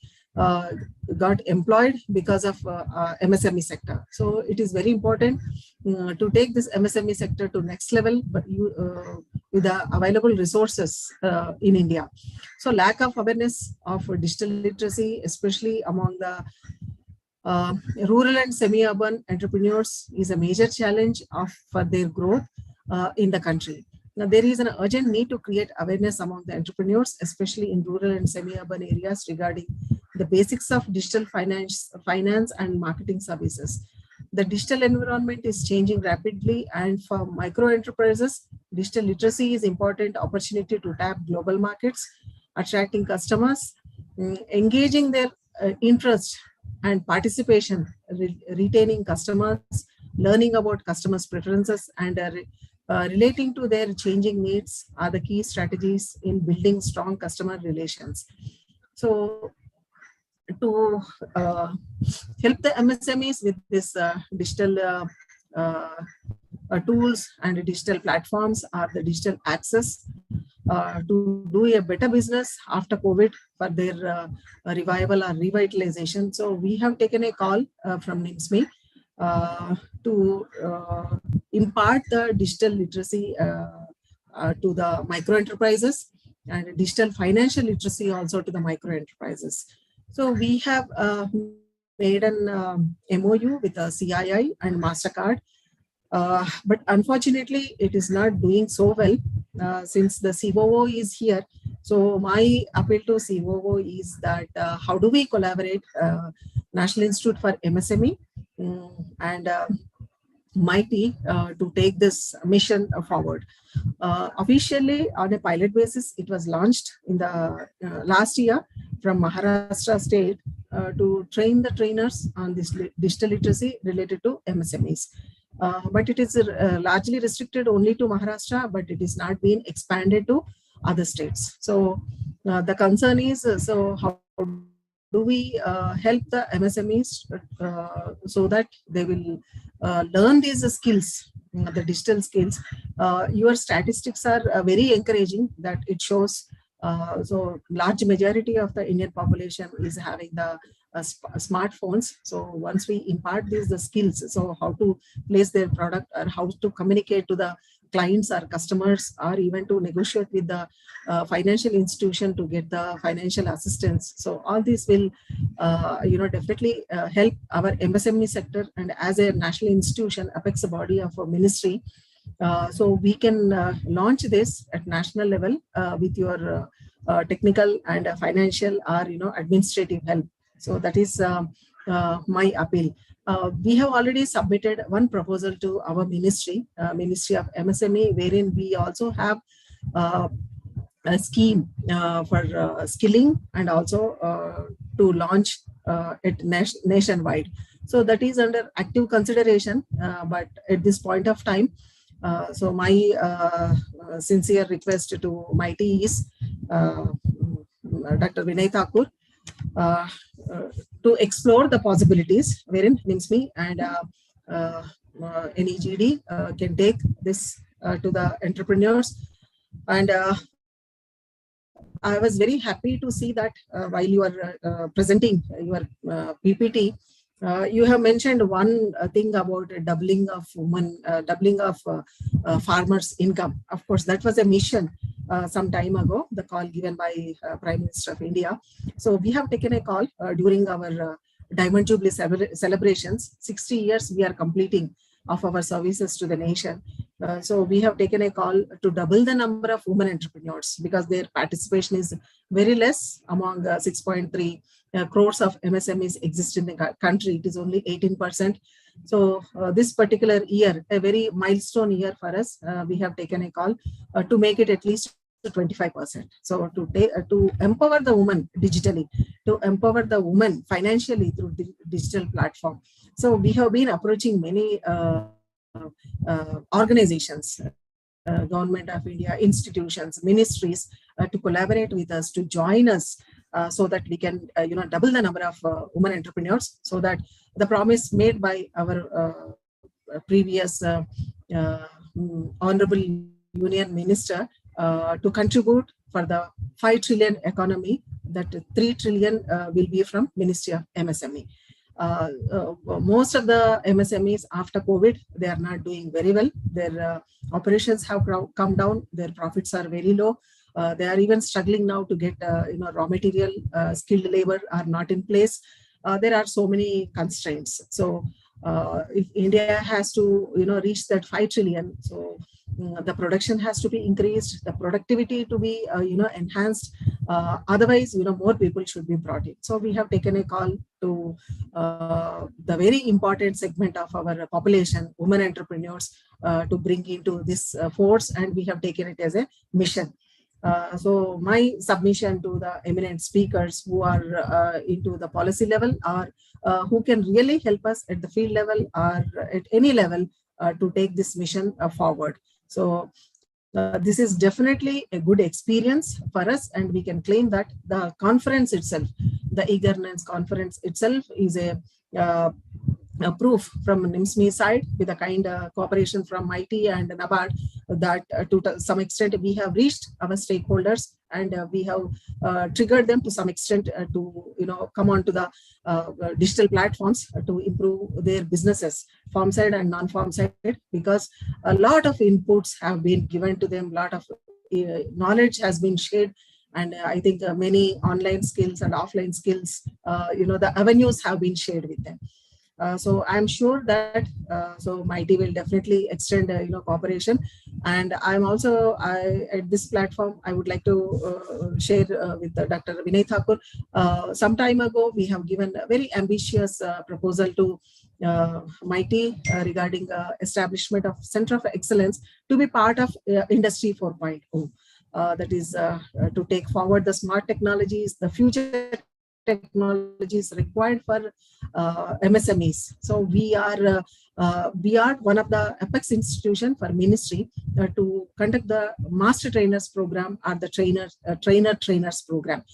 got employed because of MSME sector. So it is very important to take this MSME sector to next level, but with the available resources in India. So lack of awareness of digital literacy, especially among the rural and semi-urban entrepreneurs, is a major challenge for their growth in the country. Now, there is an urgent need to create awareness among the entrepreneurs, especially in rural and semi-urban areas, regarding the basics of digital finance and marketing services. The digital environment is changing rapidly, and for micro enterprises, digital literacy is important opportunity to tap global markets, attracting customers, engaging their interest and participation, retaining customers, learning about customers' preferences, and relating to their changing needs are the key strategies in building strong customer relations. So, to help the MSMEs with this digital tools and digital platforms are the digital access to do a better business after COVID for their revival or revitalization. So we have taken a call from ni-msme to impart the digital literacy to the micro enterprises and digital financial literacy also to the micro enterprises. So we have made an MOU with the CII and MasterCard, but unfortunately it is not doing so well since the COO is here. So my appeal to COO is that how do we collaborate National Institute for MSME and MIT to take this mission forward. Officially on a pilot basis, it was launched in the last year from Maharashtra state to train the trainers on this digital literacy related to MSMEs. But it is largely restricted only to Maharashtra, but it is not being expanded to other states. So the concern is, so how do we help the MSMEs so that they will learn these skills, the digital skills? Your statistics are very encouraging that it shows so large majority of the Indian population is having the smartphones. So once we impart these the skills, so how to place their product or how to communicate to the clients or customers, or even to negotiate with the financial institution to get the financial assistance. So all this will, definitely help our MSME sector, and as a national institution, apex body of a ministry. So we can launch this at national level with your technical and financial or administrative help. So that is my appeal. We have already submitted one proposal to our ministry, Ministry of MSME, wherein we also have a scheme for skilling and also to launch it nationwide. So that is under active consideration, but at this point of time, so my sincere request to my TE is Dr. Vinay Thakur to explore the possibilities wherein ni-msme and NEGD can take this to the entrepreneurs. And I was very happy to see that while you are presenting your PPT, you have mentioned one thing about doubling of farmers' income. Of course, that was a mission some time ago, the call given by Prime Minister of India. So we have taken a call during our Diamond Jubilee celebrations. 60 years we are completing of our services to the nation. So we have taken a call to double the number of women entrepreneurs, because their participation is very less among 6.3 crores of MSMEs exist in the country. It is only 18%. So this particular year, a very milestone year for us, we have taken a call to make it at least 25%. So to empower the woman digitally, to empower the woman financially through the digital platform. So we have been approaching many organizations, Government of India, institutions, ministries to collaborate with us, to join us so that we can double the number of women entrepreneurs, so that the promise made by our previous Honorable Union Minister to contribute for the 5 trillion economy, that 3 trillion will be from Ministry of MSME. Most of the MSMEs after COVID, they are not doing very well. Their operations have come down. Their profits are very low. They are even struggling now to get raw material, skilled labor are not in place. There are so many constraints. So if India has to, reach that 5 trillion, so the production has to be increased, the productivity to be, enhanced. Otherwise, more people should be brought in. So we have taken a call to the very important segment of our population, women entrepreneurs, to bring into this force, and we have taken it as a mission. So my submission to the eminent speakers who are into the policy level, or who can really help us at the field level or at any level to take this mission forward. So this is definitely a good experience for us, and we can claim that the conference itself, the e-governance conference itself, is a proof from ni-msme side, with a kind of cooperation from MIT and NABARD, that to some extent we have reached our stakeholders, and we have triggered them to some extent to come on to the digital platforms to improve their businesses, farm side and non-farm side, because a lot of inputs have been given to them, a lot of knowledge has been shared. And I think many online skills and offline skills, the avenues have been shared with them. So I'm sure that so MIT will definitely extend cooperation, and I'm also at this platform I would like to share with Dr. Vinay Thakur. Some time ago we have given a very ambitious proposal to MIT regarding establishment of Center of Excellence to be part of Industry 4.0. That is to take forward the smart technologies, the future technologies required for MSMEs. So we are one of the apex institution for ministry to conduct the master trainers program or the trainers program.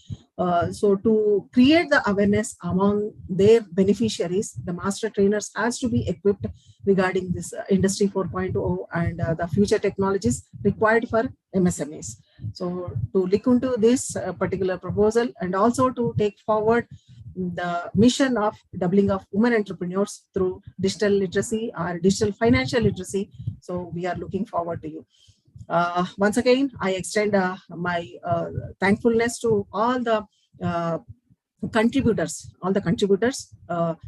So to create the awareness among their beneficiaries, the master trainers has to be equipped regarding this Industry 4.0 and the future technologies required for MSMEs. So to look into this particular proposal, and also to take forward the mission of doubling of women entrepreneurs through digital literacy or digital financial literacy. So we are looking forward to you. Once again, I extend my thankfulness to all the contributors,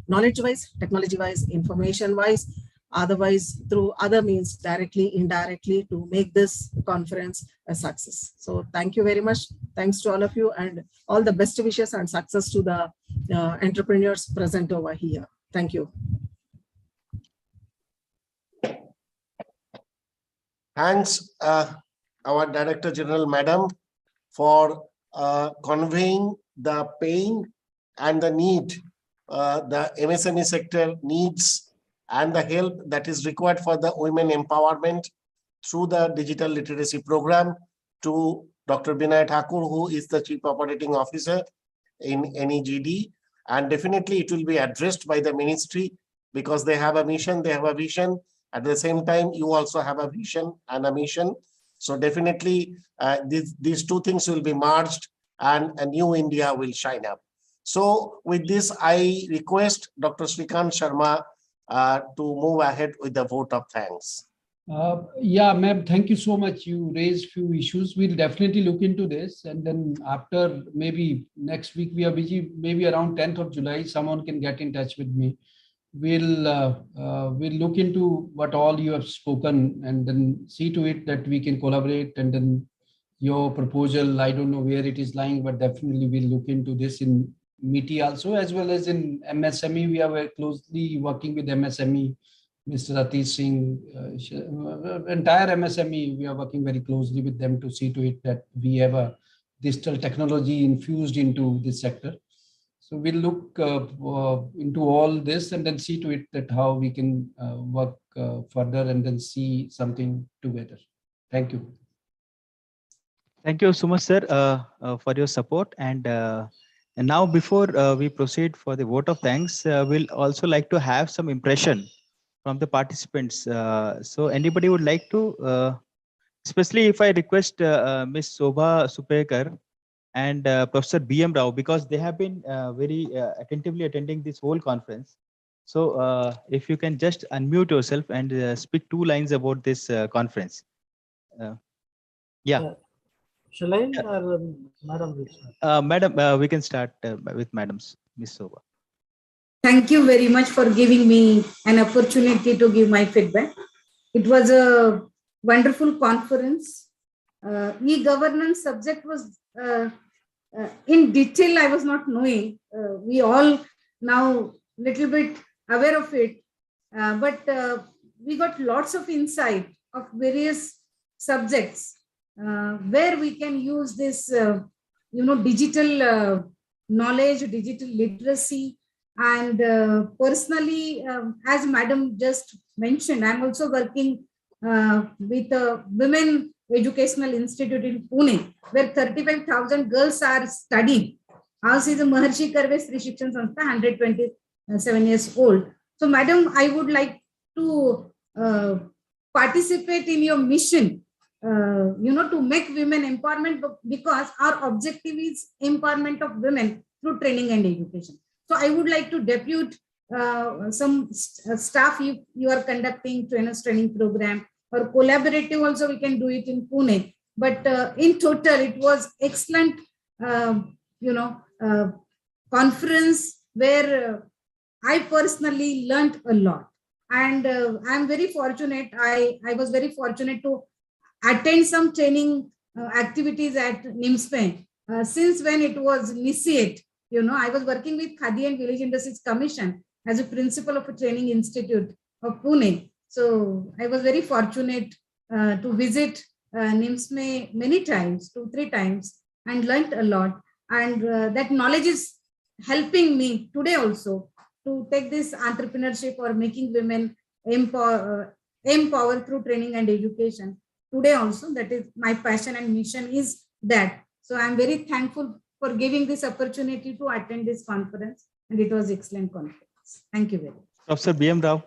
knowledge-wise, technology-wise, information-wise, otherwise through other means, directly, indirectly, to make this conference a success. So thank you very much. Thanks to all of you, and all the best wishes and success to the entrepreneurs present over here. Thank you. Thanks, our Director General, Madam, for conveying the pain and the need the MSME sector needs, and the help that is required for the women empowerment through the digital literacy program, to Dr. Vinay Thakur, who is the Chief Operating Officer in NEGD. And definitely it will be addressed by the ministry, because they have a mission, they have a vision. At the same time, you also have a vision and a mission. So definitely these two things will be merged, and a new India will shine up. So with this, I request Dr. Srikant Sharma to move ahead with the vote of thanks. Yeah, ma'am, thank you so much. You raised few issues. We'll definitely look into this. And then after, maybe next week, we are busy, maybe around 10th of July, someone can get in touch with me. We'll look into what all you have spoken, and then see to it that we can collaborate. And then your proposal, I don't know where it is lying, but definitely we'll look into this in MITI also, as well as in MSME. We are very closely working with MSME, Mr. Atish Singh, entire MSME. We are working very closely with them to see to it that we have a digital technology infused into this sector. So we'll look into all this, and then see to it that how we can work further, and then see something together. Thank you. Thank you so much, sir, for your support. And now, before we proceed for the vote of thanks, we'll also like to have some impression from the participants. So anybody would like to, especially if I request Ms. Sobha Supekar and Professor B.M. Rao, because they have been very attentively attending this whole conference. So if you can just unmute yourself and speak 2 lines about this conference. Yeah. Shall I, or Madam? Madam, we can start with Madam Ms. Sobha. Thank you very much for giving me an opportunity to give my feedback. It was a wonderful conference. E-governance subject was in detail, I was not knowing. We all now little bit aware of it, but we got lots of insight of various subjects where we can use this, digital knowledge, digital literacy. And personally, as Madam just mentioned, I'm also working with a women educational institute in Pune, where 35,000 girls are studying. Ours is a Maharshi Karve Sri Shikshan Sanstha, 127 years old. So, Madam, I would like to participate in your mission, to make women empowerment, because our objective is empowerment of women through training and education. So I would like to depute some staff you are conducting trainers training program, or collaborative also we can do it in Pune. But in total, it was excellent, conference where I personally learned a lot. And I'm very fortunate. I was very fortunate to attend some training activities at ni-msme since when it was initiated. I was working with Khadi and Village Industries Commission as a principal of a training institute of Pune. So I was very fortunate to visit ni-msme many times, 2-3 times, and learned a lot. And that knowledge is helping me today also to take this entrepreneurship or making women empower through training and education. Today also, that is my passion and mission is that. So I'm very thankful for giving this opportunity to attend this conference, and it was excellent conference. Thank you very much. Professor B.M. Rao.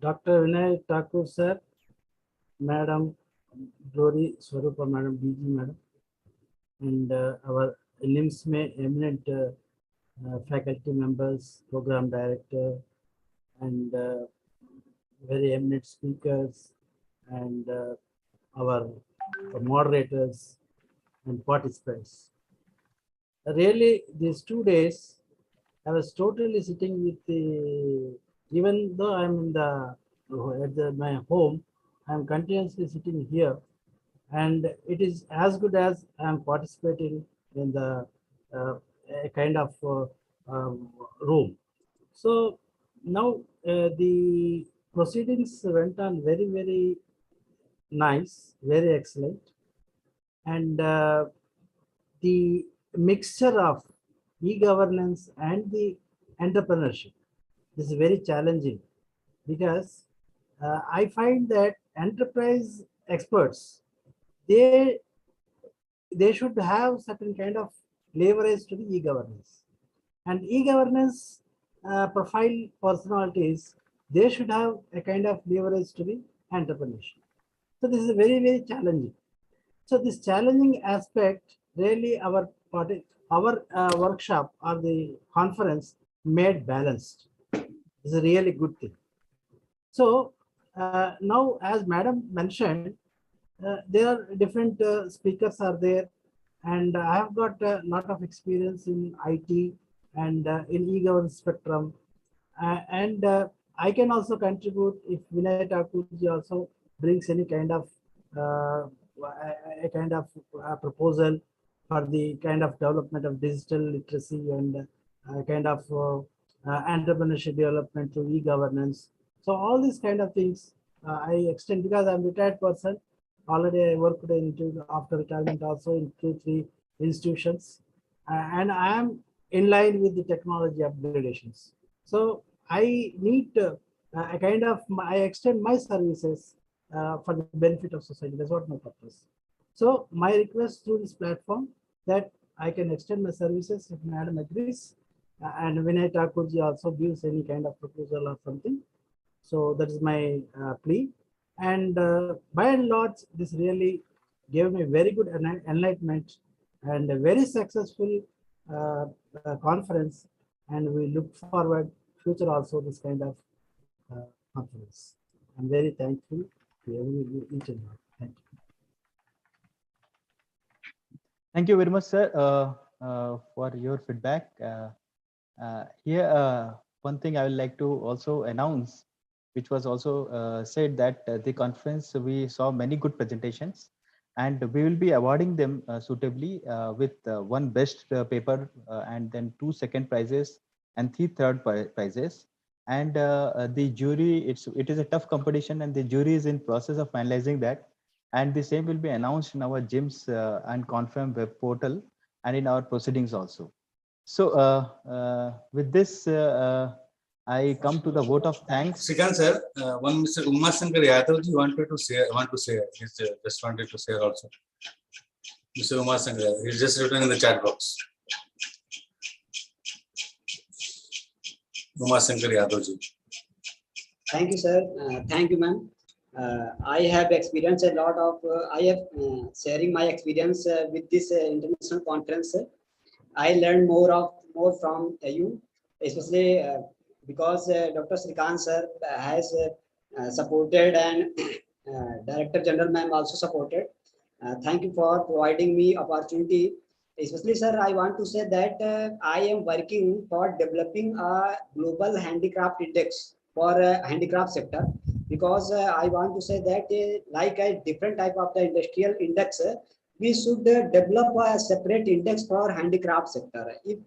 Dr. Vinay Thakur sir, Madam Glory Swarupa, Madam DG Madam, and our ni-msme eminent faculty members, program director, and very eminent speakers, and our moderators and participants. Really, these 2 days, I was totally sitting with the, even though I'm in my home, I'm continuously sitting here, and it is as good as I'm participating in the a kind of room. So now the proceedings went on very, very nice, very excellent. And the mixture of e-governance and the entrepreneurship is very challenging, because I find that enterprise experts, they should have certain kind of leverage to the e-governance, and e-governance profile personalities, they should have a kind of leverage to the entrepreneurship. So this is very, very challenging. So this challenging aspect, really our workshop or the conference made balanced. This is a really good thing. So now, as Madam mentioned, there are different speakers are there, and I have got a lot of experience in IT and in e-governance spectrum, and I can also contribute if Vinay Thakurji also brings any kind of proposal for the kind of development of digital literacy and kind of entrepreneurship development through e-governance. So all these kind of things I extend, because I'm a retired person. Already I worked after retirement also in 2-3 institutions, and I am in line with the technology upgradations. So I need I extend my services for the benefit of society. That's what my purpose. So my request through this platform that I can extend my services if Madam agrees, and Vinay Thakurji also gives any kind of proposal or something. So that is my plea. And by and large, this really gave me very good enlightenment and a very successful conference. And we look forward future also this kind of conference. I'm very thankful to each and all. Thank you. Thank you very much, sir. for your feedback. Here, one thing I would like to also announce, which was also said that the conference, we saw many good presentations, and we will be awarding them suitably with one best paper and then 2 second prizes and 3 third prizes. And the jury, it is a tough competition, and the jury is in process of finalizing that. And the same will be announced in our GIMS and CONFEM web portal and in our proceedings also. So with this, I come to the vote of thanks. Srikant sir, one Mr. Umasankar Yadav ji wanted to say, he's just wanted to say also. Mr. Umasankar, he's just written in the chat box. Umasankar Yadav ji. Thank you, sir. Thank you, ma'am. I have experienced a lot of, I have sharing my experience with this international conference. I learned more from you, especially because Dr. Srikant sir has supported, and Director General ma'am also supported. Thank you for providing me opportunity. Especially, sir, I want to say that I am working for developing a global handicraft index for handicraft sector, because I want to say that like a different type of the industrial index, we should develop a separate index for handicraft sector. If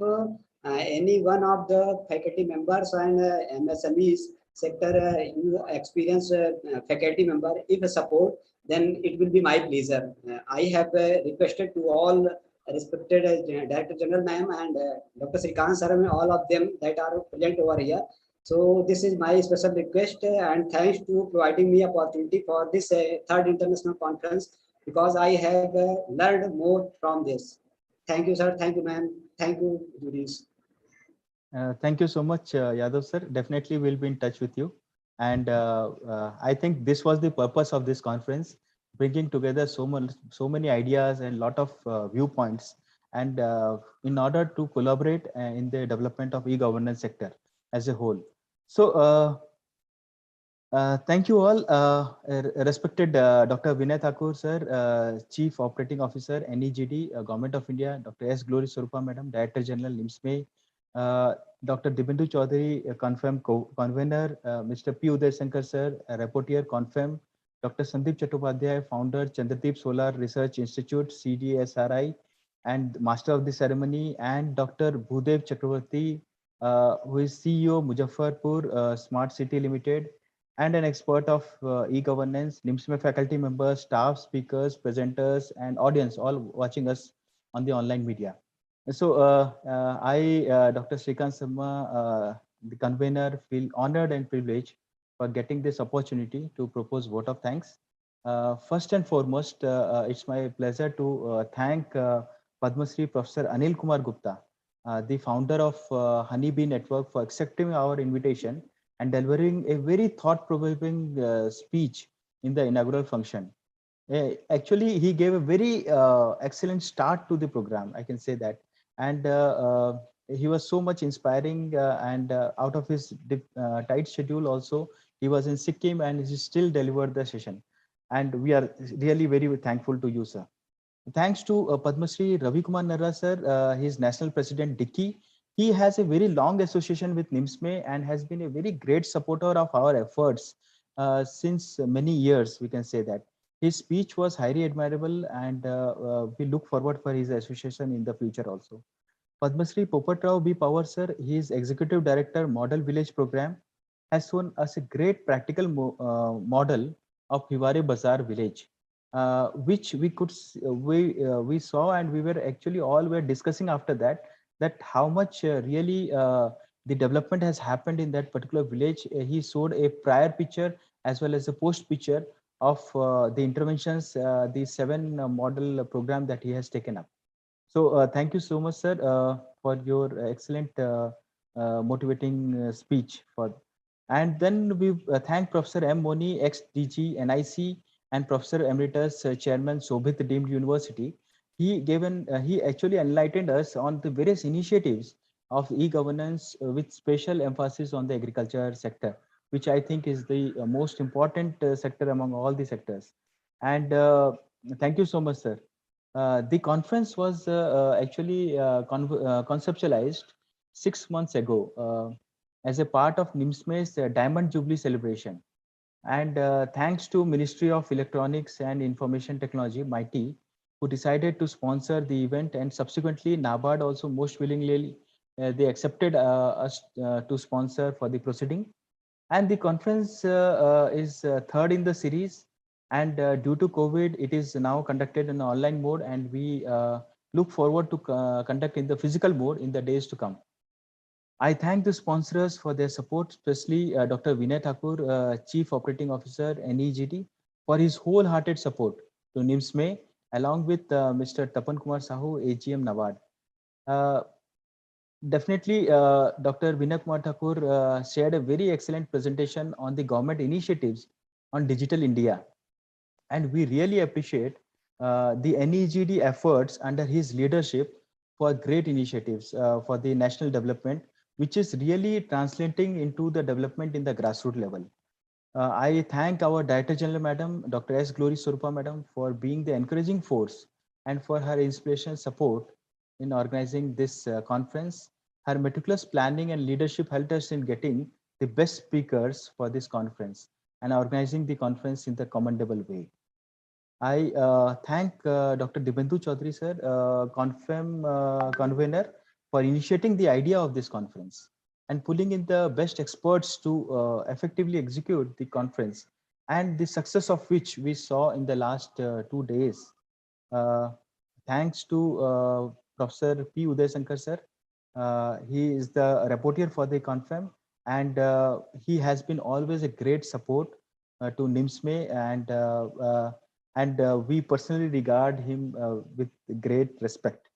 any one of the faculty members and MSMEs sector you experience faculty member, if support, then it will be my pleasure. I have requested to all respected Director General ma'am and Dr. Srikant sir, all of them that are present over here. So this is my special request, and thanks to providing me opportunity for this third international conference, because I have learned more from this. Thank you, sir. Thank you, ma'am. Thank you, juries. Thank you so much, Yadav sir. Definitely we'll be in touch with you. And I think this was the purpose of this conference, bringing together so many ideas and lot of viewpoints, and in order to collaborate in the development of e-governance sector as a whole. So thank you all, respected Dr. Vinay Thakur sir, Chief Operating Officer, NEGD, Government of India, Dr. S. Glory Swarupa Madam, Director General, ni-msme, Dr. Dibyendu Chaudhary, CONFEM Convener, Mr. P. Uday Shankar sir, Rapporteur, CONFEM, Dr. Sandeep Chattopadhyay, Founder, Chandradeep Solar Research Institute, CDSRI, and Master of the Ceremony, and Dr. Bhudev Chakravarti, who is CEO, Muzaffarpur Smart City Limited, and an expert of e-governance, ni-msme faculty members, staff, speakers, presenters, and audience, all watching us on the online media. So I, Dr. Srikant Sharma, the convener, feel honored and privileged for getting this opportunity to propose vote of thanks. First and foremost, it's my pleasure to thank Padma Shri Professor Anil Kumar Gupta, the founder of Honeybee Network, for accepting our invitation and delivering a very thought-provoking speech in the inaugural function. Actually, he gave a very excellent start to the program, I can say that. And he was so much inspiring, and out of his tight schedule also, he was in Sikkim and he still delivered the session. And we are really very thankful to you, sir. Thanks to Padma Shri Ravi Kumar Narra sir, his national president Dicky. He has a very long association with ni-msme and has been a very great supporter of our efforts since many years, we can say that. His speech was highly admirable, and we look forward for his association in the future also. Padma Shri Popatrao B. Power sir, he is Executive Director, Model Village Program, has shown us a great practical model of Hiware Bazaar village, which we saw, and we were actually all were discussing after that how much really the development has happened in that particular village. He showed a prior picture as well as a post picture of the interventions, the 7 model program that he has taken up. So thank you so much, sir, for your excellent motivating speech. And then we thank Professor M. Moni, ex-DG, NIC, and Professor Emeritus Chairman, Sobhit Deemed University. He actually enlightened us on the various initiatives of e-governance with special emphasis on the agriculture sector, which I think is the most important sector among all the sectors. And thank you so much, sir. The conference was actually conceptualized 6 months ago as a part of ni-msme's Diamond Jubilee celebration. And thanks to Ministry of Electronics and Information Technology, MIT, who decided to sponsor the event, and subsequently NABARD also most willingly, they accepted us to sponsor for the proceeding. And the conference is third in the series. And due to COVID, it is now conducted in online mode, and we look forward to conduct in the physical mode in the days to come. I thank the sponsors for their support, especially Dr. Vinay Thakur, Chief Operating Officer, NEGT, for his wholehearted support to ni-msme, along with Mr. Tapan Kumar Sahu, AGM NABARD. Definitely, Dr. Vinay Kumar Thakur shared a very excellent presentation on the government initiatives on Digital India. And we really appreciate the NEGD efforts under his leadership for great initiatives for the national development, which is really translating into the development in the grassroots level. I thank our Director General, Madam, Dr. S. Glory Surupa, Madam, for being the encouraging force and for her inspirational support in organizing this conference. Her meticulous planning and leadership helped us in getting the best speakers for this conference and organizing the conference in the commendable way. I thank Dr. Dibendhu Chaudhary, sir, CONFEM convener, for initiating the idea of this conference and pulling in the best experts to effectively execute the conference, and the success of which we saw in the last 2 days. Thanks to Professor P. Uday Shankar, sir. He is the rapporteur for the CONFEM, and he has been always a great support to ni-msme, and we personally regard him with great respect.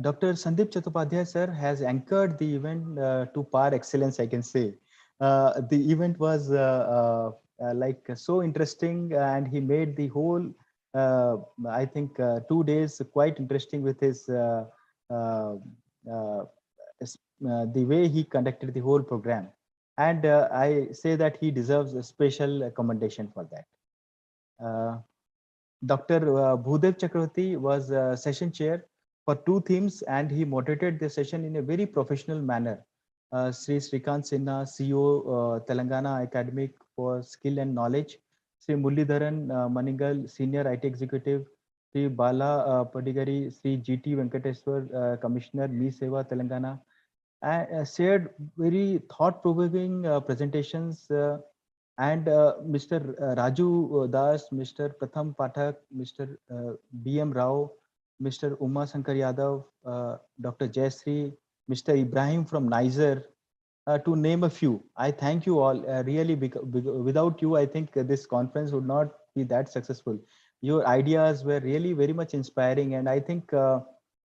Dr. Sandeep Chattopadhyay sir has anchored the event to par excellence, I can say. The event was like so interesting, and he made the whole, I think, 2 days quite interesting with his the way he conducted the whole program. And I say that he deserves a special commendation for that. Dr. Bhudev Chakravarti was session chair for 2 themes, and he moderated the session in a very professional manner. Sri Srikant Sinha, CEO, Telangana Academic for Skill and Knowledge, Sri Mullidharan Maningal, Senior IT Executive, Sri Bala Padigari, Sri GT Venkateswar, Commissioner, Mi Seva, Telangana, shared very thought-provoking presentations, and Mr. Raju Das, Mr. Pratham Pathak, Mr. B.M. Rao, Mr. Uma Shankar Yadav, Dr. Jayasri, Mr. Ibrahim from Niger, to name a few. I thank you all. Really, without you, I think this conference would not be that successful. Your ideas were really very much inspiring, and I think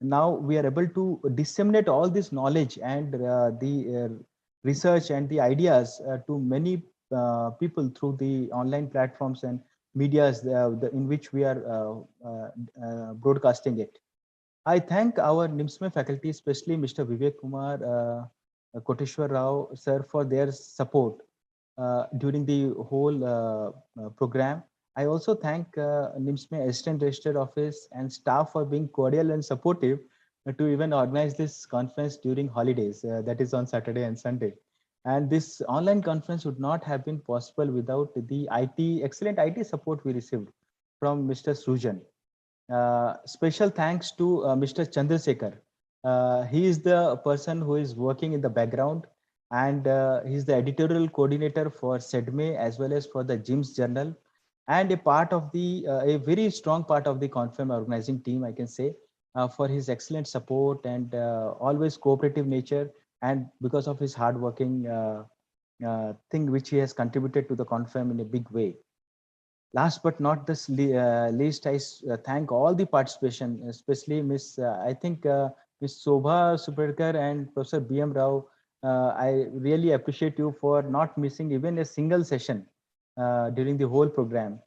now we are able to disseminate all this knowledge and the research and the ideas to many people through the online platforms and medias in which we are broadcasting it. I thank our ni-msme faculty, especially Mr. Vivek Kumar, Koteshwar Rao, sir, for their support during the whole program. I also thank ni-msme Assistant Registrar Office and staff for being cordial and supportive to even organize this conference during holidays, that is on Saturday and Sunday. And this online conference would not have been possible without the excellent IT support we received from Mr. Sujan. Special thanks to Mr. Chandrasekhar. He is the person who is working in the background, and he's the editorial coordinator for SEDME as well as for the GIMS Journal, and a part of the a very strong part of the CONFEM organizing team, I can say, for his excellent support and always cooperative nature, and because of his hardworking thing which he has contributed to the CONFEM in a big way. Last but not the least, I thank all the participation, especially Miss, I think Miss Sobha Suparkar and Professor B.M. Rao. I really appreciate you for not missing even a single session during the whole program.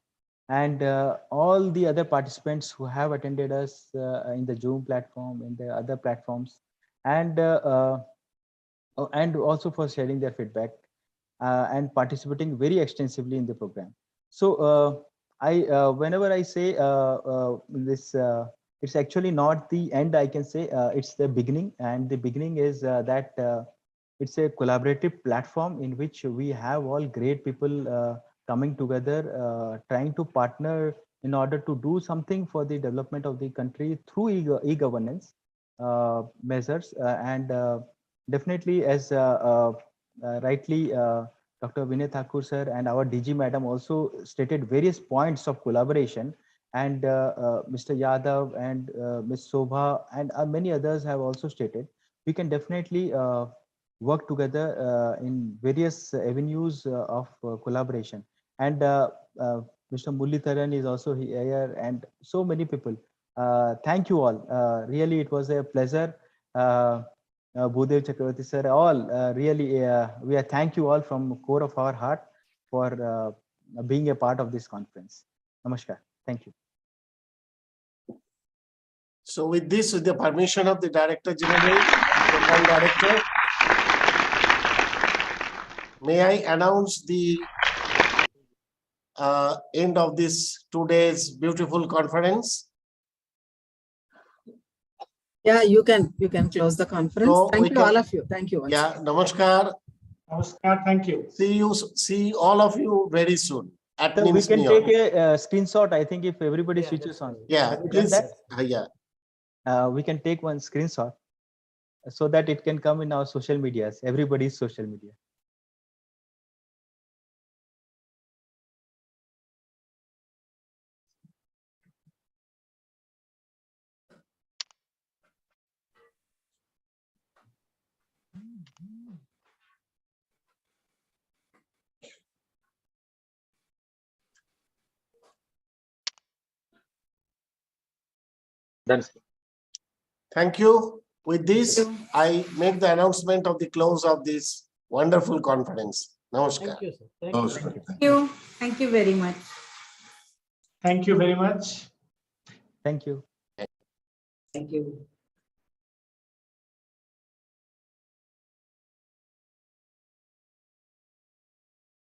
And all the other participants who have attended us in the Zoom platform, in the other platforms, and also for sharing their feedback and participating very extensively in the program. So whenever I say this, it's actually not the end. I can say it's the beginning, and the beginning is that it's a collaborative platform in which we have all great people coming together, trying to partner in order to do something for the development of the country through e-governance measures. And definitely, as rightly Dr. Vinay Thakur sir and our DG madam also stated various points of collaboration, and Mr. Yadav and Ms. Sobha and many others have also stated, we can definitely work together in various avenues of collaboration. And Mr. Muralidharan is also here, and so many people. Thank you all. Really, it was a pleasure. Bhudev Chakravarti sir, all really, we are thank you all from core of our heart for being a part of this conference. Namaskar. Thank you. So with this, with the permission of the Director General, Program Director, may I announce the end of this today's beautiful conference? Yeah, you can close the conference. So Thank you, all of you. Thank you. Yeah, namaskar. Namaskar. Thank you. See all of you very soon. At So we ni-msme can take a screenshot, I think, if everybody switches on. Yeah, please. Yeah. We can take one screenshot so that it can come in our social medias, everybody's social media. Done. Thank you. With this, I make the announcement of the close of this wonderful conference. Namaskar. Thank you, sir. Thank you. Thank you. Thank you very much. Thank you very much. Thank you. Thank you.